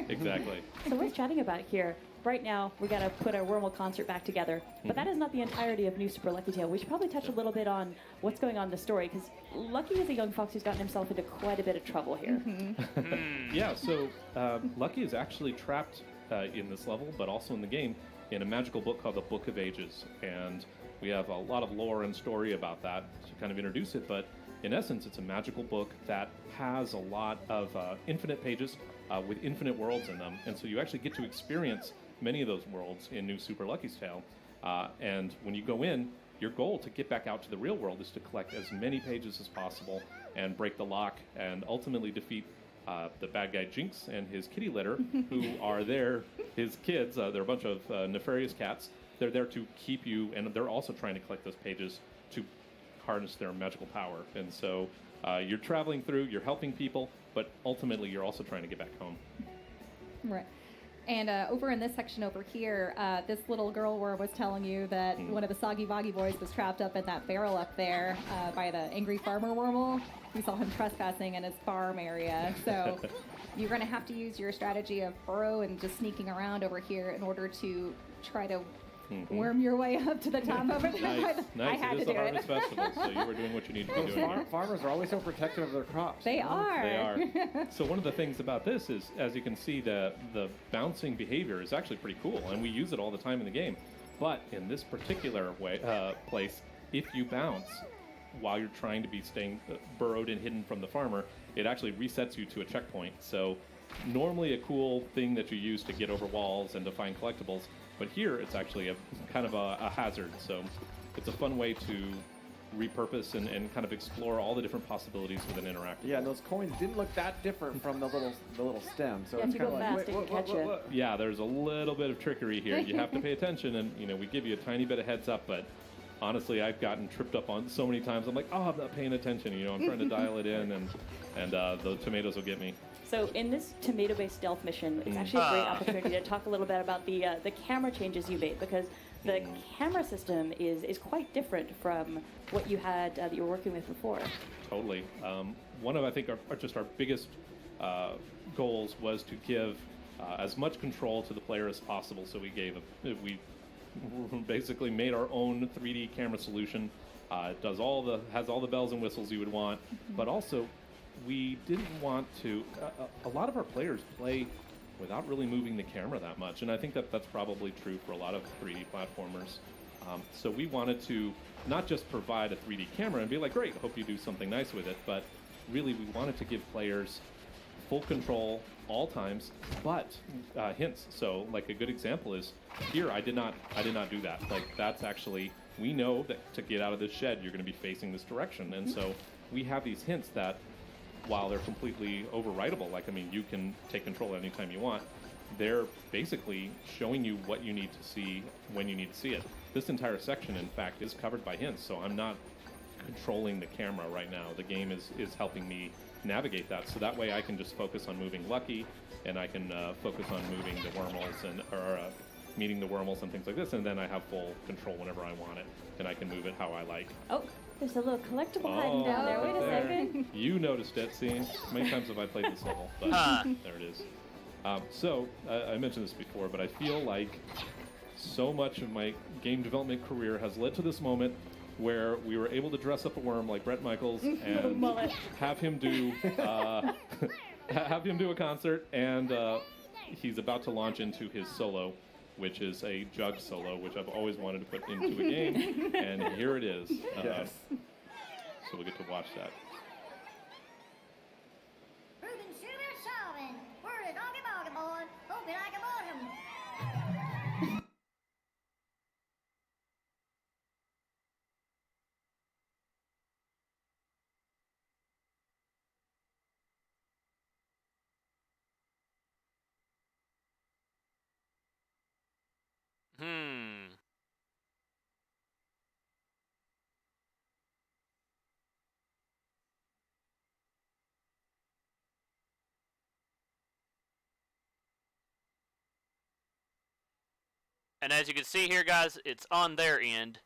Exactly. So what's chatting about here? Right now, we got to put our wormhole concert back together. But that is not the entirety of New Super Lucky Tale. We should probably touch a little bit on what's going on in the story, because Lucky is a young fox who's gotten himself into quite a bit of trouble here. Yeah, so Lucky is actually trapped in this level, but also in the game, in a magical book called the Book of Ages. And we have a lot of lore and story about that to kind of introduce it, but in essence, it's a magical book that has a lot of infinite pages with infinite worlds in them. And so you actually get to experience many of those worlds in New Super Lucky's Tale. And when you go in, your goal to get back out to the real world is to collect as many pages as possible and break the lock and ultimately defeat the bad guy Jinx and his kitty litter, who are there, his kids. They're a bunch of nefarious cats. They're there to keep you, and they're also trying to collect those pages to harness their magical power. And so you're traveling through, you're helping people, but ultimately you're also trying to get back home. Right. And over in this section over here, this little girl was telling you that one of the Soggy Boggy Boys was trapped up in that barrel up there by the angry farmer wormhole. We saw him trespassing in his farm area. So you're going to have to use your strategy of burrow and just sneaking around over here in order to try to worm your way up to the top over there. Nice. I had It is to a do harvest it. festival, so you were doing what you need to be doing. Farmers are always so protective of their crops. They are. They are. So one of the things about this is, as you can see, the bouncing behavior is actually pretty cool, and we use it all the time in the game. But in this particular place, if you bounce while you're trying to be staying burrowed and hidden from the farmer, it actually resets you to a checkpoint. So normally a cool thing that you use to get over walls and to find collectibles, but here it's actually a kind of a hazard. So it's a fun way to repurpose and kind of explore all the different possibilities with an interactive. Yeah, and those coins didn't look that different from the little stem. So it's kind of like, wait. Yeah, there's a little bit of trickery here. You have to pay attention, and we give you a tiny bit of heads up, but honestly, I've gotten tripped up on so many times. I'm like, oh, I'm not paying attention. I'm trying to dial it in, and the tomatoes will get me. So in this tomato-based stealth mission, it's actually a great opportunity to talk a little bit about the camera changes you made, because the camera system is quite different from what you had that you were working with before. Totally. One of, I think, our biggest goals was to give as much control to the player as possible. So we basically made our own 3D camera solution. It has all the bells and whistles you would want, but also we didn't want to. A lot of our players play without really moving the camera that much, and I think that's probably true for a lot of 3D platformers. So we wanted to not just provide a 3D camera and be like, great, hope you do something nice with it, but really we wanted to give players full control all times, but hints. So like a good example is here. I did not do that. Like that's actually, we know that to get out of this shed, you're going to be facing this direction, and so we have these hints that while they're completely overwritable, like I mean, you can take control anytime you want. They're basically showing you what you need to see when you need to see it. This entire section, in fact, is covered by hints, so I'm not controlling the camera right now. The game is helping me navigate that, so that way I can just focus on moving Lucky, and I can focus on moving the wormholes or meeting the wormholes and things like this, and then I have full control whenever I want it, and I can move it how I like. Oh, there's a little collectible hiding down there. Wait a second. You noticed it. See, how many times have I played this level? But there it is. So I mentioned this before, but I feel like so much of my game development career has led to this moment where we were able to dress up a worm like Bret Michaels and have him do a concert, and he's about to launch into his solo, which is a jug solo, which I've always wanted to put into a game, and here it is. Yes. So we'll get to watch that. And as you can see here, guys, it's on their end.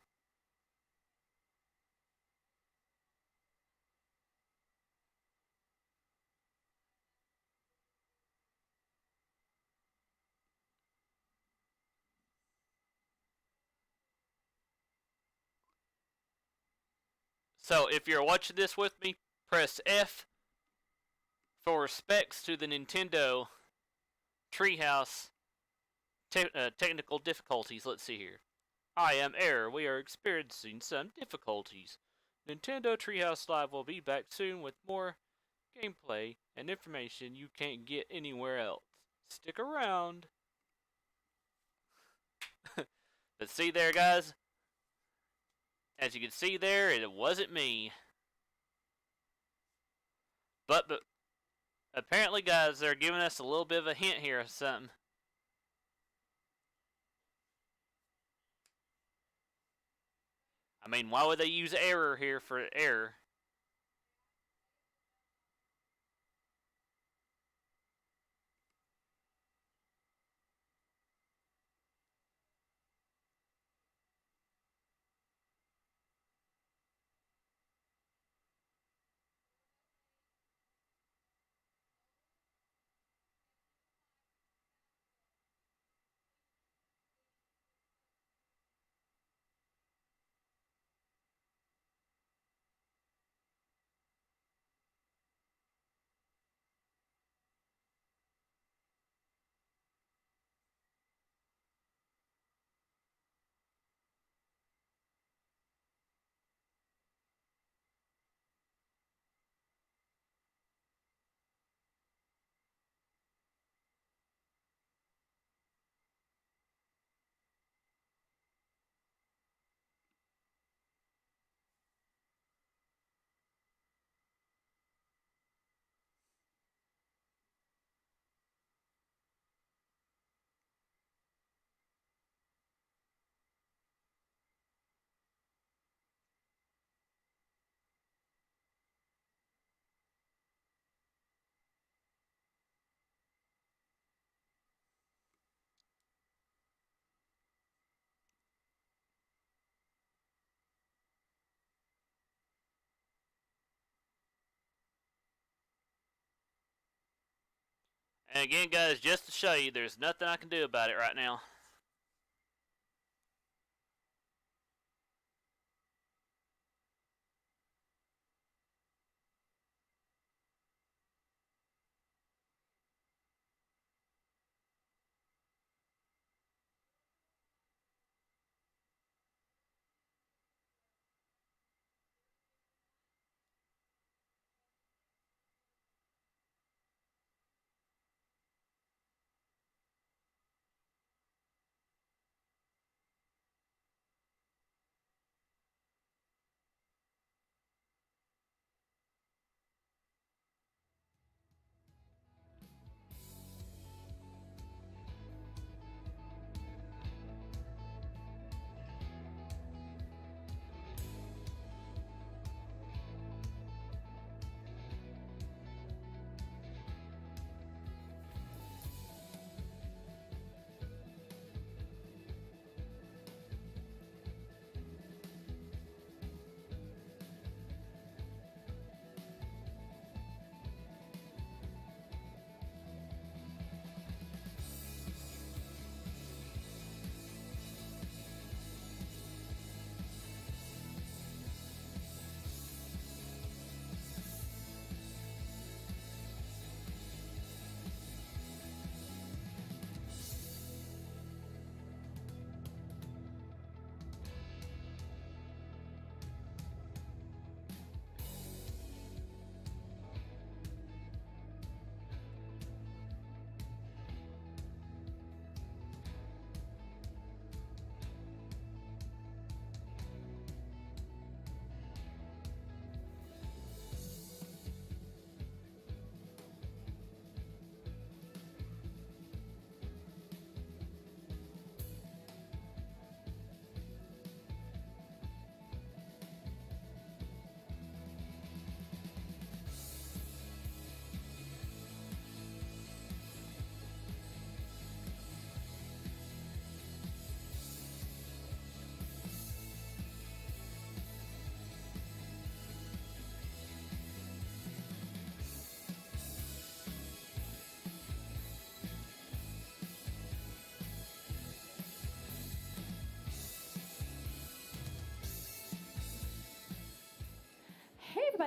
So if you're watching this with me, press F for specs to the Nintendo Treehouse technical difficulties. Let's see here. I am error. We are experiencing some difficulties. Nintendo Treehouse Live will be back soon with more gameplay and information you can't get anywhere else. Stick around. But see there, guys? As you can see there, it wasn't me. But apparently, guys, they're giving us a little bit of a hint here of something. I mean, why would they use error here for error? And again, guys, just to show you, there's nothing I can do about it right now.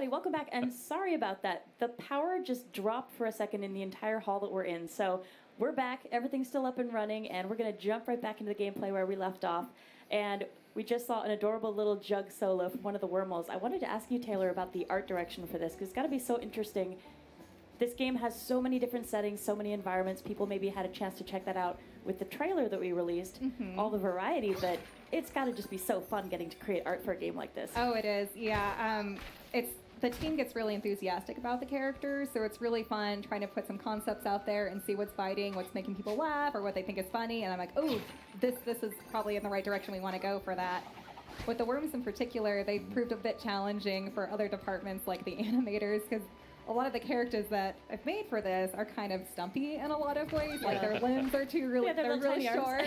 everybody, welcome back, and sorry about that. The power just dropped for a second in the entire hall that we're in, so we're back, everything's still up and running, and we're going to jump right back into the gameplay where we left off, and we just saw an adorable little jug solo from one of the wormholes. I wanted to ask you, Taylor, about the art direction for this, because it's got to be so interesting. This game has so many different settings, so many environments. People maybe had a chance to check that out with the trailer that we released, all the variety, but it's got to just be so fun getting to create art for a game like this. Oh, it is, yeah. The team gets really enthusiastic about the characters, so it's really fun trying to put some concepts out there and see what's biting, what's making people laugh, or what they think is funny, and I'm like, oh, this is probably in the right direction we want to go for that. With the worms in particular, they proved a bit challenging for other departments like the animators, because a lot of the characters that I've made for this are kind of stumpy in a lot of ways. Like their limbs are too they're really short,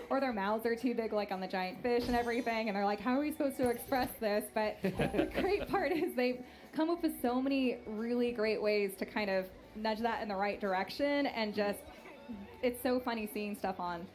or their mouths are too big, like on the giant fish and everything. And they're like, how are we supposed to express this? But the great part is they've come up with so many really great ways to kind of nudge that in the right direction. And just, it's so funny seeing stuff on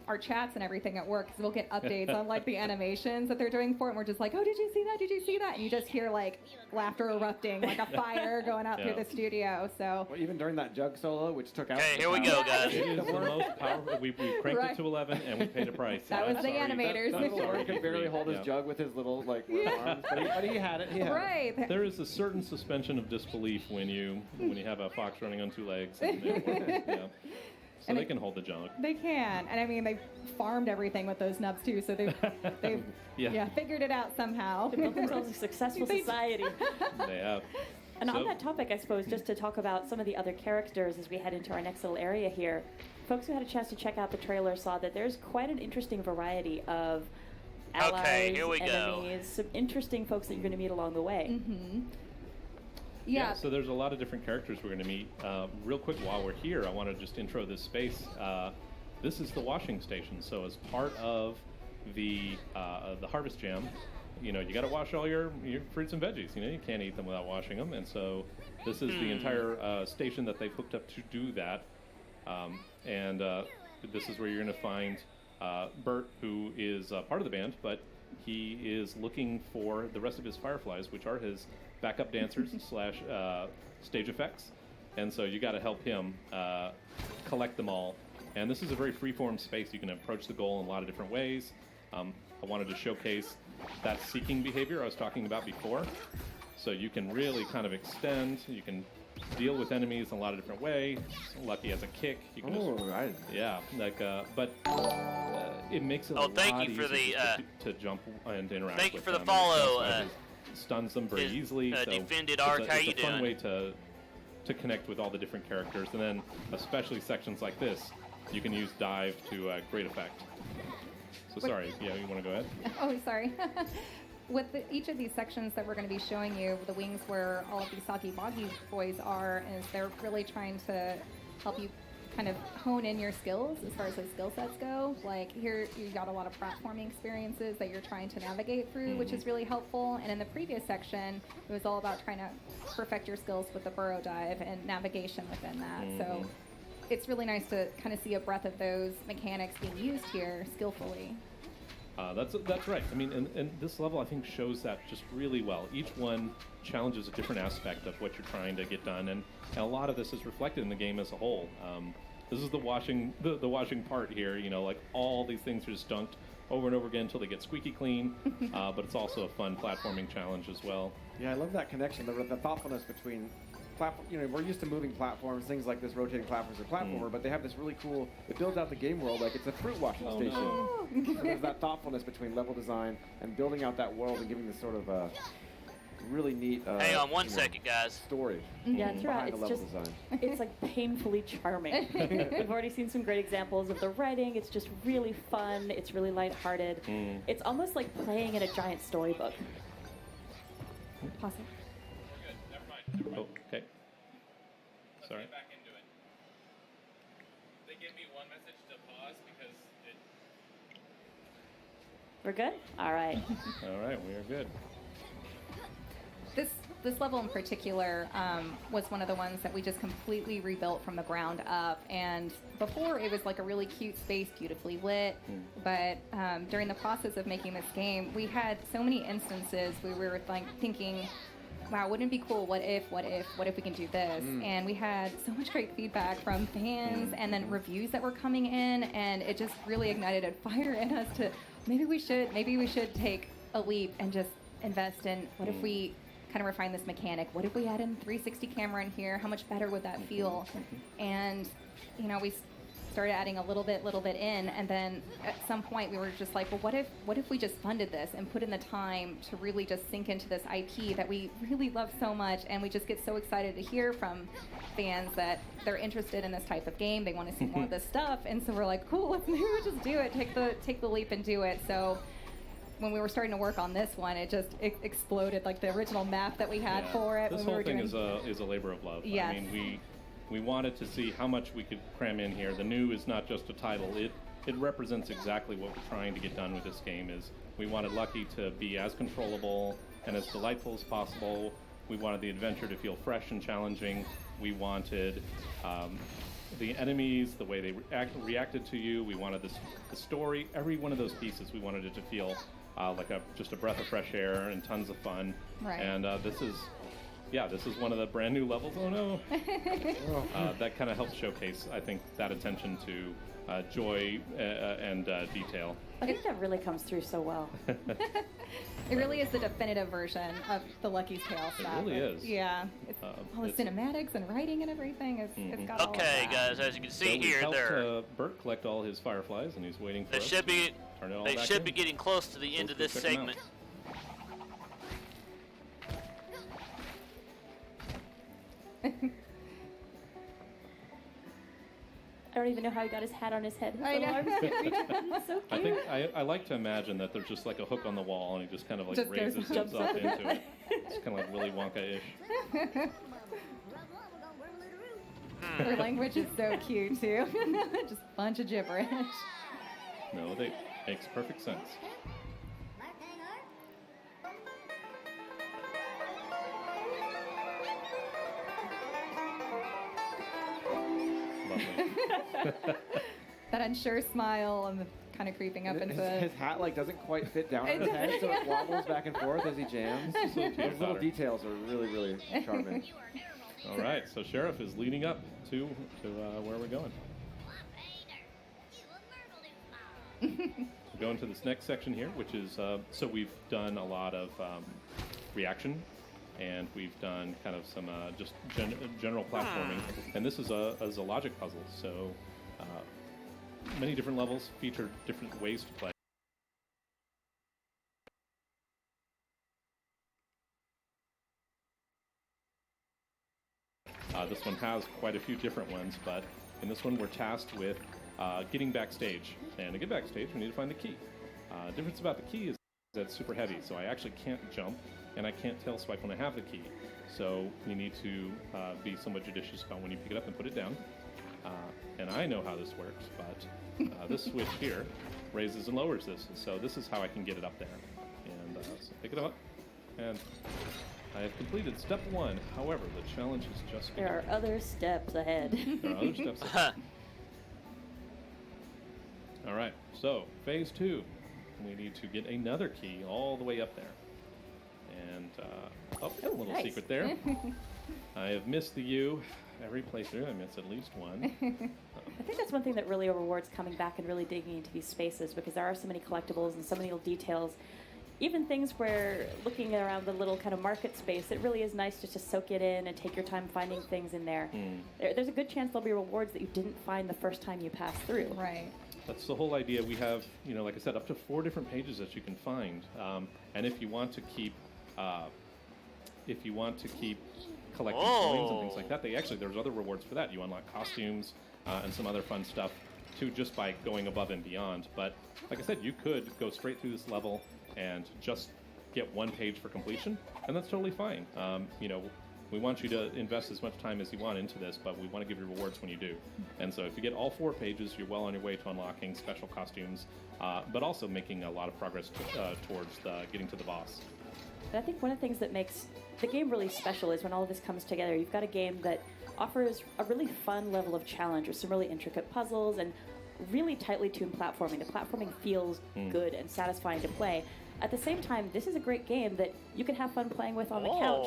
our chats and everything at work, because we'll get updates on like the animations that they're doing for it, and we're just like, oh, did you see that? Did you see that? And you just hear like laughter erupting, like a fire going out through the studio. So well, even during that jug solo, which took out. Okay, here we go, guys. It is the most powerful. We cranked it to 11, and we paid a price. That was the animators. That little could barely hold his jug with his little arms, but he had it. He had it. There is a certain suspension of disbelief when you have a fox running on 2 legs. And So and they can hold the jug. They can, and I mean they've farmed everything with those nubs too, so they've figured it out somehow. They built themselves a successful society. They have. And on that topic, I suppose, just to talk about some of the other characters as we head into our next little area here, folks who had a chance to check out the trailer saw that there's quite an interesting variety of allies, enemies, some interesting folks that you're going to meet along the way. Yeah. So there's a lot of different characters we're going to meet. Real quick, while we're here, I want to just intro this space. This is the washing station. So as part of the Harvest Jam, you got to wash all your fruits and veggies. You can't eat them without washing them. And so this is the entire station that they've hooked up to do that. And this is where you're going to find Bert, who is part of the band, but he is looking for the rest of his fireflies, which are his backup dancers / stage effects. And so you got to help him collect them all. And this is a very free-form space. You can approach the goal in a lot of different ways. I wanted to showcase that seeking behavior I was talking about before. So you can really kind of extend. You can deal with enemies in a lot of different ways. Lucky has a kick. You can but it makes it a lot easier to jump and interact with them. Thank you for the follow. Stuns them very easily. Defended Arc, how you It's a fun doing? way to connect with all the different characters, and then especially sections like this, you can use dive to great effect. So sorry, you want to go ahead? Oh, sorry. With each of these sections that we're going to be showing you, the wings where all of these Saki Boggy boys are, is they're really trying to help you kind of hone in your skills as far as those skill sets go. Like here, you got a lot of platforming experiences that you're trying to navigate through, which is really helpful. And in the previous section, it was all about trying to perfect your skills with the burrow dive and navigation within that. So it's really nice to kind of see a breadth of those mechanics being used here skillfully. That's right. I mean, and this level, I think, shows that just really well. Each one challenges a different aspect of what you're trying to get done, and a lot of this is reflected in the game as a whole. This is the washing part here. Like all these things are just dunked over and over again until they get squeaky clean. But it's also a fun platforming challenge as well. Yeah, I love that connection, the thoughtfulness between platform. We're used to moving platforms, things like this rotating platforms or platformer, but they have this really cool. It builds out the game world like it's a fruit washing station. No. So there's that thoughtfulness between level design and building out that world and giving this sort of really neat. Hang on one second, guys. Story. Yeah, that's right. Behind the level design. It's like painfully charming. We've already seen some great examples of the writing. It's just really fun. It's really lighthearted. It's almost like playing in a giant storybook. Possible. Oh, okay. Sorry. Get back into it. They gave me one message to pause because it. We're good? All right. All right, we are good. This level in particular was one of the ones that we just completely rebuilt from the ground up. And before, it was like a really cute space, beautifully lit. But during the process of making this game, we had so many instances where we were like thinking, wow, wouldn't it be cool? What if we can do this? And we had so much great feedback from fans and then reviews that were coming in, and it just really ignited a fire in us to maybe we should take a leap and just invest in what if we kind of refine this mechanic? What if we add in 360 camera in here? How much better would that feel? And we started adding a little bit in, and then at some point we were just like, well, what if we just funded this and put in the time to really just sink into this IP that we really love so much, and we just get so excited to hear from fans that they're interested in this type of game, they want to see more of this stuff, and so we're like, cool, let's maybe just do it, take the leap and do it. So when we were starting to work on this one, it just exploded, like the original map that we had for it. This whole thing is a labor of love. Yes. I mean, we wanted to see how much we could cram in here. The new is not just a title. It represents exactly what we're trying to get done with this game. Is we wanted Lucky to be as controllable and as delightful as possible. We wanted the adventure to feel fresh and challenging. We wanted the enemies, the way they reacted to you. We wanted the story. Every one of those pieces, we wanted it to feel like just a breath of fresh air and tons of fun. Right. And this is one of the brand new levels. Oh no! That kind of helps showcase, I think, that attention to joy and detail. I think that really comes through so well. It really is the definitive version of the Lucky's Tale stuff. It really is. Yeah. It's all the cinematics and writing and everything. It's got all of Okay, that. guys, as you can see So here, we they're helped Bert collect all his fireflies, and he's waiting for they us should to be turn it all they back should in. be getting close to the end of Let's this go check 'em out. segment. I don't even know how he got his hat on his head. His I little know. arms get reached out. He's so I cute. think I like to imagine that there's just like a hook on the wall, and he just kind of like Just goes raises jumps himself up. into it. It's kind of like Willy Wonka-ish. Her language is so cute too. Just a bunch of gibberish. No, that makes perfect sense. That unsure smile and the kind of creeping up into His hat doesn't quite fit down on his head, so it wobbles back and forth as he jams. Those little details are really, really charming. All right, so Sheriff is leading up to where we're going. We're going to this next section here, which is so we've done a lot of reaction, and we've done kind of some just general platforming, and this is a logic puzzle. So many different levels feature different ways to play. This one has quite a few different ones, but in this one we're tasked with getting backstage. And to get backstage, we need to find the key. Difference about the key is that it's super heavy, so I actually can't jump, and I can't tail swipe when I have the key. So you need to be somewhat judicious about when you pick it up and put it down. And I know how this works, but this switch here raises and lowers this. So this is how I can get it up there. And so pick it up, and I have completed step 1. However, the challenge is just beginning. There are other steps ahead. There are other steps ahead. All right, so phase 2. We need to get another key all the way up there. And, a little nice. secret there. I have missed the U every playthrough. I miss at least one. I think that's one thing that really rewards coming back and really digging into these spaces, because there are so many collectibles and so many little details. Even things where looking around the little kind of market space, it really is nice just to soak it in and take your time finding things in there. There's a good chance there'll be rewards that you didn't find the first time you passed through. Right. That's the whole idea. We have, like I said, up to 4 different pages that you can find. And if you want to keep, collecting coins and things like that, there's other rewards for that. You unlock costumes and some other fun stuff too, just by going above and beyond. But like I said, you could go straight through this level and just get 1 page for completion, and that's totally fine. We want you to invest as much time as you want into this, but we want to give you rewards when you do. And so if you get all 4 pages, you're well on your way to unlocking special costumes, but also making a lot of progress towards getting to the boss. And I think one of the things that makes the game really special is when all of this comes together. You've got a game that offers a really fun level of challenge with some really intricate puzzles and really tightly tuned platforming. The platforming feels good and satisfying to play. At the same time, this is a great game that you can have fun playing with on the couch.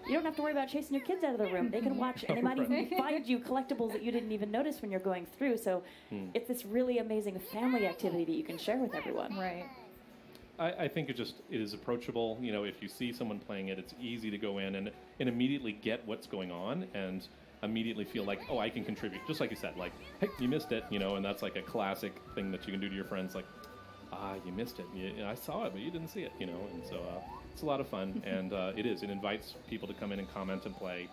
You don't have to worry about chasing your kids out of the room. They can watch, and they might even find you collectibles that you didn't even notice when you're going through. So it's this really amazing family activity that you can share with everyone. Right. I think it is approachable. You know, if you see someone playing it, it's easy to go in and immediately get what's going on and immediately feel like, oh, I can contribute. Just like you said, like, hey, you missed it, you know, and that's like a classic thing that you can do to your friends, like, you missed it. I saw it, but you didn't see it, you know, and so it's a lot of fun, and it invites people to come in and comment and play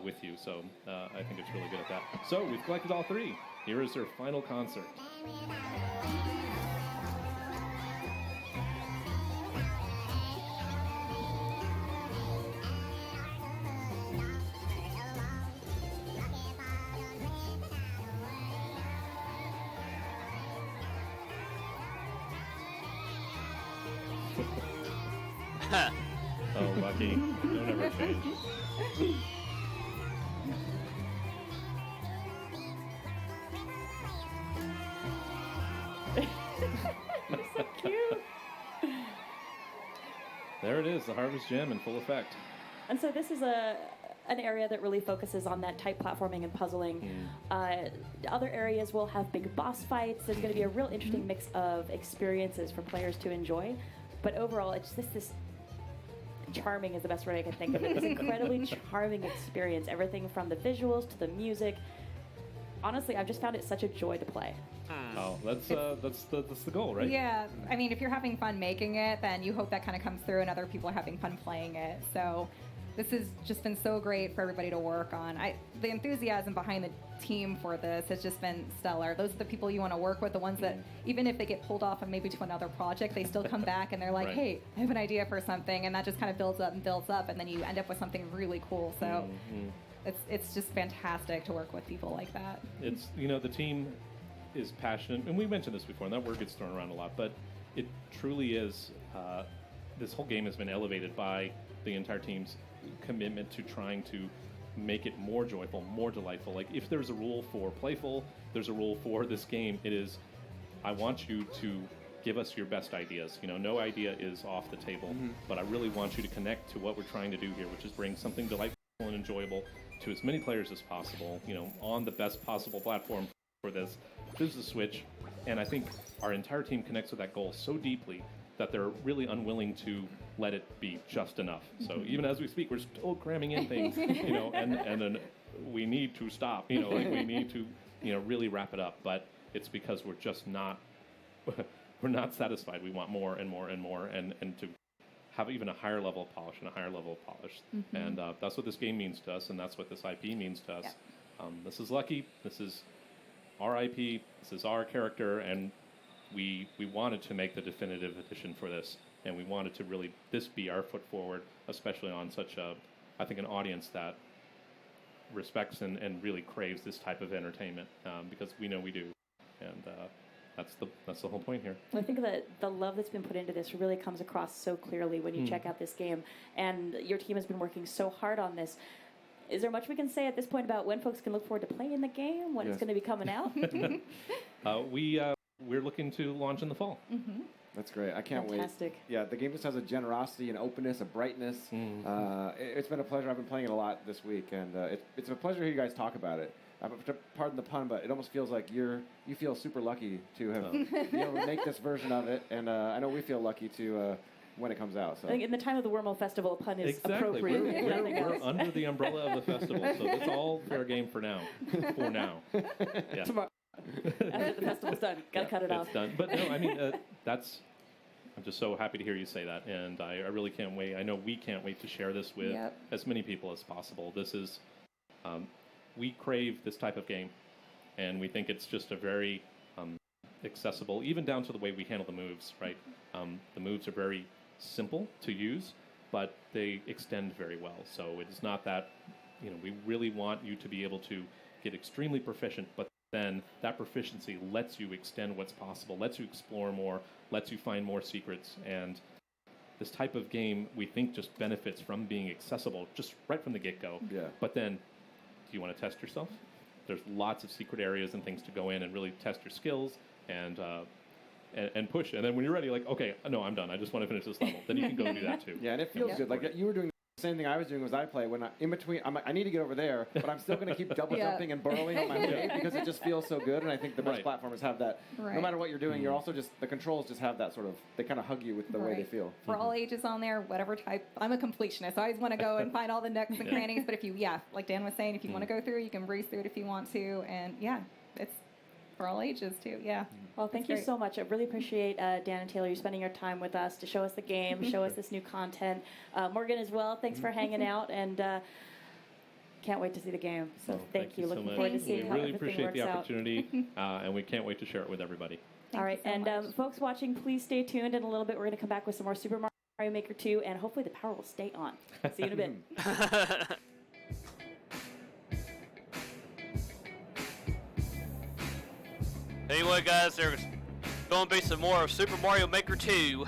with you, so I think it's really good at that. So we've collected all three. Here is their final concert. Oh, Lucky. Don't ever change. So cute. There it is, the Harvest Gem in full effect. And so this is an area that really focuses on that type platforming and puzzling. Other areas will have big boss fights. There's going to be a real interesting mix of experiences for players to enjoy. But overall, it's just this charming is the best word I can think of it. This incredibly charming experience. Everything from the visuals to the music. Honestly, I've just found it such a joy to play. Oh, that's the goal, right? Yeah, I mean, if you're having fun making it, then you hope that kind of comes through and other people are having fun playing it. So this has just been so great for everybody to work on. The enthusiasm behind the team for this has just been stellar. Those are the people you want to work with, the ones that even if they get pulled off and maybe to another project, they still come back and they're like, hey, I have an idea for something, and that just kind of builds up, and then you end up with something really cool. So it's just fantastic to work with people like that. It's, you know, the team is passionate, and we mentioned this before, and that word gets thrown around a lot, but it truly is, this whole game has been elevated by the entire team's commitment to trying to make it more joyful, more delightful. Like, if there's a rule for playful, there's a rule for this game. It is, I want you to give us your best ideas. You know, no idea is off the table, but I really want you to connect to what we're trying to do here, which is bring something delightful and enjoyable to as many players as possible, you know, on the best possible platform for this. This is the Switch, and I think our entire team connects with that goal so deeply that they're really unwilling to let it be just enough. So even as we speak, we're still cramming in things, you know, and then we need to stop, you know, like we need to, you know, really wrap it up. But it's because we're just not, we're not satisfied. We want more and more and more, and to have even a higher level of polish and a higher level of polish. And that's what this game means to us, and that's what this IP means to us. This is Lucky. This is our IP. This is our character, and we wanted to make the definitive edition for this, and we wanted to really this be our foot forward, especially on such a, I think, an audience that respects and really craves this type of entertainment, because we know we do, and that's the whole point here. I think that the love that's been put into this really comes across so clearly when you check out this game, and your team has been working so hard on this. Is there much we can say at this point about when folks can look forward to playing the game, when it's going to be coming out? We're looking to launch in the fall. That's great. I can't wait. Fantastic. Yeah, the game just has a generosity and openness, a brightness. It's been a pleasure. I've been playing it a lot this week, and it's a pleasure to hear you guys talk about it. Pardon the pun, but it almost feels like you feel super lucky to have been able to make this version of it, and I know we feel lucky to when it comes out. So I think in the time of the Wormle Festival, a pun is appropriate. We're under the umbrella of the festival, so it's all fair game for now. Yeah. After the festival's done, gotta cut it off. It's done. But no, I mean, I'm just so happy to hear you say that, and I really can't wait. I know we can't wait to share this with as many people as possible. This is, we crave this type of game, and we think it's just a very accessible, even down to the way we handle the moves, right? The moves are very simple to use, but they extend very well. So it is not that, you know, we really want you to be able to get extremely proficient, but then that proficiency lets you extend what's possible, lets you explore more, lets you find more secrets. And this type of game, we think, just benefits from being accessible just right from the get-go. Yeah. But then, do you want to test yourself? There's lots of secret areas and things to go in and really test your skills. And and push. And then when you're ready, like, okay, no, I'm done. I just want to finish this level. Then you can go do that too. Yeah, and it feels good. Like you were doing the same thing I was doing as I play. When in between, I'm like, I need to get over there, but I'm still going to keep double jumping and burrowing on my way because it just feels so good. And I think the best platformers have that. No matter what you're doing, you're also just the controls just have that sort of. They kind of hug you with the way they feel. For all ages on there, whatever type. I'm a completionist. I always want to go and find all the nooks and crannies. But if you, like Dan was saying, if you want to go through, you can breeze through it if you want to. And it's for all ages too. Yeah. Well, thank you so much. I really appreciate Dan and Taylor you spending your time with us to show us the game, show us this new content. Morgan as well. Thanks for hanging out and. Can't wait to see the game. So thank you. Looking forward to seeing how everything works out. We really appreciate the opportunity, and we can't wait to share it with everybody. All right, and folks watching, please stay tuned. In a little bit, we're going to come back with some more Super Mario Maker 2, and hopefully the power will stay on. See you in a bit. Anyway, guys, there's going to be some more of Super Mario Maker 2.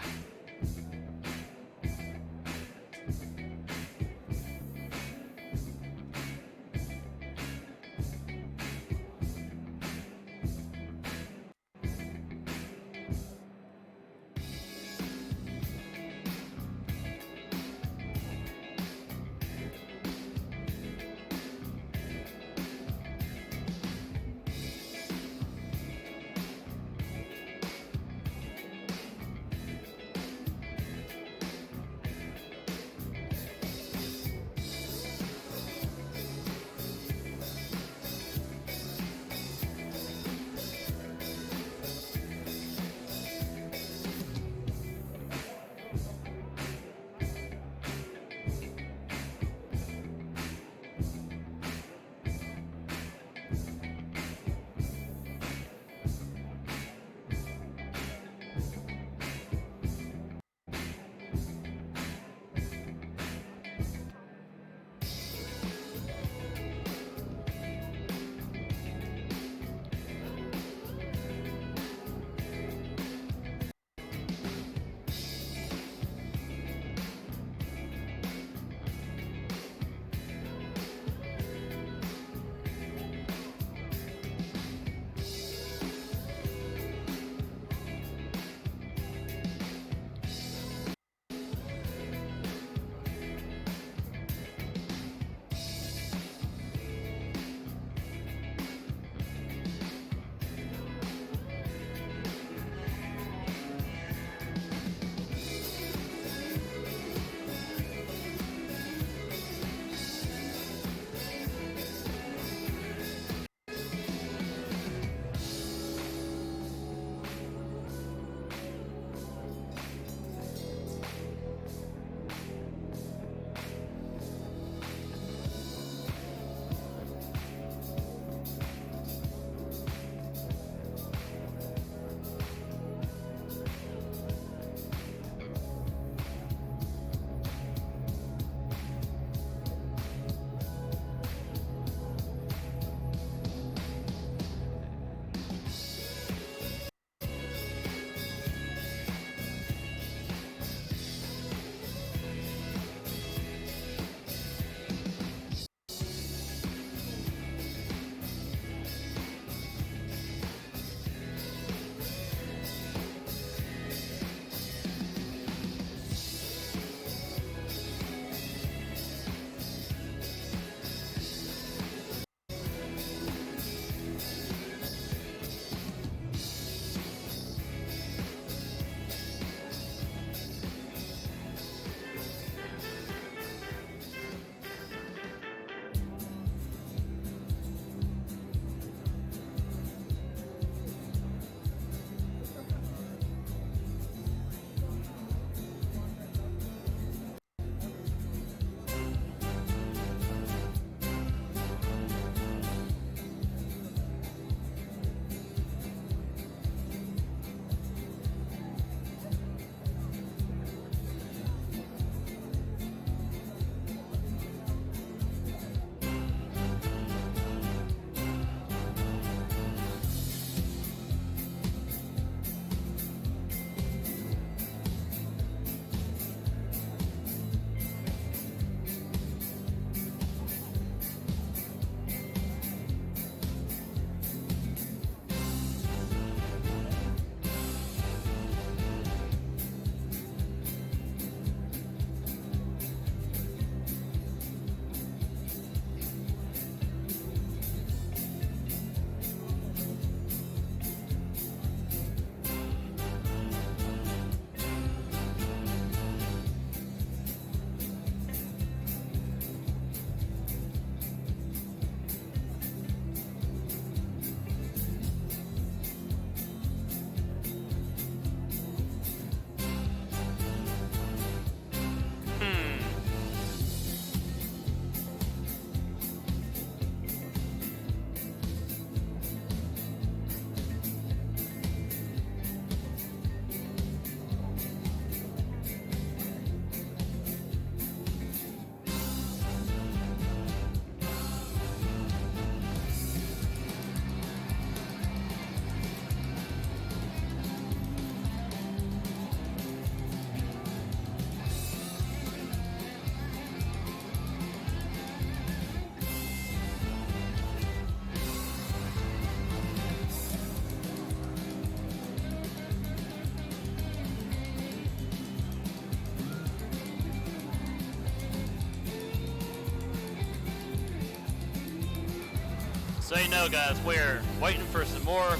So you know, guys, we're waiting for some more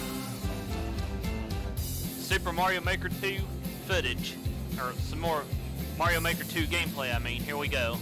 Super Mario Maker 2 footage, or some more Mario Maker 2 gameplay, I mean. Here we go.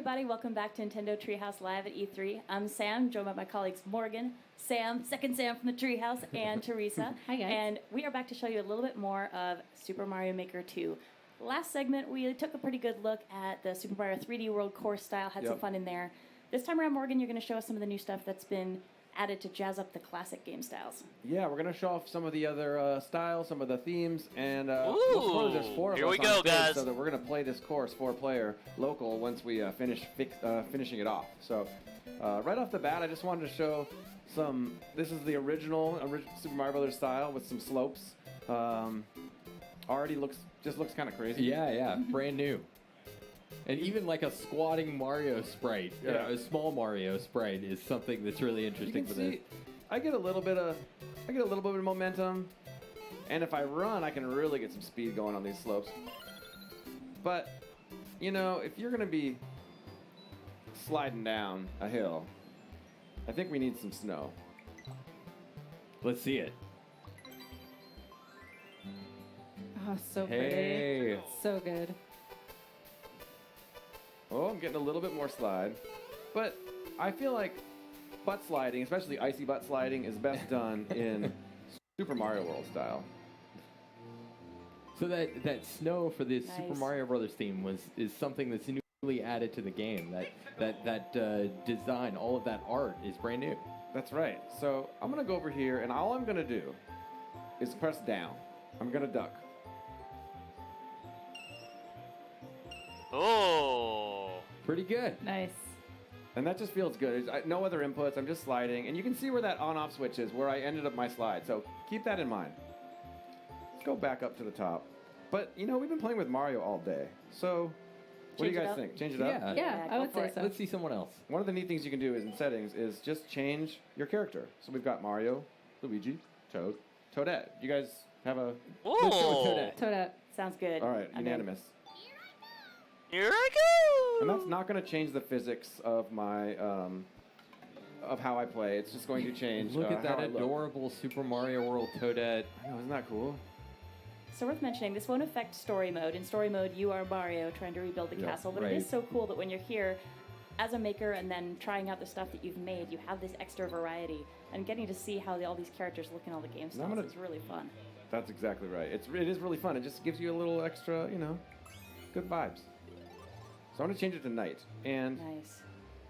everybody. Welcome back to Nintendo Treehouse Live at E3. I'm Sam, joined by my colleagues Morgan, Sam, second Sam from the Treehouse, and Teresa. Hi, guys. And we are back to show you a little bit more of Super Mario Maker 2. Last segment, we took a pretty good look at the Super Mario 3D World course style, had some fun in there. This time around, Morgan, you're going to show us some of the new stuff that's been added to jazz up the classic game styles. Yeah, we're going to show off some of the other styles, some of the themes, and Ooh, there's 4 of here us we on go, stage, guys. so that we're going to play this course 4-player local once we finish finishing it off. So right off the bat, I just wanted to show some. This is the original Super Mario Brothers style with some slopes. Already looks kind of crazy. Yeah, brand new. And even like a squatting Mario sprite, you know, a small Mario sprite is something that's really interesting for this. I get a little bit of momentum, and if I run, I can really get some speed going on these slopes. But you know, if you're gonna be sliding down a hill, I think we need some snow. Let's see it. Oh, so pretty. So good. Oh, I'm getting a little bit more slide. But I feel like butt sliding, especially icy butt sliding, is best done in Super Mario World style. So that snow for this Super Mario Brothers theme is something that's newly added to the game. That design, all of that art is brand new. That's right. So I'm gonna go over here, and all I'm gonna do is press down. I'm gonna duck. Oh, pretty good. Nice. And that just feels good. No other inputs. I'm just sliding, and you can see where that on-off switch is, where I ended up my slide. So keep that in mind. Let's go back up to the top. But you know, we've been playing with Mario all day. So what do you guys think? Change it up? Yeah, I would say so. Let's see someone else. One of the neat things you can do is in settings is just change your character. So we've got Mario, Luigi, Toad, Toadette. You guys have a... Ooh. Let's go with Toadette. Toadette. Sounds good. All right, unanimous. Here I go! And that's not going to change the physics of my of how I play. It's just going to change. Look at that how I look. adorable Super Mario World Toadette. I know, isn't that cool? So worth mentioning, this won't affect story mode. In story mode, you are Mario trying to rebuild the castle, but it is so cool that when you're here as a maker and then trying out the stuff that you've made, you have this extra variety. And getting to see how all these characters look in all the game styles is really fun. That's exactly right. It is really fun. It just gives you a little extra, you know, good vibes. So I'm going to change it to night. And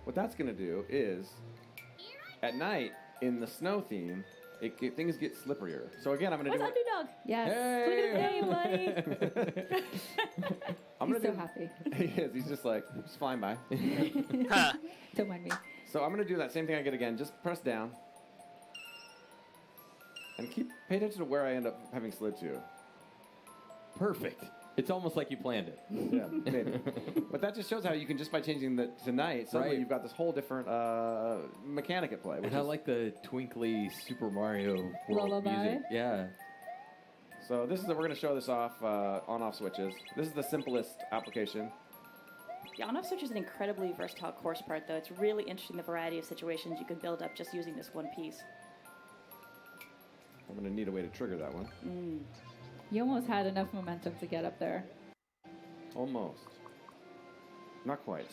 what that's going to do is, at night, in the snow theme, things get slipperier. So again, I'm going to do... What's up, new dog? Yes. Hey! Look at his name, buddy. He's so happy. He is. He's just like, just flying by. Don't mind me. So I'm going to do that same thing I did again. Just press down. And pay attention to where I end up having slid to. Perfect. It's almost like you planned it. Yeah, maybe. But that just shows how you can, just by changing the tonight, suddenly you've got this whole different mechanic at play. And I like the twinkly Super Mario World music. Yeah. So this is we're going to show this off on-off switches. This is the simplest application. The on-off switch is an incredibly versatile course part, though. It's really interesting the variety of situations you can build up just using this one piece. I'm going to need a way to trigger that one. You almost had enough momentum to get up there. Almost. Not quite.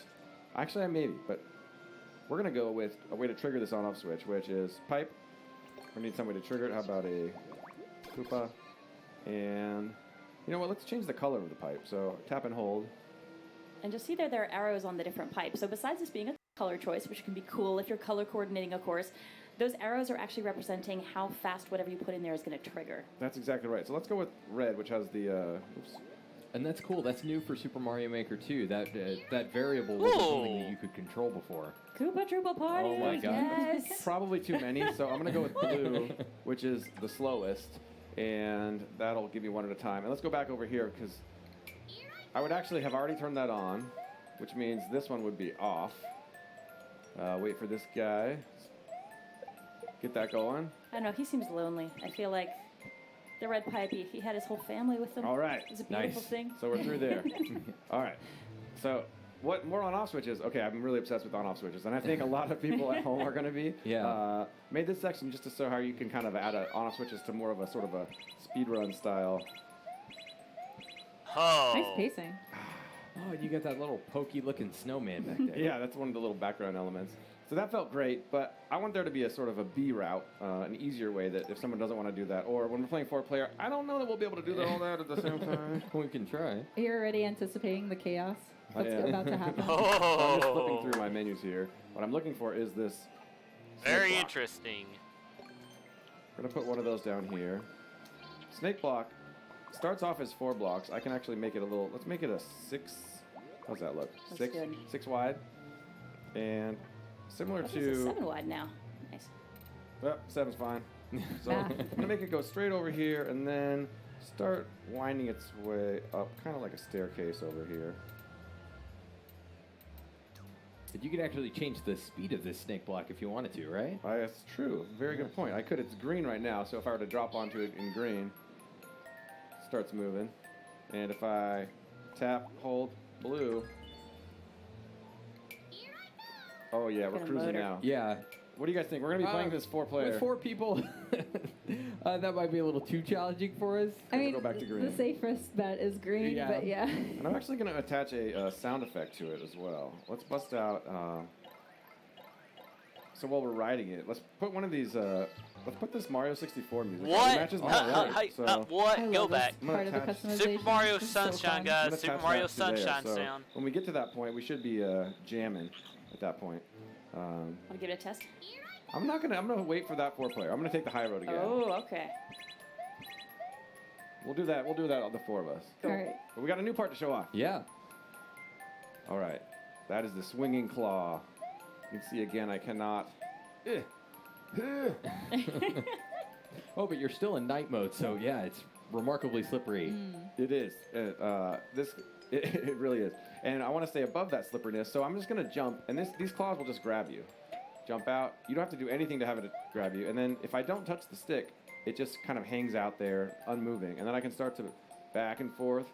Actually, I maybe, but we're going to go with a way to trigger this on-off switch, which is pipe. We need some way to trigger it. How about a Koopa? And you know what? Let's change the color of the pipe. So tap and hold. And just see there are arrows on the different pipes. So besides this being a color choice, which can be cool if you're color coordinating a course, those arrows are actually representing how fast whatever you put in there is going to trigger. That's exactly right. So let's go with red, which has the... oops. And that's cool. That's new for Super Mario Maker 2. That variable wasn't something that you could control before. Koopa Troopa Party! Oh my god. Yes! Probably too many, so I'm going to go with blue, which is the slowest. And that'll give you one at a time. And let's go back over here, because I would actually have already turned that on, which means this one would be off. Wait for this guy. Get that going. I don't know, he seems lonely. I feel like the red pipe, he had his whole family with him. All right. It's a beautiful thing. So we're through there. All right. So what more on-off switches? Okay, I'm really obsessed with on-off switches, and I think a lot of people at home are going to be. Yeah. Made this section just to show how you can kind of add on-off switches to more of a sort of a speedrun style. Oh. Nice pacing. Oh, you got that little pokey-looking snowman back there. Yeah, that's one of the little background elements. So that felt great, but I want there to be a sort of a B route, an easier way that if someone doesn't want to do that, or when we're playing 4-player, I don't know that we'll be able to do all that at the same time. We can try. You're already anticipating the chaos that's about to happen. So I'm just flipping through my menus here. What I'm looking for is this. Very snake block. interesting. I'm gonna put one of those down here. Snake block starts off as 4 blocks. I can actually make it a little. Let's make it a 6. How's that look? That's 6, good. 6 wide, and similar This to. is 7 wide now. Nice. Well, 7's fine. So I'm gonna make it go straight over here, and then start winding its way up, kind of like a staircase over here. But you could actually change the speed of this snake block if you wanted to, right? That's true. Very good point. I could. It's green right now, so if I were to drop onto it in green, it starts moving. And if I tap, hold, blue. Oh yeah, we're cruising now. Yeah. What do you guys think? We're gonna be playing this 4-player. With 4 people, that might be a little too challenging for us. I mean, go back to green. the safest bet is green, Yeah. but yeah. And I'm actually gonna attach a sound effect to it as well. Let's bust out. So while we're riding it, let's put one of these. Let's put this Mario 64 music. What? It matches my work, so what? Go back. I'm gonna attach- Super Mario This is so Sunshine, fun. guys. I'm gonna Super attach Mario that to there, Sunshine so sound. When we get to that point, we should be jamming at that point. Want to give it a test? I'm gonna wait for that 4-player. I'm gonna take the high road again. Oh, okay. We'll do that. We'll do that, all the 4 of us. All right. But we got a new part to show off. Yeah. All right. That is the swinging claw. You can see again, I cannot. Oh, but you're still in night mode, so yeah, it's remarkably slippery. It is. It really is. And I want to stay above that slipperiness, so I'm just going to jump, and these claws will just grab you. Jump out. You don't have to do anything to have it grab you. And then if I don't touch the stick, it just kind of hangs out there, unmoving. And then I can start to back and forth,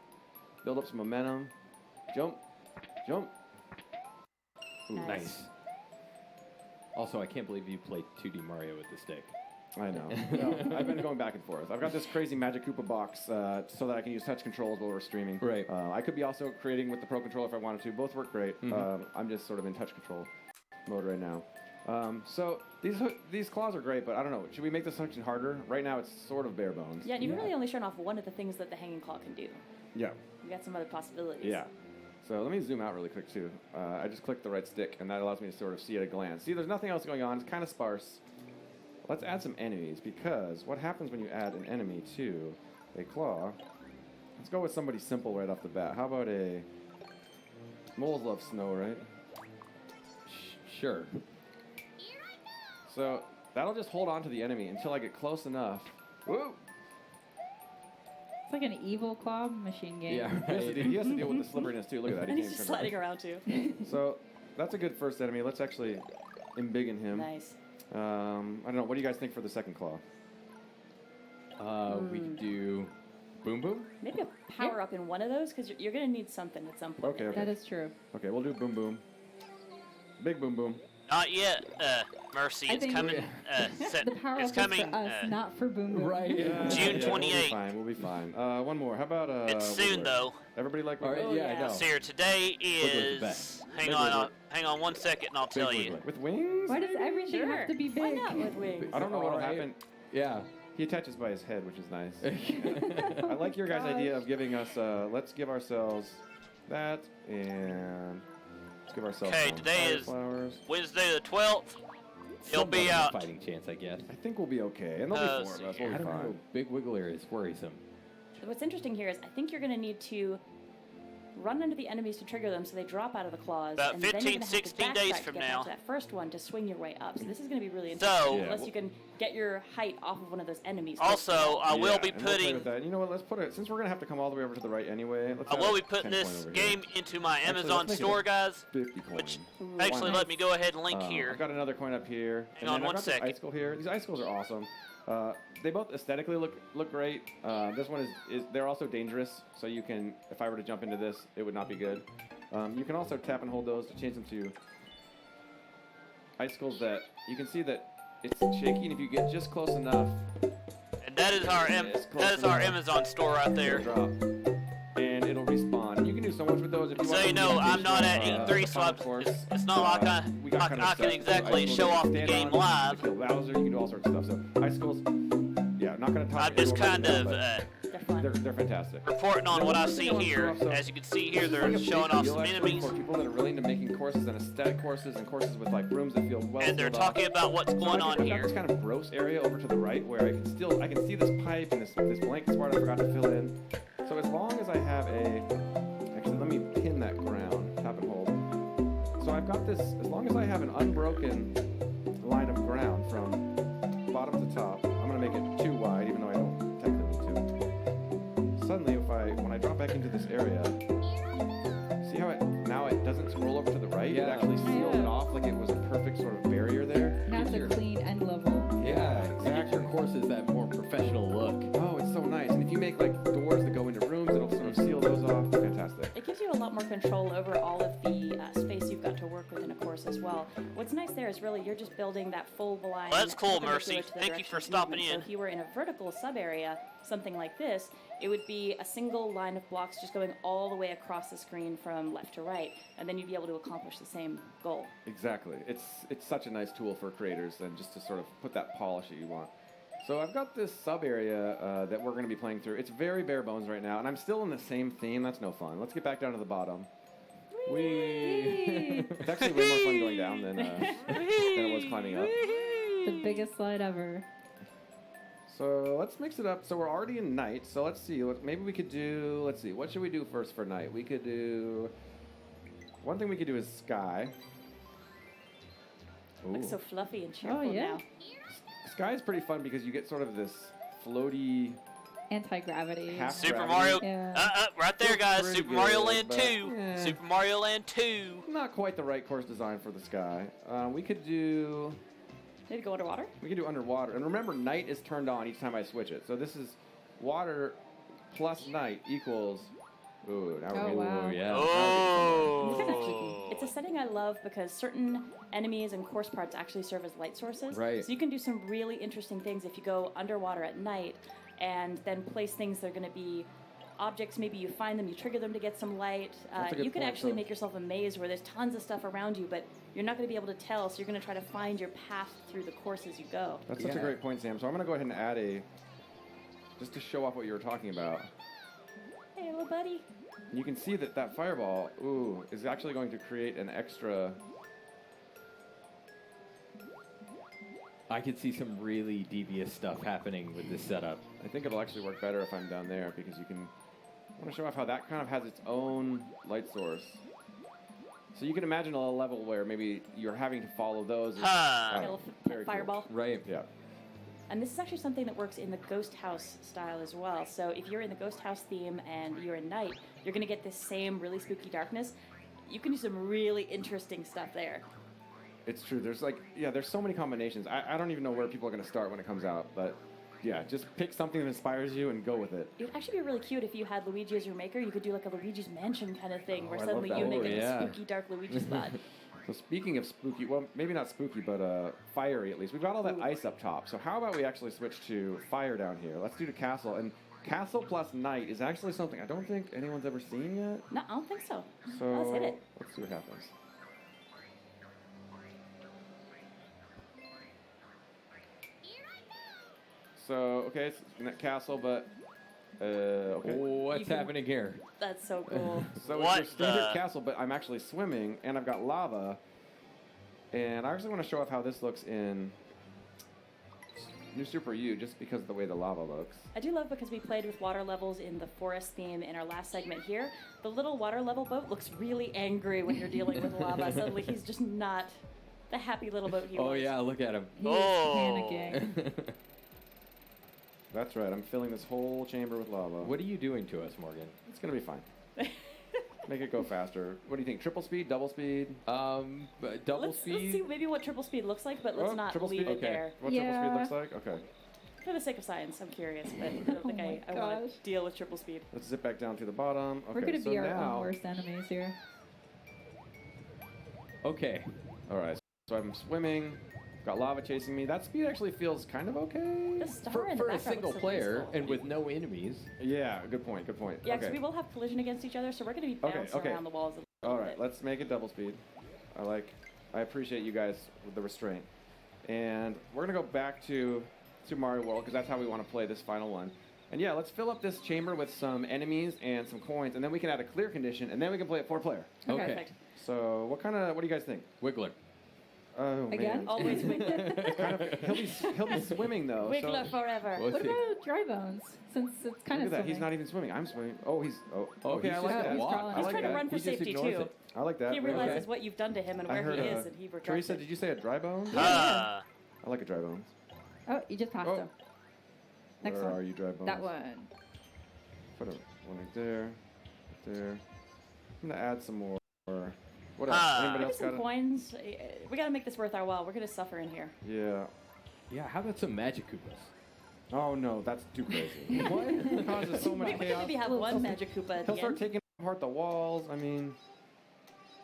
build up some momentum. Jump. Jump. Ooh, Nice. Also, I can't believe you played 2D Mario with the stick. I know. No, I've been going back and forth. I've got this crazy Magic Koopa box so that I can use touch controls while we're streaming. Right. I could be also creating with the Pro Controller if I wanted to. Both work great. Mhm. I'm just sort of in touch control mode right now. So these claws are great, but I don't know. Should we make this section harder? Right now it's sort of bare bones. Yeah, and you've really only shown off one of the things that the hanging claw can do. Yeah. You got some other possibilities. Yeah. So let me zoom out really quick too. I just clicked the right stick, and that allows me to sort of see at a glance. See, there's nothing else going on. It's kind of sparse. Let's add some enemies, because what happens when you add an enemy to a claw? Let's go with somebody simple right off the bat. How about a... Moles love snow, right? Sure. So that'll just hold on to the enemy until I get close enough. Woo! It's like an evil claw machine game. Yeah, He has to deal with the slipperiness too. Look at that. And He he's can't just turn sliding around too. So that's a good first enemy. Let's actually embiggen him. Nice. I don't know. What do you guys think for the second claw? We could do Boom Boom? Maybe a power up in one of those, because you're going to need something at some point. Okay. That is true. Okay, we'll do Boom Boom. Big Boom Boom. Not yet, Mercy. I It's think coming. The power it's up coming. is for us, not for Boom Boom. June 28th. We'll be fine. One more. How about It's soon Wiggler? though. Everybody like All right, Wiggler? yeah, I know. So here today Wiggler's the is. best. Hang Big on, Wiggler. hang on 1 second, and I'll tell you. With wings? Why does everything have to be big? Why not with wings? I don't know what'll Alright. happen. Yeah. He attaches by his head, which is nice. I like your guys' idea of giving us. Let's give ourselves that, and let's give ourselves. Okay, some today is flowers. Wednesday the 12th. It'll be Somewhat of a out. fighting chance, I guess. I think we'll be okay, and there'll be 4 of us. We'll I be don't know. fine. Big Wiggler is worrisome. What's interesting here is I think you're going to need to run into the enemies to trigger them so they drop out of the claws. About and then you're 15, gonna have to 16 days backtrack from to get now. back to that first one to swing your way up. So this is going to be really So- interesting Yeah, unless well- you can get your height off of one of those enemies. Also, I will be and we'll play putting. with that. You know what? Let's put it. Since we're gonna have to come all the way over to the right anyway. Let's I add will a be putting 10 this point over here. game into my Actually, Amazon let's make it store, a guys. 50 coin. Which Why actually not? let me go ahead and link I've here. got another coin up here. Hang and on then one I've got this second. icicle here. These icicles are awesome. They both aesthetically look great. This one is they're also dangerous. So you can, if I were to jump into this, it would not be good. You can also tap and hold those to change them to icicles that you can see that it's shaky, and if you get just close enough, And that is our It's close that is our enough. Amazon store right there. Drop. And it'll respawn. And you can do so much with those. If you So want you know, I'm not at E3, so it's not like I can exactly show off the game live. Bowser, you can do all sorts of stuff. So icicles, yeah, not going to talk. I'm just kind of they're fantastic. Reporting on what I see here. As you can see here, they're showing off some enemies. For people that are really into making courses and aesthetic courses and courses with like rooms that feel well. And they're talking about what's going on here. This kind of gross area over to the right where I can see this pipe and this blank spot I forgot to fill in. So as long as I have actually let me pin that ground, tap and hold. So I've got this, as long as I have an unbroken line of ground from bottom to top, I'm gonna make it too wide even though I don't technically need to. Suddenly when I drop back into this area, see how now it doesn't roll over to the right? Yeah. It actually sealed it off like it was a perfect sort of barrier there. Now it's a clean end level. Yeah, exactly. Your courses that more professional look. Oh, it's so nice. And if you make like doors that go into rooms, it'll sort of seal those off. It's fantastic. It gives you a lot more control over all of the space you've got to work with in a course as well. What's nice there is really you're just building that full blind. Well, that's cool, Mercy. Thank you for stopping in. So if you were in a vertical sub area, something like this, it would be a single line of blocks just going all the way across the screen from left to right, and then you'd be able to accomplish the same goal. Exactly. It's such a nice tool for creators and just to sort of put that polish that you want. So I've got this sub area that we're going to be playing through. It's very bare bones right now, and I'm still in the same theme. That's no fun. Let's get back down to the bottom. Whee! It's actually way more fun going down than it was climbing up. The biggest slide ever. So let's mix it up. So we're already in night. So let's see. Maybe we could do. Let's see. What should we do first for night? We could do. One thing we could do is sky. Ooh. Looks so fluffy and cheerful now. Sky is pretty fun because you get sort of this floaty. Anti-gravity. Super Mario. Right there, guys. Pretty Super Mario good, Land but, 2. yeah. Super Mario Land 2. Not quite the right course design for the sky. We could do. Need to go underwater? We can do underwater. And remember, night is turned on each time I switch it. So this is water plus night equals. Ooh, now we're wow. Yeah. Oh. It's a setting I love because certain enemies and course parts actually serve as light sources. Right. So you can do some really interesting things if you go underwater at night and then place things that are going to be objects. Maybe you find them, you trigger them to get some light. You can actually make yourself a maze where there's tons of stuff around you, but you're not going to be able to tell, so you're going to try to find your path through the course as you go. That's such a great point, Sam. So I'm going to go ahead and add just to show off what you were talking about. Hey, little buddy. You can see that fireball, is actually going to create an extra. I could see some really devious stuff happening with this setup. I think it'll actually work better if I'm down there because you can. I want to show off how that kind of has its own light source. So you can imagine a level where maybe you're having to follow those. Fireball. Cool. Right. Yeah. And this is actually something that works in the Ghost House style as well. So if you're in the Ghost House theme and you're in night, you're going to get this same really spooky darkness. You can do some really interesting stuff there. It's true. There's there's so many combinations. I don't even know where people are going to start when it comes out, but yeah, just pick something that inspires you and go with it. It would actually be really cute if you had Luigi as your maker. You could do like a Luigi's Mansion kind of thing where I suddenly love you that. make a spooky, dark Luigi spot. So speaking of spooky, well, maybe not spooky, but fiery at least. We've got all that ice up top. So how about we actually switch to fire down here? Let's do the castle. And castle plus night is actually something I don't think anyone's ever seen yet. No, I don't think so. So Let's hit it. Let's see what happens. So, okay, it's net castle, but okay. What's happening here? That's so cool. So it's your standard castle, but I'm actually swimming, and I've got lava. And I actually want to show off how this looks in New Super U, just because of the way the lava looks. I do love because we played with water levels in the forest theme in our last segment here. The little water level boat looks really angry when you're dealing with lava. Suddenly he's just not the happy little boat he was. Oh yeah, look at him. He's panicking. That's right, I'm filling this whole chamber with lava. What are you doing to us, Morgan? It's going to be fine. Make it go faster. What do you think, triple speed, double speed? Double speed? Let's see maybe what triple speed looks like, but let's not leave it there. What triple speed looks like? Okay. For the sake of science, I'm curious, but I don't think I want to deal with triple speed. Let's zip back down to the bottom. Okay, We're going to so be our now, own worst enemies here. Okay. All right, so I'm swimming. Got lava chasing me. That speed actually feels kind of okay. The star For, in the for a background single looks so player peaceful. and with no enemies. Yeah, good point, good point. Yeah, because okay. we will have collision against each other, so we're going to be bouncing Okay. around the walls a All little right, bit. let's make it double speed. I appreciate you guys with the restraint. And we're going to go back to Super Mario World because that's how we want to play this final one. And yeah, let's fill up this chamber with some enemies and some coins, and then we can add a clear condition, and then we can play it 4-player. Okay. Perfect. So what do you guys think? Wiggler. Oh, Again? man. Always Wiggler. He'll be swimming, though. Wiggler so. forever. What's What he- about dry bones? Since it's kind Look of at that. He's not even swimming. I'm swimming. Oh, Oh, okay, he's I like just that. gonna walk. crawling. I He's like trying that. to run for He just safety, ignores too. it. I like that. He realizes what you've done to him and I where heard he is, and he regrets Teresa, it. did you say a dry bone? Ah. I like a dry bone. Oh, you just passed Oh. him. Next Where one. are you, dry bones? That one. Put one right there. Right there. I'm going to add some more. What else? Ah. Anybody Maybe else some got it? coins. We got to make this worth our while. We're going to suffer in here. Yeah. Yeah, how about some Magic Koopas? Oh, no, that's too crazy. What? It causes so much We could chaos. maybe have one Magic Koopa at He'll the start end. taking apart the walls. I mean...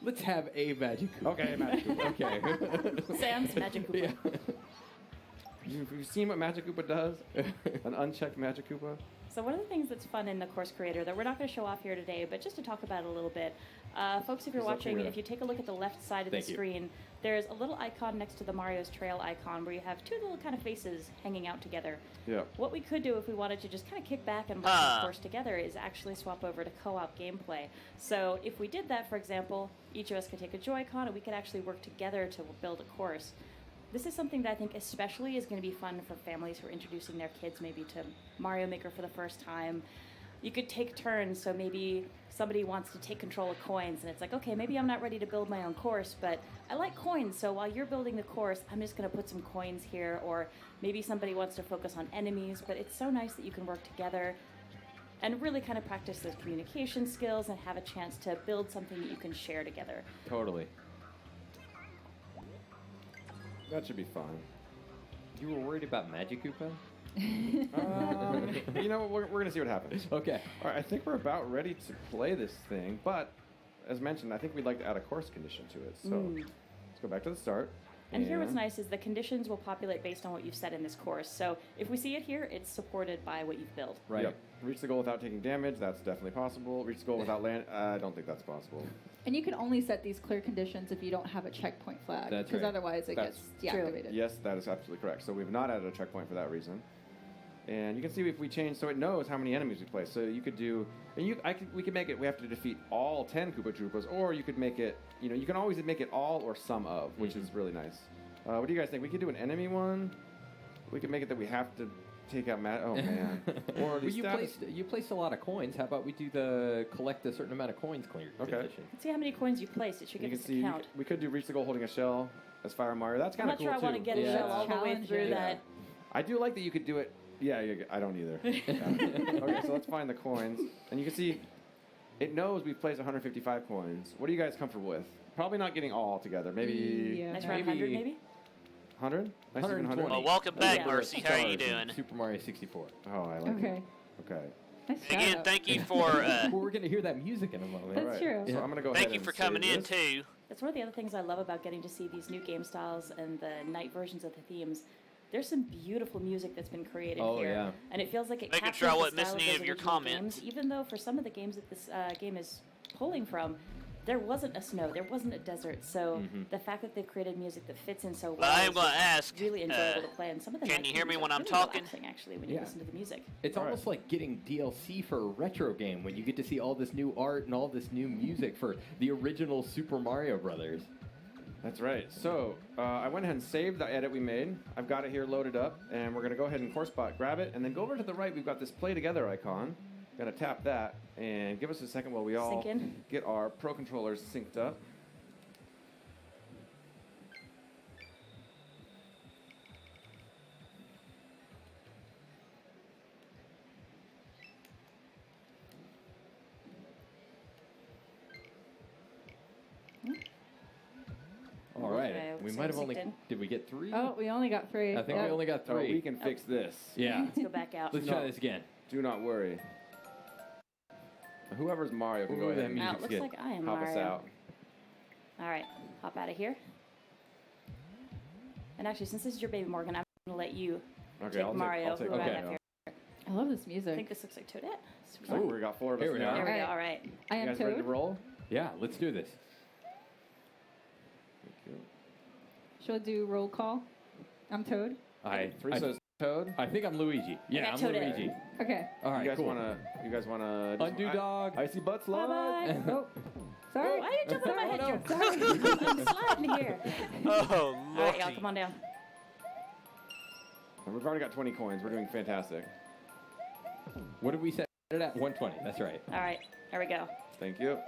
Let's have a Magic Koopa. Okay, Magic Koopa. Okay. Sam's Magic Koopa. Yeah. You've seen what Magic Koopa does? An unchecked Magic Koopa? So one of the things that's fun in the Course Creator that we're not going to show off here today, but just to talk about it a little bit, folks, if you're He's up watching, here. if you take a look at the left side of Thank the you. screen, there's a little icon next to the Mario's Trail icon where you have two little kind of faces hanging out together. Yeah. What we could do if we wanted to just kind of kick back and watch Ah. this course together is actually swap over to co-op gameplay. So if we did that, for example, each of us could take a Joy-Con and we could actually work together to build a course. This is something that I think especially is going to be fun for families who are introducing their kids maybe to Mario Maker for the first time. You could take turns, so maybe somebody wants to take control of coins, and it's like, okay, maybe I'm not ready to build my own course, but I like coins, so while you're building the course, I'm just going to put some coins here, or maybe somebody wants to focus on enemies, but it's so nice that you can work together and really kind of practice those communication skills and have a chance to build something that you can share together. Totally. That should be fun. You were worried about Magic Koopa? You know what? We're going to see what happens. Okay. All right, I think we're about ready to play this thing, but as mentioned, I think we'd like to add a course condition to it. So let's go back to the start. And here what's nice is the conditions will populate based on what you've set in this course. So if we see it here, it's supported by what you've built. Right. Yep. Reach the goal without taking damage. That's definitely possible. Reach the goal without land. I don't think that's possible. And you can only set these clear conditions if you don't have a checkpoint flag. That's Because right. otherwise it That's gets deactivated. Yes, that is absolutely correct. So we've not added a checkpoint for that reason. And you can see if we change, so it knows how many enemies we play. So you could do, and we could make it, we have to defeat all 10 Koopa Troopas, or you could make it, you can always make it all or some of, which is really nice. What do you guys think? We could do an enemy one. We could make it that we have to take out Matt. Oh, man. Or Well, you placed a lot of coins. How about we do the collect a certain amount of coins clear condition? Let's see how many coins you placed. It should You give can us see, a count. we could do reach the goal holding a shell as Fire Mario. That's I'm kind of not cool, sure I too. want to get a shell all the way through that. I do like that you could do it. Yeah, I don't either. Yeah. Okay, so let's find the coins. And you can see it knows we've placed 155 coins. What are you guys comfortable with? Probably not getting all together. Maybe... Nice round 100 maybe? 100? Nice even 100? Well, welcome back, Mercy. How are you doing? Super Mario 64. Oh, I like Okay. it. Okay. Nice Again, job. thank you for... Well, we're going to hear that music in a moment. That's true. So I'm going to go Thank ahead you and for coming save in, this. too. That's one of the other things I love about getting to see these new game styles and the night versions of the themes. There's some beautiful music that's been created Oh, here. yeah. And it feels like it Making captures sure I the wasn't style missing of any those of your original comments. games, even though for some of the games that this game is pulling from, there wasn't a snow, there wasn't a desert. So the fact that they've created music that fits in so well But I am is going to just ask, really enjoyable to play. And some of the can night you hear me themes when are I'm really talking? relaxing, actually, when you Yeah. listen to the music. It's almost like getting DLC for a retro game when you get to see all this new art and all this new music for the original Super Mario Brothers. That's right. So I went ahead and saved the edit we made. I've got it here loaded up, and we're going to go ahead and course spot grab it, and then go over to the right. We've got this play together icon. Going to tap that, and give us a second while we all Sink in. get our Pro controllers synced up. All right. Okay, We so might have only... synced in. Did we get 3? Oh, we only got 3. I think we only got Oh, 3. we can fix this. Yeah. Let's go back out. Let's try this again. Do not worry. Whoever's Mario can go Ooh, ahead that and Now, it music's looks good. like I am hop us Mario. out. All right, hop out of here. And actually, since this is your baby, Morgan, I'm going to let you Okay, take I'll Mario. take who I Mario. have here. I love this I music. think this looks like Toadette. Super Oh, fun. we got 4 of us Here we now. are. There we go. All right. I You am guys ready to Toad. roll? Yeah, let's do this. Should I do roll call? I'm Toad. Teresa's Toad. I think I'm Luigi. Yeah, I'm Toadette. Luigi. Okay. All right, You guys cool. wanna Undo dog. Icy butt slide. Bye-bye. Oh, sorry. Why are you jumping on my head, no. Joe? I'm sliding here. Oh, All right, y'all, Lordy. come on down. We've already got 20 coins. We're doing fantastic. What did we set it at? 120. That's right. All right, there we go. Thank you.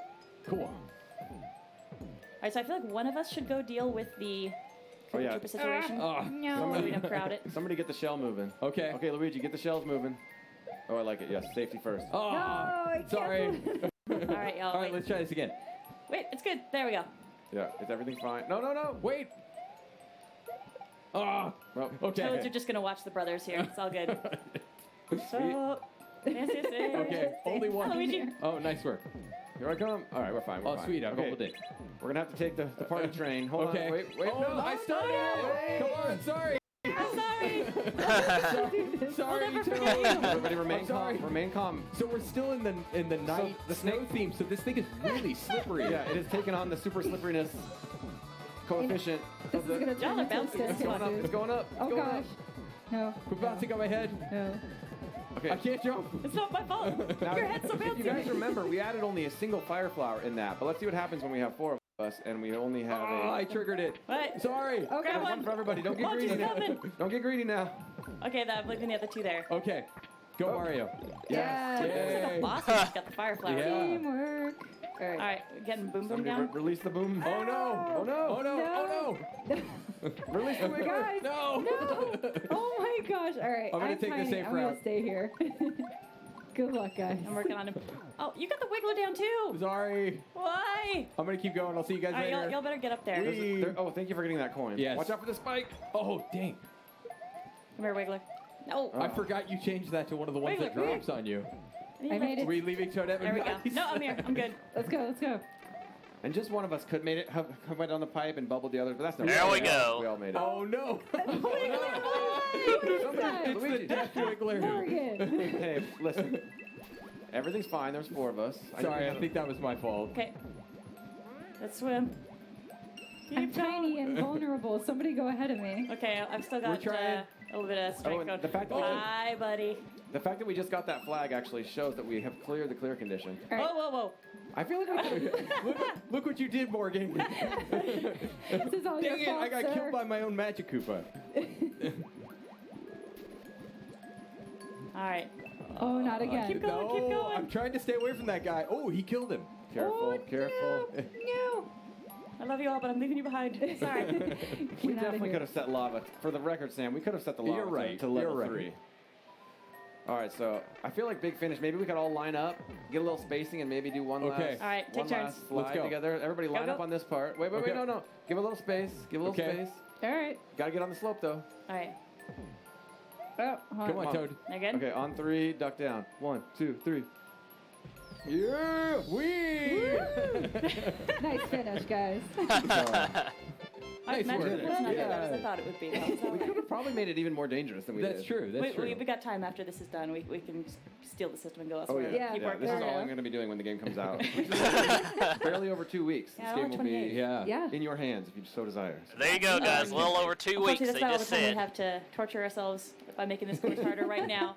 Cool. All right, so I feel like one of us should go deal with the Oh, yeah. Trooper situation. Oh, So we don't crowd it. Somebody get the shell moving. Okay. Okay, Luigi, get the shells moving. Oh, I like it. Yes, safety first. Oh, No, I sorry. All right, y'all. All right, wait. let's try this again. Wait, it's good. There we go. Yeah, is everything fine? No, no, no. Wait. Oh, Well, Toads okay. are just gonna watch the brothers here. It's all good. So, yes, yes, yes. Okay, only one. Luigi. Oh, nice work. Here I come. All right, we're fine. We're Oh, fine. sweet. I Okay, rolled it. we're gonna have to take the party train. Hold Okay. on. Wait. Oh, No, I started it. Come on. Sorry. I'm sorry. Sorry, never Toad. forget you. Everybody remain I'm sorry. calm. Remain calm. So we're still in the night the snow snake- theme. So this thing is really slippery. Yeah, it has taken on the super slipperiness coefficient. This is gonna Y'all turn are into a bouncing. It's going up. It's going up. It's Oh going gosh. up. No. We're bouncing on my head. No. Okay. I can't jump. It's not my fault. Now, Your head's so if you bouncy. guys remember, we added only a single fire flower in that. But let's see what happens when we have 4 of us and we only have Oh, I triggered it. What? Sorry. Grab There's one. for everybody. Don't get Launch greedy is now. coming. Don't get greedy now. Okay, I'm leaving the other two there. Okay. Go, Mario. Yes. This is Yay. the boss who just got the fire flower. Yeah. Teamwork. All right. All right, getting boom boom Somebody down. release the boom. Oh no. Oh no. Oh no. Oh no. Release the wiggler. Guys. No. No. Oh my gosh. All right. I'm gonna take the tiny. safe I'm route. gonna stay here. Good luck, guys. I'm working on him. Oh, you got the wiggler down too. Sorry. Why? I'm gonna keep going. I'll see you guys All right, later. y'all better get up there. Oh, thank you for getting that coin. Yes. Watch out for the spike. Oh dang. Come here, wiggler. No. I forgot you changed that to one of the ones that Wiggler, drops on you. I made it. We leaving Toadette? There we go. Nice. No, I'm here. I'm good. Let's go. Let's go. And just one of us could made it, have went down the pipe and bubbled the others, but that's no There problem. we go. We all made it. Oh no. It's the death wiggler. Morgan. Hey, listen. Everything's fine. There's 4 of us. Sorry, I think that was my fault. Okay. Let's swim. I'm tiny and vulnerable. Somebody go ahead of me. Okay, I've still We're got trying. a little bit of Oh, strength and going. the fact that we Hi, buddy. the fact that we just got that flag actually shows that we have cleared the clear condition. All right. Whoa, whoa, whoa. I feel like we could. Look what you did, Morgan. This is all Dang your it, fault, I got sir. killed by my own Magic Koopa. All right. Oh, not again. Keep going, keep No, going. I'm trying to stay away from that guy. Oh, he killed him. Careful, careful. No. I love you all, but I'm leaving you behind. Sorry. We Get out of definitely here. could have set lava. For the record, Sam, we could have set the lava You're right, to level you're right. 3. All right, so I feel like big finish. Maybe we could all line up, get a little spacing, and maybe do one Okay. last. All right, take one turns. last slide Let's go. together. Everybody line go. up on this part. Wait, Okay. no. Give a little space. Give a little Okay. space. All right. Gotta get on the slope though. All right. Oh, hold Come on, Toad. Now good? Okay, on 3, duck down. 1, 2, 3. Yeah, we. Nice finish, guys. Nice Magic work. was not Yeah. bad as I thought it would be. That was all We right. could have probably made it even more dangerous than we That's did. true. That's true. We got time after this is done. We can steal the system and go Oh elsewhere. yeah. Keep working. This is There all you I'm go. going to be doing when the game comes out. Barely over 2 weeks. Yeah, This game will be 28. Yeah. Yeah. in your hands if you so desire. There you go, guys. A little over 2 weeks, Unfortunately, they that's not all just the time we said. have to torture ourselves by making this course harder right now.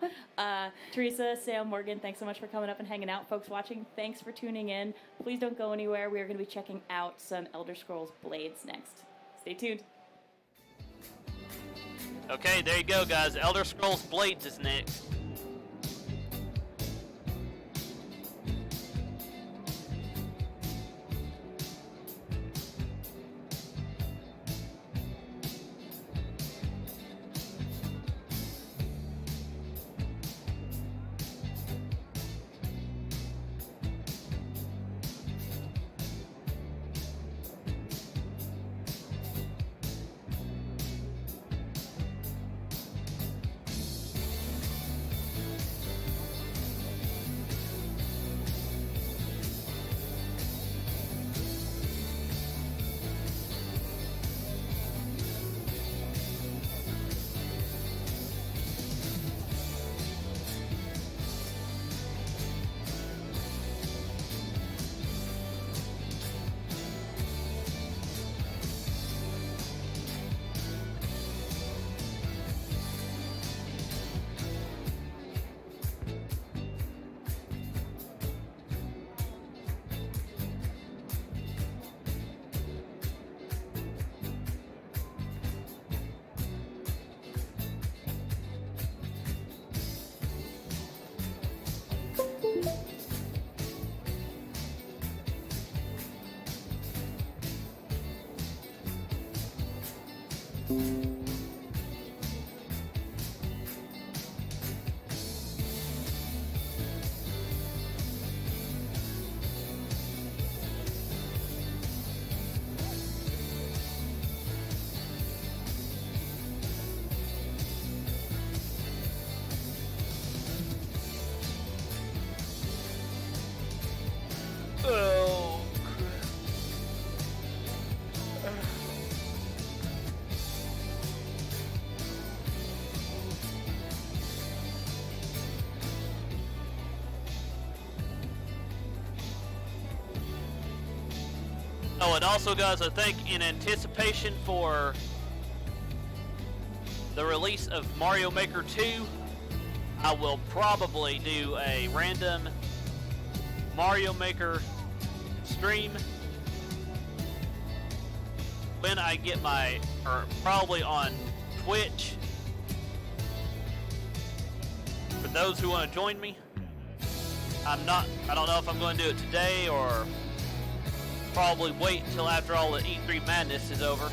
Teresa, Sam, Morgan, thanks so much for coming up and hanging out. Folks watching, thanks for tuning in. Please don't go anywhere. We are going to be checking out some Elder Scrolls Blades next. Stay tuned. Okay, there you go, guys. Elder Scrolls Blades is next. Oh, oh, and also, guys, I think in anticipation for the release of Mario Maker 2, I will probably do a random Mario Maker stream when I get my, or probably on Twitch, for those who want to join me. I don't know if I'm going to do it today or probably wait until after all the E3 madness is over.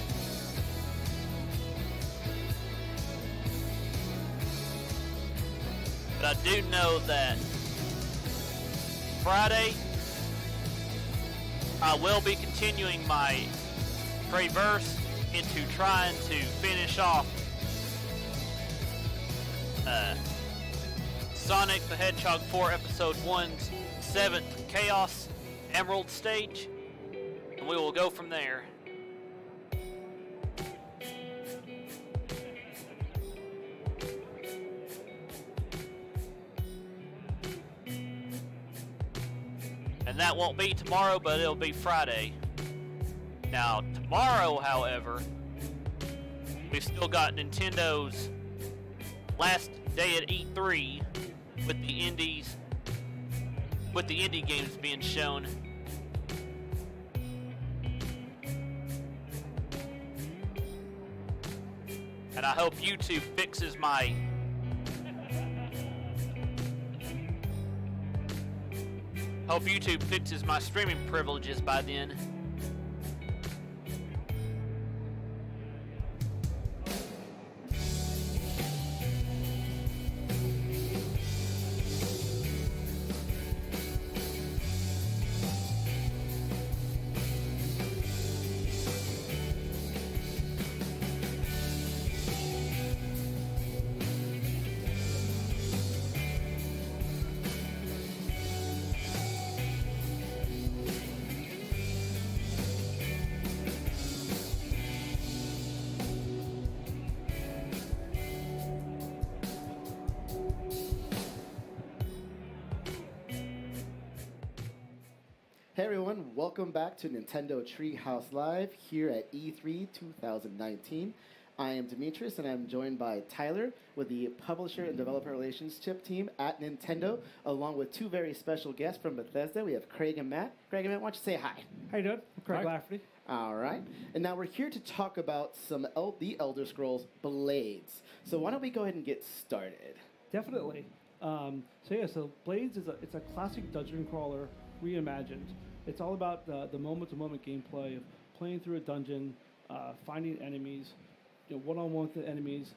But I do know that Friday, I will be continuing my traverse into trying to finish off Sonic the Hedgehog 4 Episode 1's 7th Chaos Emerald stage, and we will go from there. And that won't be tomorrow, but it'll be Friday. Now, tomorrow, however, we've still got Nintendo's last day at E3 with the indie games being shown. And I hope YouTube fixes my streaming privileges by then. Hey everyone, welcome back to Nintendo Treehouse Live here at E3 2019. I am Demetrius and I'm joined by Tyler with the Publisher and Developer Relations Chip team at Nintendo, along with two very special guests from Bethesda. We have Craig and Matt. Craig and Matt, why don't you say hi? How you doing? I'm Craig Lafferty. All right. And now we're here to talk about the Elder Scrolls Blades. So why don't we go ahead and get started? Definitely. So Blades is a classic dungeon crawler reimagined. It's all about the moment-to-moment gameplay of playing through a dungeon, finding enemies, one-on-one with the enemies,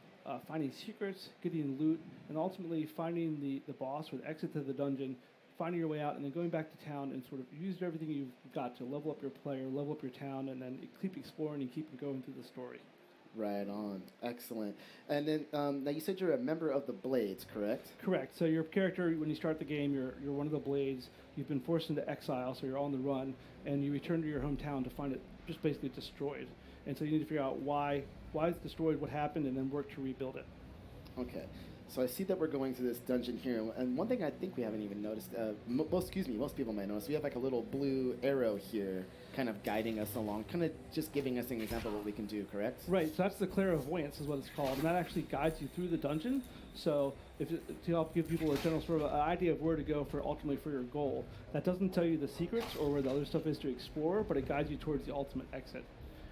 finding secrets, getting loot, and ultimately finding the boss or the exit to the dungeon, finding your way out, and then going back to town and sort of use everything you've got to level up your player, level up your town, and then keep exploring and keep going through the story. Right on. Excellent. And then now you said you're a member of the Blades, correct? Correct. So your character, when you start the game, you're one of the Blades. You've been forced into exile, so you're on the run, and you return to your hometown to find it just basically destroyed. And so you need to figure out why it's destroyed, what happened, and then work to rebuild it. Okay. So I see that we're going through this dungeon here, and one thing I think we haven't even noticed, most people might notice, we have like a little blue arrow here kind of guiding us along, kind of just giving us an example of what we can do, correct? Right, so that's the clairvoyance is what it's called, and that actually guides you through the dungeon. So to help give people a general sort of idea of where to go ultimately for your goal. That doesn't tell you the secrets or where the other stuff is to explore, but it guides you towards the ultimate exit.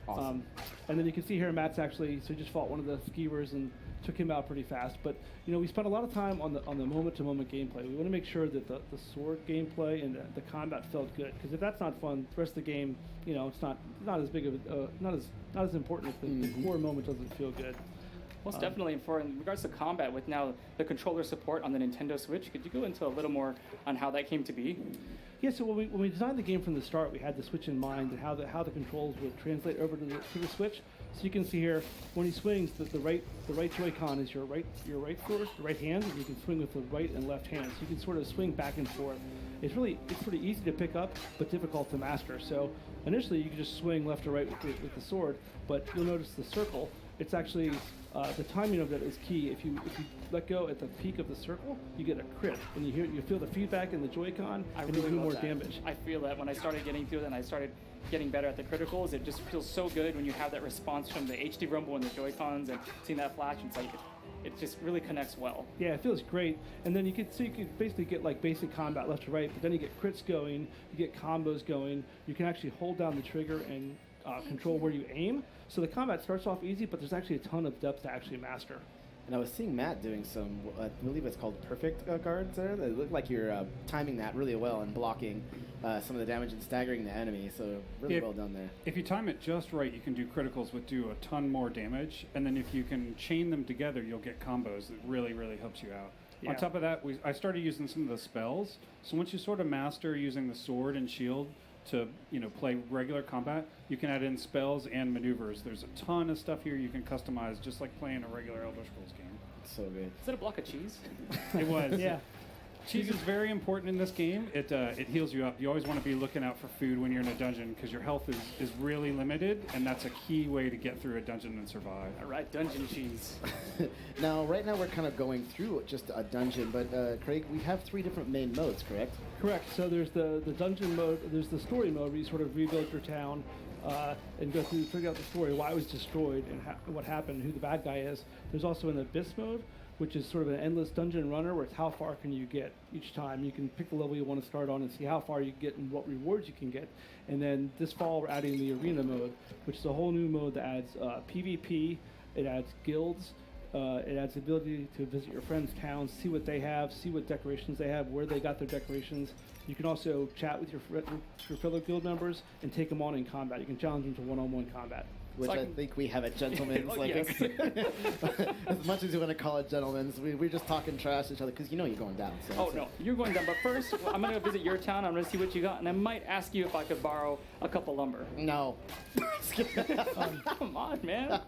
Awesome. And then you can see here Matt's actually, so he just fought one of the skeevers and took him out pretty fast. But we spent a lot of time on the moment-to-moment gameplay. We want to make sure that the sword gameplay and the combat felt good, because if that's not fun, the rest of the game, it's not as big of not as important if the core moment doesn't feel good. Most definitely. And in regards to combat, with now the controller support on the Nintendo Switch, could you go into a little more on how that came to be? Yeah, so when we designed the game from the start, we had the Switch in mind and how the controls would translate over to the Switch. So you can see here, when he swings, the right Joy-Con is your right hand, and you can swing with the right and left hand. So you can sort of swing back and forth. It's pretty easy to pick up, but difficult to master. So initially, you can just swing left or right with the sword, but you'll notice the circle. It's actually the timing of that is key. If you let go at the peak of the circle, you get a crit, and you feel the feedback in the Joy-Con, and you do more damage. I feel that when I started getting through it and I started getting better at the criticals, it just feels so good when you have that response from the HD Rumble and the Joy-Cons and seeing that flash. It's like it just really connects well. Yeah, it feels great. And then you could basically get like basic combat left to right, but then you get crits going, you get combos going. You can actually hold down the trigger and control where you aim. So the combat starts off easy, but there's actually a ton of depth to actually master. And I was seeing Matt doing some, I believe it's called perfect guards there. They look like you're timing that really well and blocking some of the damage and staggering the enemy. So really well done there. If you time it just right, you can do criticals which do a ton more damage. And then if you can chain them together, you'll get combos that really, really helps you out. Yeah. On top of that, I started using some of the spells. So once you sort of master using the sword and shield to play regular combat, you can add in spells and maneuvers. There's a ton of stuff here you can customize, just like playing a regular Elder Scrolls game. So good. Is it a block of cheese? It was. Yeah. Cheese is very important in this game. It heals you up. You always want to be looking out for food when you're in a dungeon, because your health is really limited, and that's a key way to get through a dungeon and survive. All right, dungeon cheese. Now, right now we're kind of going through just a dungeon, but Craig, we have 3 different main modes, correct? Correct. So there's the dungeon mode, there's the story mode where you sort of rebuild your town and go through, figure out the story, why it was destroyed and what happened, who the bad guy is. There's also an abyss mode, which is sort of an endless dungeon runner where it's how far can you get each time. You can pick the level you want to start on and see how far you get and what rewards you can get. And then this fall we're adding the arena mode, which is a whole new mode that adds PvP, it adds guilds, it adds the ability to visit your friends' towns, see what they have, see what decorations they have, where they got their decorations. You can also chat with your fellow guild members and take them on in combat. You can challenge them to one-on-one combat. Which I think we have at Gentlemen's. As much as you want to call it Gentlemen's, we're just talking trash to each other because you're going down. So no, you're going down. But first, I'm going to visit your town. I'm going to see what you got, and I might ask you if I could borrow a couple lumber. No. Come on, man.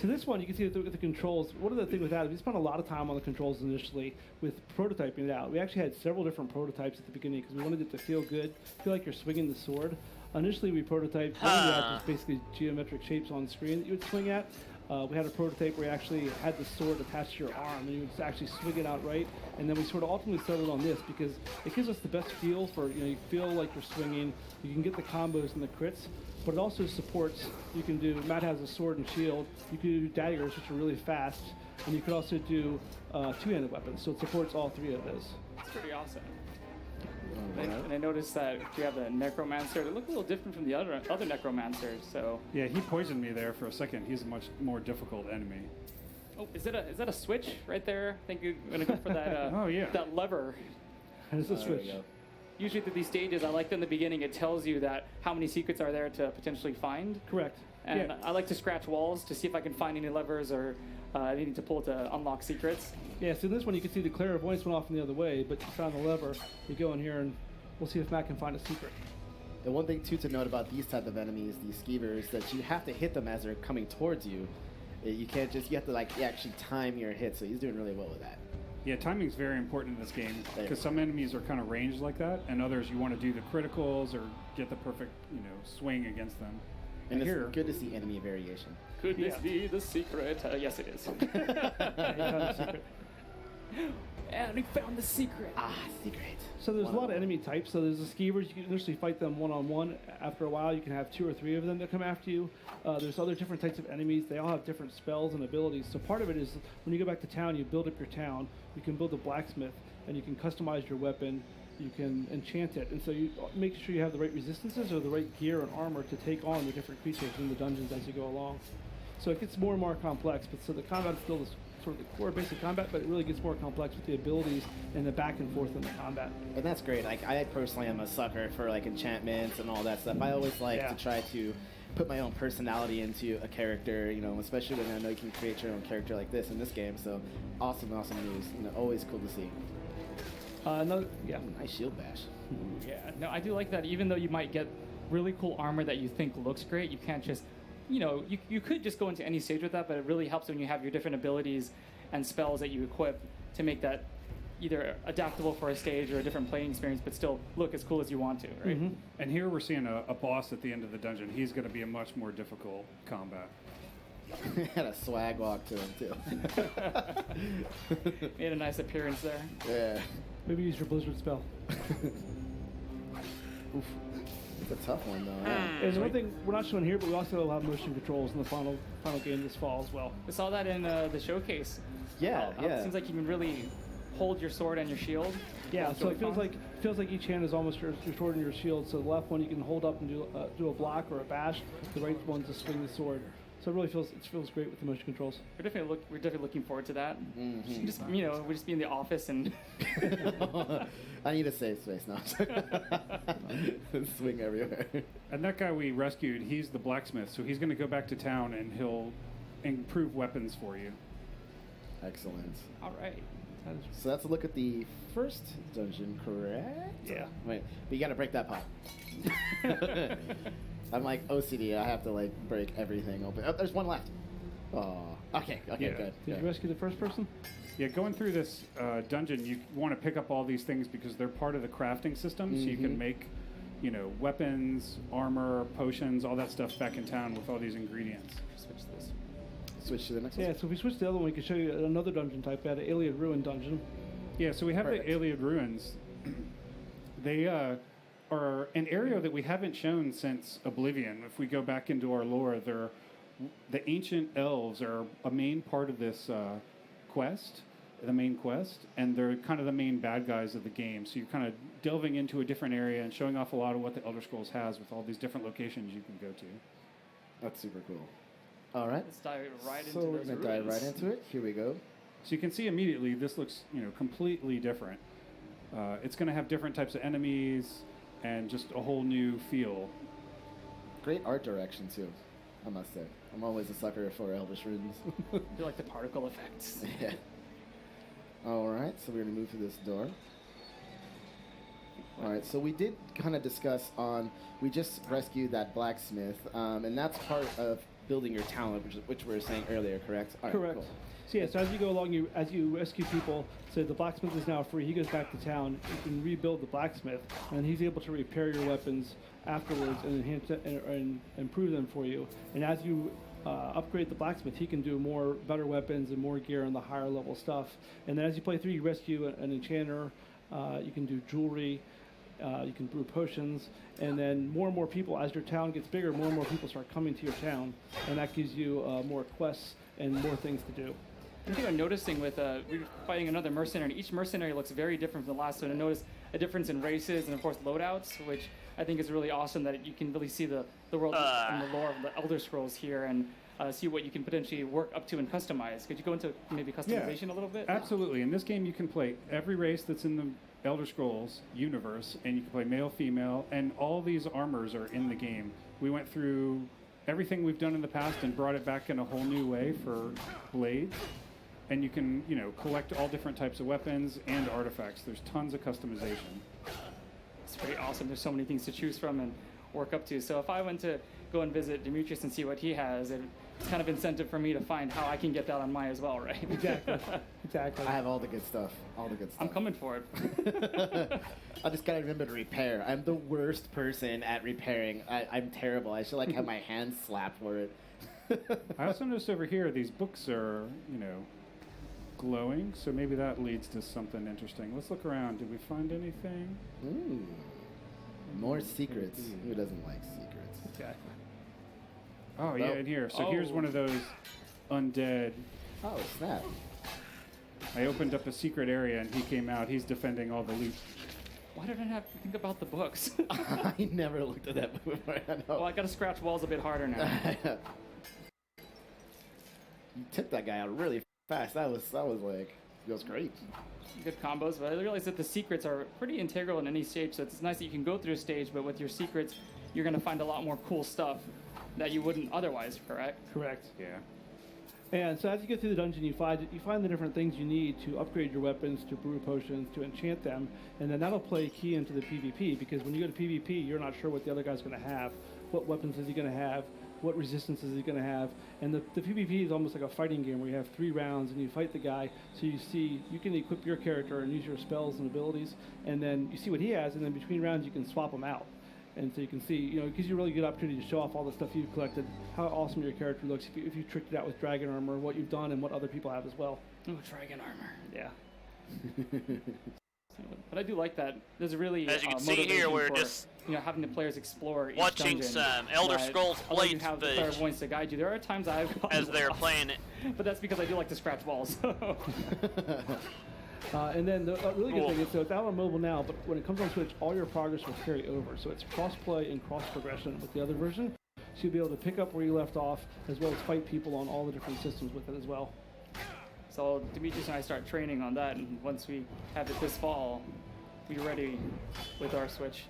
So this one, you can see with the controls, one of the things with that is we spent a lot of time on the controls initially with prototyping it out. We actually had several different prototypes at the beginning because we wanted it to feel good, feel like you're swinging the sword. Initially, we prototyped just basically geometric shapes on the screen that you would swing at. We had a prototype where you actually had the sword attached to your arm, and you would actually swing it out right. And then we sort of ultimately settled on this because it gives us the best feel for, you feel like you're swinging. You can get the combos and the crits, but it also supports, you can do, Matt has a sword and shield. You can do daggers, which are really fast, and you could also do two-handed weapons. So it supports all 3 of those. It's pretty awesome. And I noticed that you have the Necromancer. It looked a little different from the other Necromancers. So yeah, he poisoned me there for a second. He's a much more difficult enemy. Oh, is that a switch right there? I think you're gonna go for that. Oh yeah. That lever. There's a switch. Usually through these stages, I like in the beginning, it tells you that how many secrets are there to potentially find. Correct. And I like to scratch walls to see if I can find any levers or anything to pull to unlock secrets. Yeah, so in this one you can see the clairvoyance went off in the other way, but you found the lever. You go in here and we'll see if Matt can find a secret. The one thing too to note about these type of enemies, these skeevers, is that you have to hit them as they're coming towards you. You can't just, you have to actually time your hit, so he's doing really well with that. Yeah, timing's very important in this game because some enemies are kind of ranged like that, and others you want to do the criticals or get the perfect, swing against them. And it's good to see enemy variation. Could this be the secret? Yes, it is. And we found the secret. Secret. So there's a lot of enemy types. So there's the skeevers. You can initially fight them one-on-one. After a while, you can have 2 or 3 of them that come after you. There's other different types of enemies. They all have different spells and abilities. So part of it is when you go back to town, you build up your town. You can build a blacksmith, and you can customize your weapon. you can enchant it. And so you make sure you have the right resistances or the right gear and armor to take on the different creatures in the dungeons as you go along. So it gets more and more complex, but so the combat is still this sort of the core basic combat, but it really gets more complex with the abilities and the back and forth in the combat. And that's great. Like, I personally am a sucker for like enchantments and all that stuff. I always like to try to put my own personality into a character, you know, especially when I know you can create your own character like this in this game. So awesome news. You know, always cool to see. Nice shield bash. Yeah, no, I do like that. Even though you might get really cool armor that you think looks great, you can't just, you know, you could just go into any stage with that, but it really helps when you have your different abilities and spells that you equip to make that either adaptable for a stage or a different playing experience, but still look as cool as you want to, right? Mm-hmm. And here we're seeing a boss at the end of the dungeon. He's going to be a much more difficult combat. Had a swag walk to him, too. Made a nice appearance there. Yeah. Maybe use your Blizzard spell. Oof. It's a tough one, though. And one thing we're not showing here, but we also have motion controls in the final game this fall as well. We saw that in the showcase. Yeah, It seems like you can really hold your sword and your shield. Yeah, so it feels like each hand is almost your sword and your shield. So the left one you can hold up and do a block or a bash. The right one to swing the sword. So it really feels great with the motion controls. We're definitely looking forward to that. Mm-hmm. We'll just be in the office and. I need a safe space now. Swing everywhere. And that guy we rescued, he's the blacksmith, so he's going to go back to town and he'll improve weapons for you. Excellent. All right. So that's a look at the first dungeon, correct? Yeah. Wait, but you got to break that pot. I'm like OCD. I have to like break everything open. Oh, there's one left. Oh, okay, good. Did you rescue the first person? Yeah, going through this dungeon, you want to pick up all these things because they're part of the crafting system. So you can make, you know, weapons, armor, potions, all that stuff back in town with all these ingredients. Switch this. Switch to the next one. Yeah, so if we switch to the other one, we can show you another dungeon type. We had an Iliad Ruin dungeon. Yeah, so we have the Iliad Ruins. They are an area that we haven't shown since Oblivion. If we go back into our lore, the ancient elves are a main part of this quest, the main quest, and they're kind of the main bad guys of the game. So you're kind of delving into a different area and showing off a lot of what the Elder Scrolls has with all these different locations you can go to. That's super cool. All right. Let's dive right into So we're going to dive right into it. Here we go. So you can see immediately this looks, you know, completely different. It's going to have different types of enemies and just a whole new feel. Great art direction too, I must say. I'm always a sucker for Elvish runes. I feel like the particle effects. Yeah. All right, so we're going to move through this door. All right, so we did kind of discuss we just rescued that blacksmith, and that's part of building your talent, which we were saying earlier, correct? All right, Correct. Cool. So yeah, so as you go along, as you rescue people, so the blacksmith is now free. He goes back to town. You can rebuild the blacksmith, and he's able to repair your weapons afterwards and enhance it and improve them for you. And as you upgrade the blacksmith, he can do better weapons and more gear and the higher level stuff. And then as you play through, you rescue an enchanter. You can do jewelry. You can brew potions, and then more and more people, as your town gets bigger, more and more people start coming to your town, and that gives you more quests and more things to do. I think I'm noticing we're fighting another mercenary. Each mercenary looks very different from the last one. I noticed a difference in races and, of course, loadouts, which I think is really awesome that you can really see the world and the lore of the Elder Scrolls here and see what you can potentially work up to and customize. Could you go into maybe customization a little bit? Absolutely. In this game, you can play every race that's in the Elder Scrolls universe, and you can play male, female, and all these armors are in the game. We went through everything we've done in the past and brought it back in a whole new way for Blades. And you can, you know, collect all different types of weapons and artifacts. There's tons of customization. It's pretty awesome. There's so many things to choose from and work up to. So if I went to go and visit Demetrius and see what he has, it's kind of incentive for me to find how I can get that on mine as well, right? Exactly. I have all the good stuff. I'm coming for it. I just gotta remember to repair. I'm the worst person at repairing. I'm terrible. I should like have my hands slapped for it. I also noticed over here these books are, you know, glowing, so maybe that leads to something interesting. Let's look around. Did we find anything? Ooh. More secrets. Who doesn't like secrets? Exactly. Oh, yeah, in here. So here's one of those undead. Oh, snap. I opened up a secret area, and he came out. He's defending all the loot. Why did I have to think about the books? I never looked at that before. I know. Well, I got to scratch walls a bit harder now. You tipped that guy out really fast. That was like, it was great. Good combos, but I realized that the secrets are pretty integral in any stage, so it's nice that you can go through a stage, but with your secrets, you're going to find a lot more cool stuff that you wouldn't otherwise, correct? Correct. Yeah. And so as you go through the dungeon, you find the different things you need to upgrade your weapons, to brew potions, to enchant them, and then that'll play key into the PvP, because when you go to PvP, you're not sure what the other guy's going to have, what weapons is he going to have, what resistance is he going to have, and the PvP is almost like a fighting game where you have 3 rounds and you fight the guy, so you can equip your character and use your spells and abilities, and then you see what he has, and then between rounds you can swap them out. And so you can see, it gives you a really good opportunity to show off all the stuff you've collected, how awesome your character looks, if you tricked it out with dragon armor, what you've done, and what other people have as well. Oh, dragon armor. Yeah. But I do like that. There's a really as you can see here, we're just having the players explore watching each some Elder Scrolls Blades you have the clairvoyance to guide you. There are times I've as they're playing it, but that's because I do like to scratch walls. And then the really good thing is, so it's out on mobile now, but when it comes on Switch, all your progress will carry over. So it's cross-play and cross-progression with the other version. So you'll be able to pick up where you left off, as well as fight people on all the different systems with it as well. So Demetrius and I start training on that, and once we have it this fall, we're ready with our Switch,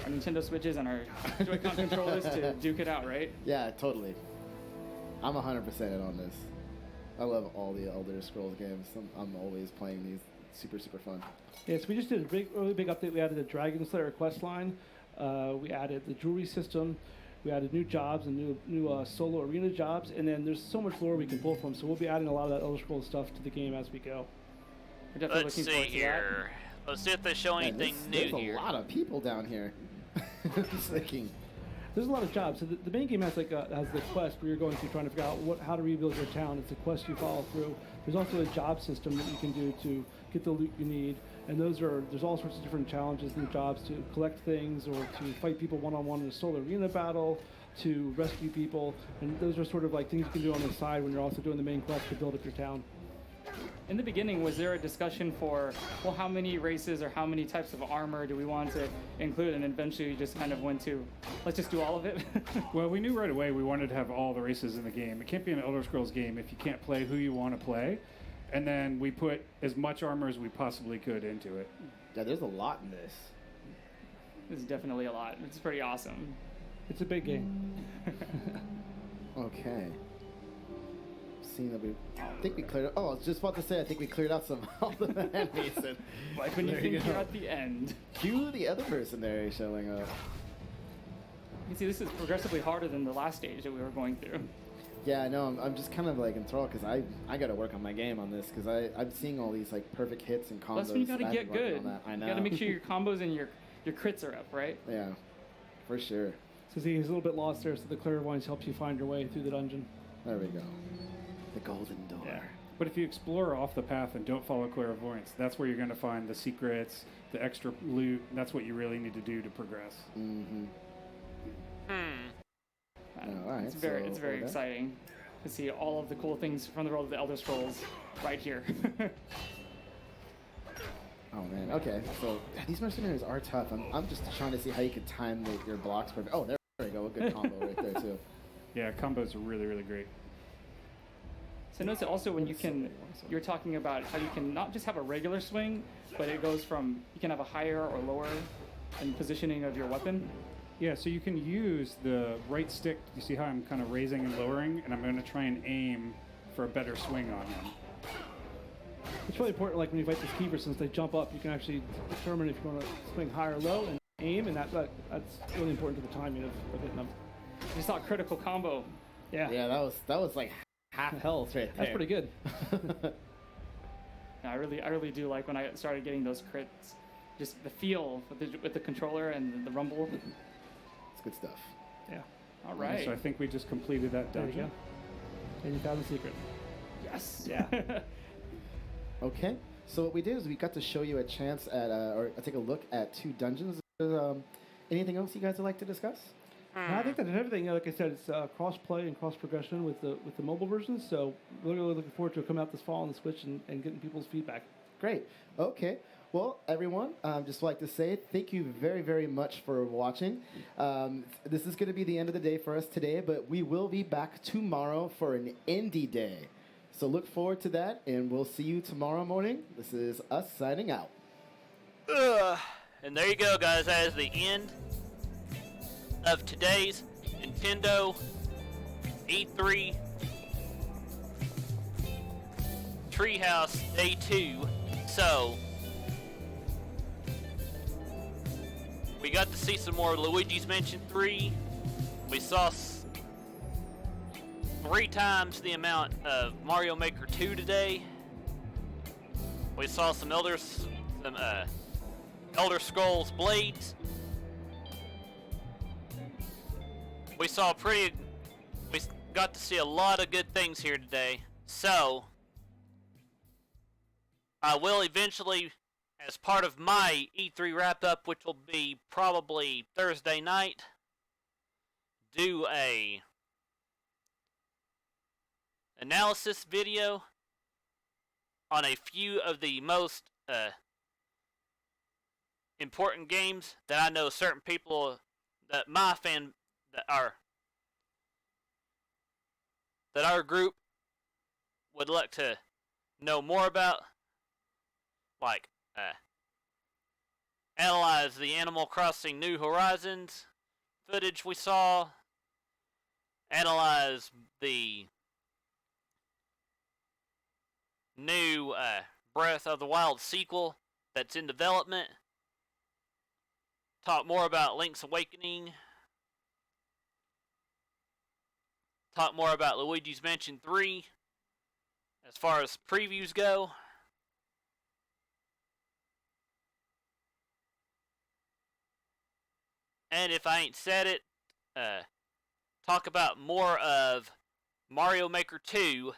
our Nintendo Switches and our Joy-Con controllers to duke it out, right? Yeah, totally. I'm 100% in on this. I love all the Elder Scrolls games. I'm always playing these. Super, super fun. Yes, we just did a really big update. We added a Dragon Slayer quest line. We added the jewelry system. We added new jobs and new solo arena jobs. And then there's so much lore we can pull from. So we'll be adding a lot of that Elder Scrolls stuff to the game as we go. Let's see here. Let's see if they show anything new here. There's a lot of people down here. Just thinking. There's a lot of jobs. So the main game has has the quest where you're going through trying to figure out how to rebuild your town. It's a quest you follow through. There's also a job system that you can do to get the loot you need. And there's all sorts of different challenges and jobs to collect things or to fight people one-on-one in a solo arena battle, to rescue people. And those are sort of like things you can do on the side when you're also doing the main quest to build up your town. In the beginning, was there a discussion for, well, how many races or how many types of armor do we want to include? And eventually you just kind of went to, let's just do all of it? Well, we knew right away we wanted to have all the races in the game. It can't be an Elder Scrolls game if you can't play who you want to play. And then we put as much armor as we possibly could into it. Yeah, there's a lot in this. This is definitely a lot. It's pretty awesome. It's a big game. Okay. Seeing that I think we cleared. Oh, I was just about to say. I think we cleared out some all the enemies. Like when you think you're at the end. Cue the other mercenary showing up. You see, this is progressively harder than the last stage that we were going through. Yeah, I know. I'm just kind of like enthralled because I got to work on my game on this because I'm seeing all these like perfect hits and combos. That's when you got to get good. I know. You got to make sure your combos and your crits are up, right? Yeah, for sure. So see, he's a little bit lost there. So the clairvoyance helps you find your way through the dungeon. There we go. The golden door. Yeah. But if you explore off the path and don't follow clairvoyance, that's where you're going to find the secrets, the extra loot. That's what you really need to do to progress. Mm-hmm. All right, it's very exciting to see all of the cool things from the world of the Elder Scrolls right here. Oh man. Okay. So these mercenaries are tough. I'm just trying to see how you could time your blocks perfect. Oh, there we go. A good combo right there too. Yeah, combos are really, really great. So notice also when you're talking about how you can not just have a regular swing, but it goes from, you can have a higher or lower in positioning of your weapon. Yeah, so you can use the right stick. You see how I'm kind of raising and lowering, and I'm going to try and aim for a better swing on him. It's really important, like when you fight the Keeper, since they jump up, you can actually determine if you want to swing high or low and aim, and that's really important to the timing of hitting them. You saw a critical combo. Yeah. Yeah, that was like half health right there. That's pretty good. I really do like when I started getting those crits. Just the feel with the controller and the rumble. It's good stuff. Yeah. All right. So I think we just completed that dungeon. And you found the secret. Yes. Yeah. Okay. So what we did is we got to show you a chance at, or take a look at 2 dungeons. Anything else you guys would like to discuss? I think that's everything. Like I said, it's cross-play and cross-progression with the mobile versions. So we're really looking forward to it coming out this fall on the Switch and getting people's feedback. Great. Okay. Well, everyone, just like to say thank you very, very much for watching. This is going to be the end of the day for us today, but we will be back tomorrow for an indie day. So look forward to that, and we'll see you tomorrow morning. This is us signing out. And there you go, guys. That is the end of today's Nintendo E3 Treehouse Day 2. So, we got to see some more Luigi's Mansion 3. We saw 3 times the amount of Mario Maker 2 today. We saw some Elder Scrolls Blades. We got to see a lot of good things here today. So, I will eventually, as part of my E3 wrap-up, which will be probably Thursday night, do a analysis video on a few of the most important games that I know certain people that our group would like to know more about, like analyze the Animal Crossing New Horizons footage we saw, analyze the new Breath of the Wild sequel that's in development, talk more about Link's Awakening, talk more about Luigi's Mansion 3 as far as previews go. And if I ain't said it, talk about more of Mario Maker 2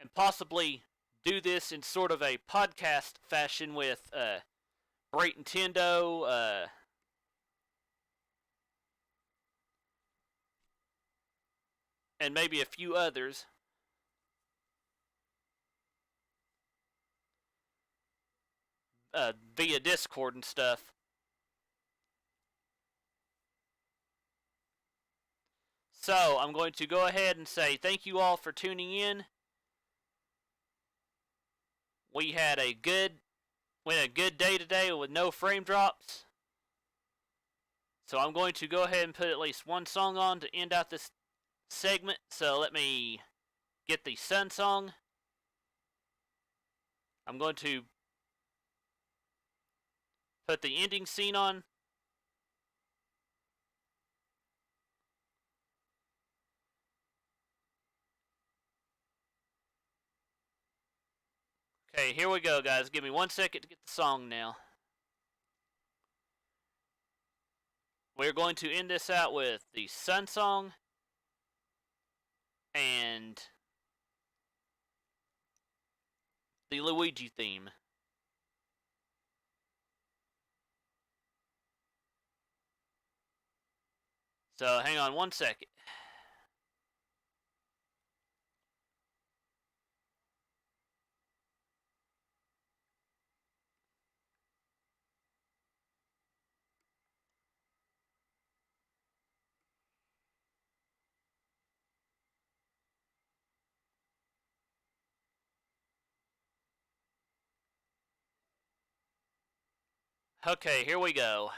and possibly do this in sort of a podcast fashion with Great Nintendo, and maybe a few others. Via Discord and stuff. So, I'm going to go ahead and say thank you all for tuning in. We had a good day today with no frame drops. So I'm going to go ahead and put at least one song on to end out this segment. So let me get the Sun song. I'm going to put the ending scene on. Okay, here we go, guys. Give me 1 second to get the song now. We're going to end this out with the Sun song and the Luigi theme. So hang on 1 second. Okay, here we go.